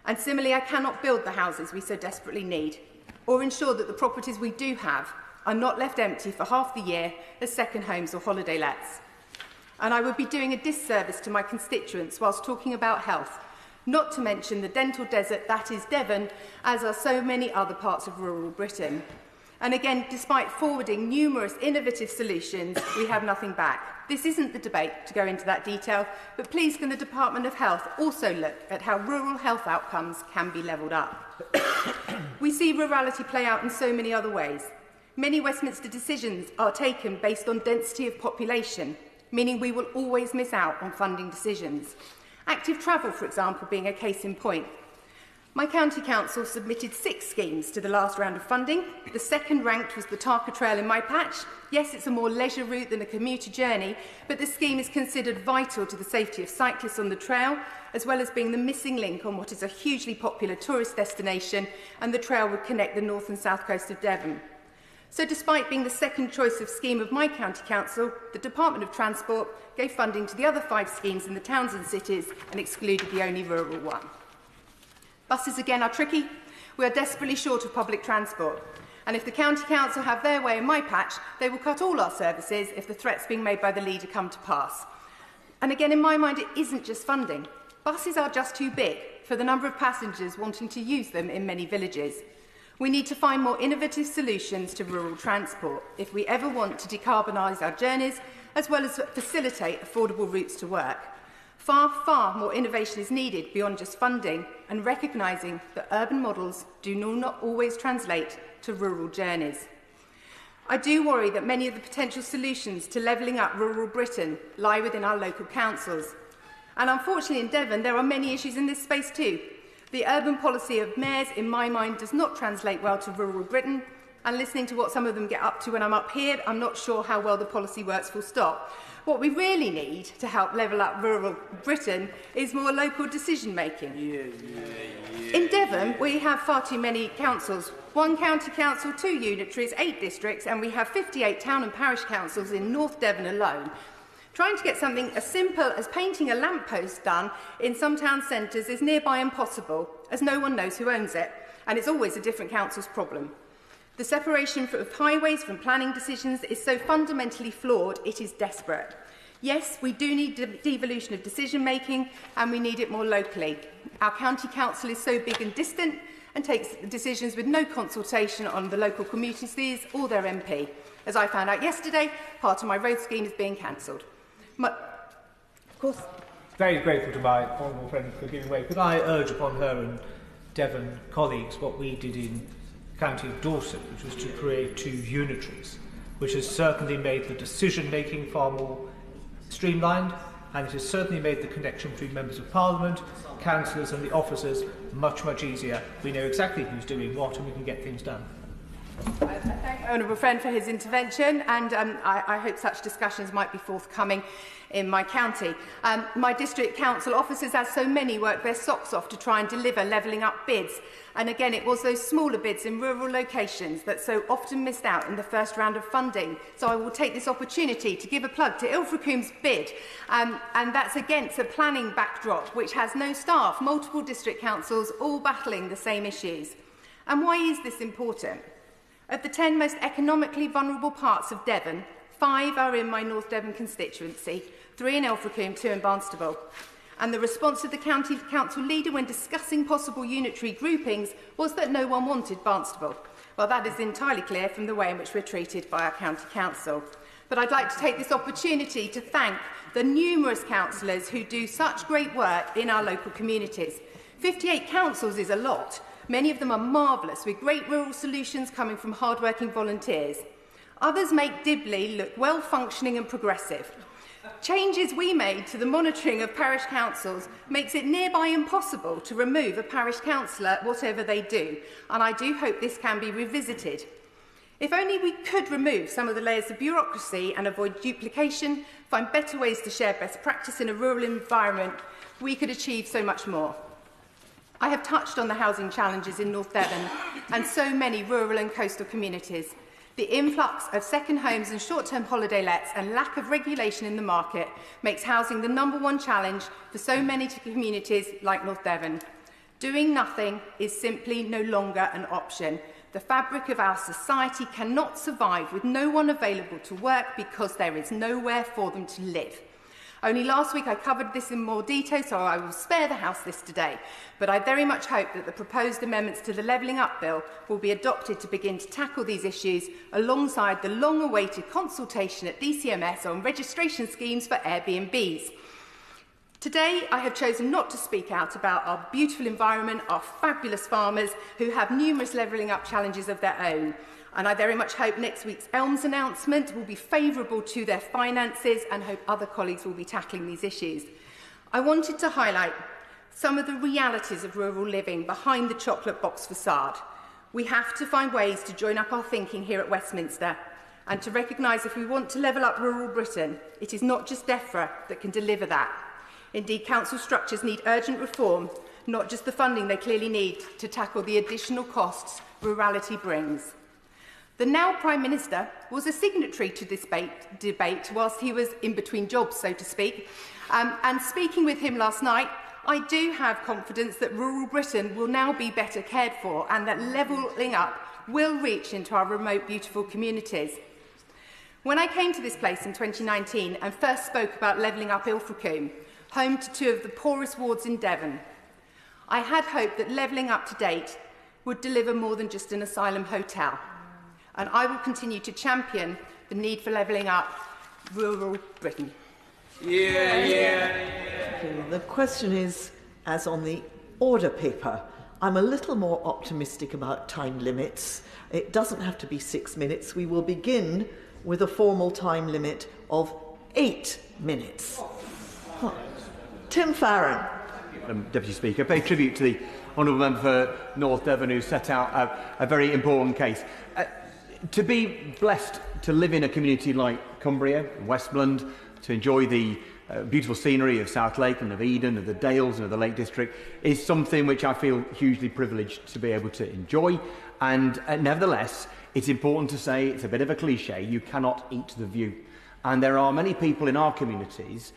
And similarly, I cannot build the houses we so desperately need, or ensure that the properties we do have are not left empty for half the year as second homes or holiday lets. And I would be doing a disservice to my constituents whilst talking about health, not to mention the dental desert that is Devon, as are so many other parts of rural Britain. And again, despite forwarding numerous innovative solutions, we have nothing back. This isn't the debate to go into that detail, but please can the Department of Health also look at how rural health outcomes can be levelled up. We see rurality play out in so many other ways. Many Westminster decisions are taken based on density of population, meaning we will always miss out on funding decisions. Active travel, for example, being a case in point. My county council submitted 6 schemes to the last round of funding. The second ranked was the Tarka Trail in my patch. Yes, it's a more leisure route than a commuter journey, but the scheme is considered vital to the safety of cyclists on the trail, as well as being the missing link on what is a hugely popular tourist destination, and the trail would connect the north and south coast of Devon. So despite being the second choice of scheme of my county council, the Department of Transport gave funding to the other 5 schemes in the towns and cities and excluded the only rural one. Buses again are tricky. We are desperately short of public transport. And if the county council have their way in my patch, they will cut all our services if the threats being made by the leader come to pass. And again, in my mind, it isn't just funding. Buses are just too big for the number of passengers wanting to use them in many villages. We need to find more innovative solutions to rural transport if we ever want to decarbonise our journeys, as well as facilitate affordable routes to work. Far, far more innovation is needed beyond just funding and recognising that urban models do not always translate to rural journeys. I do worry that many of the potential solutions to levelling up rural Britain lie within our local councils. And unfortunately in Devon there are many issues in this space too. The urban policy of mayors, in my mind, does not translate well to rural Britain, and listening to what some of them get up to when I'm up here, I'm not sure how well the policy works full stop. What we really need to help level up rural Britain is more local decision-making. In Devon, we have far too many councils. 1 county council, 2 unitaries, 8 districts, and we have 58 town and parish councils in North Devon alone. Trying to get something as simple as painting a lamppost done in some town centres is nearby impossible, as no one knows who owns it, and it's always a different council's problem. The separation of highways from planning decisions is so fundamentally flawed, it is desperate. Yes, we do need devolution of decision-making, and we need it more locally. Our county council is so big and distant and takes decisions with no consultation on the local communities or their MP. As I found out yesterday, part of my road scheme is being cancelled. Of course. Very grateful to my honourable friend for giving way. Could I urge upon her and Devon colleagues what we did in the county of Dorset, which was to create 2 unitaries, which has certainly made the decision-making far more streamlined, and it has certainly made the connection between members of Parliament, councillors and the officers much, much easier. We know exactly who's doing what and we can get things done. I thank my honourable friend for his intervention, and I hope such discussions might be forthcoming in my county. My district council officers, as so many, work their socks off to try and deliver levelling up bids. And again, it was those smaller bids in rural locations that so often missed out in the first round of funding. So I will take this opportunity to give a plug to Ilfracombe's bid. And that's against a planning backdrop which has no staff, multiple district councils all battling the same issues. And why is this important? Of the 10 most economically vulnerable parts of Devon, 5 are in my North Devon constituency, 3 in Ilfracombe, 2 in Barnstaple. And the response of the county council leader when discussing possible unitary groupings was that no one wanted Barnstaple. Well, that is entirely clear from the way in which we're treated by our county council. But I'd like to take this opportunity to thank the numerous councillors who do such great work in our local communities. 58 councils is a lot. Many of them are marvellous, with great rural solutions coming from hard-working volunteers. Others make Dibley look well-functioning and progressive. Changes we made to the monitoring of parish councils makes it nearby impossible to remove a parish councillor, whatever they do, and I do hope this can be revisited. If only we could remove some of the layers of bureaucracy and avoid duplication, find better ways to share best practice in a rural environment, we could achieve so much more. I have touched on the housing challenges in North Devon and so many rural and coastal communities. The influx of second homes and short-term holiday lets and lack of regulation in the market makes housing the #1 challenge for so many communities like North Devon. Doing nothing is simply no longer an option. The fabric of our society cannot survive with no one available to work because there is nowhere for them to live. Only last week I covered this in more detail, so I will spare the House this today. But I very much hope that the proposed amendments to the Levelling Up Bill will be adopted to begin to tackle these issues alongside the long-awaited consultation at DCMS on registration schemes for Airbnbs. Today, I have chosen not to speak out about our beautiful environment, our fabulous farmers who have numerous levelling up challenges of their own. And I very much hope next week's ELMS announcement will be favourable to their finances and hope other colleagues will be tackling these issues. I wanted to highlight some of the realities of rural living behind the chocolate box facade. We have to find ways to join up our thinking here at Westminster and to recognise if we want to level up rural Britain, it is not just DEFRA that can deliver that. Indeed, council structures need urgent reform, not just the funding they clearly need to tackle the additional costs rurality brings. The now Prime Minister was a signatory to this debate whilst he was in between jobs, so to speak. And speaking with him last night, I do have confidence that rural Britain will now be better cared for and that levelling up will reach into our remote, beautiful communities. When I came to this place in 2019 and first spoke about levelling up Ilfracombe, home to 2 of the poorest wards in Devon, I had hoped that levelling up to date would deliver more than just an asylum hotel. And I will continue to champion the need for levelling up rural Britain. The question is, as on the order paper, I'm a little more optimistic about time limits. It doesn't have to be 6 minutes. We will begin with a formal time limit of 8 minutes. Tim Farron. Deputy Speaker, pay tribute to the honourable member for North Devon who set out a very important case. To be blessed to live in a community like Cumbria, Westmoreland, to enjoy the beautiful scenery of South Lake and of Eden, of the Dales and of the Lake District, is something which I feel hugely privileged to be able to enjoy. And nevertheless, it's important to say, it's a bit of a cliche, you cannot eat the view. And there are many people in our communities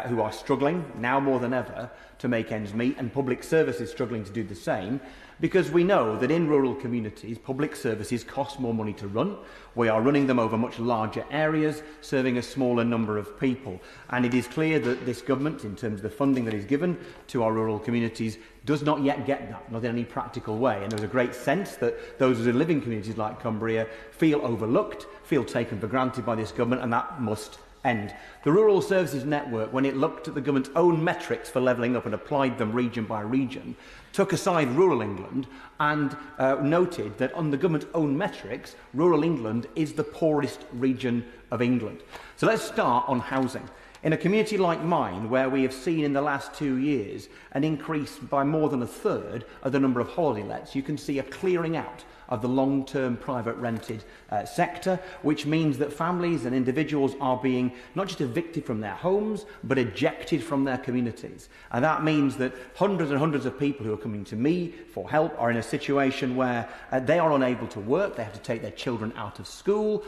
who are struggling, now more than ever, to make ends meet, and public services struggling to do the same, because we know that in rural communities, public services cost more money to run. We are running them over much larger areas, serving a smaller number of people. And it is clear that this government, in terms of the funding that is given to our rural communities, does not yet get that, not in any practical way. And there's a great sense that those who live in communities like Cumbria feel overlooked, feel taken for granted by this government, and that must end. The Rural Services Network, when it looked at the government's own metrics for levelling up and applied them region by region, took aside rural England and noted that on the government's own metrics, rural England is the poorest region of England. So let's start on housing. In a community like mine, where we have seen in the last 2 years an increase by more than a third of the number of holiday lets, you can see a clearing out of the long-term private rented sector, which means that families and individuals are being not just evicted from their homes, but ejected from their communities. And that means that hundreds and hundreds of people who are coming to me for help are in a situation where they are unable to work, they have to take their children out of school,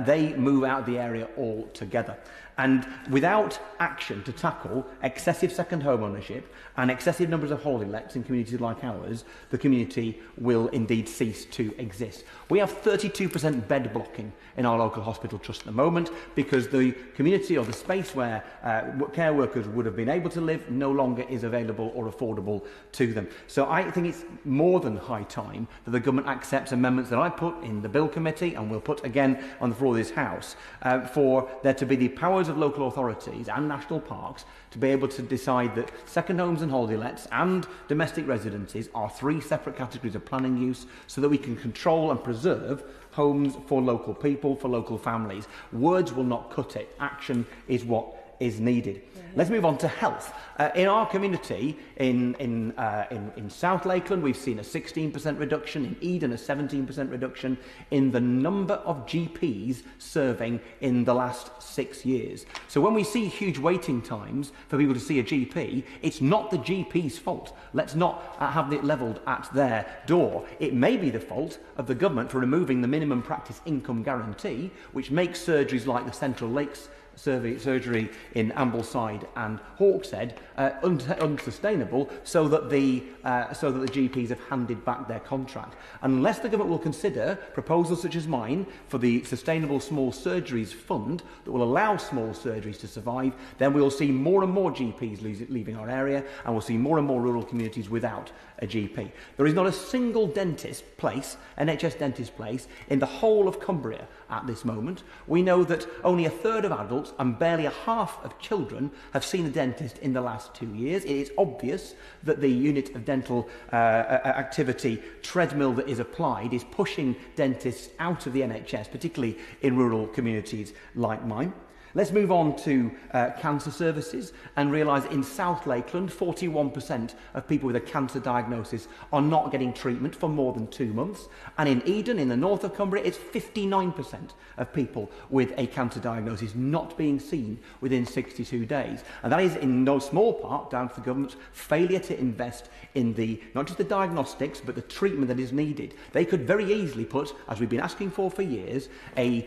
they move out of the area altogether. And without action to tackle excessive second home ownership and excessive numbers of holiday lets in communities like ours, the community will indeed cease to exist. We have 32% bed blocking in our local hospital trust at the moment because the community or the space where care workers would have been able to live no longer is available or affordable to them. So I think it's more than high time that the government accepts amendments that I put in the Bill Committee and will put again on the floor of this House for there to be the powers of local authorities and national parks to be able to decide that second homes and holiday lets and domestic residences are 3 separate categories of planning use so that we can control and preserve homes for local people, for local families. Words will not cut it. Action is what is needed. Let's move on to health. In our community, in South Lakeland, we've seen a 16% reduction, in Eden a 17% reduction in the number of GPs serving in the last 6 years. So when we see huge waiting times for people to see a GP, it's not the GP's fault. Let's not have it levelled at their door. It may be the fault of the government for removing the minimum practice income guarantee, which makes surgeries like the Central Lakes surgery in Ambleside and Hawkshead unsustainable, so that the GPs have handed back their contract. Unless the government will consider proposals such as mine for the Sustainable Small Surgeries Fund that will allow small surgeries to survive, then we will see more and more GPs leaving our area, and we'll see more and more rural communities without a GP. There is not a single dentist place, NHS dentist place, in the whole of Cumbria at this moment. We know that only a third of adults and barely a half of children have seen a dentist in the last 2 years. It is obvious that the unit of dental activity treadmill that is applied is pushing dentists out of the NHS, particularly in rural communities like mine. Let's move on to cancer services and realise in South Lakeland 41% of people with a cancer diagnosis are not getting treatment for more than 2 months, and in Eden, in the north of Cumbria, it's 59% of people with a cancer diagnosis not being seen within 62 days. And that is in no small part down to the government's failure to invest in not just the diagnostics but the treatment that is needed. They could very easily put, as we've been asking for years, a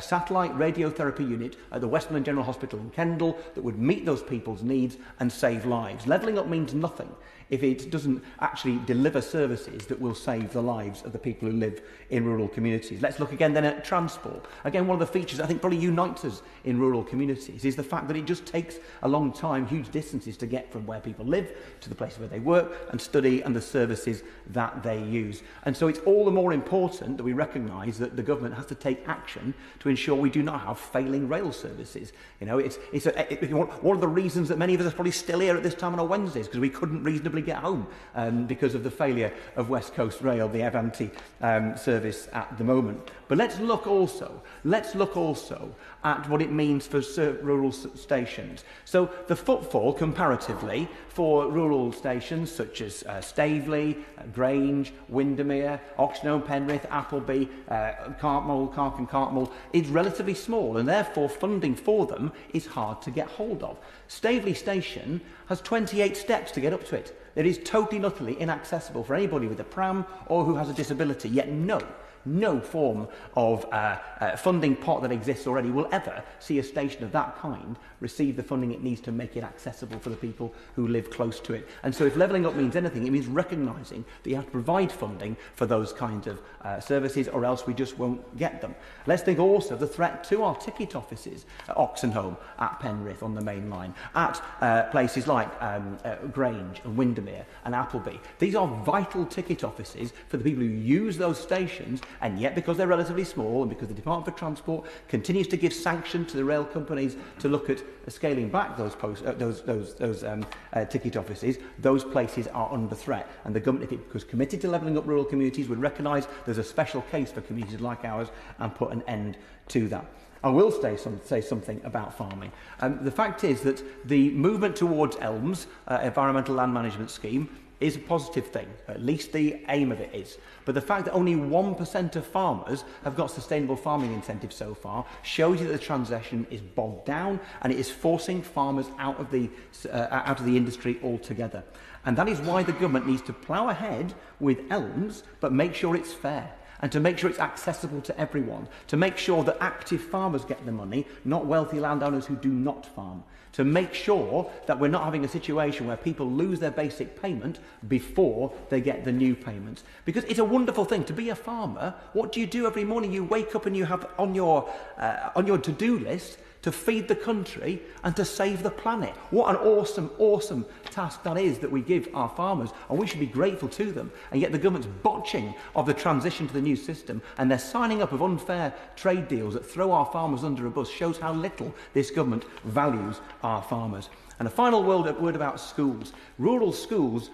satellite radiotherapy unit at the Westmoreland General Hospital in Kendal that would meet those people's needs and save lives. Levelling up means nothing if it doesn't actually deliver services that will save the lives of the people who live in rural communities. Let's look again then at transport. Again, one of the features that I think probably unites us in rural communities is the fact that it just takes a long time, huge distances to get from where people live to the place where they work and study and the services that they use. And so it's all the more important that we recognise that the government has to take action to ensure we do not have failing rail services. You know, it's one of the reasons that many of us are probably still here at this time on a Wednesday is because we couldn't reasonably get home because of the failure of West Coast Rail, the Avanti service at the moment. But let's look also at what it means for rural stations. So the footfall comparatively for rural stations such as Staveley, Grange, Windermere, Oxenholme, Penrith, Appleby, Cark and Cartmel is relatively small, and therefore funding for them is hard to get hold of. Staveley Station has 28 steps to get up to it. It is totally and utterly inaccessible for anybody with a pram or who has a disability, yet no form of funding pot that exists already will ever see a station of that kind receive the funding it needs to make it accessible for the people who live close to it. And so if levelling up means anything, it means recognising that you have to provide funding for those kinds of services, or else we just won't get them. Let's think also of the threat to our ticket offices at Oxenholme, at Penrith on the main line, at places like Grange and Windermere and Appleby. These are vital ticket offices for the people who use those stations, and yet because they're relatively small and because the Department for Transport continues to give sanction to the rail companies to look at scaling back those ticket offices, those places are under threat. And the government, if it was committed to levelling up rural communities, would recognise there's a special case for communities like ours and put an end to that. I will say something about farming. The fact is that the movement towards ELMS, Environmental Land Management Scheme, is a positive thing. At least the aim of it is. But the fact that only 1% of farmers have got sustainable farming incentives so far shows you that the transition is bogged down, and it is forcing farmers out of the industry altogether. And that is why the government needs to plough ahead with ELMS, but make sure it's fair. and to make sure it's accessible to everyone, to make sure that active farmers get the money, not wealthy landowners who do not farm, to make sure that we're not having a situation where people lose their basic payment before they get the new payment. Because it's a wonderful thing to be a farmer. What do you do every morning? You wake up and you have on your to-do list to feed the country and to save the planet. What an awesome, awesome task that is that we give our farmers, and we should be grateful to them. And yet the government's botching of the transition to the new system, and they're signing up of unfair trade deals that throw our farmers under a bus, shows how little this government values our farmers. And a final word about schools. Rural schools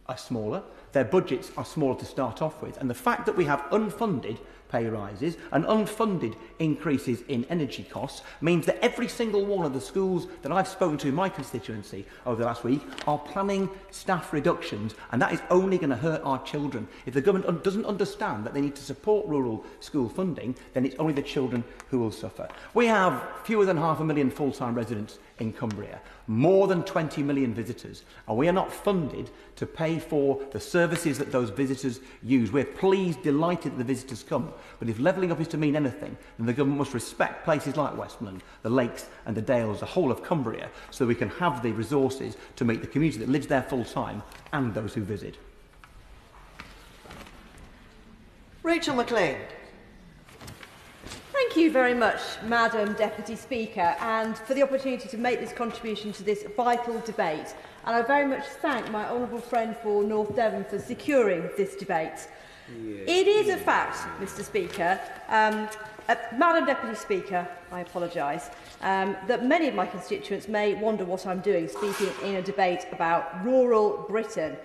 are smaller, their budgets are smaller to start off with, and the fact that we have unfunded pay rises and unfunded increases in energy costs means that every single one of the schools that I've spoken to in my constituency over the last week are planning staff reductions, and that is only going to hurt our children. If the government doesn't understand that they need to support rural school funding, then it's only the children who will suffer. We have fewer than 500,000 full-time residents in Cumbria, more than 20 million visitors, and we are not funded to pay for the services that those visitors use. We're pleased, delighted that the visitors come, but if levelling up is to mean anything, then the government must respect places like Westmoreland, the Lakes and the Dales, the whole of Cumbria, so we can have the resources to meet the community that lives there full-time and those who visit. Rachel McLean. Thank you very much, Madam Deputy Speaker, and for the opportunity to make this contribution to this vital debate. And I very much thank my honourable friend for North Devon for securing this debate. It is a fact, Mr Speaker, Madam Deputy Speaker, I apologise, that many of my constituents may wonder what I'm doing speaking in a debate about rural Britain.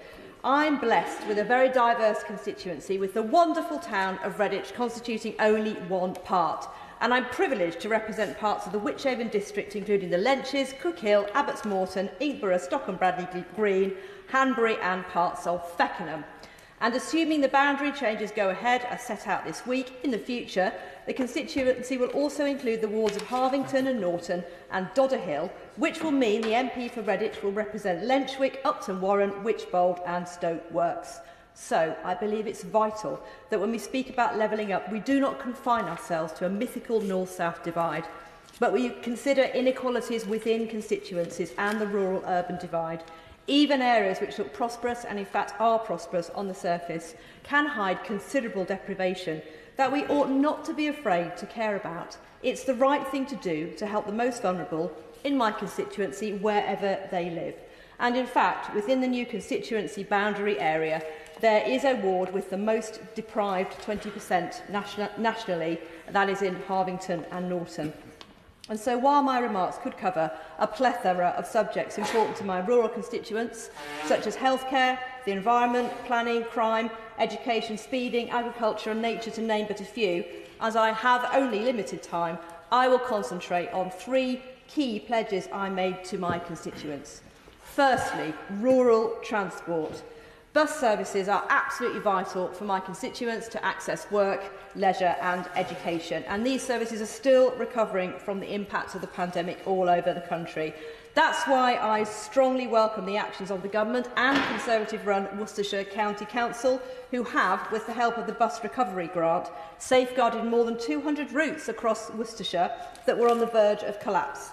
I'm blessed with a very diverse constituency, with the wonderful town of Redditch constituting only one part. And I'm privileged to represent parts of the Wychavon district, including the Lenches, Cook Hill, Abbots Moreton, Inkborough, Stockham Bradley Green, Hanbury and parts of Feckenham. And assuming the boundary changes go ahead as set out this week, in the future, the constituency will also include the wards of Harvington and Norton and Dodderhill, which will mean the MP for Redditch will represent Lenchwick, Upton Warren, Wychbold and Stoke Works. So I believe it's vital that when we speak about levelling up, we do not confine ourselves to a mythical north-south divide, but we consider inequalities within constituencies and the rural-urban divide. Even areas which look prosperous, and in fact are prosperous on the surface, can hide considerable deprivation that we ought not to be afraid to care about. It's the right thing to do to help the most vulnerable in my constituency wherever they live. And in fact, within the new constituency boundary area, there is a ward with the most deprived 20% nationally, that is in Harvington and Norton. And so while my remarks could cover a plethora of subjects important to my rural constituents, such as healthcare, the environment, planning, crime, education, speeding, agriculture and nature, to name but a few, as I have only limited time, I will concentrate on three key pledges I made to my constituents. Firstly, rural transport. Bus services are absolutely vital for my constituents to access work, leisure and education, and these services are still recovering from the impact of the pandemic all over the country. That's why I strongly welcome the actions of the Government and Conservative-run Worcestershire County Council, who have, with the help of the Bus Recovery Grant, safeguarded more than 200 routes across Worcestershire that were on the verge of collapse.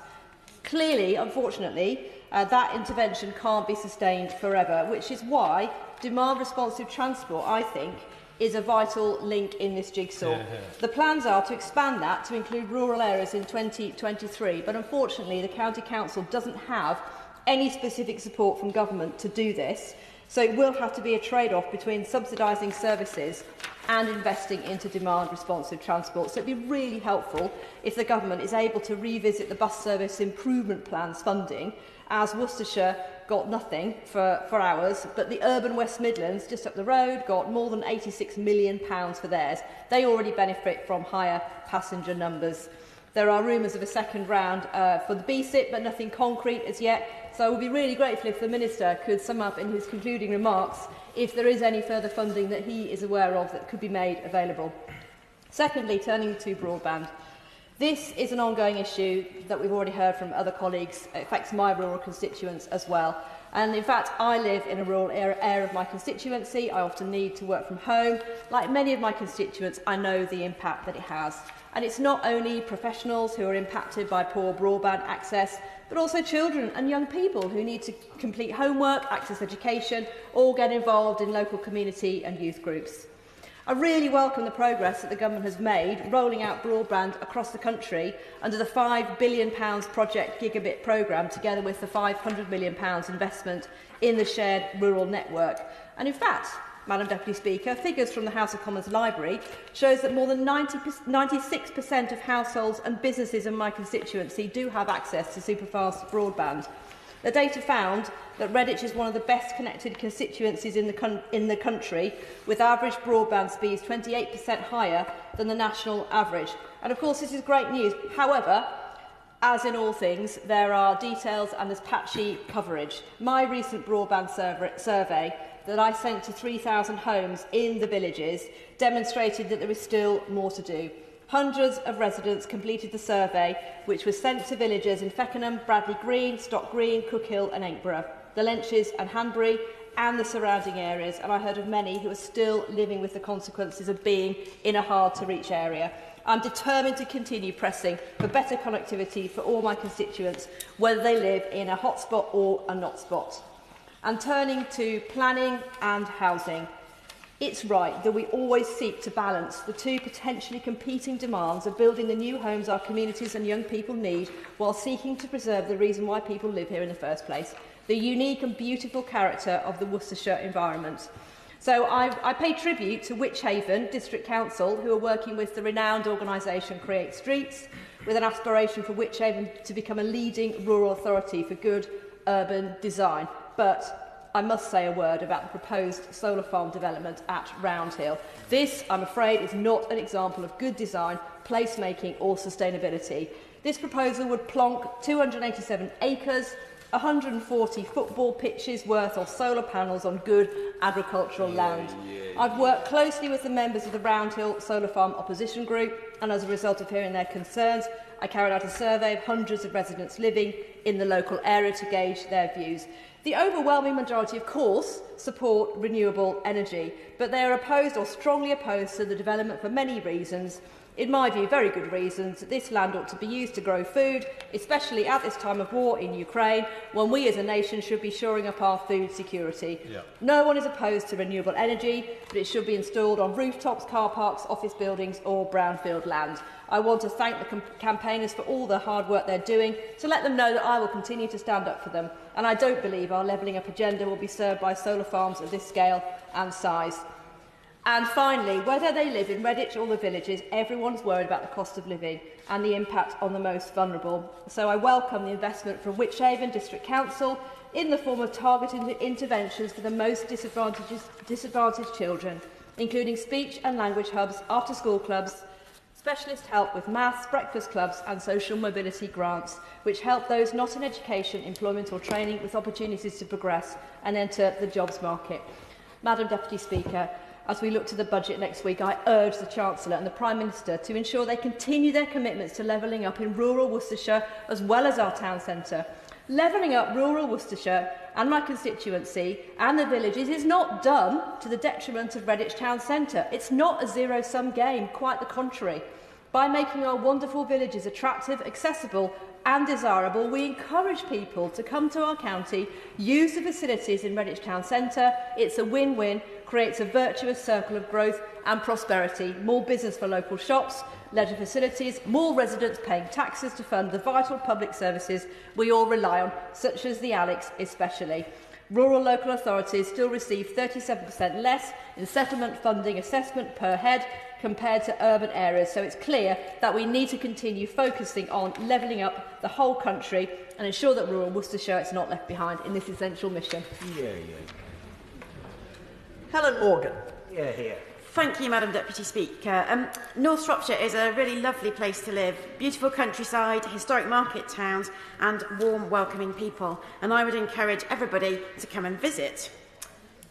Clearly, unfortunately, that intervention can't be sustained forever, which is why demand-responsive transport, I think, is a vital link in this jigsaw. The plans are to expand that to include rural areas in 2023, but unfortunately the County Council doesn't have any specific support from government to do this, so it will have to be a trade-off between subsidising services and investing into demand-responsive transport. So it would be really helpful if the government is able to revisit the bus service improvement plans funding, as Worcestershire got nothing for ours, but the urban West Midlands, just up the road, got more than £86 million for theirs. They already benefit from higher passenger numbers. There are rumours of a second round for the BSIP, but nothing concrete as yet. So I would be really grateful if the Minister could sum up in his concluding remarks if there is any further funding that he is aware of that could be made available. Secondly, turning to broadband. This is an ongoing issue that we've already heard from other colleagues. It affects my rural constituents as well. And in fact, I live in a rural area of my constituency. I often need to work from home. Like many of my constituents, I know the impact that it has. And it's not only professionals who are impacted by poor broadband access, but also children and young people who need to complete homework, access education, or get involved in local community and youth groups. I really welcome the progress that the government has made rolling out broadband across the country under the £5 billion Project Gigabit programme, together with the £500 million investment in the shared rural network. And in fact, Madam Deputy Speaker, figures from the House of Commons Library shows that more than 96% of households and businesses in my constituency do have access to superfast broadband. The data found that Redditch is one of the best connected constituencies in the country, with average broadband speeds 28% higher than the national average. And of course, this is great news. However, as in all things, there are details and there's patchy coverage. My recent broadband survey that I sent to 3,000 homes in the villages demonstrated that there is still more to do. Hundreds of residents completed the survey, which was sent to villagers in Feckenham, Bradley Green, Stock Green, Cookhill and Ainsborough, the Lenches and Hanbury and the surrounding areas, and I heard of many who are still living with the consequences of being in a hard-to-reach area. I'm determined to continue pressing for better connectivity for all my constituents, whether they live in a hotspot or a not spot. And turning to planning and housing, it's right that we always seek to balance the two potentially competing demands of building the new homes our communities and young people need, while seeking to preserve the reason why people live here in the first place, the unique and beautiful character of the Worcestershire environment. So I pay tribute to Wychavon District Council, who are working with the renowned organisation Create Streets, with an aspiration for Wychavon to become a leading rural authority for good urban design. But I must say a word about the proposed solar farm development at Roundhill. This, I'm afraid, is not an example of good design, placemaking or sustainability. This proposal would plonk 287 acres, 140 football pitches worth of solar panels on good agricultural land. I've worked closely with the members of the Roundhill Solar Farm Opposition Group, and as a result of hearing their concerns, I carried out a survey of hundreds of residents living in the local area to gauge their views. The overwhelming majority, of course, support renewable energy, but they are opposed or strongly opposed to the development for many reasons. In my view, very good reasons. This land ought to be used to grow food, especially at this time of war in Ukraine, when we as a nation should be shoring up our food security. No one is opposed to renewable energy, but it should be installed on rooftops, car parks, office buildings or brownfield land. I want to thank the campaigners for all the hard work they're doing, to let them know that I will continue to stand up for them. And I don't believe our levelling up agenda will be served by solar farms of this scale and size. And finally, whether they live in Redditch or the villages, everyone's worried about the cost of living and the impact on the most vulnerable. So I welcome the investment from Wychavon District Council in the form of targeted interventions for the most disadvantaged children, including speech and language hubs, after-school clubs, specialist help with maths, breakfast clubs and social mobility grants, which help those not in education, employment or training with opportunities to progress and enter the jobs market. Madam Deputy Speaker, as we look to the budget next week, I urge the Chancellor and the Prime Minister to ensure they continue their commitments to levelling up in rural Worcestershire as well as our town centre. Levelling up rural Worcestershire and my constituency and the villages is not done to the detriment of Redditch Town Centre. It's not a zero-sum game, quite the contrary. By making our wonderful villages attractive, accessible and desirable, we encourage people to come to our county, use the facilities in Redditch Town Centre. It's a win-win, creates a virtuous circle of growth and prosperity, more business for local shops, leisure facilities, more residents paying taxes to fund the vital public services we all rely on, such as the ALEX especially. Rural local authorities still receive 37% less in settlement funding assessment per head compared to urban areas, so it's clear that we need to continue focusing on levelling up the whole country and ensure that rural Worcestershire is not left behind in this essential mission. Helen Morgan. Thank you, Madam Deputy Speaker. North Shropshire is a really lovely place to live. Beautiful countryside, historic market towns and warm, welcoming people. And I would encourage everybody to come and visit.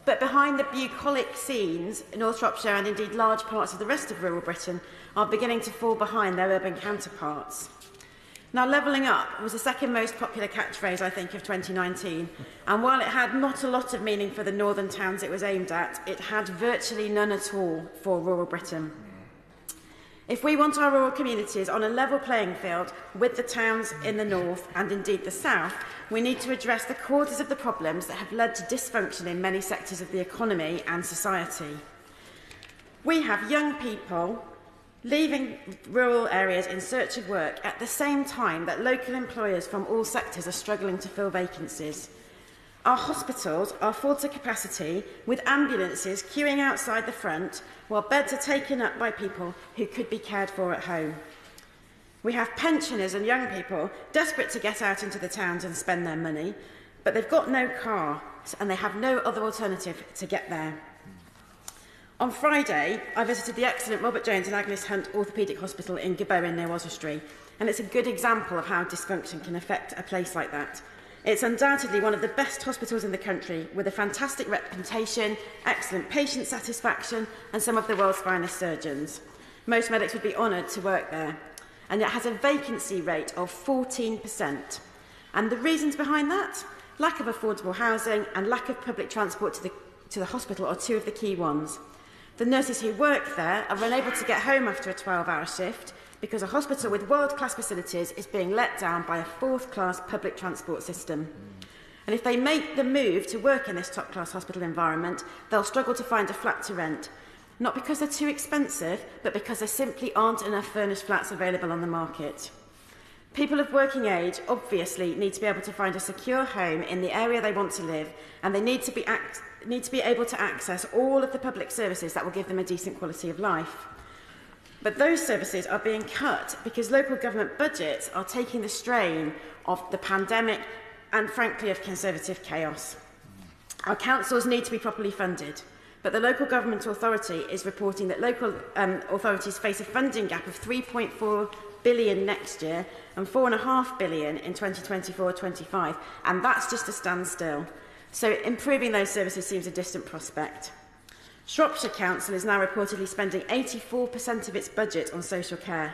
But behind the bucolic scenes, North Shropshire and indeed large parts of the rest of rural Britain are beginning to fall behind their urban counterparts. Now, levelling up was the second most popular catchphrase, I think, of 2019. And while it had not a lot of meaning for the northern towns it was aimed at, it had virtually none at all for rural Britain. If we want our rural communities on a level playing field with the towns in the north and indeed the south, we need to address the causes of the problems that have led to dysfunction in many sectors of the economy and society. We have young people leaving rural areas in search of work at the same time that local employers from all sectors are struggling to fill vacancies. Our hospitals are full to capacity, with ambulances queuing outside the front, while beds are taken up by people who could be cared for at home. We have pensioners and young people desperate to get out into the towns and spend their money, but they've got no car and they have no other alternative to get there. On Friday, I visited the excellent Robert Jones and Agnes Hunt Orthopaedic Hospital in Gibbowen near Oswestry, and it's a good example of how dysfunction can affect a place like that. It's undoubtedly one of the best hospitals in the country, with a fantastic reputation, excellent patient satisfaction, and some of the world's finest surgeons. Most medics would be honoured to work there, and yet has a vacancy rate of 14%. And the reasons behind that? Lack of affordable housing and lack of public transport to the hospital are two of the key ones. The nurses who work there are unable to get home after a 12-hour shift because a hospital with world-class facilities is being let down by a fourth-class public transport system. And if they make the move to work in this top-class hospital environment, they'll struggle to find a flat to rent. Not because they're too expensive, but because there simply aren't enough furnished flats available on the market. People of working age obviously need to be able to find a secure home in the area they want to live, and they need to be able to access all of the public services that will give them a decent quality of life. But those services are being cut because local government budgets are taking the strain of the pandemic and, frankly, of Conservative chaos. Our councils need to be properly funded, but the local government authority is reporting that local authorities face a funding gap of £3.4 billion next year and £4.5 billion in 2024-25, and that's just a standstill. So improving those services seems a distant prospect. Shropshire Council is now reportedly spending 84% of its budget on social care.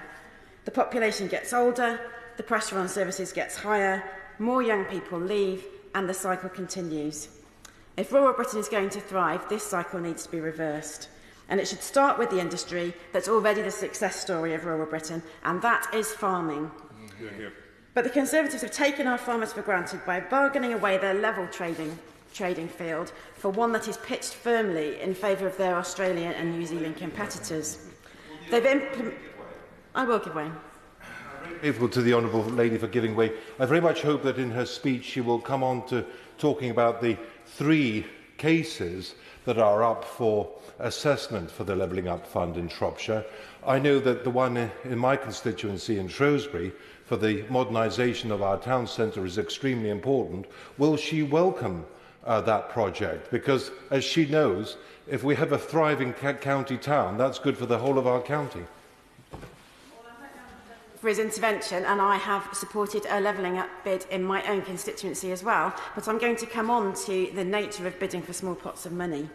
The population gets older, the pressure on services gets higher, more young people leave, and the cycle continues. If rural Britain is going to thrive, this cycle needs to be reversed. And it should start with the industry that's already the success story of rural Britain, and that is farming. But the Conservatives have taken our farmers for granted by bargaining away their level trading field for one that is pitched firmly in favour of their Australian and New Zealand competitors. I will give way. Grateful to the honourable lady for giving way. I very much hope that in her speech she will come on to talking about the 3 cases that are up for assessment for the Levelling Up Fund in Shropshire. I know that the one in my constituency in Shrewsbury for the modernisation of our town centre is extremely important. Will she welcome that project? Because, as she knows, if we have a thriving county town, that's good for the whole of our county. For his intervention, and I have supported a levelling up bid in my own constituency as well, but I'm going to come on to the nature of bidding for small pots of money.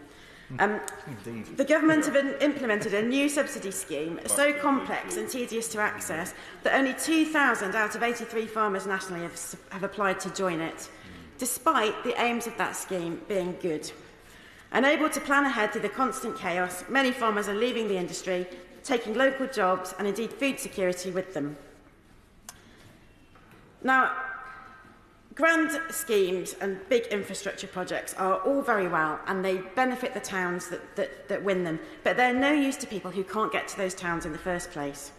The government have implemented a new subsidy scheme so complex and tedious to access that only 2,000 out of 83 farmers nationally have applied to join it, despite the aims of that scheme being good. Unable to plan ahead through the constant chaos, many farmers are leaving the industry, taking local jobs and indeed food security with them. Now, grand schemes and big infrastructure projects are all very well and they benefit the towns that win them, but they're no use to people who can't get to those towns in the first place.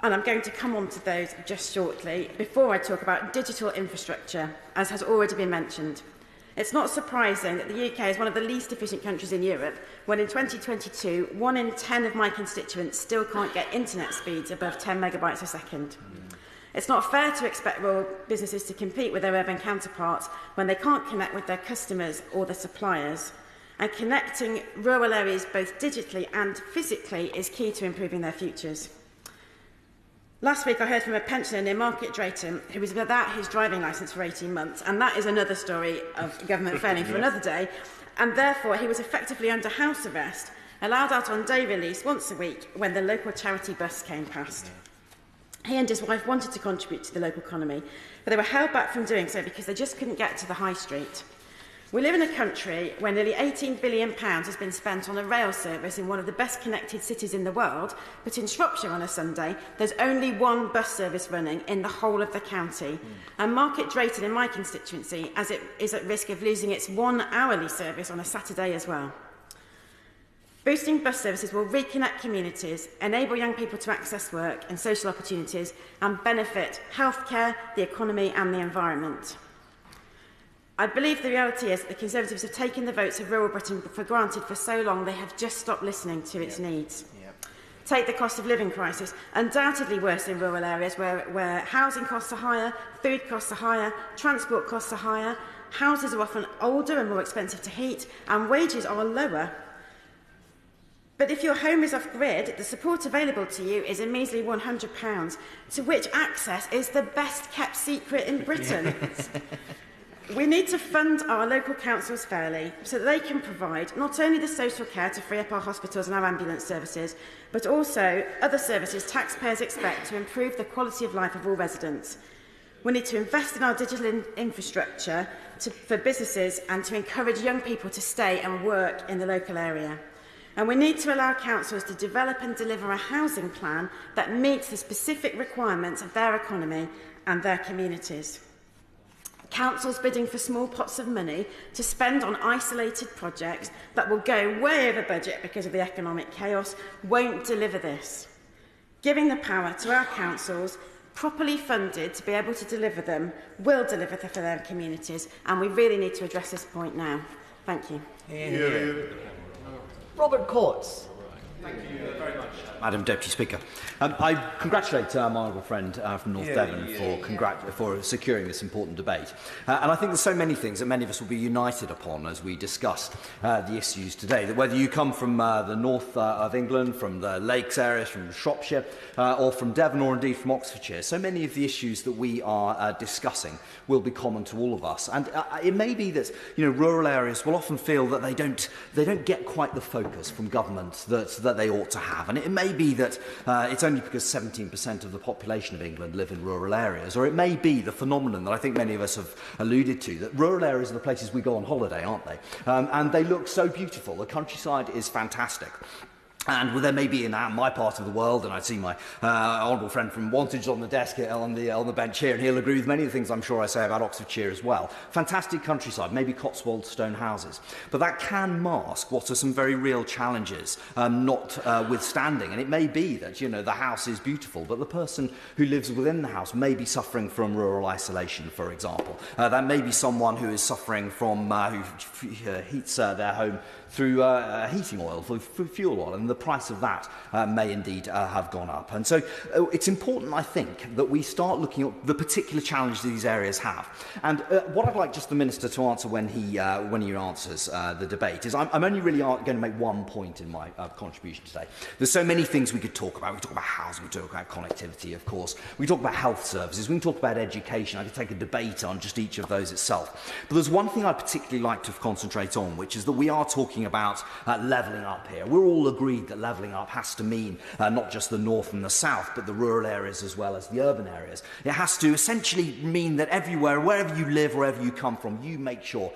And I'm going to come on to those just shortly before I talk about digital infrastructure, as has already been mentioned. It's not surprising that the UK is one of the least efficient countries in Europe, when in 2022, 1 in 10 of my constituents still can't get internet speeds above 10 megabytes a second. It's not fair to expect rural businesses to compete with their urban counterparts when they can't connect with their customers or their suppliers. And connecting rural areas both digitally and physically is key to improving their futures. Last week I heard from a pensioner near Market Drayton who was without his driving licence for 18 months, and that is another story of government failing for another day, and therefore he was effectively under house arrest, allowed out on day release once a week when the local charity bus came past. He and his wife wanted to contribute to the local economy, but they were held back from doing so because they just couldn't get to the high street. We live in a country where nearly £18 billion has been spent on a rail service in one of the best connected cities in the world, but in Shropshire on a Sunday, there's only one bus service running in the whole of the county. And Market Drayton in my constituency, as it is at risk of losing its one hourly service on a Saturday as well. Boosting bus services will reconnect communities, enable young people to access work and social opportunities, and benefit healthcare, the economy and the environment. I believe the reality is that the Conservatives have taken the votes of rural Britain for granted for so long they have just stopped listening to its needs. Take the cost of living crisis, undoubtedly worse in rural areas where housing costs are higher, food costs are higher, transport costs are higher, houses are often older and more expensive to heat, and wages are lower. But if your home is off-grid, the support available to you is a measly £100, to which access is the best-kept secret in Britain. We need to fund our local councils fairly so that they can provide not only the social care to free up our hospitals and our ambulance services, but also other services taxpayers expect to improve the quality of life of all residents. We need to invest in our digital infrastructure for businesses and to encourage young people to stay and work in the local area. And we need to allow councils to develop and deliver a housing plan that meets the specific requirements of their economy and their communities. Councils bidding for small pots of money to spend on isolated projects that will go way over budget because of the economic chaos won't deliver this. Giving the power to our councils, properly funded to be able to deliver them, will deliver for their communities, and we really need to address this point now. Thank you. Robert Courts. Thank you very much, Madam Deputy Speaker. I congratulate my honourable friend from North Devon for securing this important debate. And I think there's so many things that many of us will be united upon as we discuss the issues today. That whether you come from the north of England, from the Lakes areas, from Shropshire, or from Devon, or indeed from Oxfordshire, so many of the issues that we are discussing will be common to all of us. And it may be that rural areas will often feel that they don't get quite the focus from government that they ought to have. And it may be that it's only because 17% of the population of England live in rural areas, or it may be the phenomenon that I think many of us have alluded to, that rural areas are the places we go on holiday, aren't they? And they look so beautiful. The countryside is fantastic. And there may be in my part of the world, and I see my honourable friend from Wantage on the desk on the bench here, and he'll agree with many of the things I'm sure I say about Oxfordshire as well. Fantastic countryside, maybe Cotswold stone houses. But that can mask what are some very real challenges notwithstanding. And it may be that, the house is beautiful, but the person who lives within the house may be suffering from rural isolation, for example. That may be someone who is suffering from, who heats their home through heating oil, through fuel oil, and the price of that may indeed have gone up. And so it's important, I think, that we start looking at the particular challenges these areas have. And what I'd like just the Minister to answer when he answers the debate is I'm only really going to make one point in my contribution today. There's so many things we could talk about. We talk about housing, we talk about connectivity, of course. We talk about health services, we can talk about education. I could take a debate on just each of those itself. But there's one thing I'd particularly like to concentrate on, which is that we are talking about levelling up here. We're all agreed that levelling up has to mean not just the north and the south, but the rural areas as well as the urban areas. It has to essentially mean that everywhere, wherever you live, wherever you come from, you make sure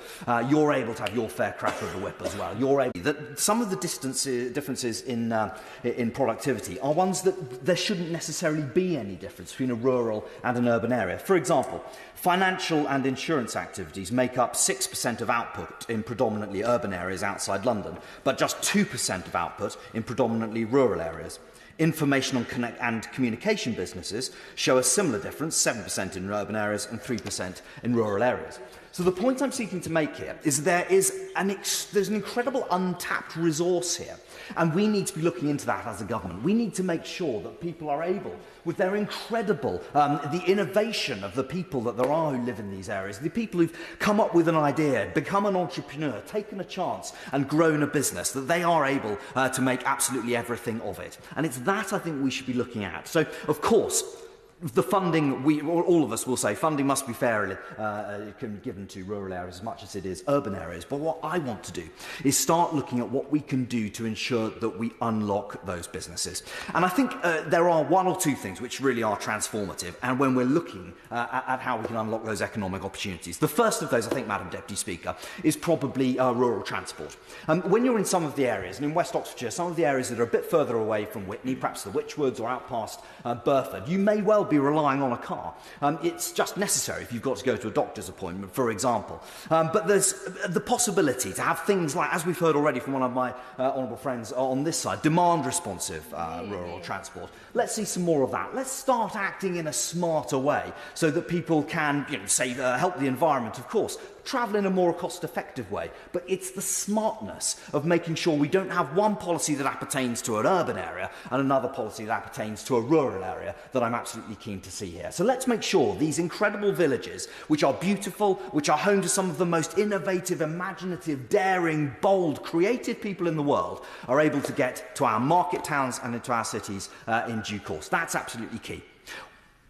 you're able to have your fair crack of the whip as well. You're able that some of the differences in productivity are ones that there shouldn't necessarily be any difference between a rural and an urban area. For example, financial and insurance activities make up 6% of output in predominantly urban areas outside London, but just 2% of output in predominantly rural areas. Information and communication businesses show a similar difference, 7% in urban areas and 3% in rural areas. So the point I'm seeking to make here is there's an incredible untapped resource here, and we need to be looking into that as a government. We need to make sure that people are able, with their incredible, the innovation of the people that there are who live in these areas, the people who've come up with an idea, become an entrepreneur, taken a chance and grown a business, that they are able to make absolutely everything of it. And it's that I think we should be looking at. So, of course, the funding, all of us will say, funding must be fairly given to rural areas as much as it is urban areas. But what I want to do is start looking at what we can do to ensure that we unlock those businesses. And I think there are one or two things which really are transformative, and when we're looking at how we can unlock those economic opportunities. The first of those, I think, Madam Deputy Speaker, is probably rural transport. When you're in some of the areas, and in West Oxfordshire, some of the areas that are a bit further away from Witney, perhaps the Witchwoods or out past Burford, you may well be relying on a car. It's just necessary if you've got to go to a doctor's appointment, for example. But there's the possibility to have things like, as we've heard already from one of my honourable friends on this side, demand-responsive rural transport. Let's see some more of that. Let's start acting in a smarter way so that people can, help the environment, of course, travel in a more cost-effective way. But it's the smartness of making sure we don't have one policy that appertains to an urban area and another policy that appertains to a rural area that I'm absolutely keen to see here. So let's make sure these incredible villages, which are beautiful, which are home to some of the most innovative, imaginative, daring, bold, creative people in the world, are able to get to our market towns and into our cities in due course. That's absolutely key.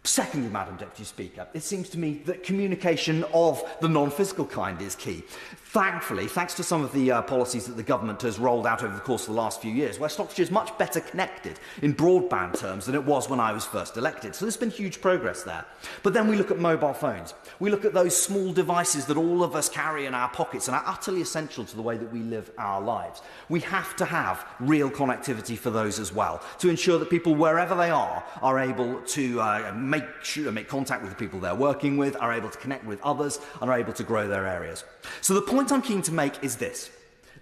Secondly, Madam Deputy Speaker, it seems to me that communication of the non-physical kind is key. Thankfully, thanks to some of the policies that the government has rolled out over the course of the last few years, West Oxfordshire is much better connected in broadband terms than it was when I was first elected. So there's been huge progress there. But then we look at mobile phones. We look at those small devices that all of us carry in our pockets and are utterly essential to the way that we live our lives. We have to have real connectivity for those as well, to ensure that people, wherever they are able to make contact with the people they're working with, are able to connect with others, and are able to grow their areas. So the point I'm keen to make is this.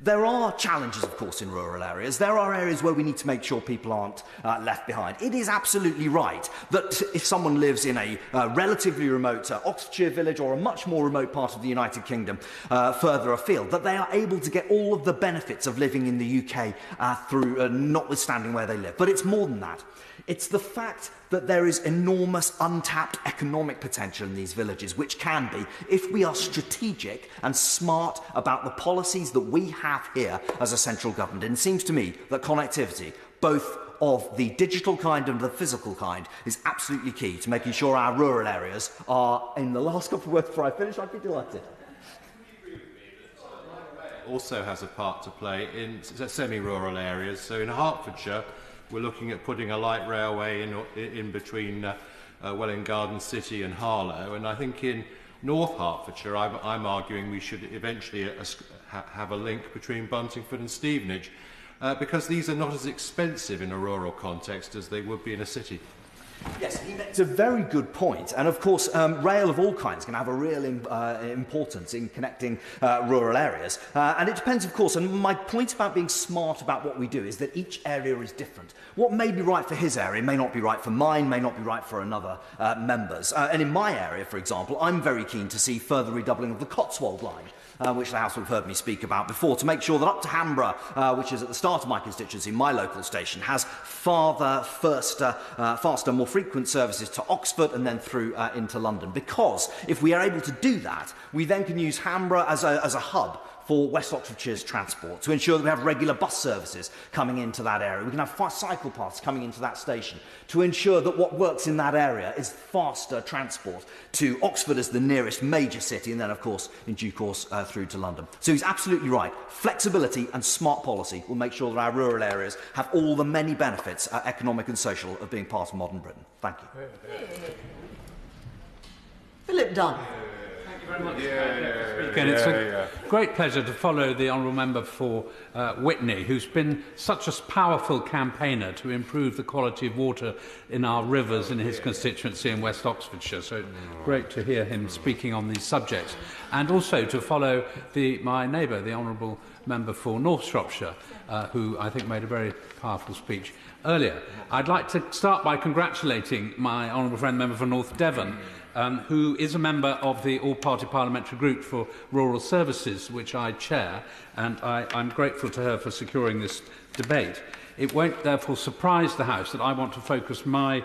There are challenges, of course, in rural areas. There are areas where we need to make sure people aren't left behind. It is absolutely right that if someone lives in a relatively remote Oxfordshire village or a much more remote part of the United Kingdom further afield, that they are able to get all of the benefits of living in the UK through notwithstanding where they live. But it's more than that. It's the fact that there is enormous untapped economic potential in these villages, which can be, if we are strategic and smart about the policies that we have here as a central government. And it seems to me that connectivity, both of the digital kind and the physical kind, is absolutely key to making sure our rural areas are, in the last couple of words before I finish, I'd be delighted. Also has a part to play in semi-rural areas. So in Hertfordshire, we're looking at putting a light railway in between Welwyn Garden City and Harlow, and I think in North Hertfordshire I'm arguing we should eventually have a link between Buntingford and Stevenage, because these are not as expensive in a rural context as they would be in a city. Yes, it's a very good point. And of course, rail of all kinds can have a real importance in connecting rural areas. And it depends, of course, and my point about being smart about what we do is that each area is different. What may be right for his area may not be right for mine, may not be right for another member's. And in my area, for example, I'm very keen to see further redoubling of the Cotswold line, which the House will have heard me speak about before, to make sure that up to Hamborough, which is at the start of my constituency, my local station, has faster, more frequent services to Oxford and then through into London. Because if we are able to do that, we then can use Hamborough as a hub for West Oxfordshire's transport, to ensure that we have regular bus services coming into that area. We can have cycle paths coming into that station, to ensure that what works in that area is faster transport to Oxford as the nearest major city, and then, of course, in due course, through to London. So he's absolutely right. Flexibility and smart policy will make sure that our rural areas have all the many benefits, economic and social, of being part of modern Britain. Thank you. Philip Dunn. And it's a great pleasure to follow the honourable member for Witney, who's been such a powerful campaigner to improve the quality of water in our rivers in his constituency in West Oxfordshire. So great to hear him speaking on these subjects. And also to follow my neighbour, the honourable member for North Shropshire, who I think made a very powerful speech earlier. I'd like to start by congratulating my honourable friend, member for North Devon, who is a member of the All-Party Parliamentary Group for Rural Services, which I chair, and I'm grateful to her for securing this debate. It won't therefore surprise the House that I want to focus my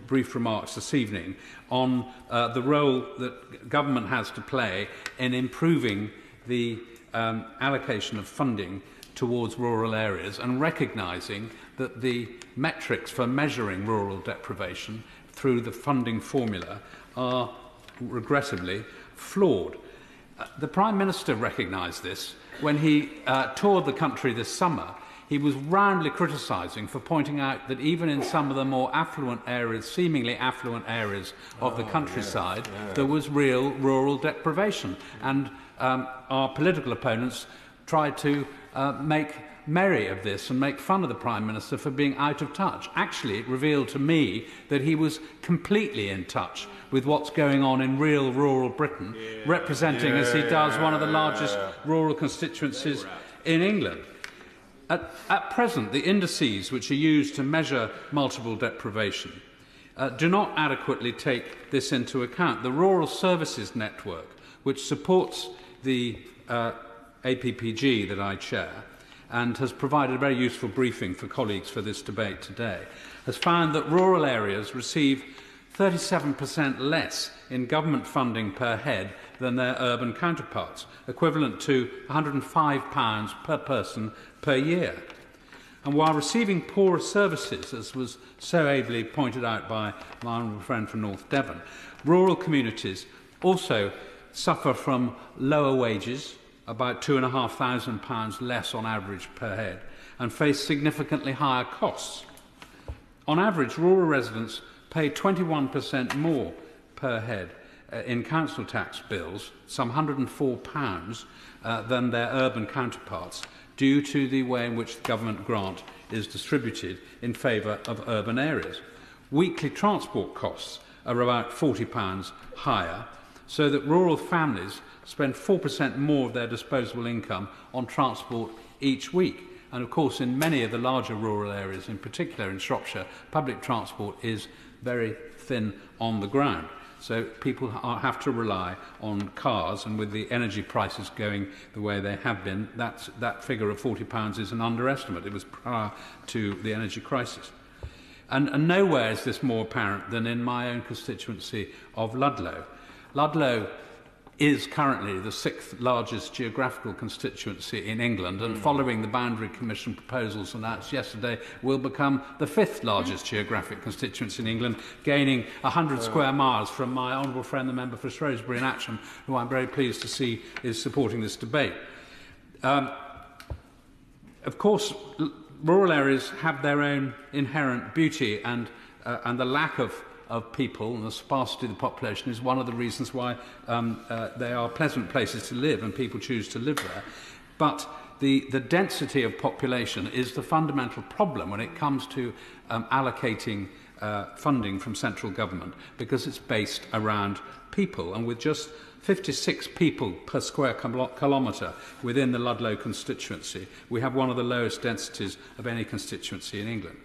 brief remarks this evening on the role that government has to play in improving the allocation of funding towards rural areas, and recognising that the metrics for measuring rural deprivation through the funding formula are regrettably flawed. The Prime Minister recognised this when he toured the country this summer. He was roundly criticising for pointing out that even in some of the more affluent areas, seemingly affluent areas of the countryside, there was real rural deprivation. And our political opponents tried to make merry of this and make fun of the Prime Minister for being out of touch. Actually, it revealed to me that he was completely in touch with what's going on in real rural Britain, representing, as he does, one of the largest rural constituencies in England. At present, the indices which are used to measure multiple deprivation do not adequately take this into account. The Rural Services Network, which supports the APPG that I chair, and has provided a very useful briefing for colleagues for this debate today, has found that rural areas receive 37% less in government funding per head than their urban counterparts, equivalent to £105 per person per year. And while receiving poorer services, as was so ably pointed out by my honourable friend from North Devon, rural communities also suffer from lower wages, about £2,500 less on average per head, and face significantly higher costs. On average, rural residents pay 21% more per head in council tax bills, some £104 than their urban counterparts, due to the way in which the government grant is distributed in favour of urban areas. Weekly transport costs are about £40 higher, so that rural families spend 4% more of their disposable income on transport each week. And of course, in many of the larger rural areas, in particular in Shropshire, public transport is very thin on the ground. So people have to rely on cars, and with the energy prices going the way they have been, that figure of £40 is an underestimate. It was prior to the energy crisis. And nowhere is this more apparent than in my own constituency of Ludlow. Ludlow is currently the 6th largest geographical constituency in England, and following the Boundary Commission proposals announced yesterday, will become the 5th largest geographic constituency in England, gaining 100 square miles from my honourable friend, the member for Shrewsbury and Atcham, who I'm very pleased to see is supporting this debate. Of course, rural areas have their own inherent beauty, and the lack of people and the sparsity of the population is one of the reasons why they are pleasant places to live and people choose to live there. But the density of population is the fundamental problem when it comes to allocating funding from central government, because it's based around people, and with just 56 people per square kilometre within the Ludlow constituency, we have one of the lowest densities of any constituency in England.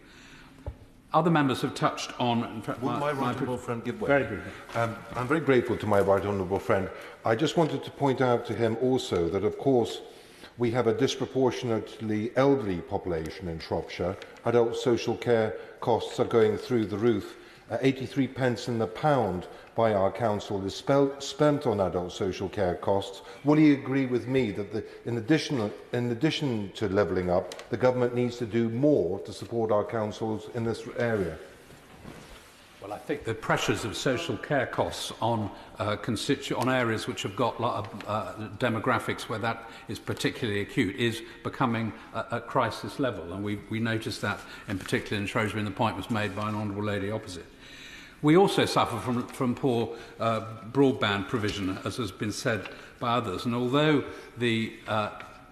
Other members have touched on... In fact, Will my right honourable friend give way? Very briefly. I'm very grateful to my right honourable friend. I just wanted to point out to him also that, of course, we have a disproportionately elderly population in Shropshire. Adult social care costs are going through the roof. 83 pence in the pound by our council is spent on adult social care costs. Will he agree with me that in addition to levelling up, the government needs to do more to support our councils in this area? Well, I think the pressures of social care costs on areas which have got demographics where that is particularly acute is becoming at crisis level, and we noticed that in particular in Shrewsbury, and the point was made by an honourable lady opposite. We also suffer from poor broadband provision, as has been said by others, and although the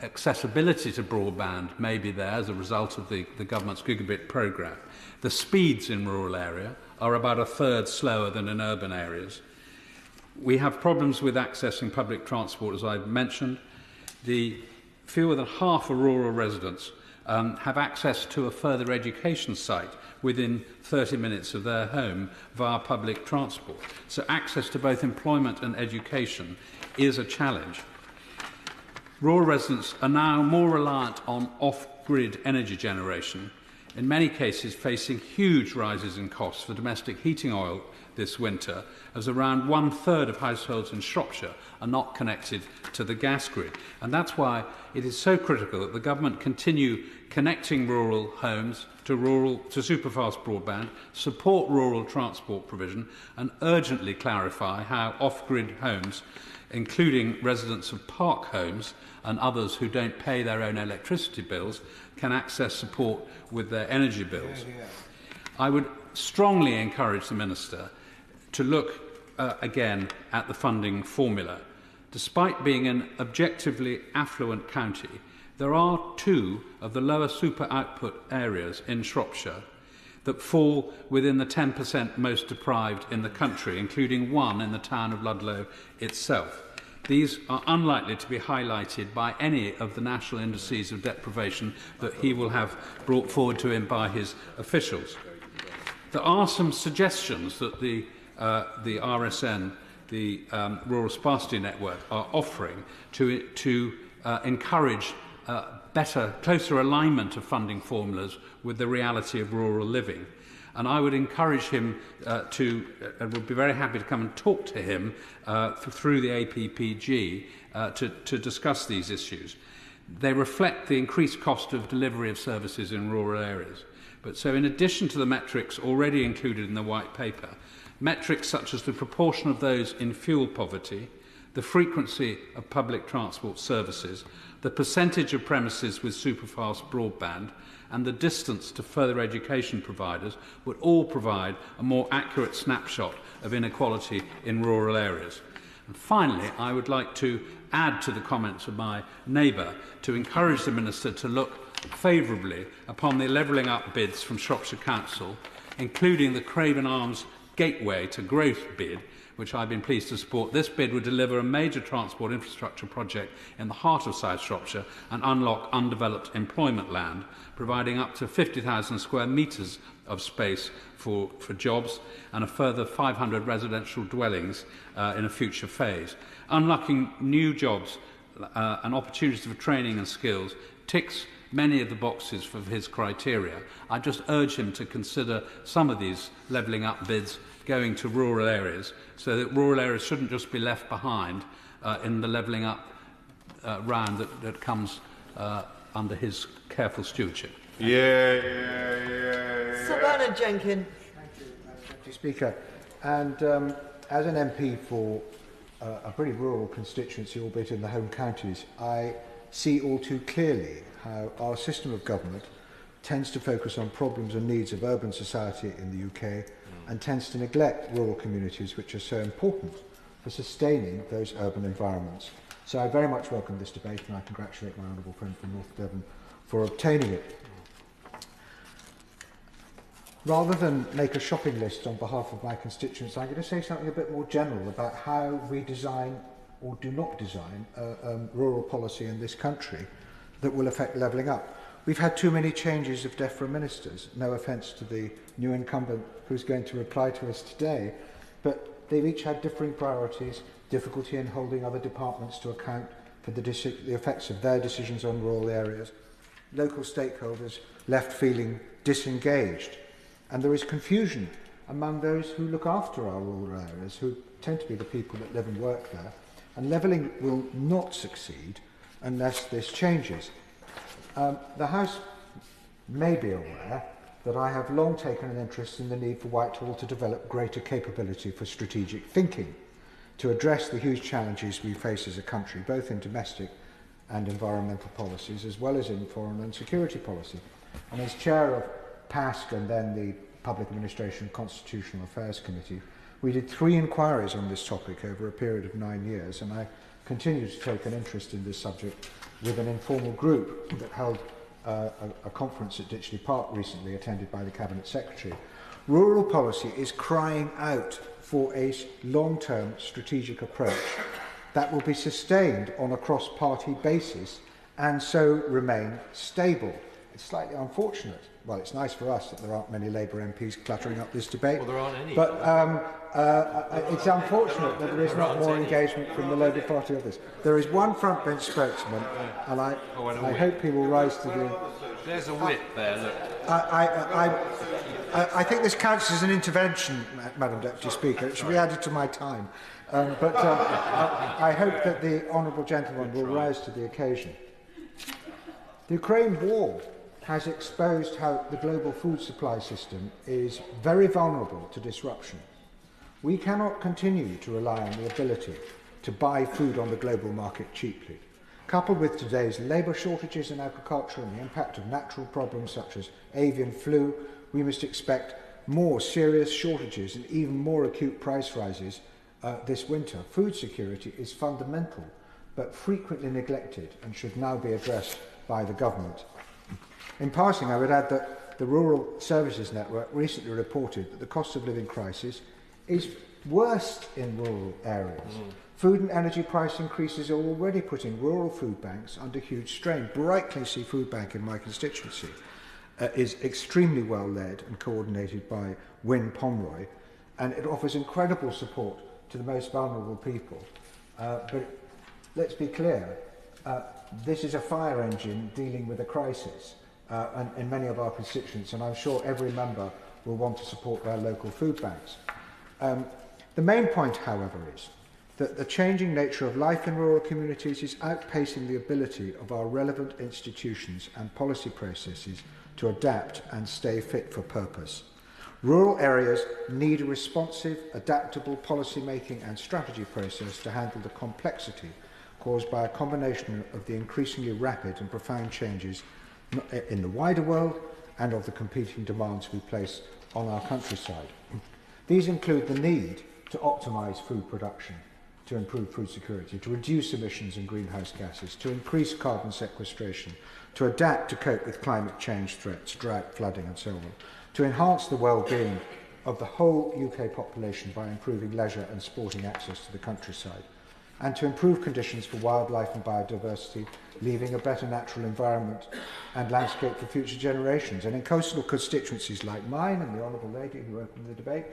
accessibility to broadband may be there as a result of the government's gigabit programme, the speeds in rural area are about a third slower than in urban areas. We have problems with accessing public transport, as I've mentioned. The fewer than half of rural residents have access to a further education site within 30 minutes of their home via public transport. So access to both employment and education is a challenge. Rural residents are now more reliant on off-grid energy generation in many cases facing huge rises in costs for domestic heating oil this winter, as around 1/3 of households in Shropshire are not connected to the gas grid. And that's why it is so critical that the government continue connecting rural homes to superfast broadband, support rural transport provision, and urgently clarify how off-grid homes, including residents of park homes and others who don't pay their own electricity bills, can access support with their energy bills. I would strongly encourage the Minister to look again at the funding formula. Despite being an objectively affluent county, there are 2 of the lower super output areas in Shropshire that fall within the 10% most deprived in the country, including one in the town of Ludlow itself. These are unlikely to be highlighted by any of the national indices of deprivation that he will have brought forward to him by his officials. There are some suggestions that the RSN, the Rural Sparsity Network, are offering to encourage better, closer alignment of funding formulas with the reality of rural living. And I would encourage him and would be very happy to come and talk to him through the APPG to discuss these issues. They reflect the increased cost of delivery of services in rural areas. But so in addition to the metrics already included in the White Paper, metrics such as the proportion of those in fuel poverty, the frequency of public transport services, the percentage of premises with superfast broadband, and the distance to further education providers would all provide a more accurate snapshot of inequality in rural areas. And finally, I would like to add to the comments of my neighbour to encourage the Minister to look favourably upon the levelling up bids from Shropshire Council, including the Craven Arms Gateway to Growth bid, which I've been pleased to support. This bid would deliver a major transport infrastructure project in the heart of South Shropshire and unlock undeveloped employment land, providing up to 50,000 square metres of space for jobs and a further 500 residential dwellings in a future phase. Unlocking new jobs and opportunities for training and skills ticks many of the boxes for his criteria. I just urge him to consider some of these levelling up bids going to rural areas, so that rural areas shouldn't just be left behind in the levelling up round that comes under his careful stewardship. Savannah Jenkins. Thank you, Deputy Speaker. And as an MP for a pretty rural constituency, albeit in the home counties, I see all too clearly how our system of government tends to focus on problems and needs of urban society in the UK and tends to neglect rural communities, which are so important for sustaining those urban environments. So I very much welcome this debate, and I congratulate my honourable friend from North Devon for obtaining it. Rather than make a shopping list on behalf of my constituents, I'm going to say something a bit more general about how we design or do not design rural policy in this country that will affect levelling up. We've had too many changes of DEFRA ministers, no offence to the new incumbent who's going to reply to us today, but they've each had differing priorities, difficulty in holding other departments to account for the effects of their decisions on rural areas, local stakeholders left feeling disengaged, and there is confusion among those who look after our rural areas, who tend to be the people that live and work there, and levelling will not succeed unless this changes. The House may be aware that I have long taken an interest in the need for Whitehall to develop greater capability for strategic thinking to address the huge challenges we face as a country, both in domestic and environmental policies, as well as in foreign and security policy. And as chair of PASC and then the Public Administration and Constitutional Affairs Committee, we did 3 inquiries on this topic over a period of 9 years, and I continue to take an interest in this subject with an informal group that held a conference at Ditchley Park recently, attended by the Cabinet Secretary. Rural policy is crying out for a long-term strategic approach that will be sustained on a cross-party basis and so remain stable. It's slightly unfortunate. Well, it's nice for us that there aren't many Labour MPs cluttering up this debate. Well, there aren't any. But it's unfortunate that there is not more engagement from the Labour Party of this. There is one front bench spokesman, and I hope he will rise to the There's a whip there, look. I think this counts as an intervention, Madam Deputy Speaker. It should be added to my time. I hope that the honourable gentleman will rise to the occasion. The Ukraine war has exposed how the global food supply system is very vulnerable to disruption. We cannot continue to rely on the ability to buy food on the global market cheaply. Coupled with today's labour shortages in agriculture and the impact of natural problems such as avian flu, we must expect more serious shortages and even more acute price rises this winter. Food security is fundamental, but frequently neglected and should now be addressed by the government. In passing, I would add that the Rural Services Network recently reported that the cost of living crisis is worst in rural areas. Food and energy price increases are already putting rural food banks under huge strain. Brightlingsea Food Bank in my constituency is extremely well led and coordinated by Wyn Pomeroy, and it offers incredible support to the most vulnerable people. But let's be clear, this is a fire engine dealing with a crisis in many of our constituents, and I'm sure every member will want to support their local food banks. The main point, however, is that the changing nature of life in rural communities is outpacing the ability of our relevant institutions and policy processes to adapt and stay fit for purpose. Rural areas need a responsive, adaptable policy-making and strategy process to handle the complexity caused by a combination of the increasingly rapid and profound changes in the wider world and of the competing demands we place on our countryside. These include the need to optimise food production, to improve food security, to reduce emissions and greenhouse gases, to increase carbon sequestration, to adapt to cope with climate change threats, drought, flooding and so on, to enhance the well-being of the whole UK population by improving leisure and sporting access to the countryside, and to improve conditions for wildlife and biodiversity, leaving a better natural environment and landscape for future generations. And in coastal constituencies like mine and the Honourable Lady who opened the debate,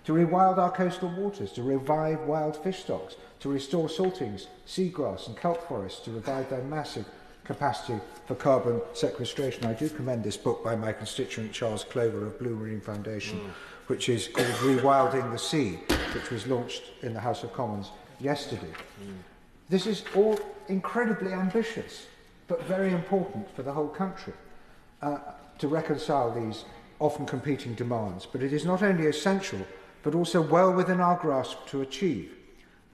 to rewild our coastal waters, to revive wild fish stocks, to restore saltings, seagrass and kelp forests, to revive their massive capacity for carbon sequestration. I do commend this book by my constituent Charles Clover of Blue Marine Foundation, which is called Rewilding the Sea, which was launched in the House of Commons yesterday. This is all incredibly ambitious, but very important for the whole country to reconcile these often competing demands. But it is not only essential, but also well within our grasp to achieve.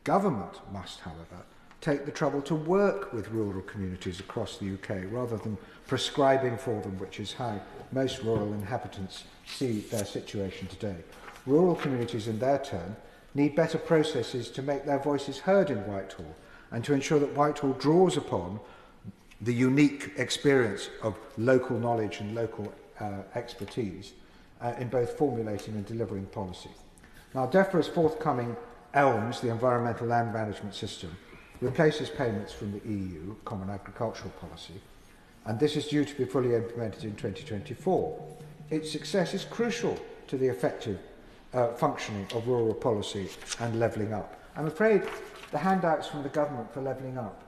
Government must, however, take the trouble to work with rural communities across the UK rather than prescribing for them, which is how most rural inhabitants see their situation today. Rural communities, in their turn, need better processes to make their voices heard in Whitehall and to ensure that Whitehall draws upon the unique experience of local knowledge and local expertise in both formulating and delivering policy. Now, DEFRA's forthcoming ELMS, the Environmental Land Management System, replaces payments from the EU, Common Agricultural Policy, and this is due to be fully implemented in 2024. Its success is crucial to the effective functioning of rural policy and levelling up. I'm afraid the handouts from the government for levelling up,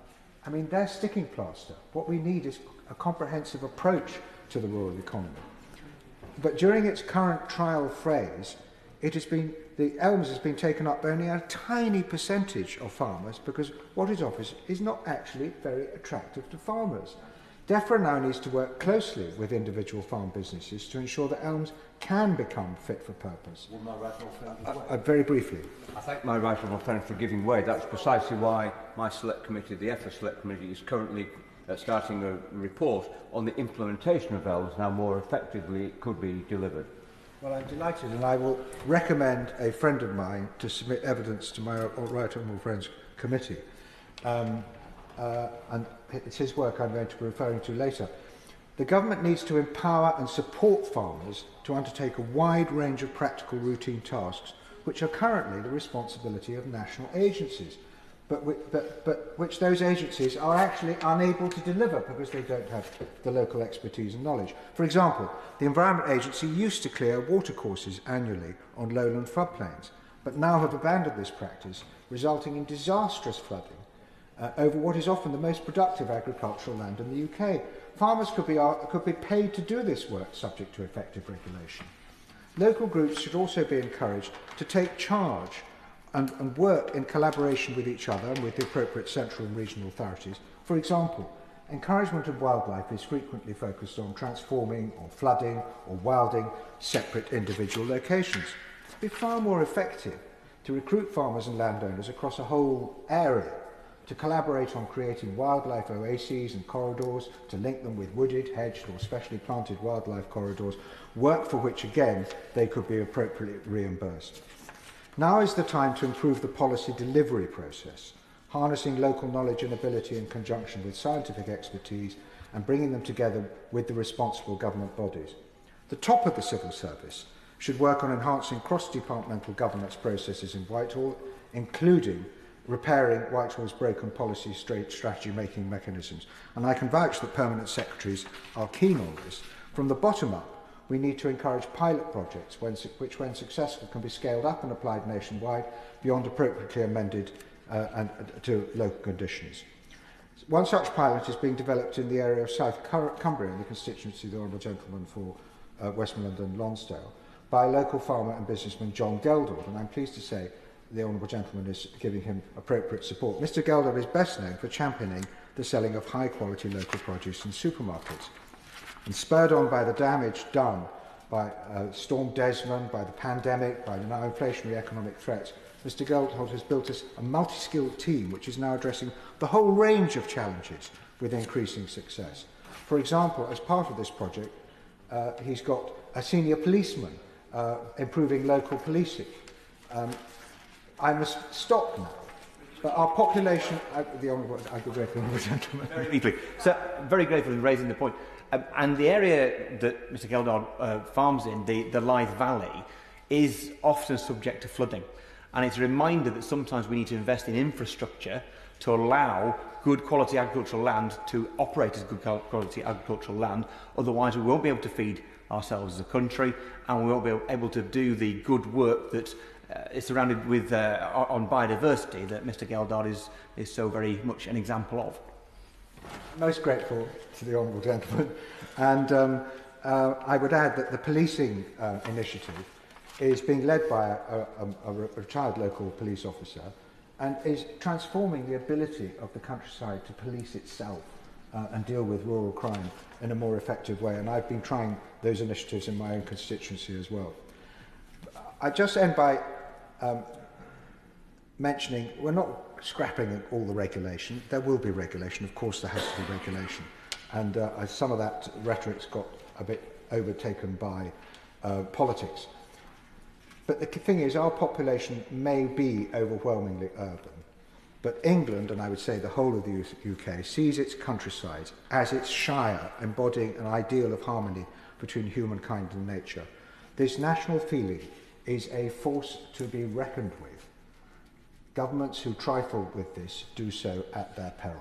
I mean, they're sticking plaster. What we need is a comprehensive approach to the rural economy. But during its current trial phase, the ELMS has been taken up by only a tiny percentage of farmers because what it offers is not actually very attractive to farmers. DEFRA now needs to work closely with individual farm businesses to ensure that ELMS can become fit for purpose. Very briefly. I thank my right honourable friend for giving way. That's precisely why my select committee, the EFA select committee, is currently starting a report on the implementation of ELMS and how more effectively it could be delivered. Well, I'm delighted, and I will recommend a friend of mine to submit evidence to my right honourable friend's committee. And it's his work I'm going to be referring to later. The government needs to empower and support farmers to undertake a wide range of practical routine tasks, which are currently the responsibility of national agencies, but which those agencies are actually unable to deliver because they don't have the local expertise and knowledge. For example, the Environment Agency used to clear watercourses annually on lowland floodplains, but now have abandoned this practice, resulting in disastrous flooding over what is often the most productive agricultural land in the UK. farmers could be paid to do this work subject to effective regulation. Local groups should also be encouraged to take charge and work in collaboration with each other and with the appropriate central and regional authorities. For example, encouragement of wildlife is frequently focused on transforming or flooding or wilding separate individual locations. It would be far more effective to recruit farmers and landowners across a whole area to collaborate on creating wildlife oases and corridors, to link them with wooded, hedged or specially planted wildlife corridors, work for which again they could be appropriately reimbursed. Now is the time to improve the policy delivery process, harnessing local knowledge and ability in conjunction with scientific expertise and bringing them together with the responsible government bodies. The top of the civil service should work on enhancing cross-departmental governance processes in Whitehall, including repairing Whitehall's broken policy strategy-making mechanisms. And I can vouch that permanent secretaries are keen on this. From the bottom up, we need to encourage pilot projects which, when successful, can be scaled up and applied nationwide beyond appropriately amended to local conditions. One such pilot is being developed in the area of South Cumbria, in the constituency of the Honourable Gentleman for Westmoreland and Lonsdale, by local farmer and businessman John Geldold, and I'm pleased to say the Honourable Gentleman is giving him appropriate support. Mr Geldold is best known for championing the selling of high-quality local produce in supermarkets. And spurred on by the damage done by Storm Desmond, by the pandemic, by the now inflationary economic threats, Mr Geldold has built us a multi-skilled team which is now addressing the whole range of challenges with increasing success. For example, as part of this project, he's got a senior policeman improving local policing. I must stop now. But our population, the Honourable Gentleman. Very briefly. So, very grateful for raising the point. And the area that Mr Geldold farms in, the Lythe Valley, is often subject to flooding. And it's a reminder that sometimes we need to invest in infrastructure to allow good quality agricultural land to operate as good quality agricultural land. Otherwise, we won't be able to feed ourselves as a country, and we won't be able to do the good work that is surrounded with on biodiversity that Mr Geldold is so very much an example of. Most grateful to the Honourable Gentleman, and I would add that the policing initiative is being led by a retired local police officer and is transforming the ability of the countryside to police itself and deal with rural crime in a more effective way, and I've been trying those initiatives in my own constituency as well. I just end by mentioning we're not scrapping all the regulation. There will be regulation, of course there has to be regulation, and some of that rhetoric's got a bit overtaken by politics. But the thing is, our population may be overwhelmingly urban, but England, and I would say the whole of the UK, sees its countryside as its shire, embodying an ideal of harmony between humankind and nature. This national feeling is a force to be reckoned with. Governments who trifle with this do so at their peril.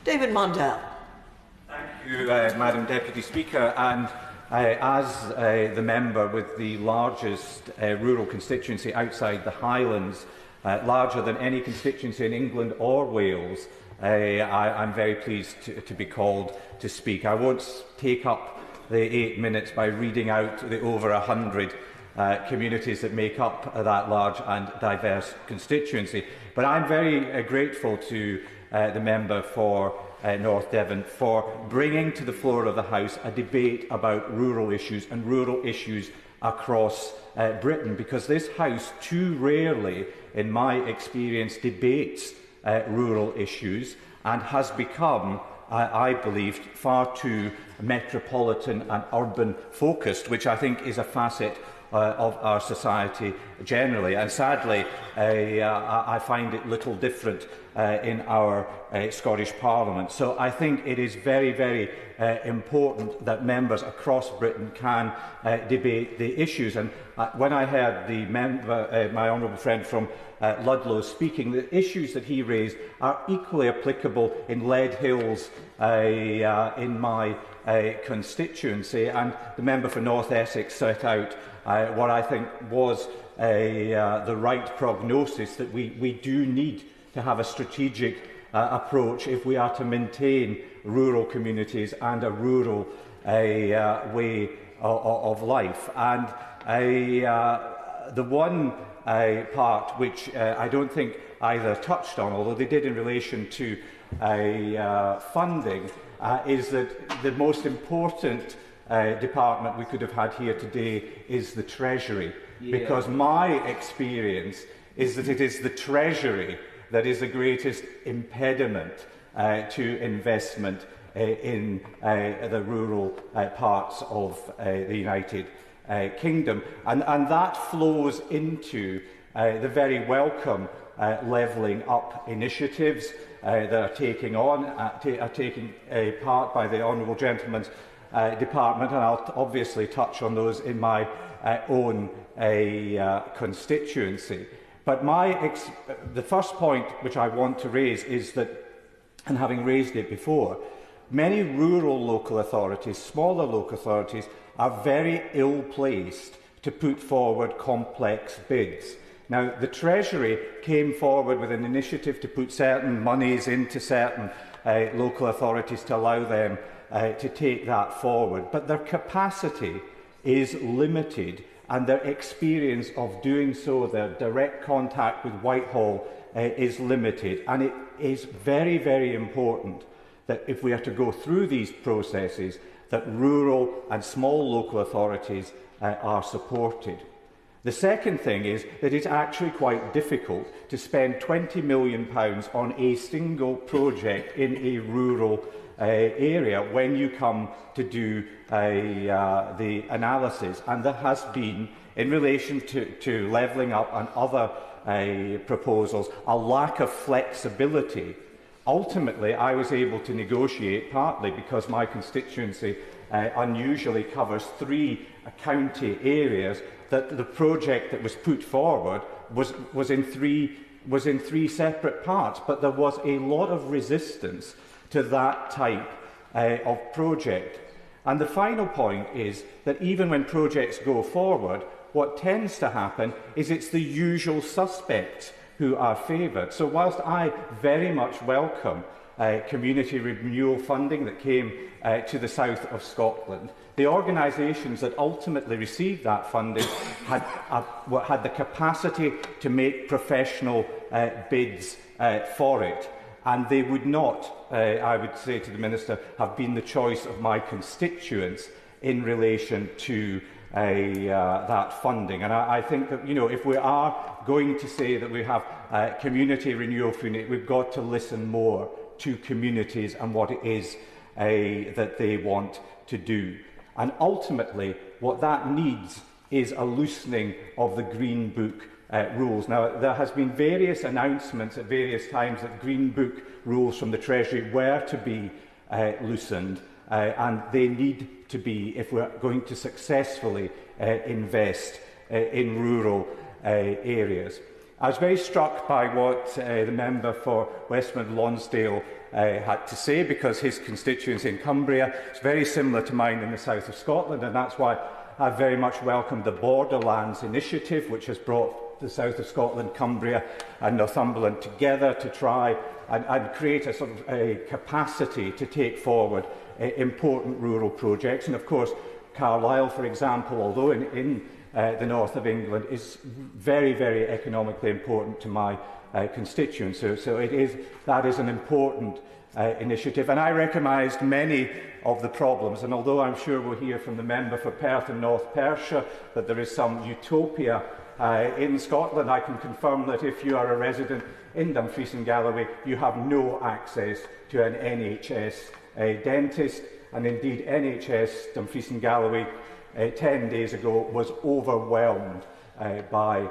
David Mundell. Thank you, Madam Deputy Speaker. And as the member with the largest rural constituency outside the Highlands, larger than any constituency in England or Wales, I'm very pleased to be called to speak. I won't take up the 8 minutes by reading out the over 100 communities that make up that large and diverse constituency, but I'm very grateful to the member for North Devon for bringing to the floor of the House a debate about rural issues and rural issues across Britain, because this House too rarely, in my experience, debates rural issues and has become, I believe, far too metropolitan and urban focused, which I think is a facet of our society generally. And sadly, I find it little different in our Scottish Parliament. So I think it is very, very important that members across Britain can debate the issues. And when I heard the member, my honourable friend from Ludlow speaking, the issues that he raised are equally applicable in Lead Hills in my constituency, and the member for North Essex set out what I think was the right prognosis, that we do need to have a strategic approach if we are to maintain rural communities and a rural way of life. And the one part which I don't think either touched on, although they did in relation to funding, is that the most important department we could have had here today is the Treasury. Yeah. Because my experience is that it is the Treasury that is the greatest impediment to investment in the rural parts of the United Kingdom. And that flows into the very welcome levelling up initiatives that are taking part by the Honourable Gentleman's department, and I'll obviously touch on those in my own constituency. But the first point which I want to raise is that, and having raised it before, many rural local authorities, smaller local authorities, are very ill-placed to put forward complex bids. Now, the Treasury came forward with an initiative to put certain monies into certain local authorities to allow them to take that forward, but their capacity is limited and their experience of doing so, their direct contact with Whitehall is limited. And it is very, very important that if we are to go through these processes, that rural and small local authorities are supported. The second thing is that it's actually quite difficult to spend £20 million on a single project in a rural area when you come to do the analysis. And there has been, in relation to levelling up and other proposals, a lack of flexibility. Ultimately, I was able to negotiate, partly because my constituency unusually covers 3 county areas, that the project that was put forward was in three separate parts, but there was a lot of resistance to that type of project. And the final point is that even when projects go forward, what tends to happen is it's the usual suspects who are favoured. So whilst I very much welcome community renewal funding that came to the south of Scotland, the organisations that ultimately received that funding had the capacity to make professional bids for it. And they would not, I would say to the Minister, have been the choice of my constituents in relation to that funding. And I think that, if we are going to say that we have community renewal funding, we've got to listen more to communities and what it is that they want to do. And ultimately, what that needs is a loosening of the Green Book rules. Now, there has been various announcements at various times that Green Book rules from the Treasury were to be loosened, and they need to be if we're going to successfully invest in rural areas. I was very struck by what the member for Westmorland Lonsdale had to say, because his constituency in Cumbria is very similar to mine in the south of Scotland, and that's why I very much welcomed the Borderlands initiative, which has brought the south of Scotland, Cumbria and Northumberland together to try and create a sort of a capacity to take forward important rural projects. And of course, Carlisle, for example, although in the north of England, is very, very economically important to my constituency. So that is an important initiative. And I recognised many of the problems. And although I'm sure we'll hear from the member for Perth and North Perthshire that there is some utopia in Scotland, I can confirm that if you are a resident in Dumfries and Galloway, you have no access to an NHS dentist. And indeed, NHS Dumfries and Galloway 10 days ago was overwhelmed by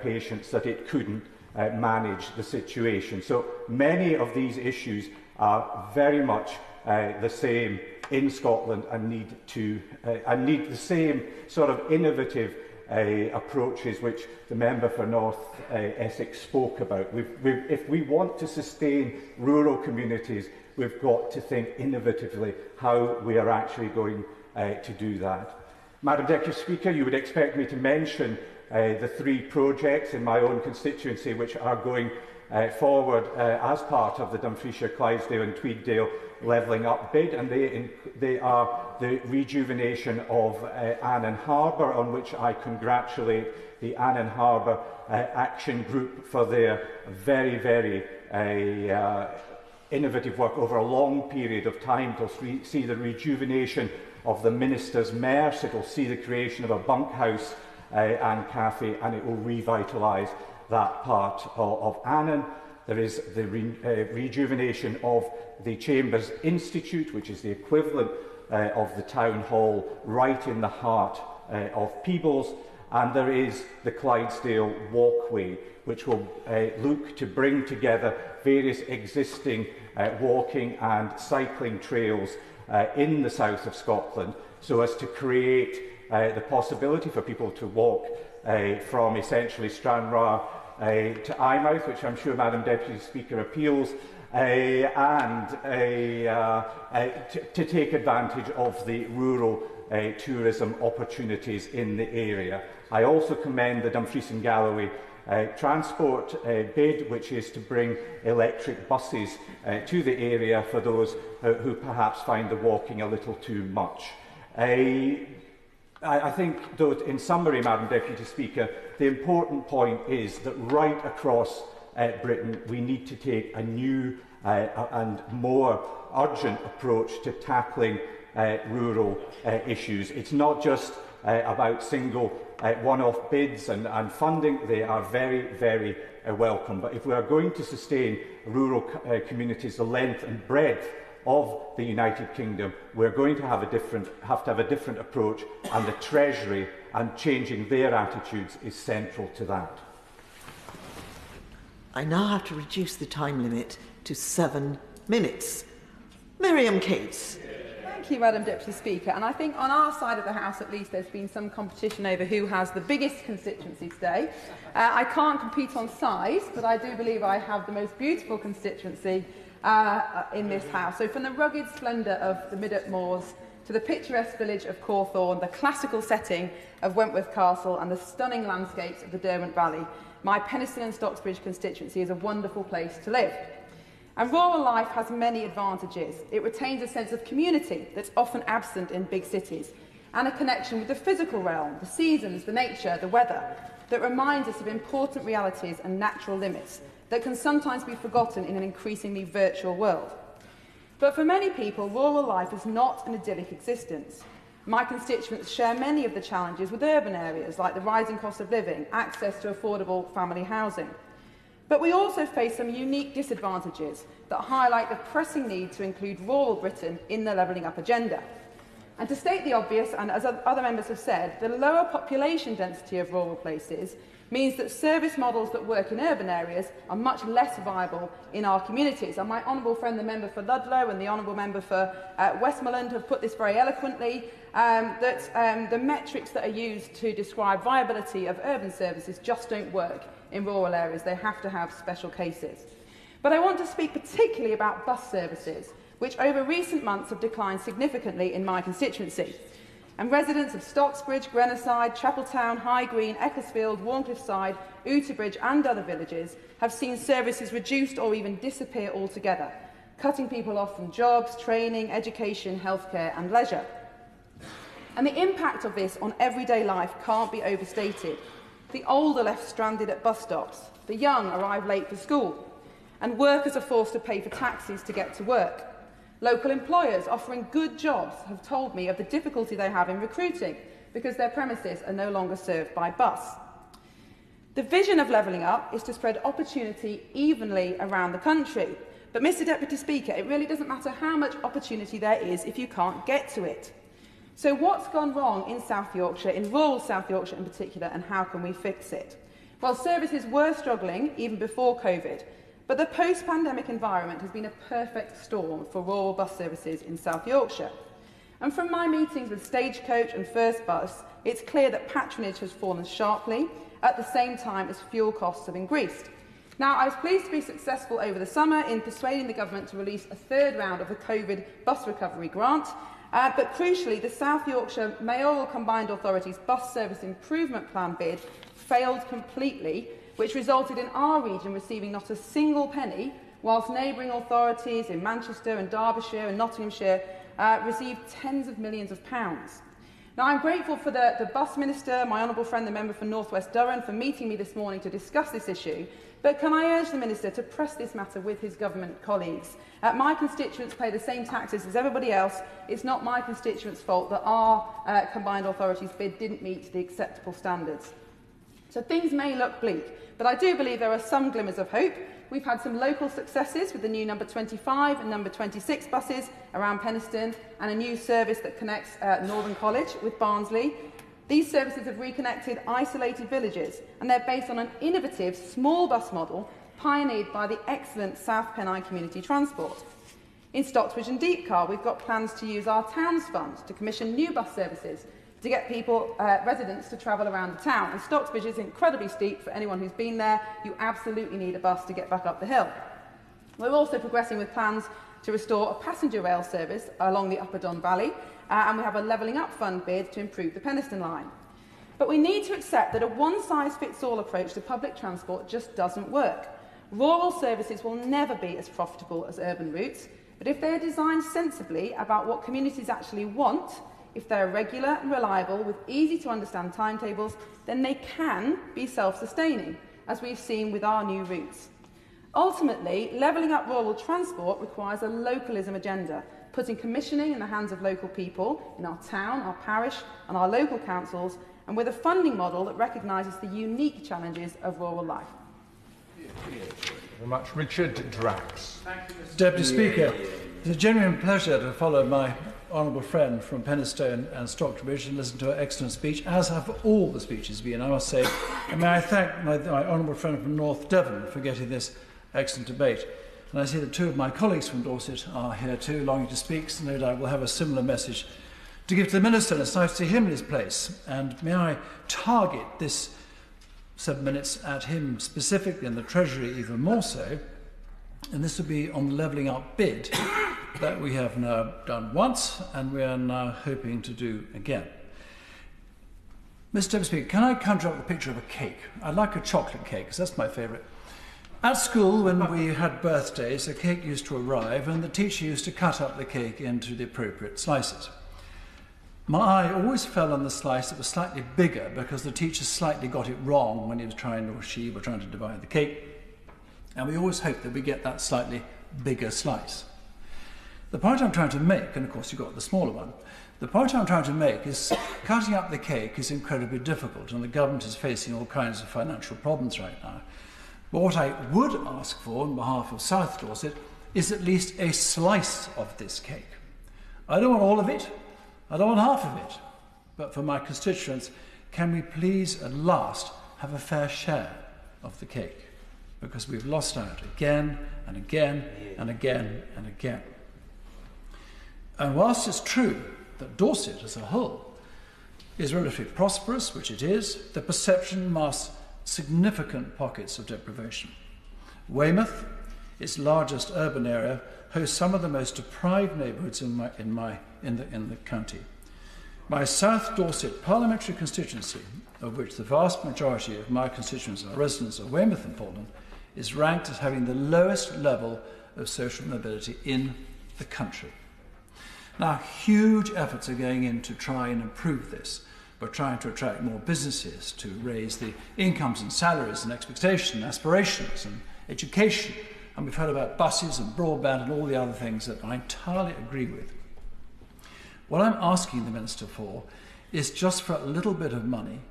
patients that it couldn't manage the situation. So many of these issues are very much the same in Scotland and need the same sort of innovative approaches which the member for North Essex spoke about. If we want to sustain rural communities, we've got to think innovatively how we are actually going to do that. Madam Deputy Speaker, you would expect me to mention the 3 projects in my own constituency which are going forward as part of the Dumfriesshire, Clydesdale and Tweeddale levelling up bid, and they are the rejuvenation of Annan Harbour, on which I congratulate the Annan Harbour Action Group for their very, very innovative work over a long period of time. It will see the rejuvenation of the Minister's Merse, it will see the creation of a bunkhouse and cafe, and it will revitalise that part of Annan. There is the rejuvenation of the Chambers Institute, which is the equivalent of the Town Hall right in the heart of Peebles, and there is the Clydesdale Walkway, which will look to bring together various existing walking and cycling trails in the south of Scotland, so as to create the possibility for people to walk from essentially Stranraer to Eyemouth, which I'm sure Madam Deputy Speaker appeals, and to take advantage of the rural tourism opportunities in the area. I also commend the Dumfries and Galloway transport bid, which is to bring electric buses to the area for those who perhaps find the walking a little too much. I think, though, in summary, Madam Deputy Speaker, the important point is that right across Britain we need to take a new and more urgent approach to tackling rural issues. It's not just about single one-off bids and funding. They are very, very welcome. But if we are going to sustain rural communities the length and breadth of the United Kingdom, we're going to have a different approach, and the Treasury and changing their attitudes is central to that. I now have to reduce the time limit to 7 minutes. Miriam Cates. Thank you, Madam Deputy Speaker. And I think on our side of the House, at least, there's been some competition over who has the biggest constituency today. I can't compete on size, but I do believe I have the most beautiful constituency in this House. So from the rugged splendour of the Midop Moors to the picturesque village of Cawthorne, the classical setting of Wentworth Castle and the stunning landscapes of the Derwent Valley, my Penistone and Stocksbridge constituency is a wonderful place to live. And rural life has many advantages. It retains a sense of community that's often absent in big cities, and a connection with the physical realm, the seasons, the nature, the weather, that reminds us of important realities and natural limits that can sometimes be forgotten in an increasingly virtual world. But for many people, rural life is not an idyllic existence. My constituents share many of the challenges with urban areas, like the rising cost of living, access to affordable family housing. But we also face some unique disadvantages that highlight the pressing need to include rural Britain in the levelling up agenda. And to state the obvious, and as other members have said, the lower population density of rural places means that service models that work in urban areas are much less viable in our communities. And my honourable friend, the member for Ludlow, and the honourable member for Westmoreland have put this very eloquently, that the metrics that are used to describe viability of urban services just don't work in rural areas. They have to have special cases. But I want to speak particularly about bus services, which over recent months have declined significantly in my constituency. And residents of Stocksbridge, Grenoside, Chapeltown, High Green, Ecclesfield, Warncliffeside, Outerbridge and other villages have seen services reduced or even disappear altogether, cutting people off from jobs, training, education, healthcare and leisure. And the impact of this on everyday life can't be overstated. The old are left stranded at bus stops, the young arrive late for school, and workers are forced to pay for taxis to get to work. Local employers offering good jobs have told me of the difficulty they have in recruiting because their premises are no longer served by bus. The vision of levelling up is to spread opportunity evenly around the country. But, Mr Deputy Speaker, it really doesn't matter how much opportunity there is if you can't get to it. So what's gone wrong in South Yorkshire, in rural South Yorkshire in particular, and how can we fix it? Well, services were struggling even before COVID, but the post-pandemic environment has been a perfect storm for rural bus services in South Yorkshire. And from my meetings with Stagecoach and First Bus, it's clear that patronage has fallen sharply at the same time as fuel costs have increased. Now, I was pleased to be successful over the summer in persuading the government to release a third round of the COVID bus recovery grant, but crucially, the South Yorkshire Mayoral Combined Authorities Bus Service Improvement Plan bid failed completely which resulted in our region receiving not a single penny, whilst neighbouring authorities in Manchester and Derbyshire and Nottinghamshire received tens of millions of pounds. Now, I'm grateful for the Bus Minister, my honourable friend, the member for North West Durham, for meeting me this morning to discuss this issue. But can I urge the Minister to press this matter with his government colleagues? My constituents pay the same taxes as everybody else. It's not my constituents' fault that our combined authorities bid didn't meet the acceptable standards. So things may look bleak, but I do believe there are some glimmers of hope. We've had some local successes with the new number 25 and number 26 buses around Penistone and a new service that connects Northern College with Barnsley. These services have reconnected isolated villages, and they're based on an innovative small bus model pioneered by the excellent South Pennine Community Transport. In Stocksbridge and Deepcar, we've got plans to use our Towns Fund to commission new bus services to get people, residents, to travel around the town. And Stocksbridge is incredibly steep for anyone who's been there. You absolutely need a bus to get back up the hill. We're also progressing with plans to restore a passenger rail service along the Upper Don Valley, and we have a Levelling Up Fund bid to improve the Penistone line. But we need to accept that a one-size-fits-all approach to public transport just doesn't work. Rural services will never be as profitable as urban routes, but if they are designed sensibly about what communities actually want, if they're regular and reliable with easy-to-understand timetables, then they can be self-sustaining, as we've seen with our new routes. Ultimately, levelling up rural transport requires a localism agenda, putting commissioning in the hands of local people in our town, our parish and our local councils, and with a funding model that recognises the unique challenges of rural life. Thank you very much. Richard Drax. Deputy Speaker, it's a genuine pleasure to follow my honourable friend from Penistone and Stockbridge and listen to her excellent speech, as have all the speeches been, I must say. And may I thank my honourable friend from North Devon for getting this excellent debate. And I see that two of my colleagues from Dorset are here too, longing to speak, so no doubt will have a similar message to give to the Minister. And it's nice to see him in his place. And may I target this 7 minutes at him specifically, and the Treasury even more so, and this will be on the levelling up bid that we have now done once and we are now hoping to do again. Mr. Deputy Speaker, can I conjure up the picture of a cake? I'd like a chocolate cake, because that's my favourite. At school, when we had birthdays, a cake used to arrive and the teacher used to cut up the cake into the appropriate slices. My eye always fell on the slice that was slightly bigger because the teacher slightly got it wrong when he was trying, or she were trying to divide the cake. And we always hope that we get that slightly bigger slice. The point I'm trying to make, and of course you've got the smaller one, the point I'm trying to make is cutting up the cake is incredibly difficult, and the government is facing all kinds of financial problems right now. But what I would ask for on behalf of South Dorset is at least a slice of this cake. I don't want all of it, I don't want half of it, but for my constituents, can we please at last have a fair share of the cake? Because we've lost out again and again and again and again. And whilst it's true that Dorset as a whole is relatively prosperous, which it is, the perception masks significant pockets of deprivation. Weymouth, its largest urban area, hosts some of the most deprived neighbourhoods in the county. My South Dorset parliamentary constituency, of which the vast majority of my constituents are residents of Weymouth and Portland, is ranked as having the lowest level of social mobility in the country. Now, huge efforts are going in to try and improve this. We're trying to attract more businesses, to raise the incomes and salaries and expectations and aspirations and education. And we've heard about buses and broadband and all the other things that I entirely agree with. What I'm asking the Minister for is just for a little bit of money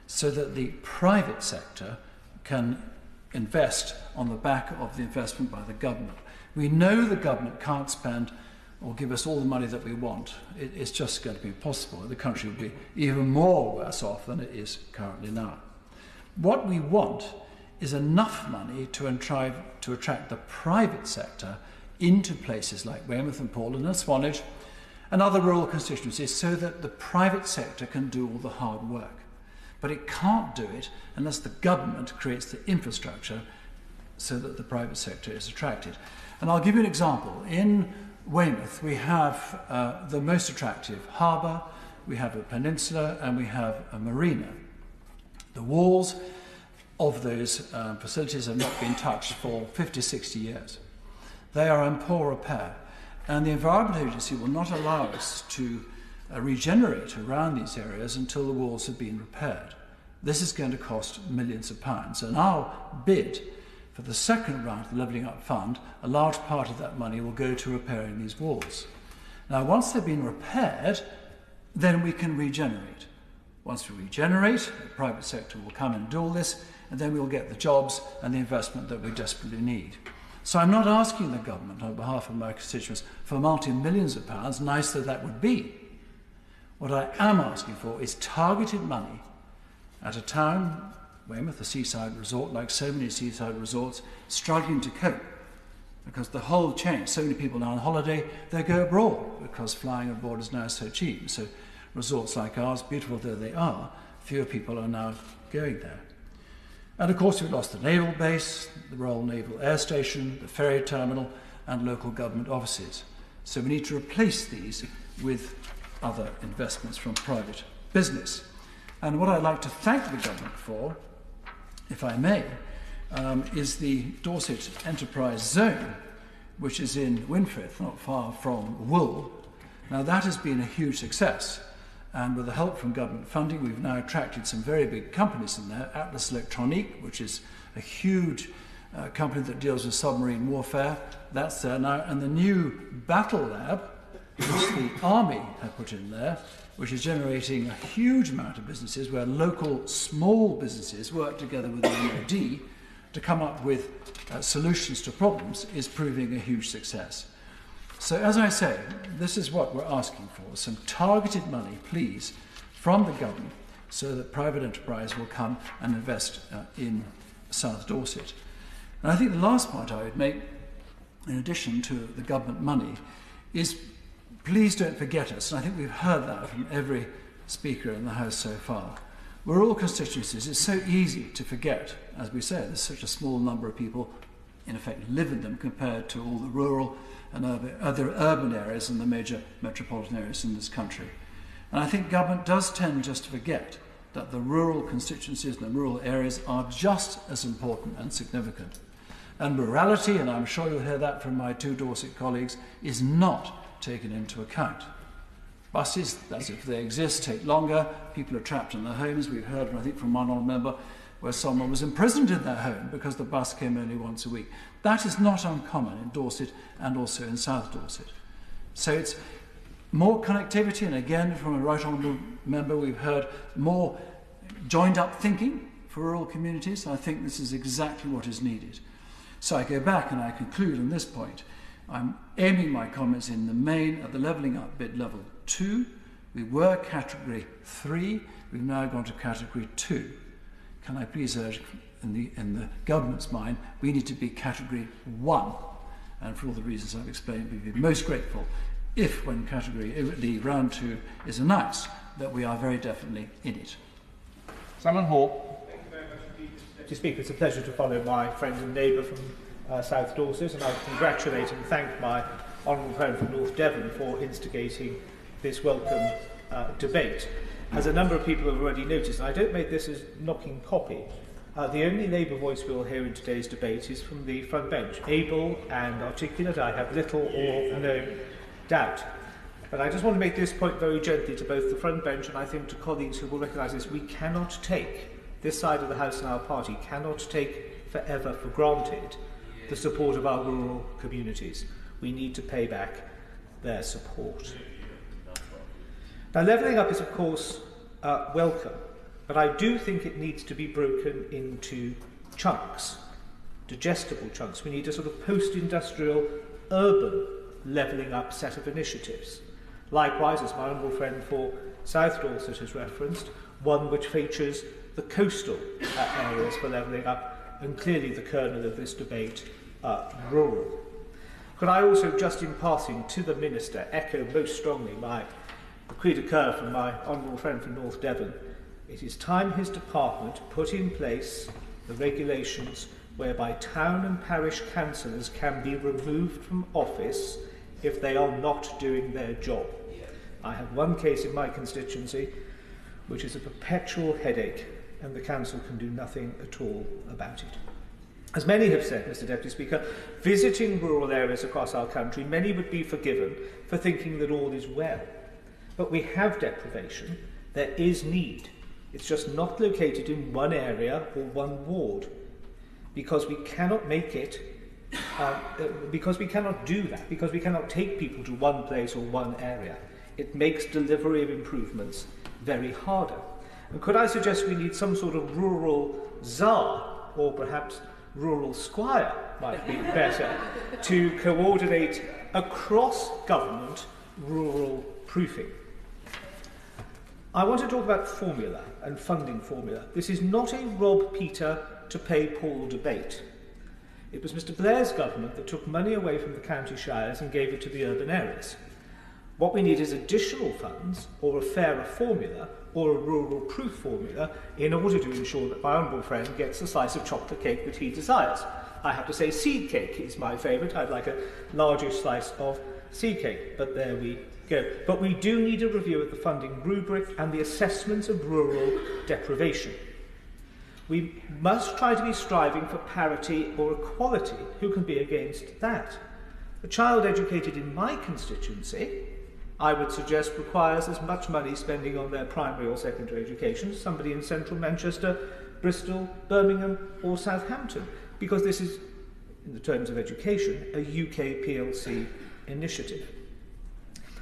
so that the private sector can invest on the back of the investment by the government. We know the government can't spend or give us all the money that we want. It's just going to be impossible. The country will be even more worse off than it is currently now. What we want is enough money to try to attract the private sector into places like Weymouth and Portland and Swanage and other rural constituencies so that the private sector can do all the hard work. But it can't do it unless the government creates the infrastructure so that the private sector is attracted. And I'll give you an example. In Weymouth, we have the most attractive harbour, we have a peninsula, and we have a marina. The walls of those facilities have not been touched for 50, 60 years. They are in poor repair, and the Environment Agency will not allow us to regenerate around these areas until the walls have been repaired. This is going to cost millions of pounds, and our bid for the second round of the Levelling Up Fund, a large part of that money will go to repairing these walls. Now, once they've been repaired, then we can regenerate. Once we regenerate, the private sector will come and do all this, and then we'll get the jobs and the investment that we desperately need. So I'm not asking the government on behalf of my constituents for multi-millions of pounds, nice though that would be. What I am asking for is targeted money at a town, Weymouth, a seaside resort, like so many seaside resorts, struggling to cope because the whole change, so many people now on holiday, they go abroad because flying abroad is now so cheap. So resorts like ours, beautiful though they are, fewer people are now going there. And of course we've lost the naval base, the Royal Naval Air Station, the ferry terminal and local government offices. So we need to replace these with other investments from private business. And what I'd like to thank the government for, if I may, is the Dorset Enterprise Zone, which is in Winfrith, not far from Wool. Now that has been a huge success, and with the help from government funding we've now attracted some very big companies in there. Atlas Electronique, which is a huge company that deals with submarine warfare, that's there now, and the new Battle Lab, which the Army have put in there, which is generating a huge amount of businesses where local small businesses work together with the MOD to come up with solutions to problems, is proving a huge success. So as I say, this is what we're asking for, some targeted money, please, from the government so that private enterprise will come and invest in South Dorset. And I think the last point I would make, in addition to the government money, is please don't forget us, and I think we've heard that from every speaker in the House so far. We're all constituencies. It's so easy to forget, as we say, there's such a small number of people, in effect, live in them compared to all the rural and other urban areas and the major metropolitan areas in this country. And I think government does tend just to forget that the rural constituencies and the rural areas are just as important and significant. And rurality, and I'm sure you'll hear that from my two Dorset colleagues, is not taken into account. Buses, as if they exist, take longer. People are trapped in their homes. We've heard, I think, from one honourable member where someone was imprisoned in their home because the bus came only once a week. That is not uncommon in Dorset and also in South Dorset. So it's more connectivity, and again, from a right honourable member, we've heard more joined-up thinking for rural communities. I think this is exactly what is needed. So I go back and I conclude on this point. I'm aiming my comments in the main at the levelling up bid level 2. We were category 3. We've now gone to category 2. Can I please urge, in the government's mind, we need to be category 1. And for all the reasons I've explained, we'd be most grateful if, when the round 2 is announced, that we are very definitely in it. Simon Hall. Thank you very much indeed, Mr. Deputy Speaker. It's a pleasure to follow my friend and neighbour from South Dorset, and I congratulate and thank my honourable friend from North Devon for instigating this welcome debate. As a number of people have already noticed, and I don't make this as knocking copy, the only Labour voice we will hear in today's debate is from the front bench. Able and articulate, I have little or no doubt. But I just want to make this point very gently to both the front bench and I think to colleagues who will recognise this. We cannot take, this side of the House and our party, cannot take forever for granted the support of our rural communities. We need to pay back their support. Now, levelling up is, of course, welcome, but I do think it needs to be broken into chunks, digestible chunks. We need a sort of post-industrial, urban levelling up set of initiatives. Likewise, as my honourable friend for South Dorset has referenced, one which features the coastal areas for levelling up, and clearly the kernel of this debate, rural. Could I also, just in passing to the Minister, echo most strongly my cri de coeur from my honourable friend from North Devon. It is time his department put in place the regulations whereby town and parish councillors can be removed from office if they are not doing their job. I have one case in my constituency which is a perpetual headache and the Council can do nothing at all about it. As many have said, Mr Deputy Speaker, visiting rural areas across our country, many would be forgiven for thinking that all is well. But we have deprivation, there is need. It's just not located in one area or one ward. Because we cannot make it, because we cannot do that, because we cannot take people to one place or one area, it makes delivery of improvements very harder. And could I suggest we need some sort of rural czar, or perhaps rural squire might be better, to coordinate across government rural proofing. I want to talk about formula and funding formula. This is not a rob Peter to pay Paul debate. It was Mr Blair's government that took money away from the county shires and gave it to the urban areas. What we need is additional funds, or a fairer formula, or a rural proof formula, in order to ensure that my honourable friend gets the slice of chocolate cake that he desires. I have to say seed cake is my favourite. I'd like a larger slice of seed cake, but there we go. But we do need a review of the funding rubric and the assessments of rural deprivation. We must try to be striving for parity or equality. Who can be against that? A child educated in my constituency, I would suggest, requires as much money spending on their primary or secondary education as somebody in central Manchester, Bristol, Birmingham or Southampton, because this is, in the terms of education, a UK PLC initiative.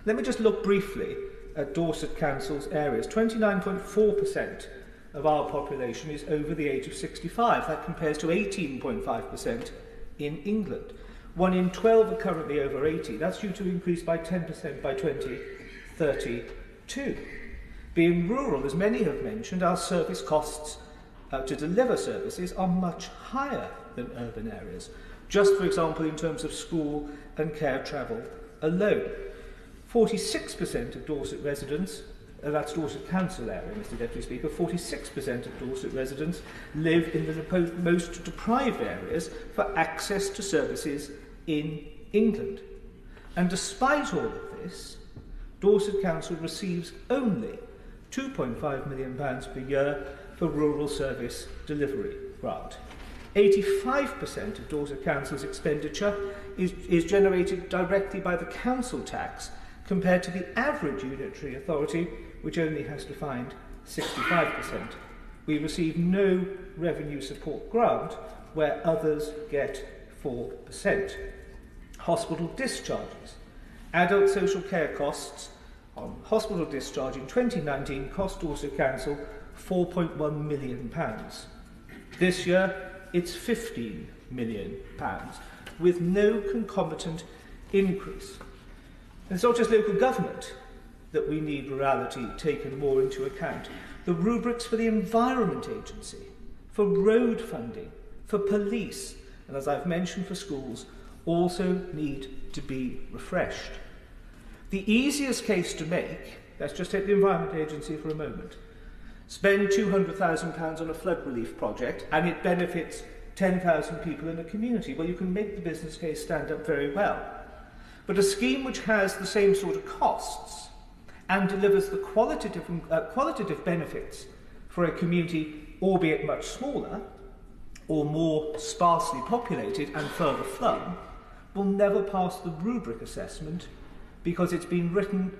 Let me just look briefly at Dorset Council's areas. 29.4% of our population is over the age of 65. That compares to 18.5% in England. 1 in 12 are currently over 80. That's due to increase by 10% by 2032. Being rural, as many have mentioned, our service costs to deliver services are much higher than urban areas. Just, for example, in terms of school and care travel alone. 46% of Dorset residents, that's Dorset Council area, Mr Deputy Speaker, 46% of Dorset residents live in the most deprived areas for access to services in England. And despite all of this, Dorset Council receives only £2.5 million per year for rural service delivery grant. 85% of Dorset Council's expenditure is generated directly by the council tax, compared to the average unitary authority, which only has to find 65%. We receive no revenue support grant, where others get 4%. Hospital discharges. Adult social care costs on hospital discharge in 2019 cost Dorset Council £4.1 million. This year, it's £15 million, with no concomitant increase. And it's not just local government that we need rurality taken more into account. The rubrics for the Environment Agency, for road funding, for police, and as I've mentioned for schools, also need to be refreshed. The easiest case to make, let's just take the Environment Agency for a moment, spend £200,000 on a flood relief project and it benefits 10,000 people in a community. Well, you can make the business case stand up very well. But a scheme which has the same sort of costs and delivers the qualitative benefits for a community, albeit much smaller, or more sparsely populated and further flung, will never pass the rubric assessment because it's been written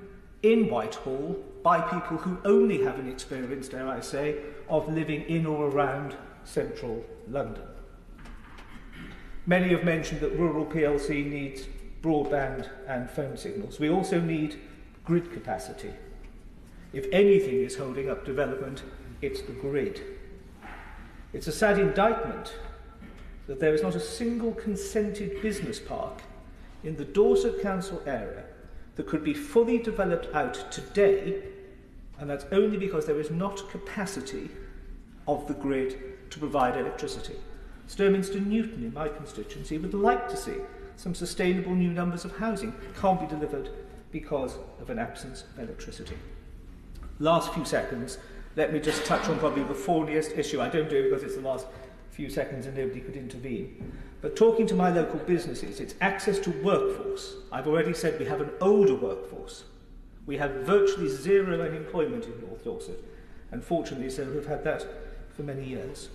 in Whitehall by people who only have an experience, dare I say, of living in or around central London. Many have mentioned that rural PLC needs broadband and phone signals. We also need grid capacity. If anything is holding up development, it's the grid. It's a sad indictment that there is not a single consented business park in the Dorset Council area that could be fully developed out today, and that's only because there is not capacity of the grid to provide electricity. Sturminster Newton in my constituency would like to see some sustainable new numbers of housing. Can't be delivered because of an absence of electricity. Last few seconds, let me just touch on probably the thorniest issue. I don't do it because it's the last few seconds and nobody could intervene. But talking to my local businesses, it's access to workforce. I've already said we have an older workforce. We have virtually zero unemployment in North Dorset. And fortunately so, we've had that for many years.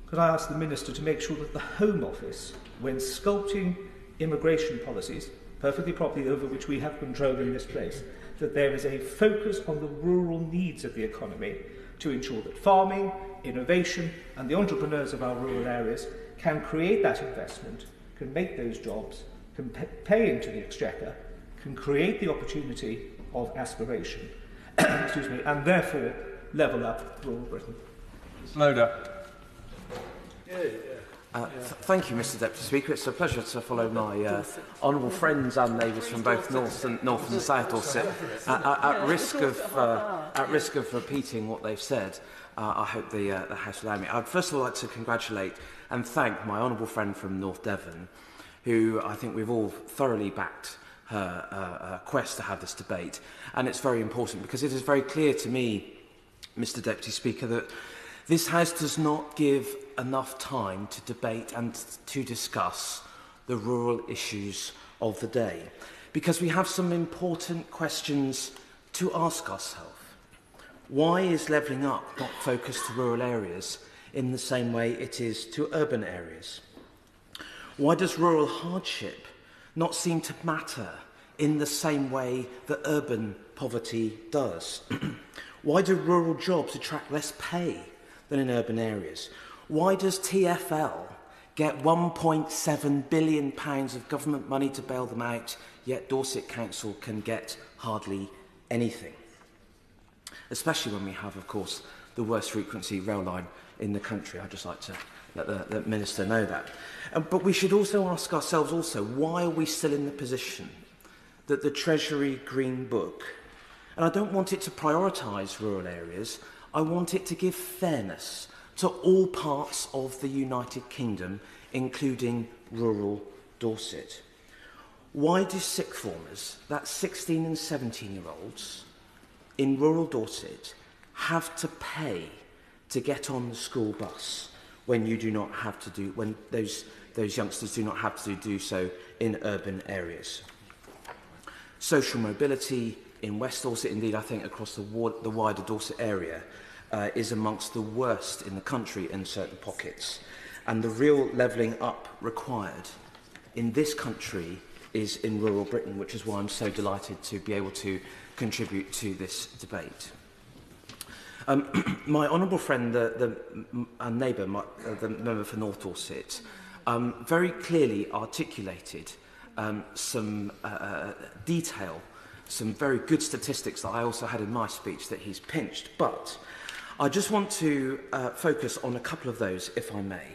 Could I ask the Minister to make sure that the Home Office, when sculpting immigration policies, perfectly properly over which we have control in this place, that there is a focus on the rural needs of the economy to ensure that farming, innovation and the entrepreneurs of our rural areas can create that investment, can make those jobs, can pay into the exchequer, can create the opportunity of aspiration, excuse me, and therefore level up rural Britain. Loader. Thank you, Mr. Deputy Speaker. It's a pleasure to follow my honourable friends and neighbours from both North and South Dorset. At risk of repeating what they've said, I hope the House will allow me. I'd first of all like to congratulate and thank my honourable friend from North Devon, who I think we've all thoroughly backed her quest to have this debate. And it's very important because it is very clear to me, Mr. Deputy Speaker, that this House does not give enough time to debate and to discuss the rural issues of the day, because we have some important questions to ask ourselves. Why is levelling up not focused to rural areas in the same way it is to urban areas? Why does rural hardship not seem to matter in the same way that urban poverty does? Why do rural jobs attract less pay than in urban areas? Why does TfL get £1.7 billion of government money to bail them out, yet Dorset Council can get hardly anything? Especially when we have, of course, the worst frequency rail line in the country. I'd just like to let the Minister know that. But we should also ask ourselves why are we still in the position that the Treasury Green Book, and I don't want it to prioritise rural areas, I want it to give fairness to all parts of the United Kingdom, including rural Dorset. Why do sixth formers, that's 16 and 17-year-olds, in rural Dorset, have to pay to get on the school bus when you do not have to do, when those youngsters do not have to do so in urban areas? Social mobility in West Dorset, indeed I think across the wider Dorset area, is amongst the worst in the country in certain pockets. And the real levelling up required in this country is in rural Britain, which is why I'm so delighted to be able to contribute to this debate. My honourable friend, and neighbour, the member for North Dorset, very clearly articulated some detail, some very good statistics that I also had in my speech that he's pinched. But I just want to focus on a couple of those, if I may.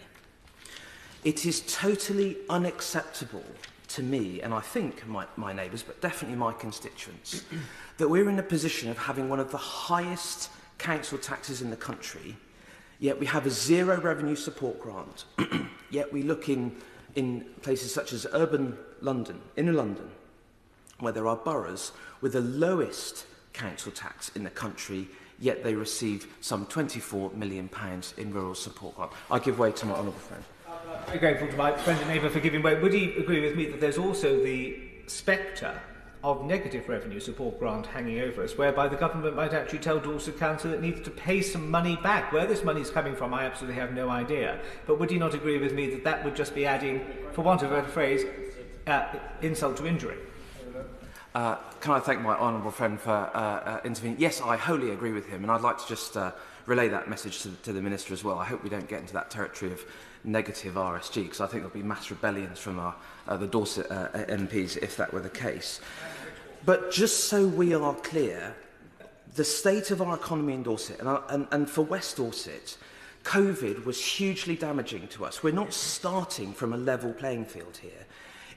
It is totally unacceptable to me, and I think my neighbours, but definitely my constituents, that we're in a position of having one of the highest council taxes in the country, yet we have a zero revenue support grant, yet we look in places such as urban London, inner London, where there are boroughs with the lowest council tax in the country, yet they receive some £24 million in rural support grant. I give way to my honourable friend. I'm very grateful to my friend and neighbour for giving way. Would he agree with me that there's also the spectre of negative revenue support grant hanging over us, whereby the government might actually tell Dorset Council it needs to pay some money back? Where this money is coming from, I absolutely have no idea. But would he not agree with me that that would just be adding, for want of a better phrase, insult to injury? Can I thank my honourable friend for intervening? Yes, I wholly agree with him, and I'd like to just relay that message to the Minister as well. I hope we don't get into that territory of negative RSG, because I think there'll be mass rebellions from the Dorset MPs if that were the case. But just so we are clear, the state of our economy in Dorset, and for West Dorset, COVID was hugely damaging to us. We're not starting from a level playing field here.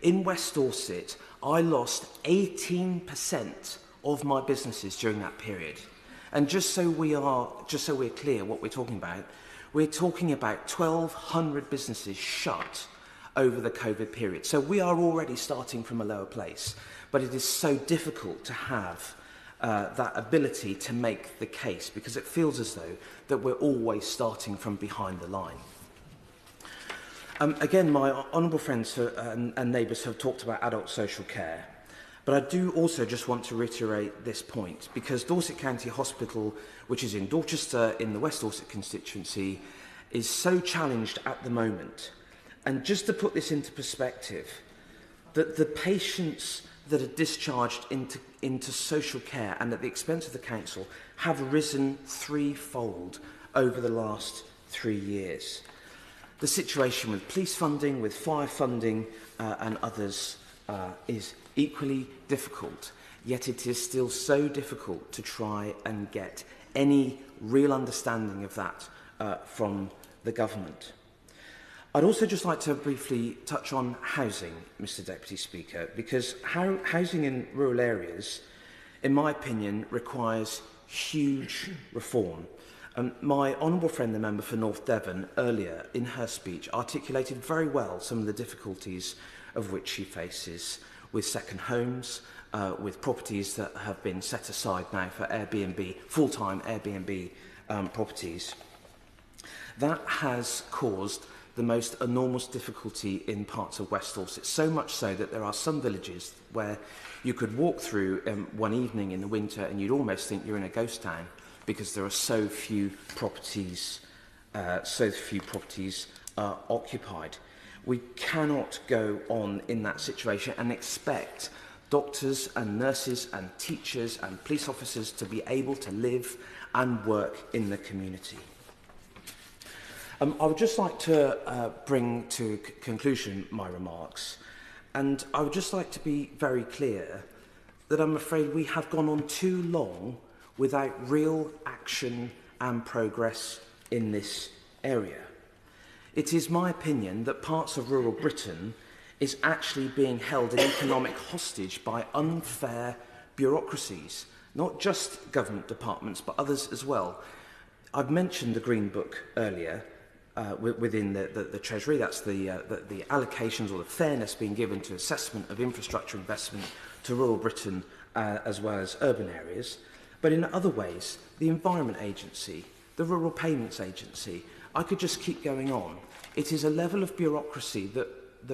In West Dorset, I lost 18% of my businesses during that period. And just so we're clear what we're talking about 1,200 businesses shut over the COVID period. So we are already starting from a lower place, but it is so difficult to have that ability to make the case, because it feels as though that we're always starting from behind the line. Again, my honourable friends and neighbours have talked about adult social care. But I do also just want to reiterate this point, because Dorset County Hospital, which is in Dorchester in the West Dorset constituency, is so challenged at the moment. And just to put this into perspective, that the patients that are discharged into social care and at the expense of the council have risen threefold over the last 3 years. The situation with police funding, with fire funding and others is equally difficult, yet it is still so difficult to try and get any real understanding of that from the government. I'd also just like to briefly touch on housing, Mr Deputy Speaker, because housing in rural areas, in my opinion, requires huge reform. My honourable friend, the member for North Devon, earlier in her speech articulated very well some of the difficulties of which she faces with second homes, with properties that have been set aside now for Airbnb, full-time Airbnb properties. That has caused the most enormous difficulty in parts of West Dorset, so much so that there are some villages where you could walk through one evening in the winter and you'd almost think you're in a ghost town because there are so few properties occupied. We cannot go on in that situation and expect doctors and nurses and teachers and police officers to be able to live and work in the community. I would just like to bring to conclusion my remarks, and I would just like to be very clear that I'm afraid we have gone on too long without real action and progress in this area. It is my opinion that parts of rural Britain is actually being held in economic hostage by unfair bureaucracies, not just government departments, but others as well. I've mentioned the Green Book earlier. Within the Treasury, that's the allocations or the fairness being given to assessment of infrastructure investment to rural Britain as well as urban areas. But in other ways, the Environment Agency, the Rural Payments Agency, I could just keep going on. It is a level of bureaucracy that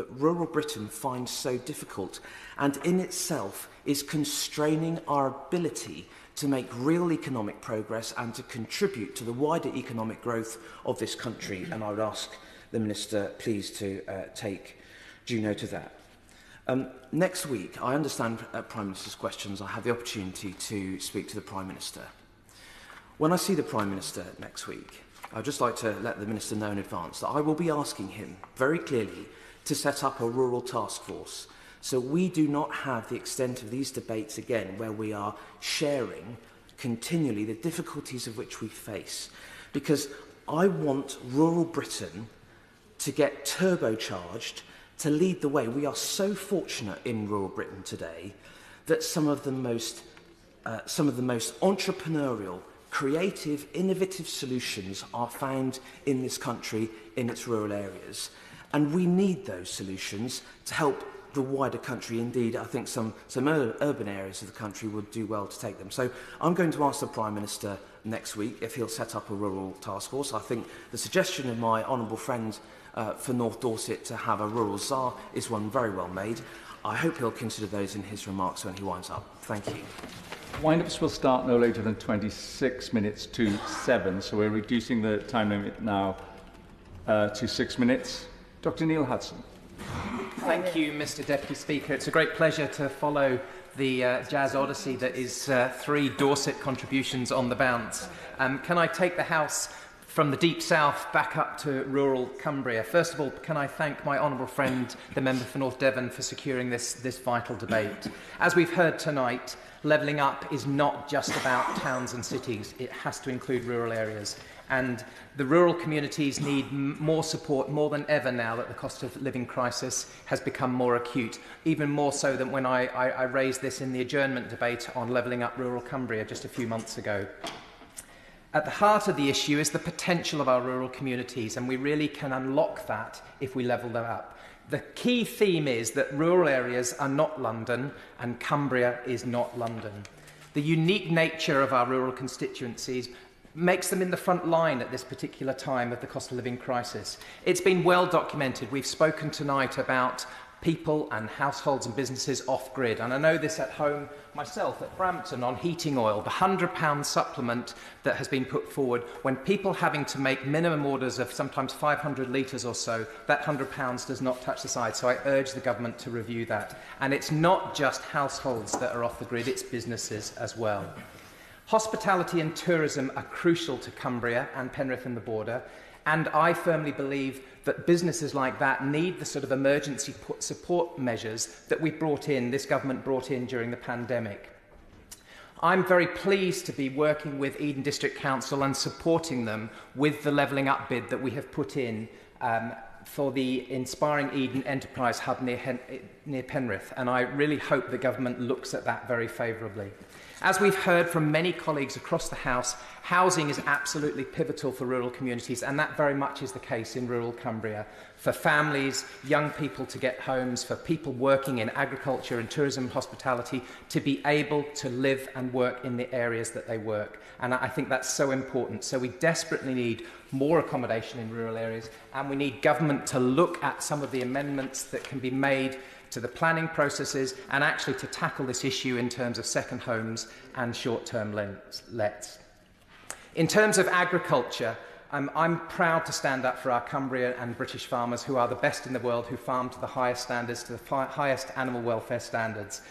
rural Britain finds so difficult and in itself is constraining our ability to make real economic progress and to contribute to the wider economic growth of this country. And I would ask the Minister please to take due note of that. Next week, I understand Prime Minister's questions. I have the opportunity to speak to the Prime Minister. When I see the Prime Minister next week, I'd just like to let the Minister know in advance that I will be asking him very clearly to set up a rural task force so we do not have the extent of these debates again where we are sharing continually the difficulties of which we face. Because I want rural Britain to get turbocharged, to lead the way. We are so fortunate in rural Britain today that some of the most entrepreneurial, creative, innovative solutions are found in this country, in its rural areas. And we need those solutions to help the wider country. Indeed, I think some urban areas of the country would do well to take them. So I'm going to ask the Prime Minister next week if he'll set up a rural task force. I think the suggestion of my honourable friend for North Dorset to have a rural czar is one very well made. I hope he'll consider those in his remarks when he winds up. Thank you. Wind-ups will start no later than 26 minutes to 7, so we're reducing the time limit now to 6 minutes. Dr Neil Hudson. Thank you, Mr Deputy Speaker. It's a great pleasure to follow the jazz odyssey that is 3 Dorset contributions on the bounce. Can I take the House from the deep south back up to rural Cumbria? First of all, can I thank my honourable friend, the member for North Devon, for securing this vital debate. As we've heard tonight, levelling up is not just about towns and cities. It has to include rural areas. And the rural communities need more support more than ever now that the cost of living crisis has become more acute, even more so than when I raised this in the adjournment debate on levelling up rural Cumbria just a few months ago. At the heart of the issue is the potential of our rural communities, and we really can unlock that if we level them up. The key theme is that rural areas are not London and Cumbria is not London. The unique nature of our rural constituencies makes them in the front line at this particular time of the cost of living crisis. It's been well documented. We've spoken tonight about people and households and businesses off-grid. And I know this at home myself at Brampton on heating oil, the £100 supplement that has been put forward, when people having to make minimum orders of sometimes 500 litres or so, that £100 does not touch the side. So I urge the government to review that. And it's not just households that are off the grid, it's businesses as well. Hospitality and tourism are crucial to Cumbria and Penrith and the border, and I firmly believe that businesses like that need the sort of emergency support measures that this government brought in during the pandemic. I'm very pleased to be working with Eden District Council and supporting them with the levelling up bid that we have put in for the Inspiring Eden Enterprise Hub near Penrith, and I really hope the government looks at that very favourably. As we've heard from many colleagues across the House, housing is absolutely pivotal for rural communities, and that very much is the case in rural Cumbria. For families, young people to get homes, for people working in agriculture and tourism and hospitality to be able to live and work in the areas that they work. And I think that's so important. So we desperately need more accommodation in rural areas, and we need government to look at some of the amendments that can be made to the planning processes and actually to tackle this issue in terms of second homes and short-term lets. In terms of agriculture, I'm proud to stand up for our Cumbrian and British farmers who are the best in the world, who farm to the highest standards, to the highest animal welfare standards.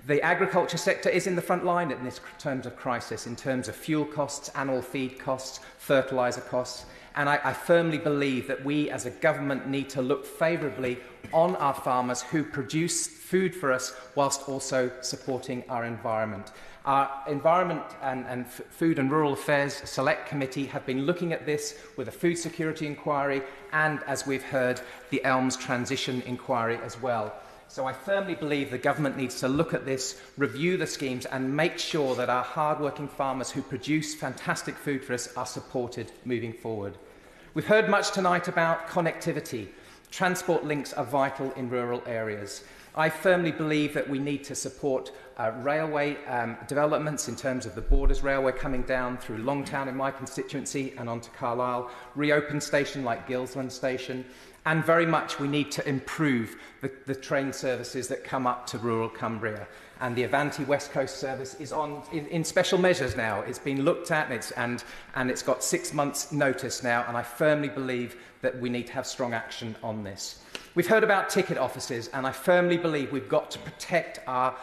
The agriculture sector is in the front line in this terms of crisis, in terms of fuel costs, animal feed costs, fertiliser costs. And I firmly believe that we as a government need to look favourably on our farmers who produce food for us whilst also supporting our environment. Our Environment and Food and Rural Affairs Select Committee have been looking at this with a food security inquiry and, as we've heard, the Elms Transition Inquiry as well. So I firmly believe the government needs to look at this, review the schemes and make sure that our hard-working farmers who produce fantastic food for us are supported moving forward. We've heard much tonight about connectivity. Transport links are vital in rural areas. I firmly believe that we need to support railway developments in terms of the Borders Railway coming down through Longtown in my constituency and onto Carlisle, reopen station like Gilsland Station, and very much we need to improve the train services that come up to rural Cumbria. And the Avanti West Coast service is in special measures now. It's been looked at and it's got 6 months' notice now, and I firmly believe that we need to have strong action on this. We've heard about ticket offices, and I firmly believe we've got to protect our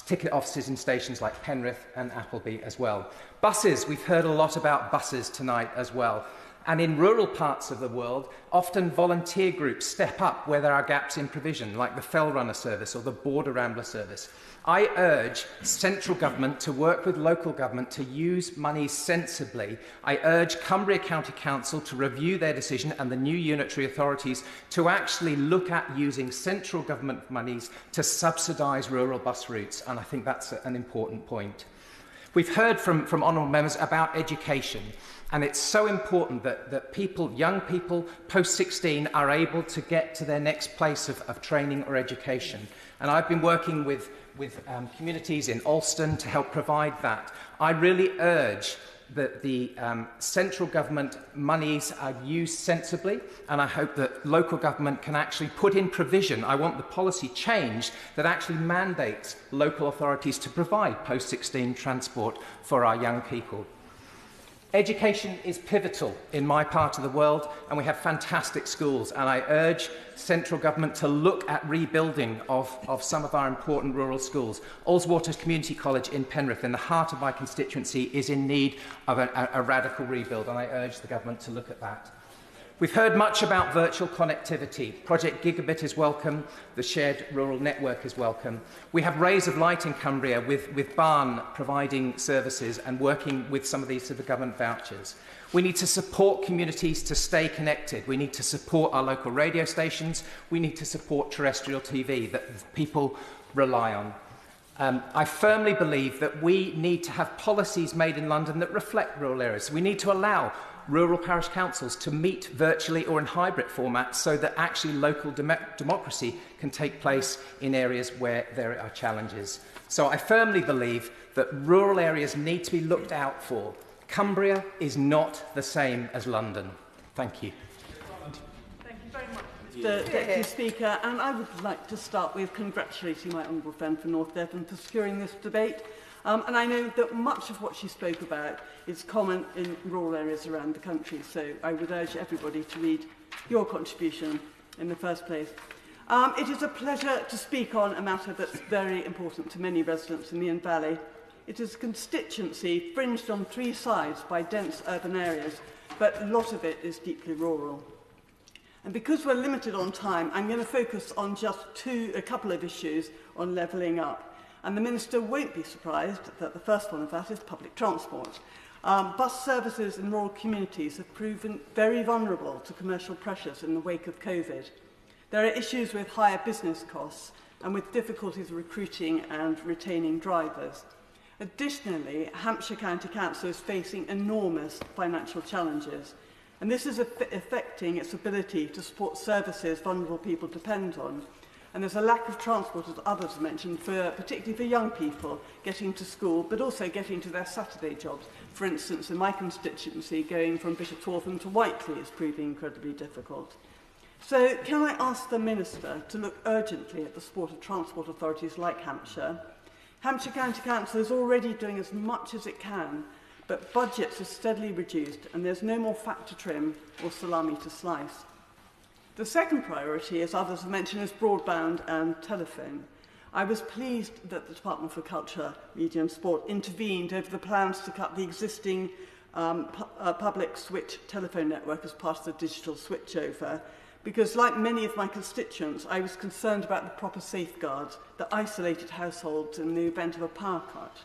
ticket offices in stations like Penrith and Appleby as well. Buses, we've heard a lot about buses tonight as well. And in rural parts of the world, often volunteer groups step up where there are gaps in provision, like the Fell Runner service or the Border Rambler service. I urge central government to work with local government to use money sensibly. I urge Cumbria County Council to review their decision and the new unitary authorities to actually look at using central government monies to subsidise rural bus routes, and I think that's an important point. We've heard from honourable members about education. And it's so important that young people post-16 are able to get to their next place of training or education. And I've been working with communities in Alston to help provide that. I really urge that the central government monies are used sensibly, and I hope that local government can actually put in provision. I want the policy changed that actually mandates local authorities to provide post-16 transport for our young people. Education is pivotal in my part of the world, and we have fantastic schools, and I urge central government to look at rebuilding of some of our important rural schools. Ullswater Community College in Penrith, in the heart of my constituency, is in need of a radical rebuild, and I urge the government to look at that. We've heard much about virtual connectivity. Project Gigabit is welcome. The shared rural network is welcome. We have Rays of Light in Cumbria with Barn providing services and working with some of these sort of government vouchers. We need to support communities to stay connected. We need to support our local radio stations. We need to support terrestrial TV that people rely on. I firmly believe that we need to have policies made in London that reflect rural areas. We need to allow rural parish councils to meet virtually or in hybrid formats so that actually local democracy can take place in areas where there are challenges. So I firmly believe that rural areas need to be looked out for. Cumbria is not the same as London. Thank you. Thank you very much, Mr. Mr Deputy Speaker, and I would like to start with congratulating my honourable friend from North Devon for securing this debate. And I know that much of what she spoke about is common in rural areas around the country, so I would urge everybody to read your contribution in the first place. It is a pleasure to speak on a matter that's very important to many residents in the Inn Valley. It is a constituency fringed on three sides by dense urban areas, but a lot of it is deeply rural. And because we're limited on time, I'm going to focus on just a couple of issues on levelling up. And the Minister won't be surprised that the first one of that is public transport. Bus services in rural communities have proven very vulnerable to commercial pressures in the wake of COVID. There are issues with higher business costs and with difficulties recruiting and retaining drivers. Additionally, Hampshire County Council is facing enormous financial challenges, and this is affecting its ability to support services vulnerable people depend on. And there's a lack of transport, as others mentioned, particularly for young people getting to school, but also getting to their Saturday jobs. For instance, in my constituency, going from Bishopswaltham to Whiteley is proving incredibly difficult. So can I ask the Minister to look urgently at the support of transport authorities like Hampshire? Hampshire County Council is already doing as much as it can, but budgets are steadily reduced and there's no more fat to trim or salami to slice. The second priority, as others have mentioned, is broadband and telephone. I was pleased that the Department for Culture, Media and Sport intervened over the plans to cut the existing public switch telephone network as part of the digital switchover, because like many of my constituents, I was concerned about the proper safeguards that isolated households in the event of a power cut.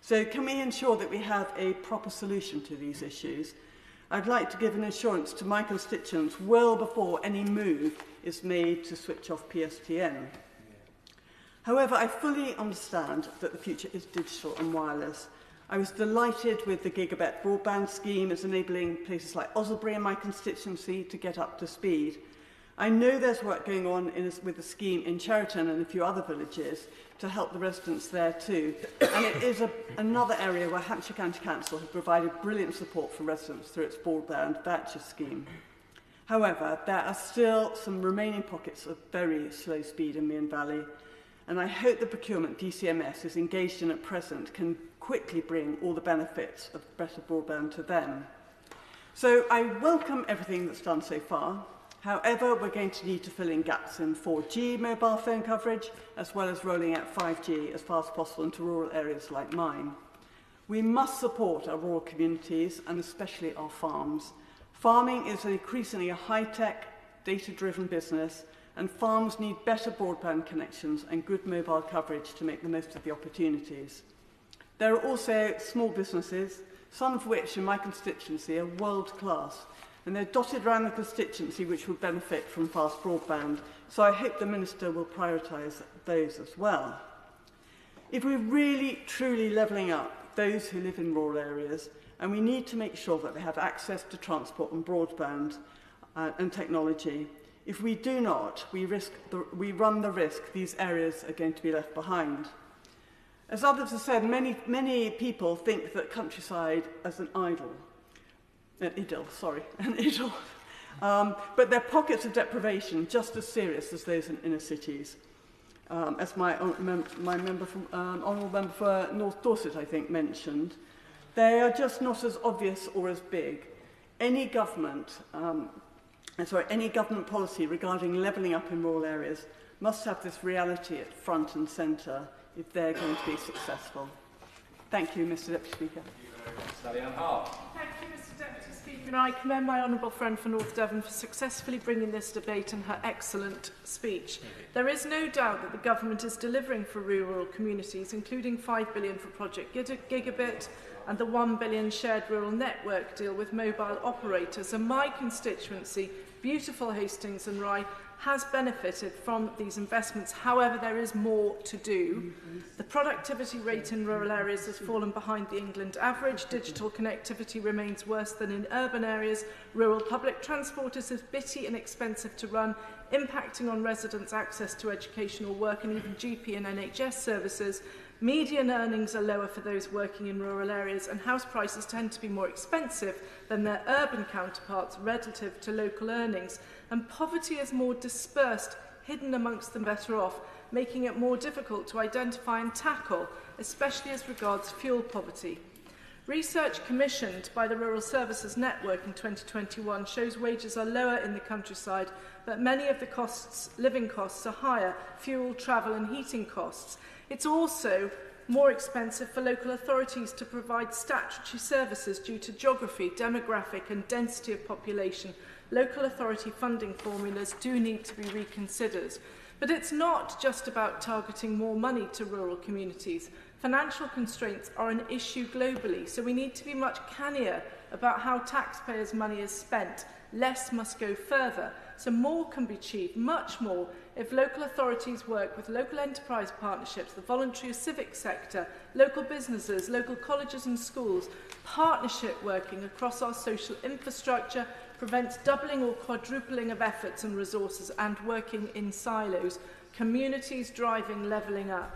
So can we ensure that we have a proper solution to these issues? I'd like to give an assurance to my constituents well before any move is made to switch off PSTN. However, I fully understand that the future is digital and wireless. I was delighted with the gigabit broadband scheme as enabling places like Osselbury in my constituency to get up to speed. I know there's work going on with the scheme in Cheriton and a few other villages to help the residents there too. And it is another area where Hampshire County Council have provided brilliant support for residents through its broadband voucher scheme. However, there are still some remaining pockets of very slow speed in the Inn Valley, and I hope the procurement DCMS is engaged in at present can quickly bring all the benefits of better broadband to them. So I welcome everything that's done so far. However, we're going to need to fill in gaps in 4G mobile phone coverage, as well as rolling out 5G as fast as possible into rural areas like mine. We must support our rural communities, and especially our farms. Farming is increasingly a high-tech, data-driven business, and farms need better broadband connections and good mobile coverage to make the most of the opportunities. There are also small businesses, some of which in my constituency are world-class, and they're dotted around the constituency which will benefit from fast broadband, so I hope the Minister will prioritise those as well. If we're really, truly levelling up those who live in rural areas, and we need to make sure that they have access to transport and broadband and technology, if we do not, we run the risk these areas are going to be left behind. As others have said, many people think that countryside as an idyll. But they're pockets of deprivation just as serious as those in inner cities. As my honourable member for North Dorset, I think, mentioned, they are just not as obvious or as big. Any government policy regarding levelling up in rural areas must have this reality at front and centre if they're going to be successful. Thank you, Mr Deputy Speaker. Thank you, Mr Deputy Speaker, and I commend my honourable friend for North Devon for successfully bringing this debate and her excellent speech. There is no doubt that the government is delivering for rural communities, including £5 billion for Project Gigabit and the £1 billion shared rural network deal with mobile operators. And my constituency, beautiful Hastings and Rye, has benefited from these investments. However, there is more to do. The productivity rate in rural areas has fallen behind the England average. Digital connectivity remains worse than in urban areas. Rural public transport is bitty and expensive to run, impacting on residents' access to educational work and even GP and NHS services. Median earnings are lower for those working in rural areas, and house prices tend to be more expensive than their urban counterparts relative to local earnings, and poverty is more dispersed, hidden amongst the better off, making it more difficult to identify and tackle, especially as regards fuel poverty. Research commissioned by the Rural Services Network in 2021 shows wages are lower in the countryside, but many of the living costs are higher: fuel, travel and heating costs. It's also more expensive for local authorities to provide statutory services due to geography, demographic and density of population. Local authority funding formulas do need to be reconsidered. But it's not just about targeting more money to rural communities. Financial constraints are an issue globally, so we need to be much cannier about how taxpayers' money is spent. Less must go further, so more can be achieved, much more, if local authorities work with local enterprise partnerships, the voluntary civic sector, local businesses, local colleges and schools. Partnership working across our social infrastructure prevents doubling or quadrupling of efforts and resources, and working in silos. Communities driving levelling up.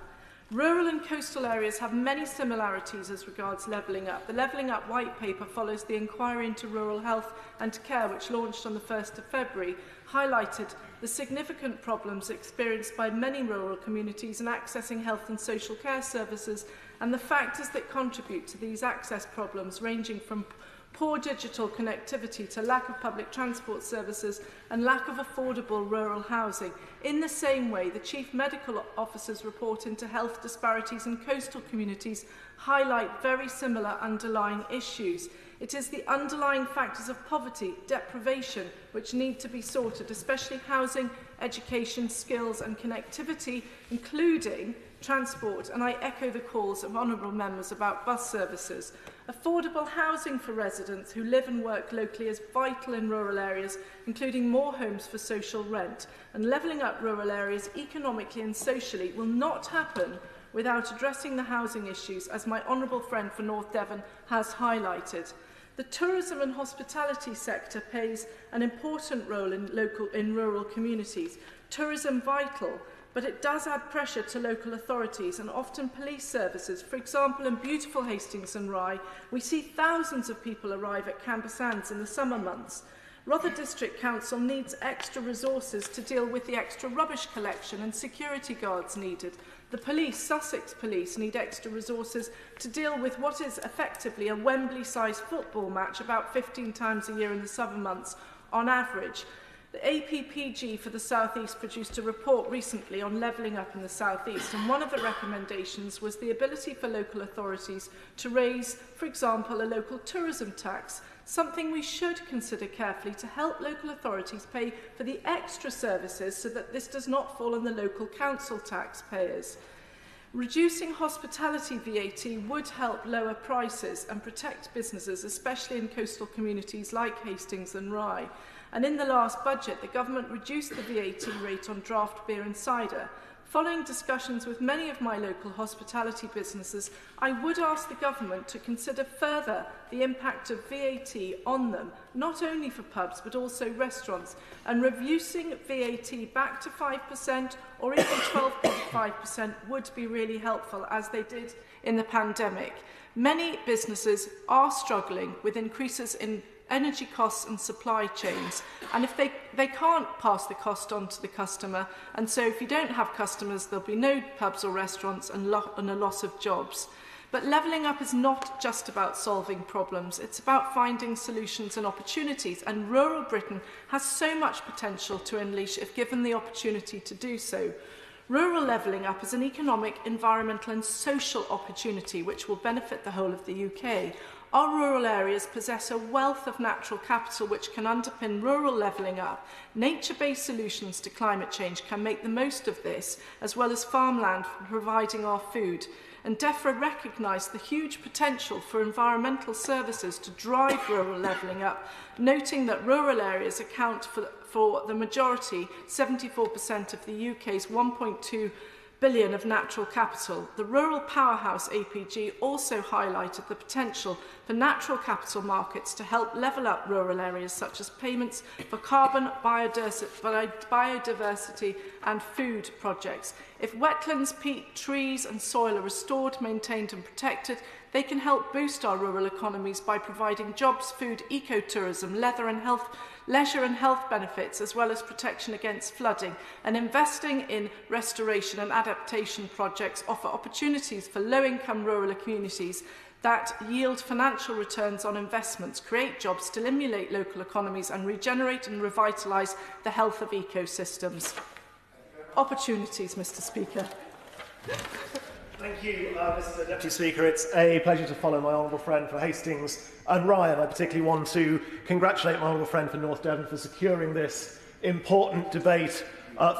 Rural and coastal areas have many similarities as regards levelling up. The Levelling Up White Paper follows the Inquiry into Rural Health and Care, which launched on the 1st of February, highlighted the significant problems experienced by many rural communities in accessing health and social care services, and the factors that contribute to these access problems, ranging from poor digital connectivity to lack of public transport services and lack of affordable rural housing. In the same way, the Chief Medical Officer's report into health disparities in coastal communities highlight very similar underlying issues. It is the underlying factors of poverty, deprivation, which need to be sorted, especially housing, education, skills and connectivity, including transport, and I echo the calls of honourable members about bus services. Affordable housing for residents who live and work locally is vital in rural areas, including more homes for social rent, and levelling up rural areas economically and socially will not happen without addressing the housing issues, as my honourable friend for North Devon has highlighted. The tourism and hospitality sector plays an important role in rural communities. Tourism vital, but it does add pressure to local authorities and often police services. For example, in beautiful Hastings and Rye, we see thousands of people arrive at Camber Sands in the summer months. Rother District Council needs extra resources to deal with the extra rubbish collection and security guards needed. The police, Sussex Police, need extra resources to deal with what is effectively a Wembley-sized football match about 15 times a year in the summer months on average. The APPG for the South East produced a report recently on levelling up in the South East, and one of the recommendations was the ability for local authorities to raise, for example, a local tourism tax, something we should consider carefully to help local authorities pay for the extra services so that this does not fall on the local council taxpayers. Reducing hospitality VAT would help lower prices and protect businesses, especially in coastal communities like Hastings and Rye. And in the last budget, the government reduced the VAT rate on draft beer and cider. Following discussions with many of my local hospitality businesses, I would ask the government to consider further the impact of VAT on them, not only for pubs but also restaurants, and reducing VAT back to 5% or even 12.5% would be really helpful, as they did in the pandemic. Many businesses are struggling with increases in energy costs and supply chains, and if they can't pass the cost on to the customer, and so if you don't have customers, there'll be no pubs or restaurants and a loss of jobs. But levelling up is not just about solving problems, it's about finding solutions and opportunities, and rural Britain has so much potential to unleash if given the opportunity to do so. Rural levelling up is an economic, environmental and social opportunity which will benefit the whole of the UK. Our rural areas possess a wealth of natural capital which can underpin rural levelling up. Nature-based solutions to climate change can make the most of this, as well as farmland for providing our food. And DEFRA recognised the huge potential for environmental services to drive rural levelling up, noting that rural areas account for the majority, 74% of the UK's 1.2 billion of natural capital. The Rural Powerhouse APG also highlighted the potential for natural capital markets to help level up rural areas, such as payments for carbon, biodiversity and food projects. If wetlands, peat, trees and soil are restored, maintained and protected, they can help boost our rural economies by providing jobs, food, ecotourism, leisure and health benefits, as well as protection against flooding. And investing in restoration and adaptation projects offer opportunities for low-income rural communities that yield financial returns on investments, create jobs, stimulate local economies and regenerate and revitalise the health of ecosystems. Opportunities, Mr. Speaker. Thank you, Mr. Deputy Speaker. It's a pleasure to follow my honourable friend for Hastings and Ryan. I particularly want to congratulate my honourable friend for North Devon for securing this important debate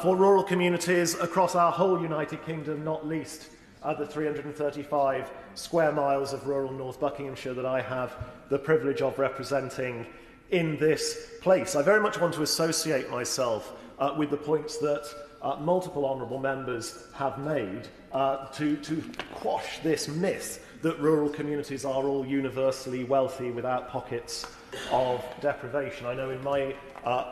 for rural communities across our whole United Kingdom, not least the 335 square miles of rural North Buckinghamshire that I have the privilege of representing in this place. I very much want to associate myself with the points that multiple honourable members have made to quash this myth that rural communities are all universally wealthy without pockets of deprivation. I know in my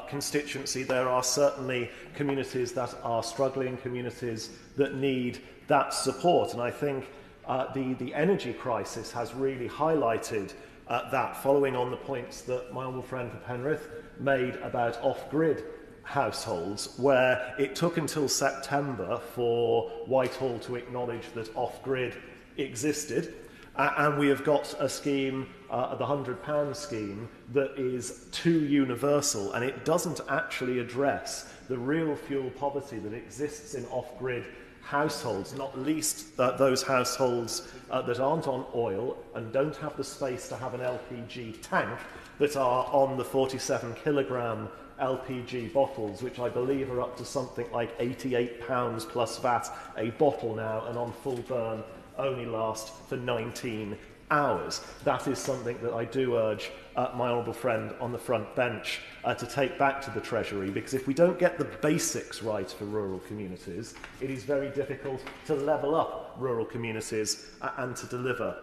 constituency there are certainly communities that are struggling, communities that need that support, and I think the energy crisis has really highlighted that, following on the points that my honourable friend for Penrith made about off-grid households, where it took until September for Whitehall to acknowledge that off-grid existed, and we have got a scheme, the £100 scheme, that is too universal, and it doesn't actually address the real fuel poverty that exists in off-grid households, not least those households that aren't on oil and don't have the space to have an LPG tank, that are on the 47 kilogram LPG bottles, which I believe are up to something like £88 plus VAT a bottle now, and on full burn only last for 19 hours. That is something that I do urge my honourable friend on the front bench to take back to the Treasury, because if we don't get the basics right for rural communities, it is very difficult to level up rural communities and to deliver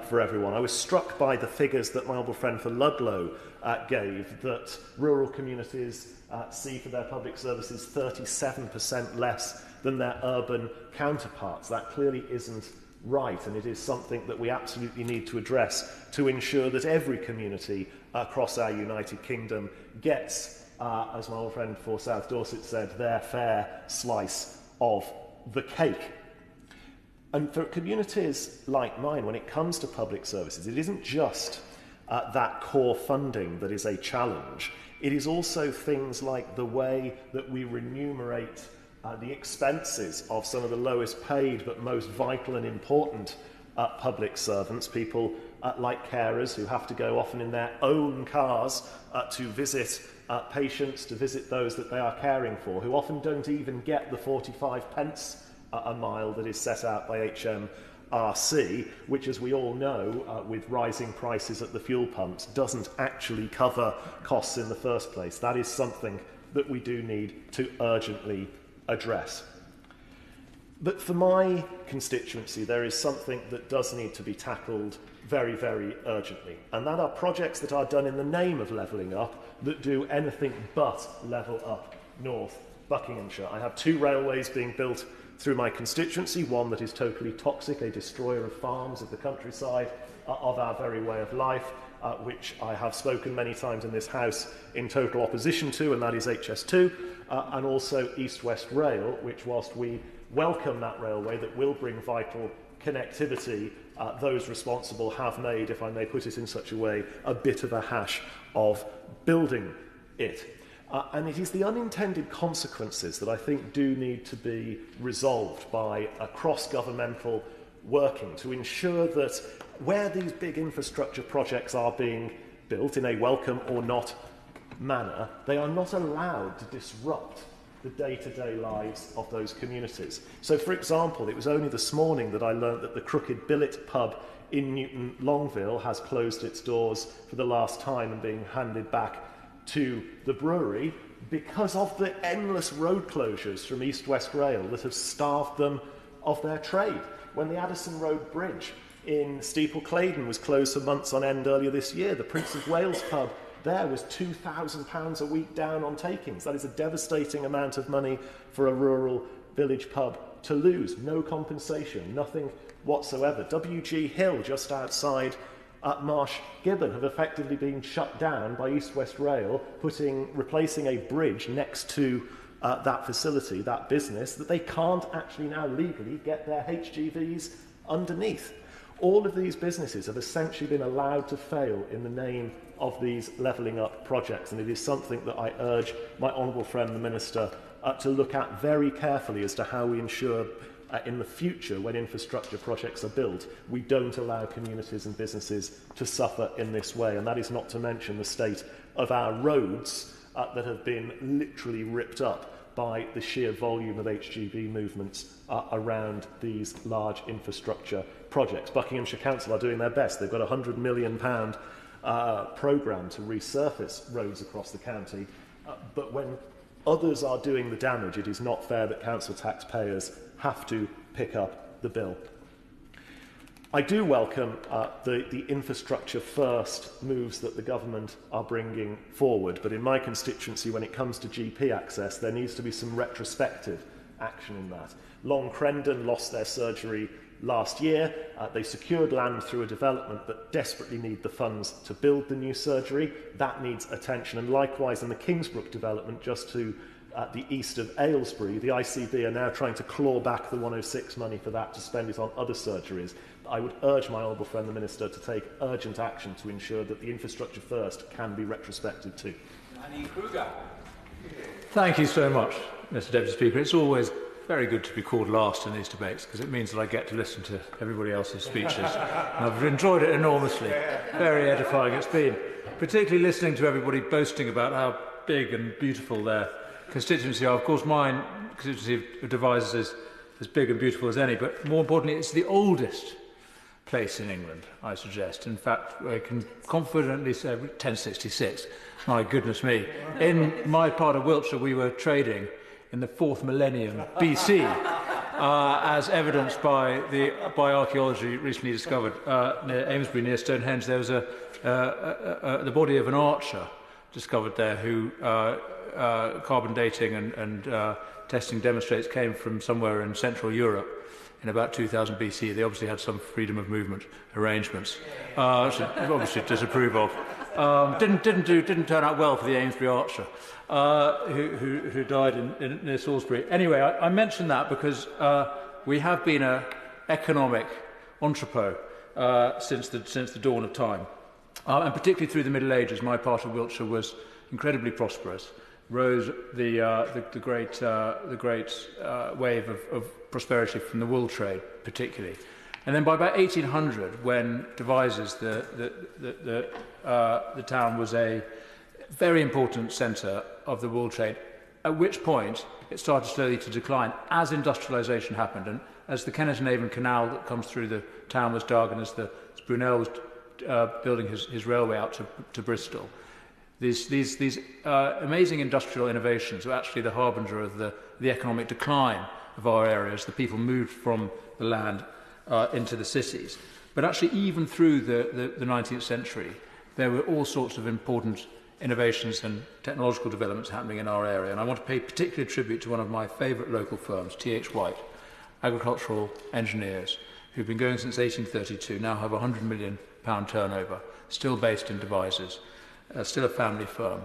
for everyone. I was struck by the figures that my honourable friend for Ludlow gave, that rural communities see for their public services 37% less than their urban counterparts. That clearly isn't right, and it is something that we absolutely need to address to ensure that every community across our United Kingdom gets, as my old friend for South Dorset said, their fair slice of the cake. And for communities like mine, when it comes to public services, it isn't just that core funding that is a challenge. It is also things like the way that we remunerate the expenses of some of the lowest paid but most vital and important public servants, people like carers who have to go often in their own cars to visit patients, to visit those that they are caring for, who often don't even get the 45 pence a mile that is set out by HMRC, which, as we all know, with rising prices at the fuel pumps, doesn't actually cover costs in the first place. That is something that we do need to urgently address. But for my constituency, there is something that does need to be tackled very, very urgently, and that are projects that are done in the name of levelling up that do anything but level up North Buckinghamshire. I have two railways being built through my constituency, one that is totally toxic, a destroyer of farms, of the countryside, of our very way of life, which I have spoken many times in this House in total opposition to, and that is HS2, and also East-West Rail, which, whilst we welcome that railway that will bring vital connectivity, those responsible have made, if I may put it in such a way, a bit of a hash of building it. And it is the unintended consequences that I think do need to be resolved by a cross-governmental working to ensure that where these big infrastructure projects are being built in a welcome or not manner, they are not allowed to disrupt the day-to-day lives of those communities. So, for example, it was only this morning that I learnt that the Crooked Billet pub in Newton Longville has closed its doors for the last time and being handed back to the brewery because of the endless road closures from East-West Rail that have starved them of their trade. When the Addison Road Bridge in Steeple Claydon was closed for months on end earlier this year, the Prince of Wales pub there was £2,000 a week down on takings. That is a devastating amount of money for a rural village pub to lose. No compensation, nothing whatsoever. WG Hill, just outside Marsh Gibbon, have effectively been shut down by East West Rail, replacing a bridge next to that facility, that business, that they can't actually now legally get their HGVs underneath. All of these businesses have essentially been allowed to fail in the name of these levelling up projects, and it is something that I urge my honourable friend the Minister to look at very carefully as to how we ensure in the future, when infrastructure projects are built, we don't allow communities and businesses to suffer in this way. And that is not to mention the state of our roads that have been literally ripped up by the sheer volume of HGV movements around these large infrastructure projects. Buckinghamshire Council are doing their best. They've got a £100 million programme to resurface roads across the county. But when others are doing the damage, it is not fair that council taxpayers have to pick up the bill. I do welcome the infrastructure first moves that the government are bringing forward, but in my constituency, when it comes to GP access, there needs to be some retrospective action in that. Long Crendon lost their surgery last year. They secured land through a development but desperately need the funds to build the new surgery. That needs attention. And likewise in the Kingsbrook development, just to the east of Aylesbury, the ICB are now trying to claw back the 106 money for that to spend it on other surgeries. I would urge my honourable friend the Minister to take urgent action to ensure that the infrastructure first can be retrospected too. Thank you so much, Mr Deputy Speaker. It's always very good to be called last in these debates because it means that I get to listen to everybody else's speeches. And I've enjoyed it enormously. Very edifying it's been, particularly listening to everybody boasting about how big and beautiful their constituency are. Of course, mine constituency of Devizes is as big and beautiful as any, but more importantly, it's the oldest place in England, I suggest. In fact, I can confidently say 1066. My goodness me. In my part of Wiltshire, we were trading in the 4th millennium BC, as evidenced by archaeology recently discovered near Amesbury, near Stonehenge. There was the body of an archer discovered there who carbon dating and testing demonstrates came from somewhere in Central Europe in about 2000 BC. They obviously had some freedom of movement arrangements, which I obviously disapprove of. Didn't turn out well for the Amesbury archer, who died near Salisbury. Anyway, I mention that because we have been an economic entrepot since the dawn of time, and particularly through the Middle Ages. My part of Wiltshire was incredibly prosperous. Rose the great wave of prosperity from the wool trade, particularly. And then by about 1800, when Devizes, the town was a very important centre of the wool trade, at which point it started slowly to decline as industrialisation happened, and as the Kennet and Avon Canal that comes through the town was dug, and as Brunel was building his railway out to Bristol. These amazing industrial innovations were actually the harbinger of the economic decline of our areas. The people moved from the land into the cities. But actually, even through the 19th century, there were all sorts of important innovations and technological developments happening in our area. And I want to pay particular tribute to one of my favourite local firms, T.H. White, agricultural engineers, who've been going since 1832, now have a £100 million turnover, still based in Devizes. Still a family firm,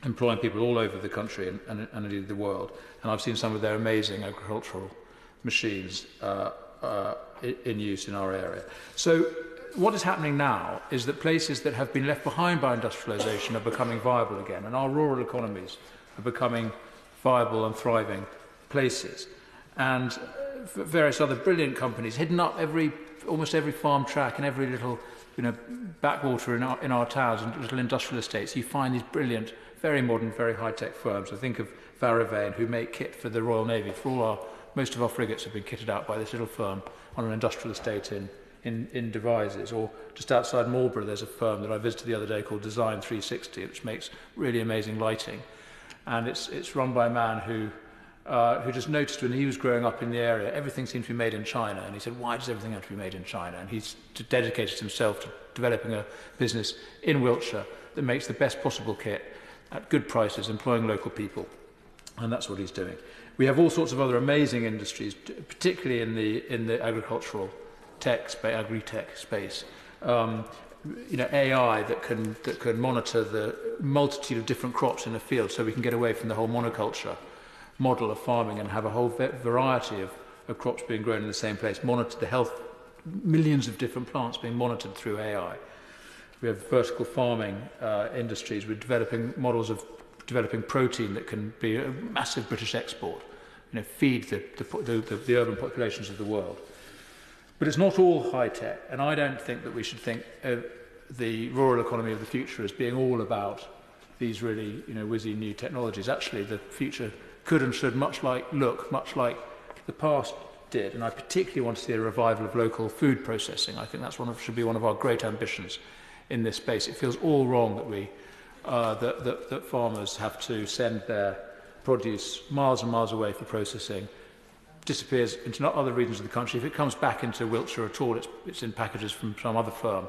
employing people all over the country and indeed the world. And I've seen some of their amazing agricultural machines in use in our area. So what is happening now is that places that have been left behind by industrialisation are becoming viable again, and our rural economies are becoming viable and thriving places. And various other brilliant companies hidden up almost every farm track and every little backwater in our towns and little industrial estates. You find these brilliant, very modern, very high-tech firms. I think of Varavane, who make kit for the Royal Navy. Most of our frigates have been kitted out by this little firm on an industrial estate in Devizes. Or just outside Marlborough, there's a firm that I visited the other day called Design 360, which makes really amazing lighting. And it's run by a man who who just noticed when he was growing up in the area, everything seemed to be made in China. And he said, why does everything have to be made in China? And he's dedicated himself to developing a business in Wiltshire that makes the best possible kit at good prices, employing local people. And that's what he's doing. We have all sorts of other amazing industries, particularly in the agricultural agri-tech space. AI that can monitor the multitude of different crops in a field, so we can get away from the whole monoculture model of farming and have a whole variety of crops being grown in the same place. Monitor the health, millions of different plants being monitored through AI. We have vertical farming industries. We're developing models of developing protein that can be a massive British export, feed the urban populations of the world. But it's not all high-tech, and I don't think that we should think of the rural economy of the future as being all about these really, whizzy new technologies. Actually, the future could and should look much like the past did, and I particularly want to see a revival of local food processing. I think that's should be one of our great ambitions in this space. It feels all wrong that that farmers have to send their produce miles and miles away for processing, disappears into other regions of the country. If it comes back into Wiltshire at all, it's in packages from some other firm.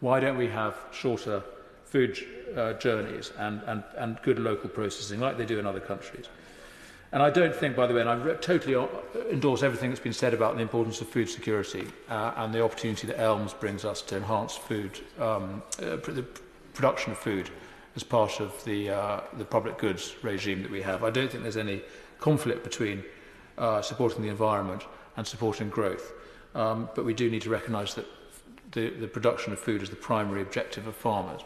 Why don't we have shorter food journeys and good local processing like they do in other countries? And I don't think, by the way, and I totally endorse everything that's been said about the importance of food security and the opportunity that ELMS brings us to enhance food, the production of food as part of the public goods regime that we have. I don't think there's any conflict between supporting the environment and supporting growth. But we do need to recognise that the production of food is the primary objective of farmers.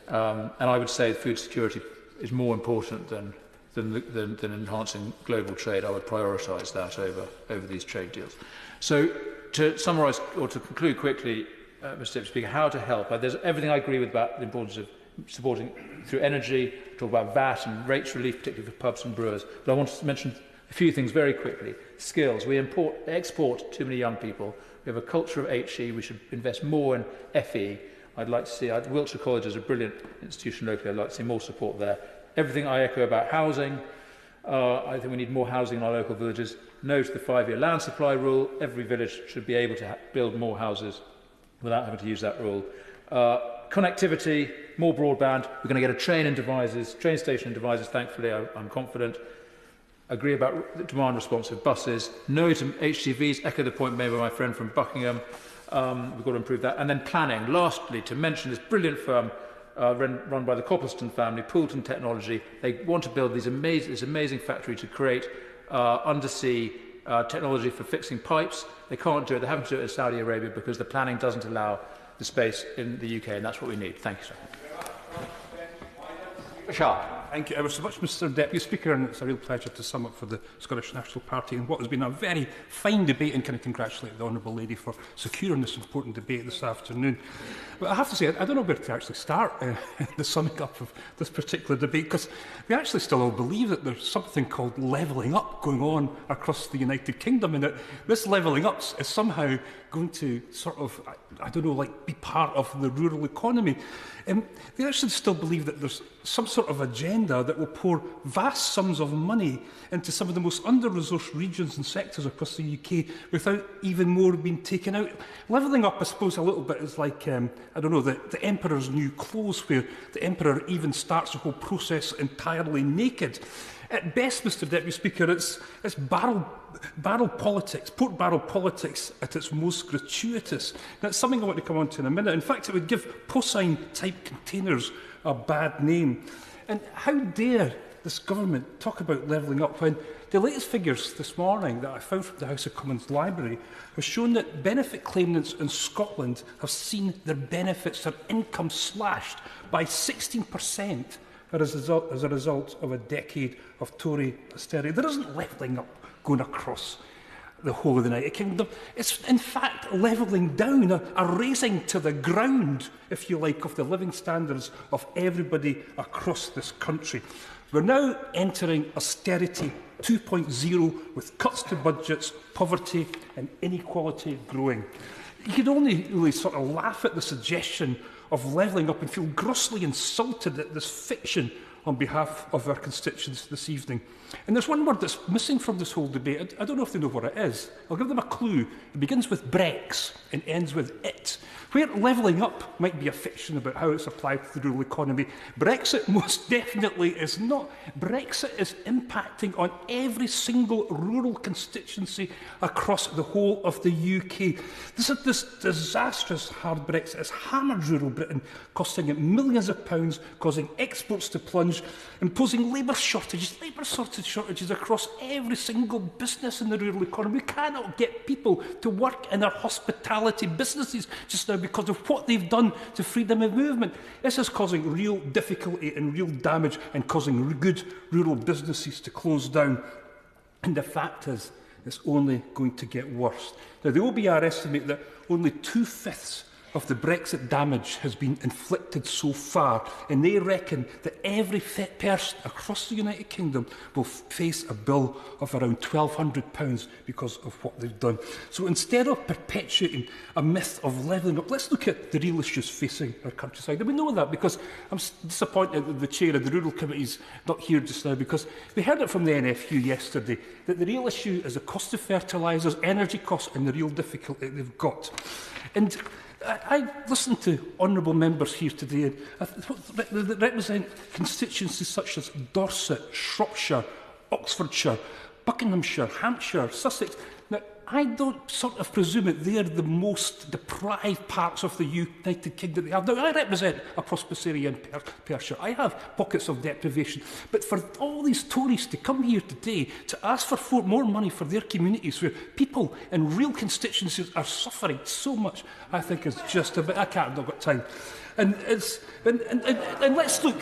And I would say food security is more important than enhancing global trade. I would prioritise that over these trade deals. So to summarise or to conclude quickly, Mr. Deputy Speaker, how to help. There's everything I agree with about the importance of supporting through energy, talk about VAT and rates relief, particularly for pubs and brewers. But I want to mention a few things very quickly. Skills. We export too many young people. We have a culture of HE. We should invest more in FE. I'd like to see, Wiltshire College is a brilliant institution locally. I'd like to see more support there. Everything I echo about housing. I think we need more housing in our local villages. No to the 5-year land supply rule. Every village should be able to build more houses without having to use that rule. Connectivity, more broadband. We're going to get a train station in Devizes, thankfully, I'm confident. Agree about demand responsive buses. No to HGVs, echo the point made by my friend from Buckingham. We've got to improve that. And then planning. Lastly, to mention this brilliant firm run by the Copleston family, Poulton Technology. They want to build this amazing factory to create undersea technology for fixing pipes. They can't do it. They haven't to do it in Saudi Arabia because the planning doesn't allow the space in the UK, and that's what we need. Thank you, sir. Thank you ever so much, Mr. Deputy Speaker, and it's a real pleasure to sum up for the Scottish National Party in what has been a very fine debate, and can I congratulate the Honourable Lady for securing this important debate this afternoon. But I have to say, I don't know where to actually start the summing up of this particular debate, because we actually still all believe that there's something called levelling up going on across the United Kingdom, and that this levelling up is somehow going to sort of, I don't know, like be part of the rural economy. They actually still believe that there's some sort of agenda that will pour vast sums of money into some of the most under-resourced regions and sectors across the UK without even more being taken out. Levelling up, I suppose, a little bit is like, I don't know, the Emperor's New Clothes, where the Emperor even starts the whole process entirely naked. At best, Mr. Deputy Speaker, it's barrel politics, pork barrel politics at its most gratuitous. That's something I want to come on to in a minute. In fact, it would give porcine-type containers a bad name. And how dare this government talk about levelling up when the latest figures this morning that I found from the House of Commons Library have shown that benefit claimants in Scotland have seen their benefits, their income slashed by 16%. As a result of a decade of Tory austerity. There isn't levelling up going across the whole of the United Kingdom. It's, in fact, levelling down, a razing to the ground, if you like, of the living standards of everybody across this country. We're now entering austerity 2.0 with cuts to budgets, poverty and inequality growing. You can only really sort of laugh at the suggestion of levelling up and feel grossly insulted at this fiction on behalf of our constituents this evening. And there's one word that's missing from this whole debate. I don't know if they know what it is. I'll give them a clue. It begins with Brex and ends with it. Where levelling up might be a fiction about how it's applied to the rural economy, Brexit most definitely is not. Brexit is impacting on every single rural constituency across the whole of the UK. This disastrous hard Brexit has hammered rural Britain, costing it millions of pounds, causing exports to plunge, imposing labour shortages across every single business in the rural economy. We cannot get people to work in our hospitality businesses just now because of what they've done to freedom of movement. This is causing real difficulty and real damage and causing good rural businesses to close down. And the fact is, it's only going to get worse. Now, the OBR estimate that only 2/5 of the Brexit damage has been inflicted so far, and they reckon that every person across the United Kingdom will face a bill of around £1,200 because of what they've done. So instead of perpetuating a myth of levelling up, let's look at the real issues facing our countryside. And we know that because I'm disappointed that the chair of the Rural Committee is not here just now, because we heard it from the NFU yesterday that the real issue is the cost of fertilisers, energy costs and the real difficulty they've got. And I listened to honourable members here today that represent constituencies such as Dorset, Shropshire, Oxfordshire, Buckinghamshire, Hampshire, Sussex. Now, I don't sort of presume that they're the most deprived parts of the United Kingdom they have. Now, I represent a prosperous area in Perthshire. I have pockets of deprivation. But for all these Tories to come here today to ask for more money for their communities where people in real constituencies are suffering so much, I think is just a bit... I've not got time. And let's look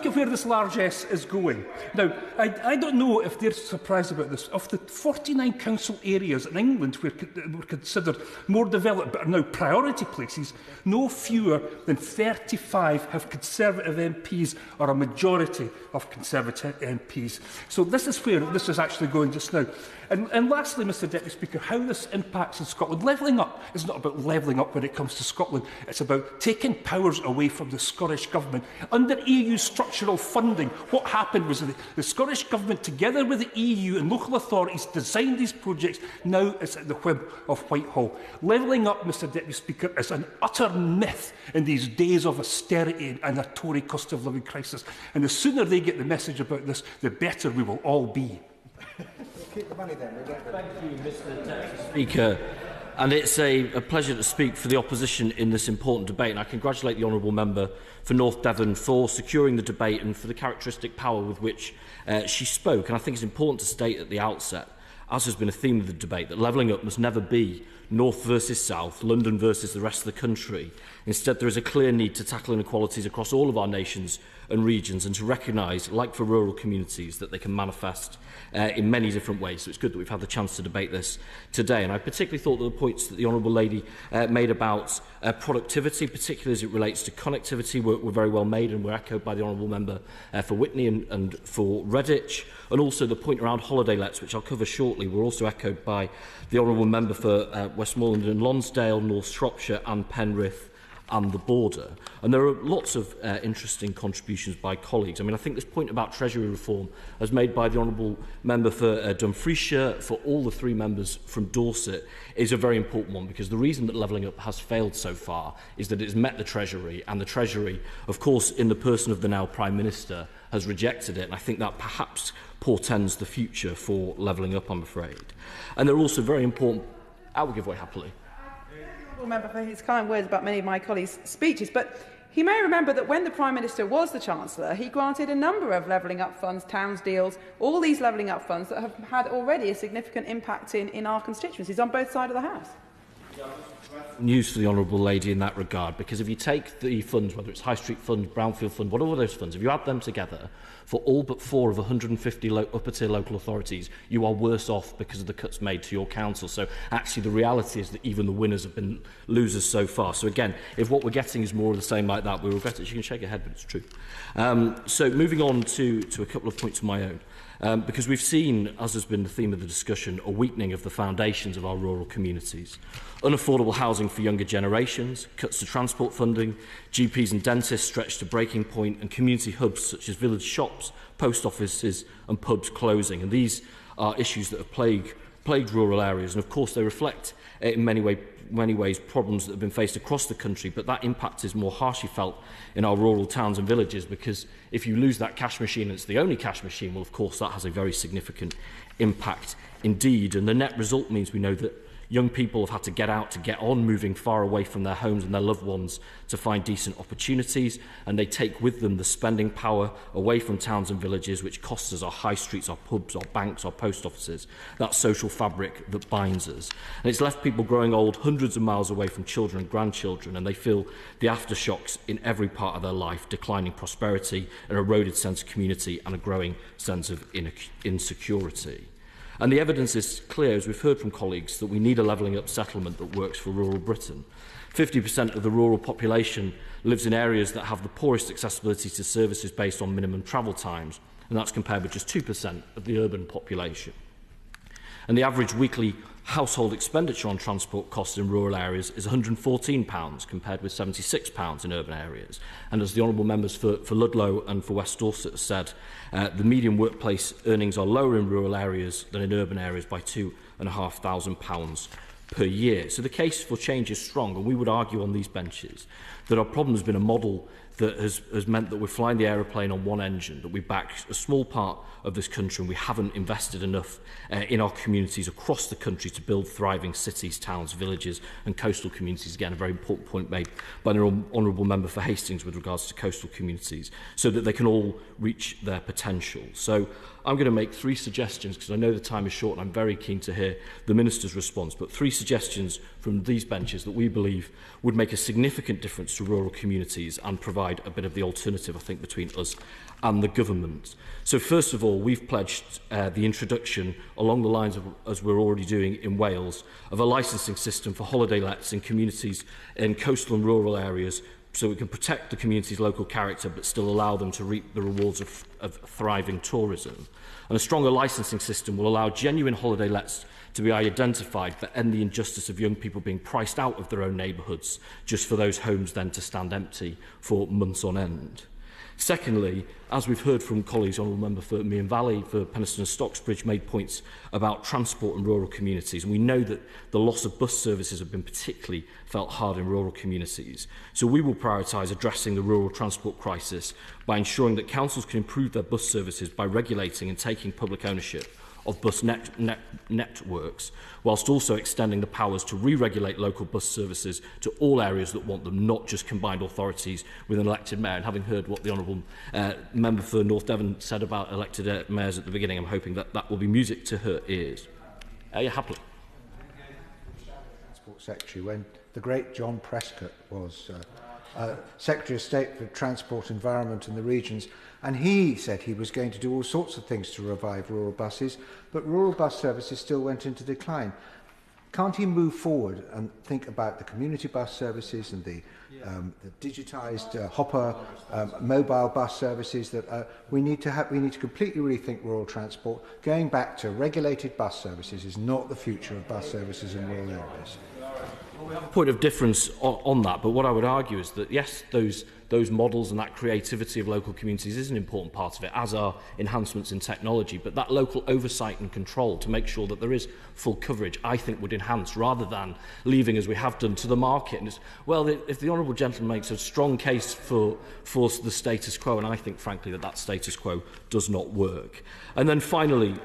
at where this largesse is going. Now, I don't know if they're surprised about this. Of the 49 council areas in England were considered more developed but are now priority places, no fewer than 35 have Conservative MPs or a majority of Conservative MPs. So this is where this is actually going just now. And lastly, Mr Deputy Speaker, how this impacts in Scotland. Levelling up is not about levelling up when it comes to Scotland. It's about taking powers away from the Scottish Government. Under EU structural funding, what happened was that the Scottish Government, together with the EU and local authorities, designed these projects. Now it's at the whim of Whitehall. Levelling up, Mr Deputy Speaker, is an utter myth in these days of austerity and a Tory cost of living crisis. And the sooner they get the message about this, the better we will all be. Keep the money then. Thank you, Mr Deputy Speaker. And it's a pleasure to speak for the opposition in this important debate. And I congratulate the honourable member for North Devon for securing the debate and for the characteristic power with which she spoke. And I think it's important to state at the outset, as has been a theme of the debate, that levelling up must never be North versus South, London versus the rest of the country. Instead, there is a clear need to tackle inequalities across all of our nations and regions and to recognise, like for rural communities, that they can manifest in many different ways. So it's good that we've had the chance to debate this today. And I particularly thought that the points that the Honourable Lady made about productivity, particularly as it relates to connectivity, were very well made and were echoed by the Honourable Member for Witney and for Redditch. And also the point around holiday lets, which I'll cover shortly, were also echoed by the Honourable Member for Westmoreland and Lonsdale, North Shropshire and Penrith and the border. And there are lots of interesting contributions by colleagues. I mean, I think this point about Treasury reform, as made by the Honourable Member for Dumfriesshire, for all the three members from Dorset, is a very important one, because the reason that levelling up has failed so far is that it's met the Treasury, and the Treasury, of course, in the person of the now Prime Minister, has rejected it. And I think that perhaps portends the future for levelling up, I'm afraid. And they're also very important... I will give way happily. Member for his kind words about many of my colleagues' speeches, but he may remember that when the Prime Minister was the Chancellor, he granted a number of levelling up funds, towns deals, all these levelling up funds that have had already a significant impact in our constituencies on both sides of the House. News for the Honourable Lady in that regard, because if you take the funds, whether it's High Street Fund, Brownfield Fund, whatever those funds, if you add them together, for all but 4 of 150 upper-tier local authorities, you are worse off because of the cuts made to your council. So actually the reality is that even the winners have been losers so far. So again, if what we're getting is more of the same like that, we regret it. You can shake your head, but it's true. So moving on to a couple of points of my own. because we've seen, as has been the theme of the discussion, a weakening of the foundations of our rural communities. Unaffordable housing for younger generations, cuts to transport funding, GPs and dentists stretched to breaking point, and community hubs such as village shops, post offices and pubs closing. And these are issues that have plagued rural areas, and of course they reflect in many ways problems that have been faced across the country, but that impact is more harshly felt in our rural towns and villages, because if you lose that cash machine and it's the only cash machine, well, of course that has a very significant impact indeed. And the net result means we know that young people have had to get out, to get on, moving far away from their homes and their loved ones to find decent opportunities, and they take with them the spending power away from towns and villages, which costs us our high streets, our pubs, our banks, our post offices, that social fabric that binds us. And it's left people growing old hundreds of miles away from children and grandchildren, and they feel the aftershocks in every part of their life, declining prosperity, an eroded sense of community and a growing sense of insecurity. And the evidence is clear, as we've heard from colleagues, that we need a levelling up settlement that works for rural Britain. 50% of the rural population lives in areas that have the poorest accessibility to services based on minimum travel times, and that's compared with just 2% of the urban population. And the average weekly household expenditure on transport costs in rural areas is £114 compared with £76 in urban areas. And as the honourable members for Ludlow and for West Dorset have said, the median workplace earnings are lower in rural areas than in urban areas by £2,500 per year. So the case for change is strong, and we would argue on these benches that our problem has been a model that has meant that we're flying the aeroplane on one engine, that we back a small part of this country and we haven't invested enough in our communities across the country to build thriving cities, towns, villages and coastal communities. Again, a very important point made by the honourable member for Hastings with regards to coastal communities, so that they can all reach their potential. So I'm going to make three suggestions, because I know the time is short and I'm very keen to hear the Minister's response, but three suggestions from these benches that we believe would make a significant difference to rural communities and provide a bit of the alternative, I think, between us and the government. So first of all, we've pledged the introduction, along the lines of, as we're already doing in Wales, of a licensing system for holiday lets in communities in coastal and rural areas, so we can protect the community's local character but still allow them to reap the rewards of thriving tourism. And a stronger licensing system will allow genuine holiday lets to be identified, but end the injustice of young people being priced out of their own neighbourhoods just for those homes then to stand empty for months on end. Secondly, as we've heard from colleagues, Honourable Member for Meon Valley, for Penistone and Stocksbridge, made points about transport in rural communities, and we know that the loss of bus services have been particularly felt hard in rural communities. So we will prioritise addressing the rural transport crisis by ensuring that councils can improve their bus services by regulating and taking public ownership of bus networks, whilst also extending the powers to re-regulate local bus services to all areas that want them, not just combined authorities with an elected mayor. And having heard what the Honourable Member for North Devon said about elected mayors at the beginning, I'm hoping that that will be music to her ears. Happily. Transport Secretary, when the great John Prescott was Secretary of State for Transport, Environment and the Regions, and he said he was going to do all sorts of things to revive rural buses, but rural bus services still went into decline. Can't he move forward and think about the community bus services and the digitised hopper mobile bus services that we need to completely rethink rural transport. Going back to regulated bus services is not the future of bus services in rural areas. Well, we have a point of difference on that, but what I would argue is that yes, those models and that creativity of local communities is an important part of it, as are enhancements in technology, but that local oversight and control to make sure that there is full coverage, I think, would enhance, rather than leaving, as we have done, to the market. And well, if the honourable gentleman makes a strong case for the status quo, and I think, frankly, that status quo does not work. And then finally,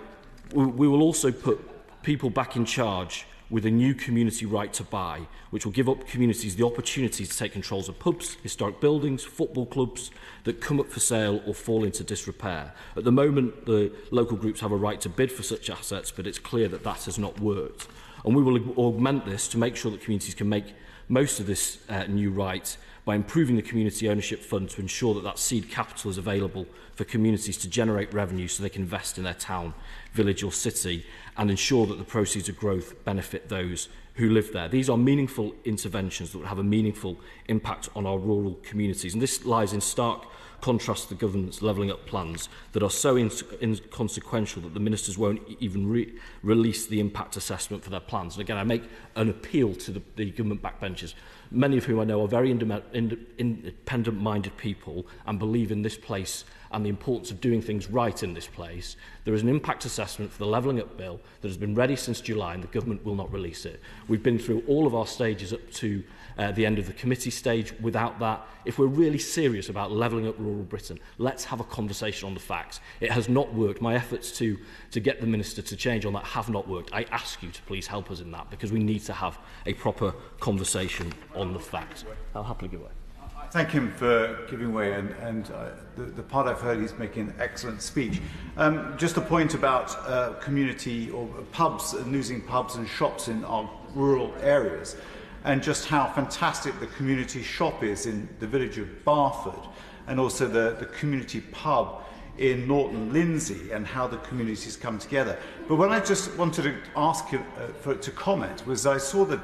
we will also put people back in charge with a new community right to buy, which will give up communities the opportunity to take controls of pubs, historic buildings, football clubs that come up for sale or fall into disrepair. At the moment, the local groups have a right to bid for such assets, but it's clear that that has not worked. And we will augment this to make sure that communities can make most of this new right by improving the community ownership fund to ensure that that seed capital is available for communities to generate revenue so they can invest in their town, village or city, and ensure that the proceeds of growth benefit those who live there. These are meaningful interventions that would have a meaningful impact on our rural communities, and this lies in stark contrast to the government's levelling up plans that are so inconsequential that the ministers won't even release the impact assessment for their plans. And again, I make an appeal to the government backbenchers, many of whom I know are very independent-minded people and believe in this place and the importance of doing things right in this place. There is an impact assessment for the levelling up bill that has been ready since July, and the government will not release it. We've been through all of our stages up to the end of the committee stage without that. If we're really serious about levelling up rural Britain, let's have a conversation on the facts. It has not worked. My efforts to get the Minister to change on that have not worked. I ask you to please help us in that, because we need to have a proper conversation on the facts. I'll happily give way. Thank him for giving way, and the part I've heard, he's making an excellent speech. Just a point about community or pubs, losing pubs and shops in our rural areas, and just how fantastic the community shop is in the village of Barford, and also the community pub in Norton Lindsay, and how the communities come together. But when I just wanted to ask him to comment was I saw that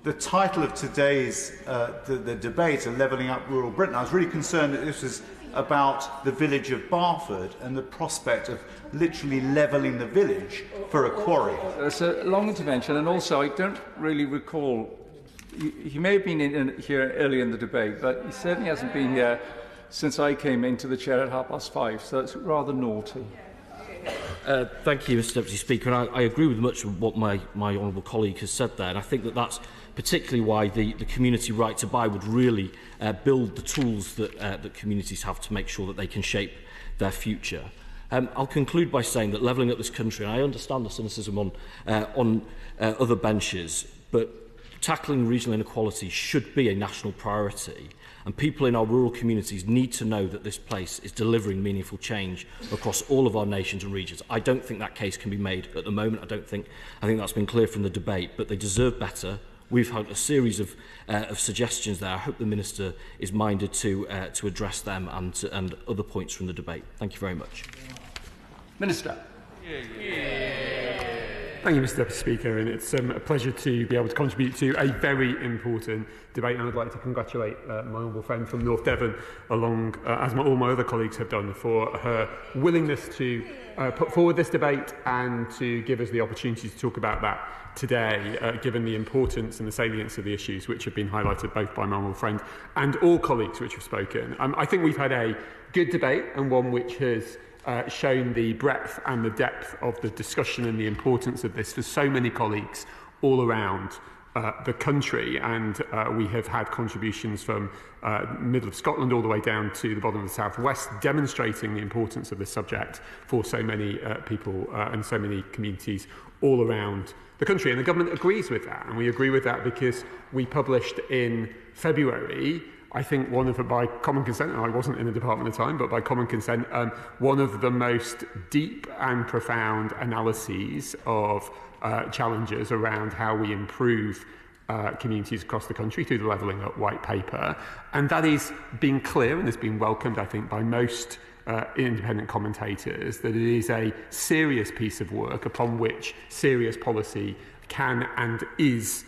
the title of today's the debate, Levelling Up Rural Britain. I was really concerned that this was about the village of Barford and the prospect of literally levelling the village for a quarry. It's a long intervention, and also I don't really recall. He may have been here early in the debate, but he certainly hasn't been here since I came into the chair at 5:30, so it's rather naughty. Thank you, Mr Deputy Speaker, and I agree with much of what my honourable colleague has said there, and I think that that's particularly why the community right to buy would really build the tools that communities have to make sure that they can shape their future. I'll conclude by saying that levelling up this country, and I understand the cynicism on other benches, but tackling regional inequality should be a national priority. And people in our rural communities need to know that this place is delivering meaningful change across all of our nations and regions. I don't think that case can be made at the moment. I think that's been clear from the debate, but they deserve better. We've had a series of suggestions there. I hope the Minister is minded to address them and other points from the debate. Thank you very much. Minister. Thank you, Mr Deputy Speaker, and it's a pleasure to be able to contribute to a very important debate, and I'd like to congratulate my honourable friend from North Devon, along as all my other colleagues have done, for her willingness to put forward this debate and to give us the opportunity to talk about that today, given the importance and the salience of the issues which have been highlighted both by my honourable friend and all colleagues which have spoken. I think we've had a good debate, and one which has shown the breadth and the depth of the discussion and the importance of this for so many colleagues all around the country, and we have had contributions from middle of Scotland all the way down to the bottom of the southwest, demonstrating the importance of this subject for so many people and so many communities all around the country. And the government agrees with that, and we agree with that because we published in February, I think by common consent, and I wasn't in the department at the time, but by common consent, one of the most deep and profound analyses of challenges around how we improve communities across the country through the Levelling Up White Paper. And that is being clear, and has been welcomed, I think, by most independent commentators, that it is a serious piece of work upon which serious policy can and is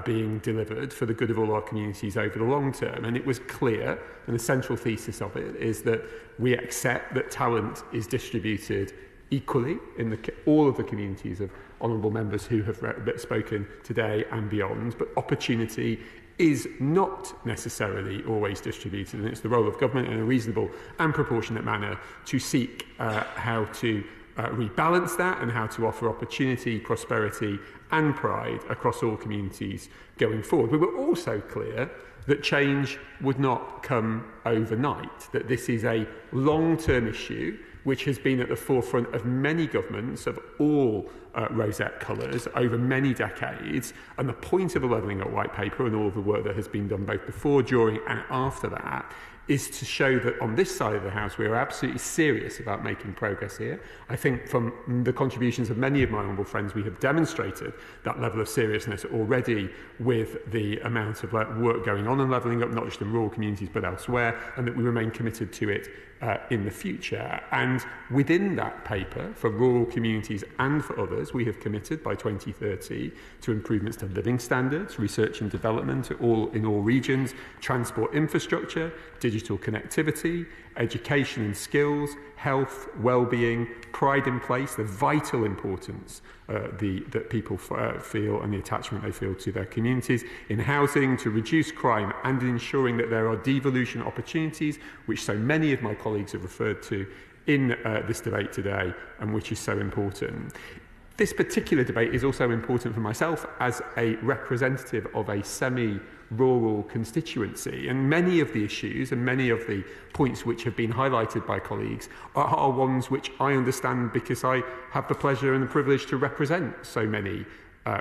being delivered for the good of all our communities over the long term. And it was clear, and the central thesis of it is that we accept that talent is distributed equally in all of the communities of honourable members who have spoken today and beyond, but opportunity is not necessarily always distributed, and it's the role of government in a reasonable and proportionate manner to seek how to rebalance that and how to offer opportunity, prosperity and pride across all communities going forward. We were also clear that change would not come overnight, that this is a long-term issue which has been at the forefront of many governments of all rosette colours over many decades, and the point of the Levelling Up White Paper and all of the work that has been done both before, during and after that is to show that on this side of the House we are absolutely serious about making progress here. I think from the contributions of many of my honourable friends we have demonstrated that level of seriousness already with the amount of work going on in levelling up, not just in rural communities but elsewhere, and that we remain committed to it in the future. And within that paper, for rural communities and for others, others, we have committed by 2030 to improvements to living standards, research and development in all regions, transport infrastructure, digital connectivity, education and skills, health, well-being, pride in place, the vital importance that people feel and the attachment they feel to their communities, in housing, to reduce crime and in ensuring that there are devolution opportunities, which so many of my colleagues have referred to in this debate today and which is so important. This particular debate is also important for myself as a representative of a semi-rural constituency, and many of the issues and many of the points which have been highlighted by colleagues are ones which I understand because I have the pleasure and the privilege to represent so many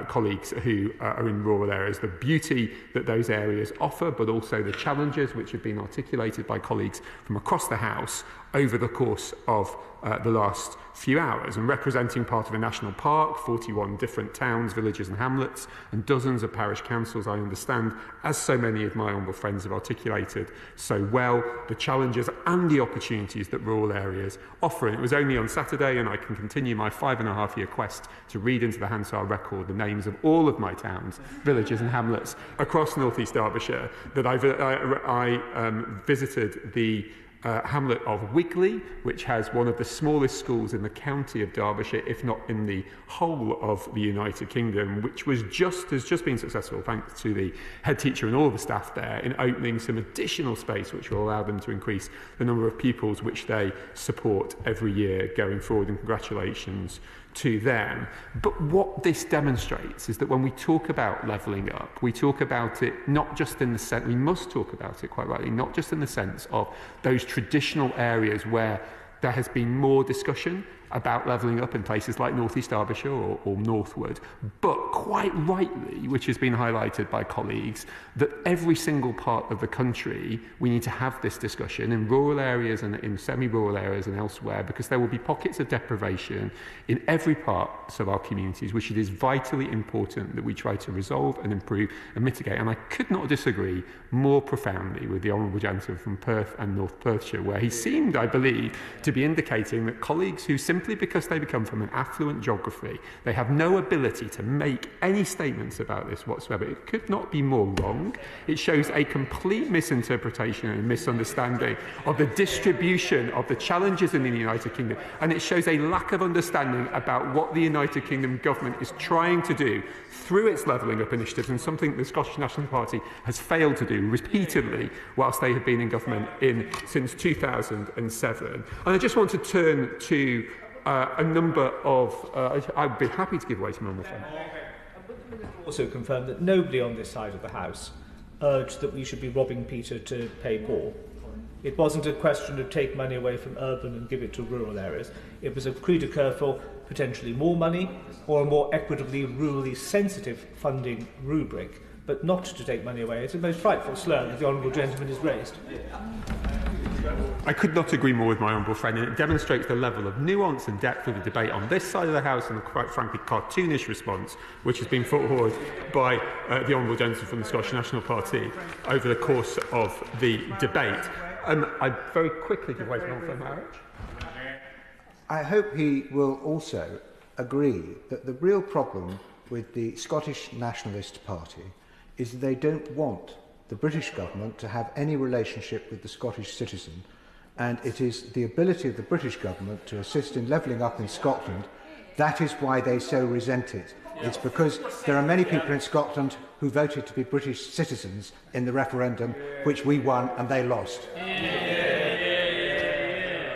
colleagues who are in rural areas, the beauty that those areas offer, but also the challenges which have been articulated by colleagues from across the House over the course of the last few hours, and representing part of a national park, 41 different towns, villages and hamlets, and dozens of parish councils, I understand, as so many of my honourable friends have articulated so well, the challenges and the opportunities that rural areas offer. And it was only on Saturday, and I can continue my 5.5-year quest to read into the Hansard record the names of all of my towns, villages and hamlets across North East Derbyshire, that I visited the hamlet of Wigley, which has one of the smallest schools in the county of Derbyshire, if not in the whole of the United Kingdom, which has just been successful thanks to the head teacher and all the staff there in opening some additional space which will allow them to increase the number of pupils which they support every year going forward, and congratulations to them. But what this demonstrates is that when we talk about levelling up, we talk about it not just in the sense, we must talk about it quite rightly, not just in the sense of those traditional areas where there has been more discussion about levelling up in places like North East Derbyshire or northward, but quite rightly, which has been highlighted by colleagues, that every single part of the country we need to have this discussion in rural areas and in semi-rural areas and elsewhere, because there will be pockets of deprivation in every part of our communities, which it is vitally important that we try to resolve and improve and mitigate. And I could not disagree more profoundly with the Honourable Gentleman from Perth and North Perthshire, where he seemed, I believe, to be indicating that colleagues who simply because they come from an affluent geography, they have no ability to make any statements about this whatsoever. It could not be more wrong. It shows a complete misinterpretation and misunderstanding of the distribution of the challenges in the United Kingdom, and it shows a lack of understanding about what the United Kingdom government is trying to do through its levelling up initiatives, and something the Scottish National Party has failed to do repeatedly whilst they have been in government since 2007. And I just want to turn to a number of... I'd be happy to give way to my friend. Also confirmed that nobody on this side of the House urged that we should be robbing Peter to pay Paul. It wasn't a question of take money away from urban and give it to rural areas. It was a cri de coeur for potentially more money or a more equitably rurally sensitive funding rubric, but not to take money away. It's a most frightful slur that the Honourable Gentleman has raised. I could not agree more with my honourable friend, and it demonstrates the level of nuance and depth of the debate on this side of the House and the quite frankly cartoonish response which has been put forward by the honourable gentleman from the Scottish National Party over the course of the debate. I very quickly give way to my honourable friend Marriage. I hope he will also agree that the real problem with the Scottish Nationalist Party is that they don't want the British government to have any relationship with the Scottish citizen, and it is the ability of the British government to assist in levelling up in Scotland. That is why they so resent it. It's because there are many people in Scotland who voted to be British citizens in the referendum, which we won and they lost.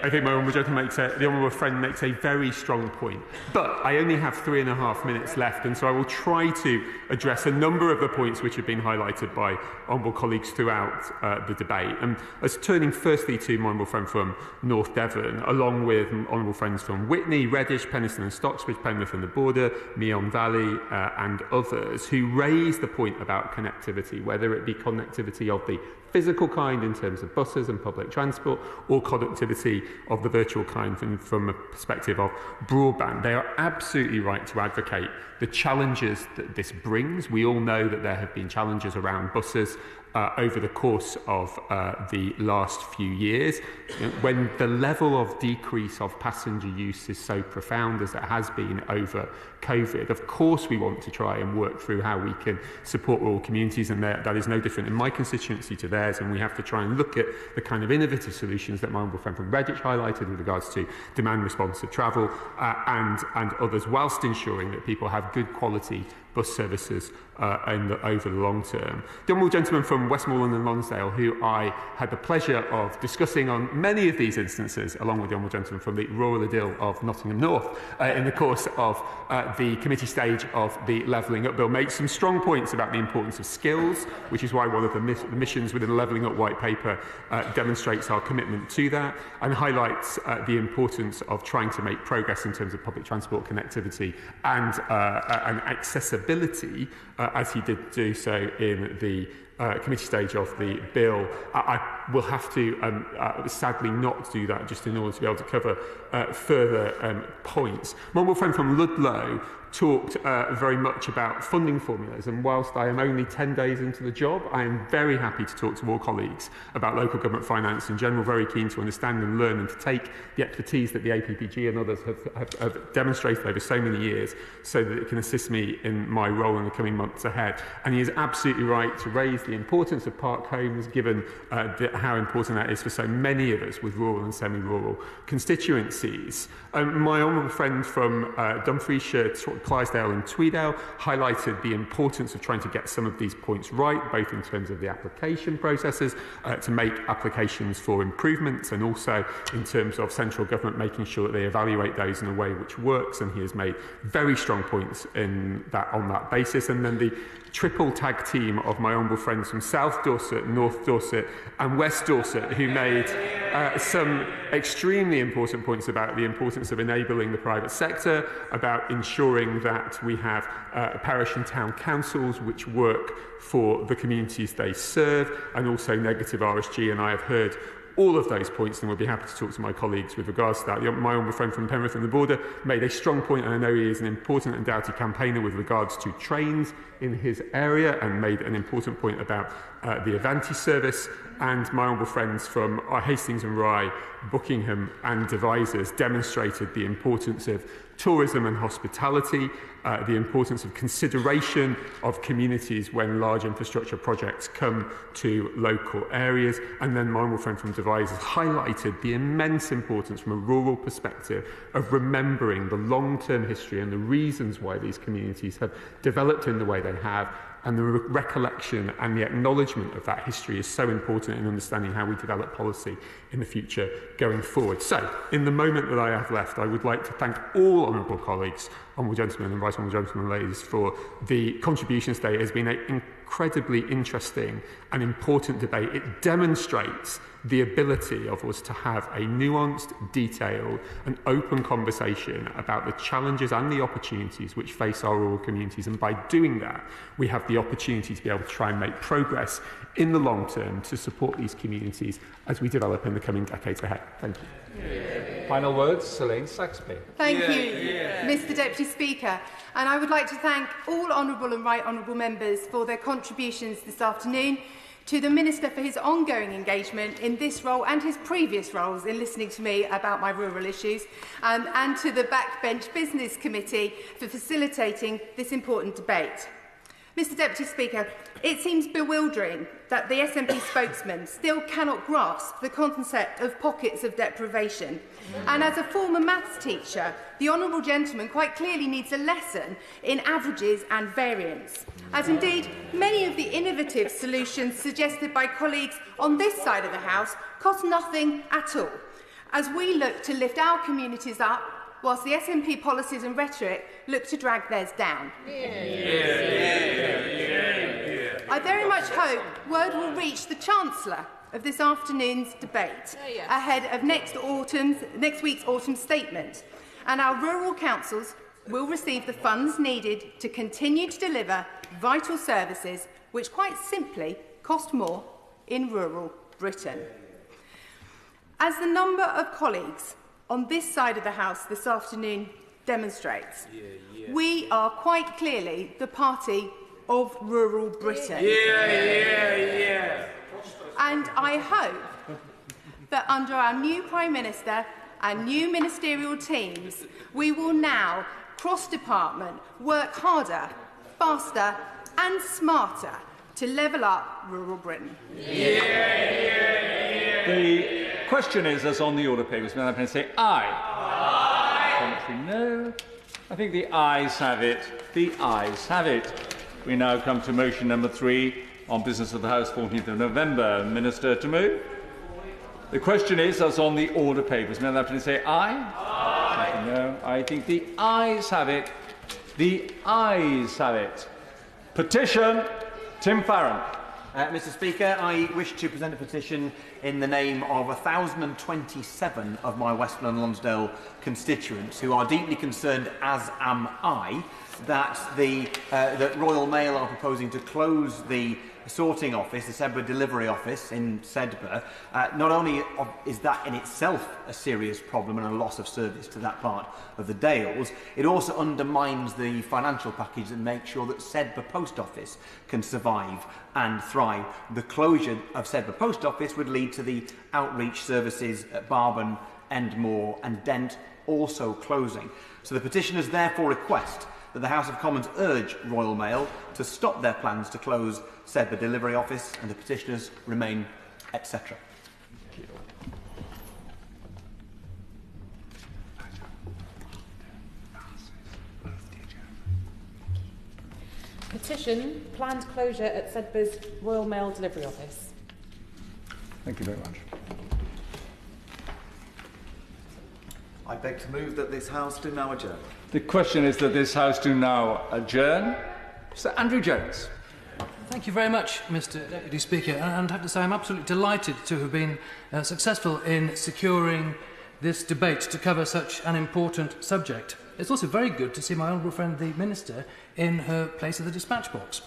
I think my honourable gentleman the honourable friend makes a very strong point. But I only have 3.5 minutes left, and so I will try to address a number of the points which have been highlighted by honourable colleagues throughout the debate. And as turning firstly to my honourable friend from North Devon, along with honourable friends from Witney, Reddish, Penistone and Stocksbridge, Penrith and the Border, Meon Valley and others, who raised the point about connectivity, whether it be connectivity of the physical kind in terms of buses and public transport, or connectivity of the virtual kind from a perspective of broadband. They are absolutely right to advocate the challenges that this brings. We all know that there have been challenges around buses over the course of the last few years. When the level of decrease of passenger use is so profound as it has been over COVID, of course we want to try and work through how we can support rural communities, and that is no different in my constituency to theirs, and we have to try and look at the kind of innovative solutions that my honourable friend from Redditch highlighted with regards to demand responsive travel and others, whilst ensuring that people have good quality bus services over the long term. The honourable gentleman from Westmoreland and Lonsdale, who I had the pleasure of discussing on many of these instances, along with the honourable gentleman from the rural Idyll of Nottingham North, in the course of the committee stage of the Levelling Up Bill, makes some strong points about the importance of skills, which is why one of the missions within the Levelling Up White Paper demonstrates our commitment to that, and highlights the importance of trying to make progress in terms of public transport connectivity and accessibility, as he did do so in the committee stage of the bill. I will have to sadly not do that, just in order to be able to cover further points. My honourable friend from Ludlow talked very much about funding formulas, and whilst I am only 10 days into the job, I am very happy to talk to all colleagues about local government finance in general, very keen to understand and learn and to take the expertise that the APPG and others have demonstrated over so many years so that it can assist me in my role in the coming months ahead. And he is absolutely right to raise the importance of park homes, given how important that is for so many of us with rural and semi-rural constituencies. My honourable friend from Dumfriesshire, Clydesdale and Tweedale highlighted the importance of trying to get some of these points right, both in terms of the application processes, to make applications for improvements, and also in terms of central government making sure that they evaluate those in a way which works, and he has made very strong points on that basis. And then the triple tag team of my honourable friends from South Dorset, North Dorset and West Dorset, who made some extremely important points about the importance of enabling the private sector, about ensuring that we have parish and town councils which work for the communities they serve, and also negative RSG. And I have heard all of those points, and we'll be happy to talk to my colleagues with regards to that. My honourable friend from Penrith and the Border made a strong point, and I know he is an important and doughty campaigner with regards to trains in his area, and made an important point about the Avanti service. And my honourable friends from Hastings and Rye, Buckingham and Devizes demonstrated the importance of tourism and hospitality, the importance of consideration of communities when large infrastructure projects come to local areas. And then my honourable friend from Devizes highlighted the immense importance from a rural perspective of remembering the long-term history and the reasons why these communities have developed in the way they have, and the recollection and the acknowledgement of that history is so important in understanding how we develop policy in the future going forward. So, in the moment that I have left, I would like to thank all honourable colleagues, honourable gentlemen and right honourable gentlemen and ladies, for the contributions today. It has been an incredibly interesting and important debate. It demonstrates the ability of us to have a nuanced, detailed and open conversation about the challenges and the opportunities which face our rural communities, and by doing that we have the opportunity to be able to try and make progress in the long term to support these communities as we develop in the coming decades ahead. Thank you. Final words, Selene Saxby. Thank you, Mr Deputy Speaker. And I would like to thank all honourable and right honourable members for their contributions this afternoon, to the Minister for his ongoing engagement in this role and his previous roles in listening to me about my rural issues, and to the Backbench Business Committee for facilitating this important debate. Mr Deputy Speaker, it seems bewildering that the SNP spokesman still cannot grasp the concept of pockets of deprivation. And as a former maths teacher, the honourable gentleman quite clearly needs a lesson in averages and variance, as indeed many of the innovative solutions suggested by colleagues on this side of the House cost nothing at all, as we look to lift our communities up, whilst the SNP policies and rhetoric look to drag theirs down. I very much hope word will reach the Chancellor of this afternoon's debate ahead of next week's autumn statement, and our rural councils will receive the funds needed to continue to deliver vital services which quite simply cost more in rural Britain. As the number of colleagues on this side of the House this afternoon demonstrates, we are quite clearly the party of rural Britain. And I hope that under our new Prime Minister and new ministerial teams, we will now, cross-department, work harder, faster and smarter to level up rural Britain. The question is, as on the order papers, Madam President, say aye. Contrary, no. I think the ayes have it. The ayes have it. We now come to motion number 3 on business of the House, 14th of November. Minister to move. The question is, as on the order papers, Madam President, say aye. Aye. No. I think the ayes have it. The ayes have it. Petition, Tim Farron. Mr. Speaker, I wish to present a petition in the name of 1,027 of my Westland and Lonsdale constituents who are deeply concerned, as am I, that that Royal Mail are proposing to close the sorting office, the Sedbergh delivery office in Sedbergh. Not only is that in itself a serious problem and a loss of service to that part of the Dales, it also undermines the financial package that makes sure that Sedbergh Post Office can survive and thrive. The closure of Sedbergh Post Office would lead to the outreach services at Barban, Endmore and Dent also closing. So the petitioners therefore request that the House of Commons urge Royal Mail to stop their plans to close Sedbergh delivery office, and the petitioners remain, etc. Petition, planned closure at Sedbergh's Royal Mail delivery office. Thank you very much. I beg to move that this House do now adjourn. The question is that this House do now adjourn. Sir Andrew Jones. Thank you very much, Mr. Deputy Speaker, and I have to say I'm absolutely delighted to have been successful in securing this debate to cover such an important subject. It's also very good to see my honourable friend, the Minister, in her place of the dispatch box.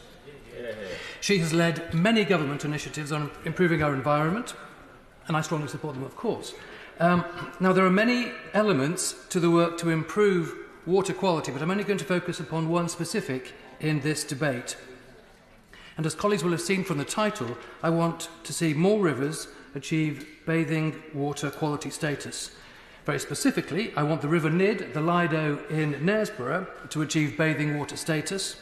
She has led many government initiatives on improving our environment, and I strongly support them, of course. Now, there are many elements to the work to improve water quality, but I'm only going to focus upon one specific in this debate. And as colleagues will have seen from the title, I want to see more rivers achieve bathing water quality status. Very specifically, I want the River Nid, the Lido in Knaresborough, to achieve bathing water status.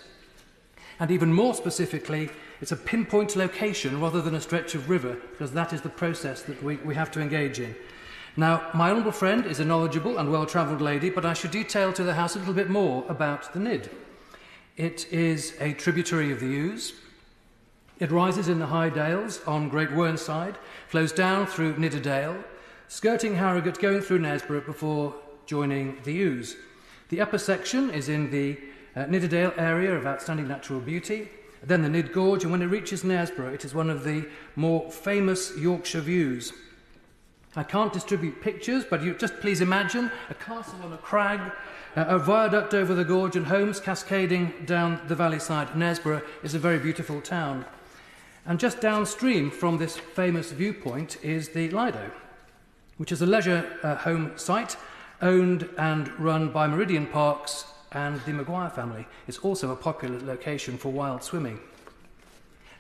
And even more specifically, it's a pinpoint location rather than a stretch of river, because that is the process that we have to engage in. Now, my honourable friend is a knowledgeable and well-travelled lady, but I should detail to the House a little bit more about the Nid. It is a tributary of the Ouse. It rises in the High Dales on Great Whernside, flows down through Nidderdale, skirting Harrogate, going through Knaresborough before joining the Ouse. The upper section is in the Nidderdale area of outstanding natural beauty, then the Nid Gorge, and when it reaches Knaresborough, it is one of the more famous Yorkshire views. I can't distribute pictures, but you just please imagine a castle on a crag, a viaduct over the gorge and homes cascading down the valley side. Knaresborough is a very beautiful town. And just downstream from this famous viewpoint is the Lido, which is a leisure home site owned and run by Meridian Parks and the Maguire family. It's also a popular location for wild swimming.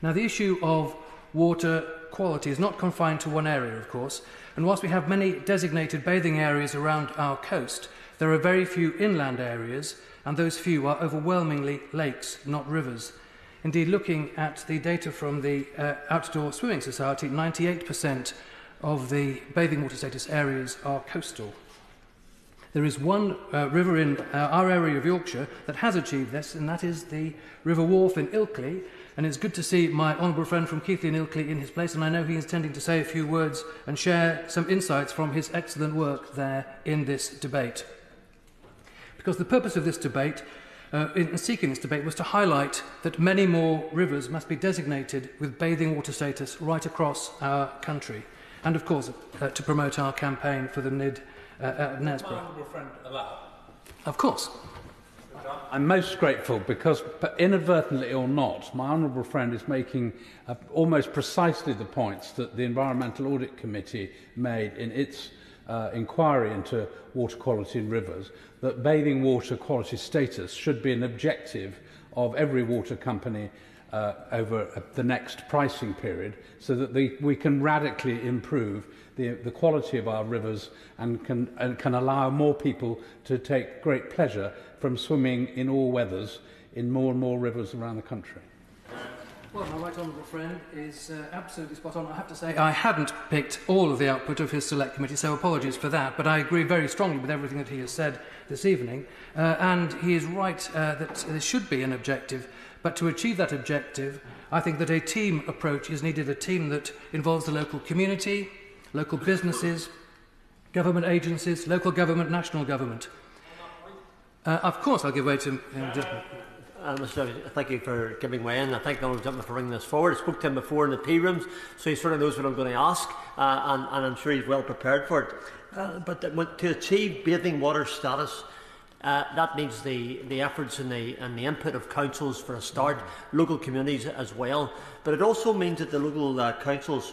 Now, the issue of water quality is not confined to one area, of course, and whilst we have many designated bathing areas around our coast, there are very few inland areas, and those few are overwhelmingly lakes, not rivers. Indeed, looking at the data from the Outdoor Swimming Society, 98% of the bathing water status areas are coastal. There is one river in our area of Yorkshire that has achieved this, and that is the River Wharfe in Ilkley. And it's good to see my honourable friend from Keighley and Ilkley in his place, and I know he is intending to say a few words and share some insights from his excellent work there in this debate. Because the purpose of this debate, in seeking this debate, was to highlight that many more rivers must be designated with bathing water status right across our country, and of course to promote our campaign for the Nid at Knaresborough. My honourable friend allow? Of course. I'm most grateful because, inadvertently or not, my honourable friend is making almost precisely the points that the Environmental Audit Committee made in its inquiry into water quality in rivers, that bathing water quality status should be an objective of every water company over the next pricing period, so that we can radically improve the quality of our rivers and can allow more people to take great pleasure from swimming in all weathers in more and more rivers around the country. Well, my right honourable friend is absolutely spot on. I have to say I hadn't picked all of the output of his select committee, so apologies for that, but I agree very strongly with everything that he has said this evening, and he is right that there should be an objective, but to achieve that objective, I think that a team approach is needed, a team that involves the local community, local businesses, government agencies, local government, national government. Of course, I'll give way to... Mr. Deputy, thank you for giving way in. I thank the Honourable Gentleman for bringing this forward. I spoke to him before in the tea rooms, so he sort of knows what I'm going to ask, and I'm sure he's well prepared for it. But to achieve bathing water status, that needs the efforts and the input of councils for a start, local communities as well. But it also means that the local councils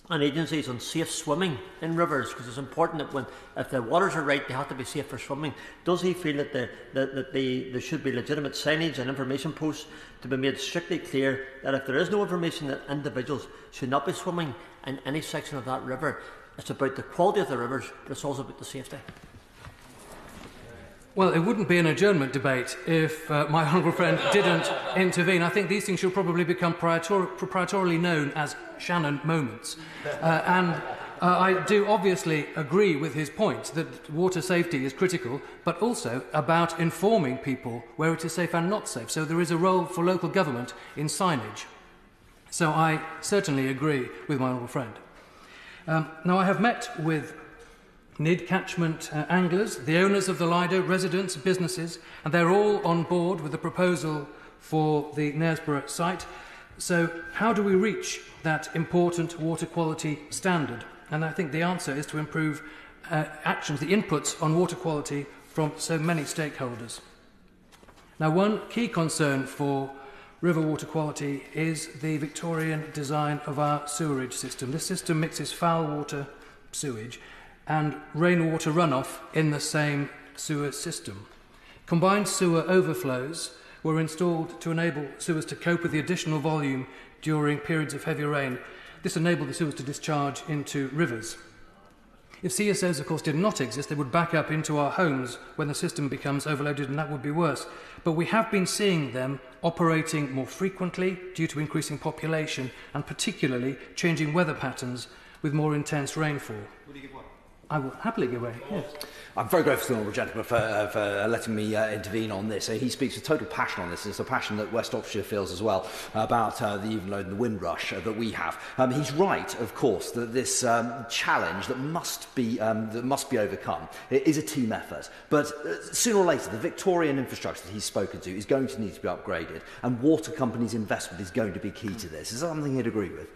and agencies on safe swimming in rivers, because it's important that if the waters are right, they have to be safe for swimming. Does he feel that there should be legitimate signage and information posts to be made strictly clear that if there is no information that individuals should not be swimming in any section of that river? It's about the quality of the rivers, but it's also about the safety. Well, it wouldn't be an adjournment debate if my honourable friend didn't intervene. I think these things should probably become proprietorily known as Shannon moments. I do obviously agree with his point that water safety is critical, but also about informing people where it is safe and not safe. So there is a role for local government in signage. So I certainly agree with my honourable friend. Now, I have met with NID catchment anglers, the owners of the Lido, residents, businesses, and they're all on board with the proposal for the Knaresborough site. So how do we reach that important water quality standard? And I think the answer is to improve actions, the inputs on water quality from so many stakeholders. Now, one key concern for river water quality is the Victorian design of our sewerage system. This system mixes foul water, sewage, and rainwater runoff in the same sewer system. Combined sewer overflows were installed to enable sewers to cope with the additional volume during periods of heavy rain. This enabled the sewers to discharge into rivers. If CSOs, of course, did not exist, they would back up into our homes when the system becomes overloaded, and that would be worse. But we have been seeing them operating more frequently due to increasing population and particularly changing weather patterns with more intense rainfall. Would you give one? I will happily give way, yes. I'm very grateful to the Honourable Gentleman for letting me intervene on this. He speaks with total passion on this. It's a passion that West Oxfordshire feels as well about the even load and the wind rush that we have. He's right, of course, that this challenge that must be overcome is a team effort. But sooner or later, the Victorian infrastructure that he's spoken to is going to need to be upgraded, and water companies' investment is going to be key to this. Is that something he'd agree with?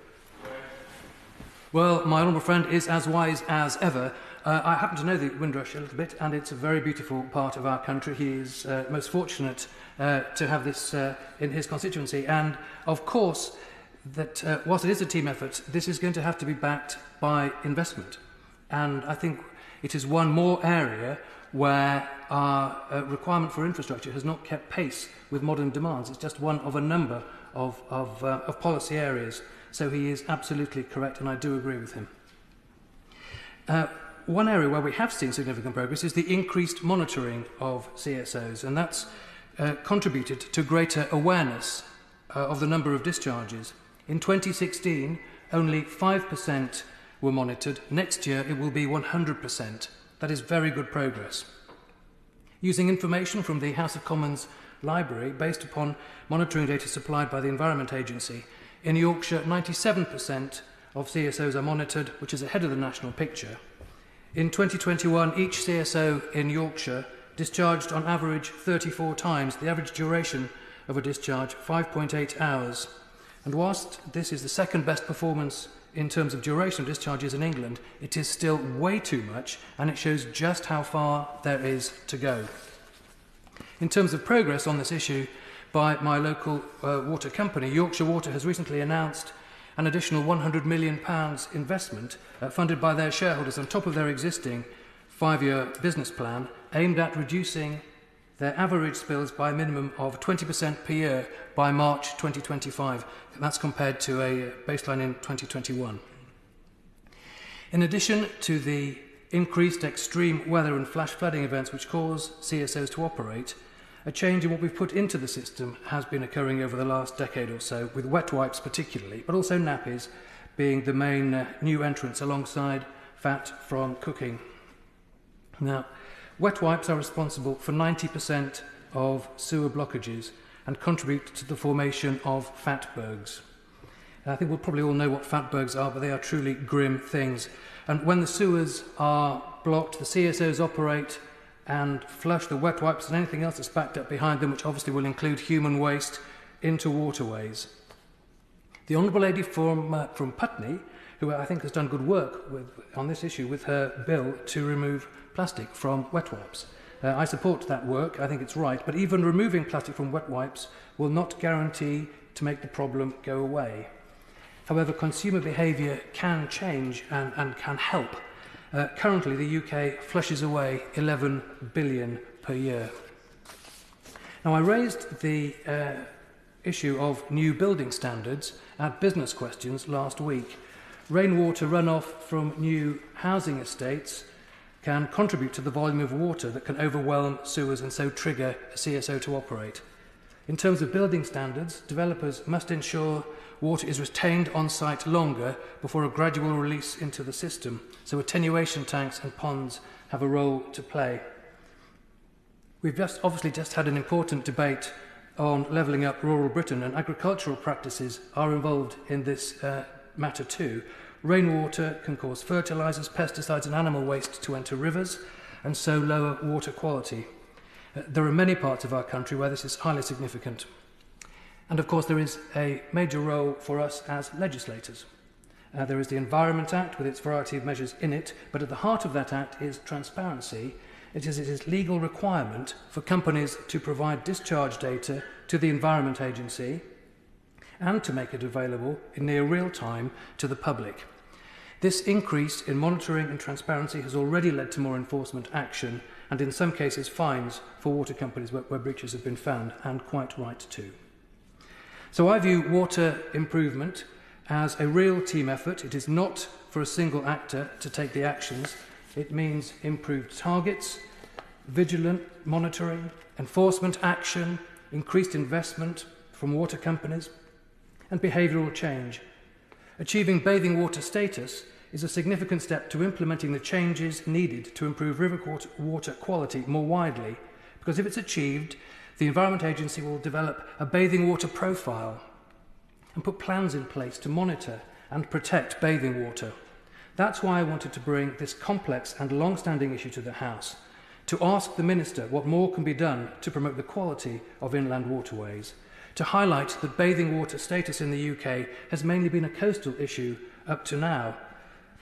Well, my honourable friend is as wise as ever. I happen to know the Windrush a little bit, and it's a very beautiful part of our country. He is most fortunate to have this in his constituency. And, of course, that whilst it is a team effort, this is going to have to be backed by investment. And I think it is one more area where our requirement for infrastructure has not kept pace with modern demands. It's just one of a number of policy areas. So he is absolutely correct, and I do agree with him. One area where we have seen significant progress is the increased monitoring of CSOs, and that's contributed to greater awareness of the number of discharges. In 2016, only 5% were monitored. Next year, it will be 100%. That is very good progress. Using information from the House of Commons library, based upon monitoring data supplied by the Environment Agency, in Yorkshire, 97% of CSOs are monitored, which is ahead of the national picture. In 2021, each CSO in Yorkshire discharged on average 34 times, the average duration of a discharge 5.8 hours. And whilst this is the second best performance in terms of duration of discharges in England, it is still way too much, and it shows just how far there is to go. In terms of progress on this issue by my local water company, Yorkshire Water has recently announced an additional £100 million investment funded by their shareholders on top of their existing 5-year business plan aimed at reducing their average spills by a minimum of 20% per year by March 2025. And that's compared to a baseline in 2021. In addition to the increased extreme weather and flash flooding events which cause CSOs to operate, a change in what we've put into the system has been occurring over the last decade or so, with wet wipes particularly, but also nappies being the main new entrants alongside fat from cooking. Now, wet wipes are responsible for 90% of sewer blockages and contribute to the formation of fatbergs. And I think we'll probably all know what fatbergs are, but they are truly grim things. And when the sewers are blocked, the CSOs operate and flush the wet wipes and anything else that's backed up behind them, which obviously will include human waste, into waterways. The Honourable Lady from Putney, who I think has done good work on this issue with her bill to remove plastic from wet wipes. I support that work, I think it's right, but even removing plastic from wet wipes will not guarantee to make the problem go away. However, consumer behaviour can change and can help. Currently, the UK flushes away 11 billion per year. Now, I raised the issue of new building standards at Business Questions last week. Rainwater runoff from new housing estates can contribute to the volume of water that can overwhelm sewers and so trigger a CSO to operate. In terms of building standards, developers must ensure water is retained on site longer before a gradual release into the system, so attenuation tanks and ponds have a role to play. We've obviously just had an important debate on levelling up rural Britain, and agricultural practices are involved in this matter too. Rainwater can cause fertilisers, pesticides and animal waste to enter rivers and so lower water quality. There are many parts of our country where this is highly significant. And of course there is a major role for us as legislators. There is the Environment Act with its variety of measures in it, but at the heart of that act is transparency. It is legal requirement for companies to provide discharge data to the Environment Agency and to make it available in near real time to the public. This increase in monitoring and transparency has already led to more enforcement action and in some cases fines for water companies where breaches have been found, and quite right too. So I view water improvement as a real team effort. It is not for a single actor to take the actions. It means improved targets, vigilant monitoring, enforcement action, increased investment from water companies, and behavioural change. Achieving bathing water status is a significant step to implementing the changes needed to improve river water quality more widely, because if it's achieved, the Environment Agency will develop a bathing water profile and put plans in place to monitor and protect bathing water. That's why I wanted to bring this complex and long-standing issue to the House, to ask the Minister what more can be done to promote the quality of inland waterways, to highlight that bathing water status in the UK has mainly been a coastal issue up to now,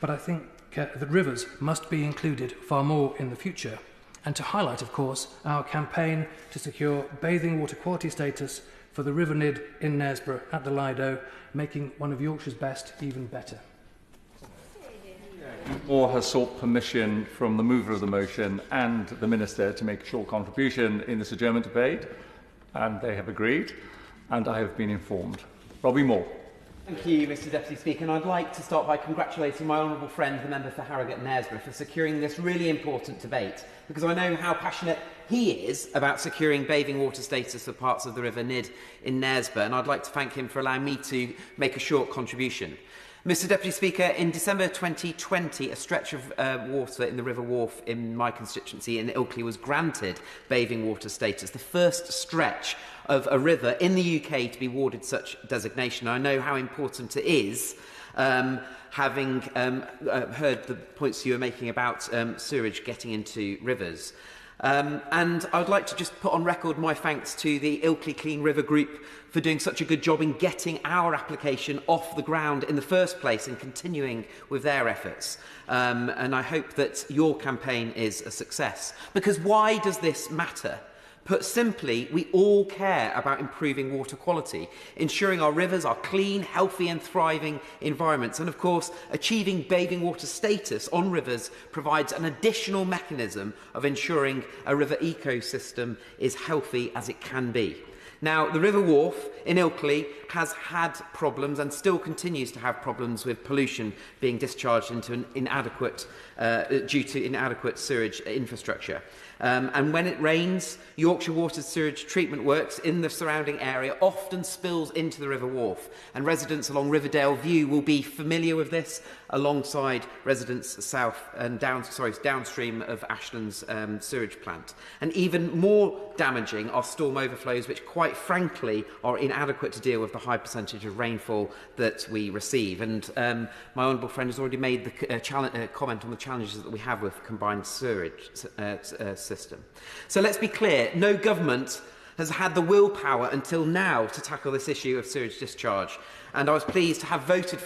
but I think that rivers must be included far more in the future, and to highlight, of course, our campaign to secure bathing water quality status for the River Nid in Knaresborough at the Lido, making one of Yorkshire's best even better. Moore has sought permission from the mover of the motion and the Minister to make a short contribution in this adjournment debate, and they have agreed, and I have been informed. Robbie Moore. Thank you, Mr Deputy Speaker, and I'd like to start by congratulating my honourable friend, the member for Harrogate-Knaresborough, for securing this really important debate, because I know how passionate he is about securing bathing water status for parts of the River Nid in Knaresborough, and I'd like to thank him for allowing me to make a short contribution. Mr Deputy Speaker, in December 2020, a stretch of water in the River Wharfe in my constituency in Ilkley was granted bathing water status, the first stretch of a river in the UK to be awarded such designation. I know how important it is, having heard the points you were making about sewerage getting into rivers. And I would like to just put on record my thanks to the Ilkley Clean River Group for doing such a good job in getting our application off the ground in the first place and continuing with their efforts. And I hope that your campaign is a success. Because why does this matter? Put simply, we all care about improving water quality, ensuring our rivers are clean, healthy and thriving environments. And of course, achieving bathing water status on rivers provides an additional mechanism of ensuring a river ecosystem is healthy as it can be. Now, the River Wharfe in Ilkley has had problems and still continues to have problems with pollution being discharged into an inadequate, due to inadequate sewage infrastructure. And when it rains, Yorkshire Water sewage treatment works in the surrounding area often spills into the River Wharfe, and residents along Riverdale View will be familiar with this, alongside residents south and downstream of Ashland's sewage plant. And even more damaging are storm overflows, which quite frankly are inadequate to deal with the high percentage of rainfall that we receive. And my honourable friend has already made the comment on the challenges that we have with combined sewage system. So let's be clear, no government has had the willpower until now to tackle this issue of sewage discharge. And I was pleased to have voted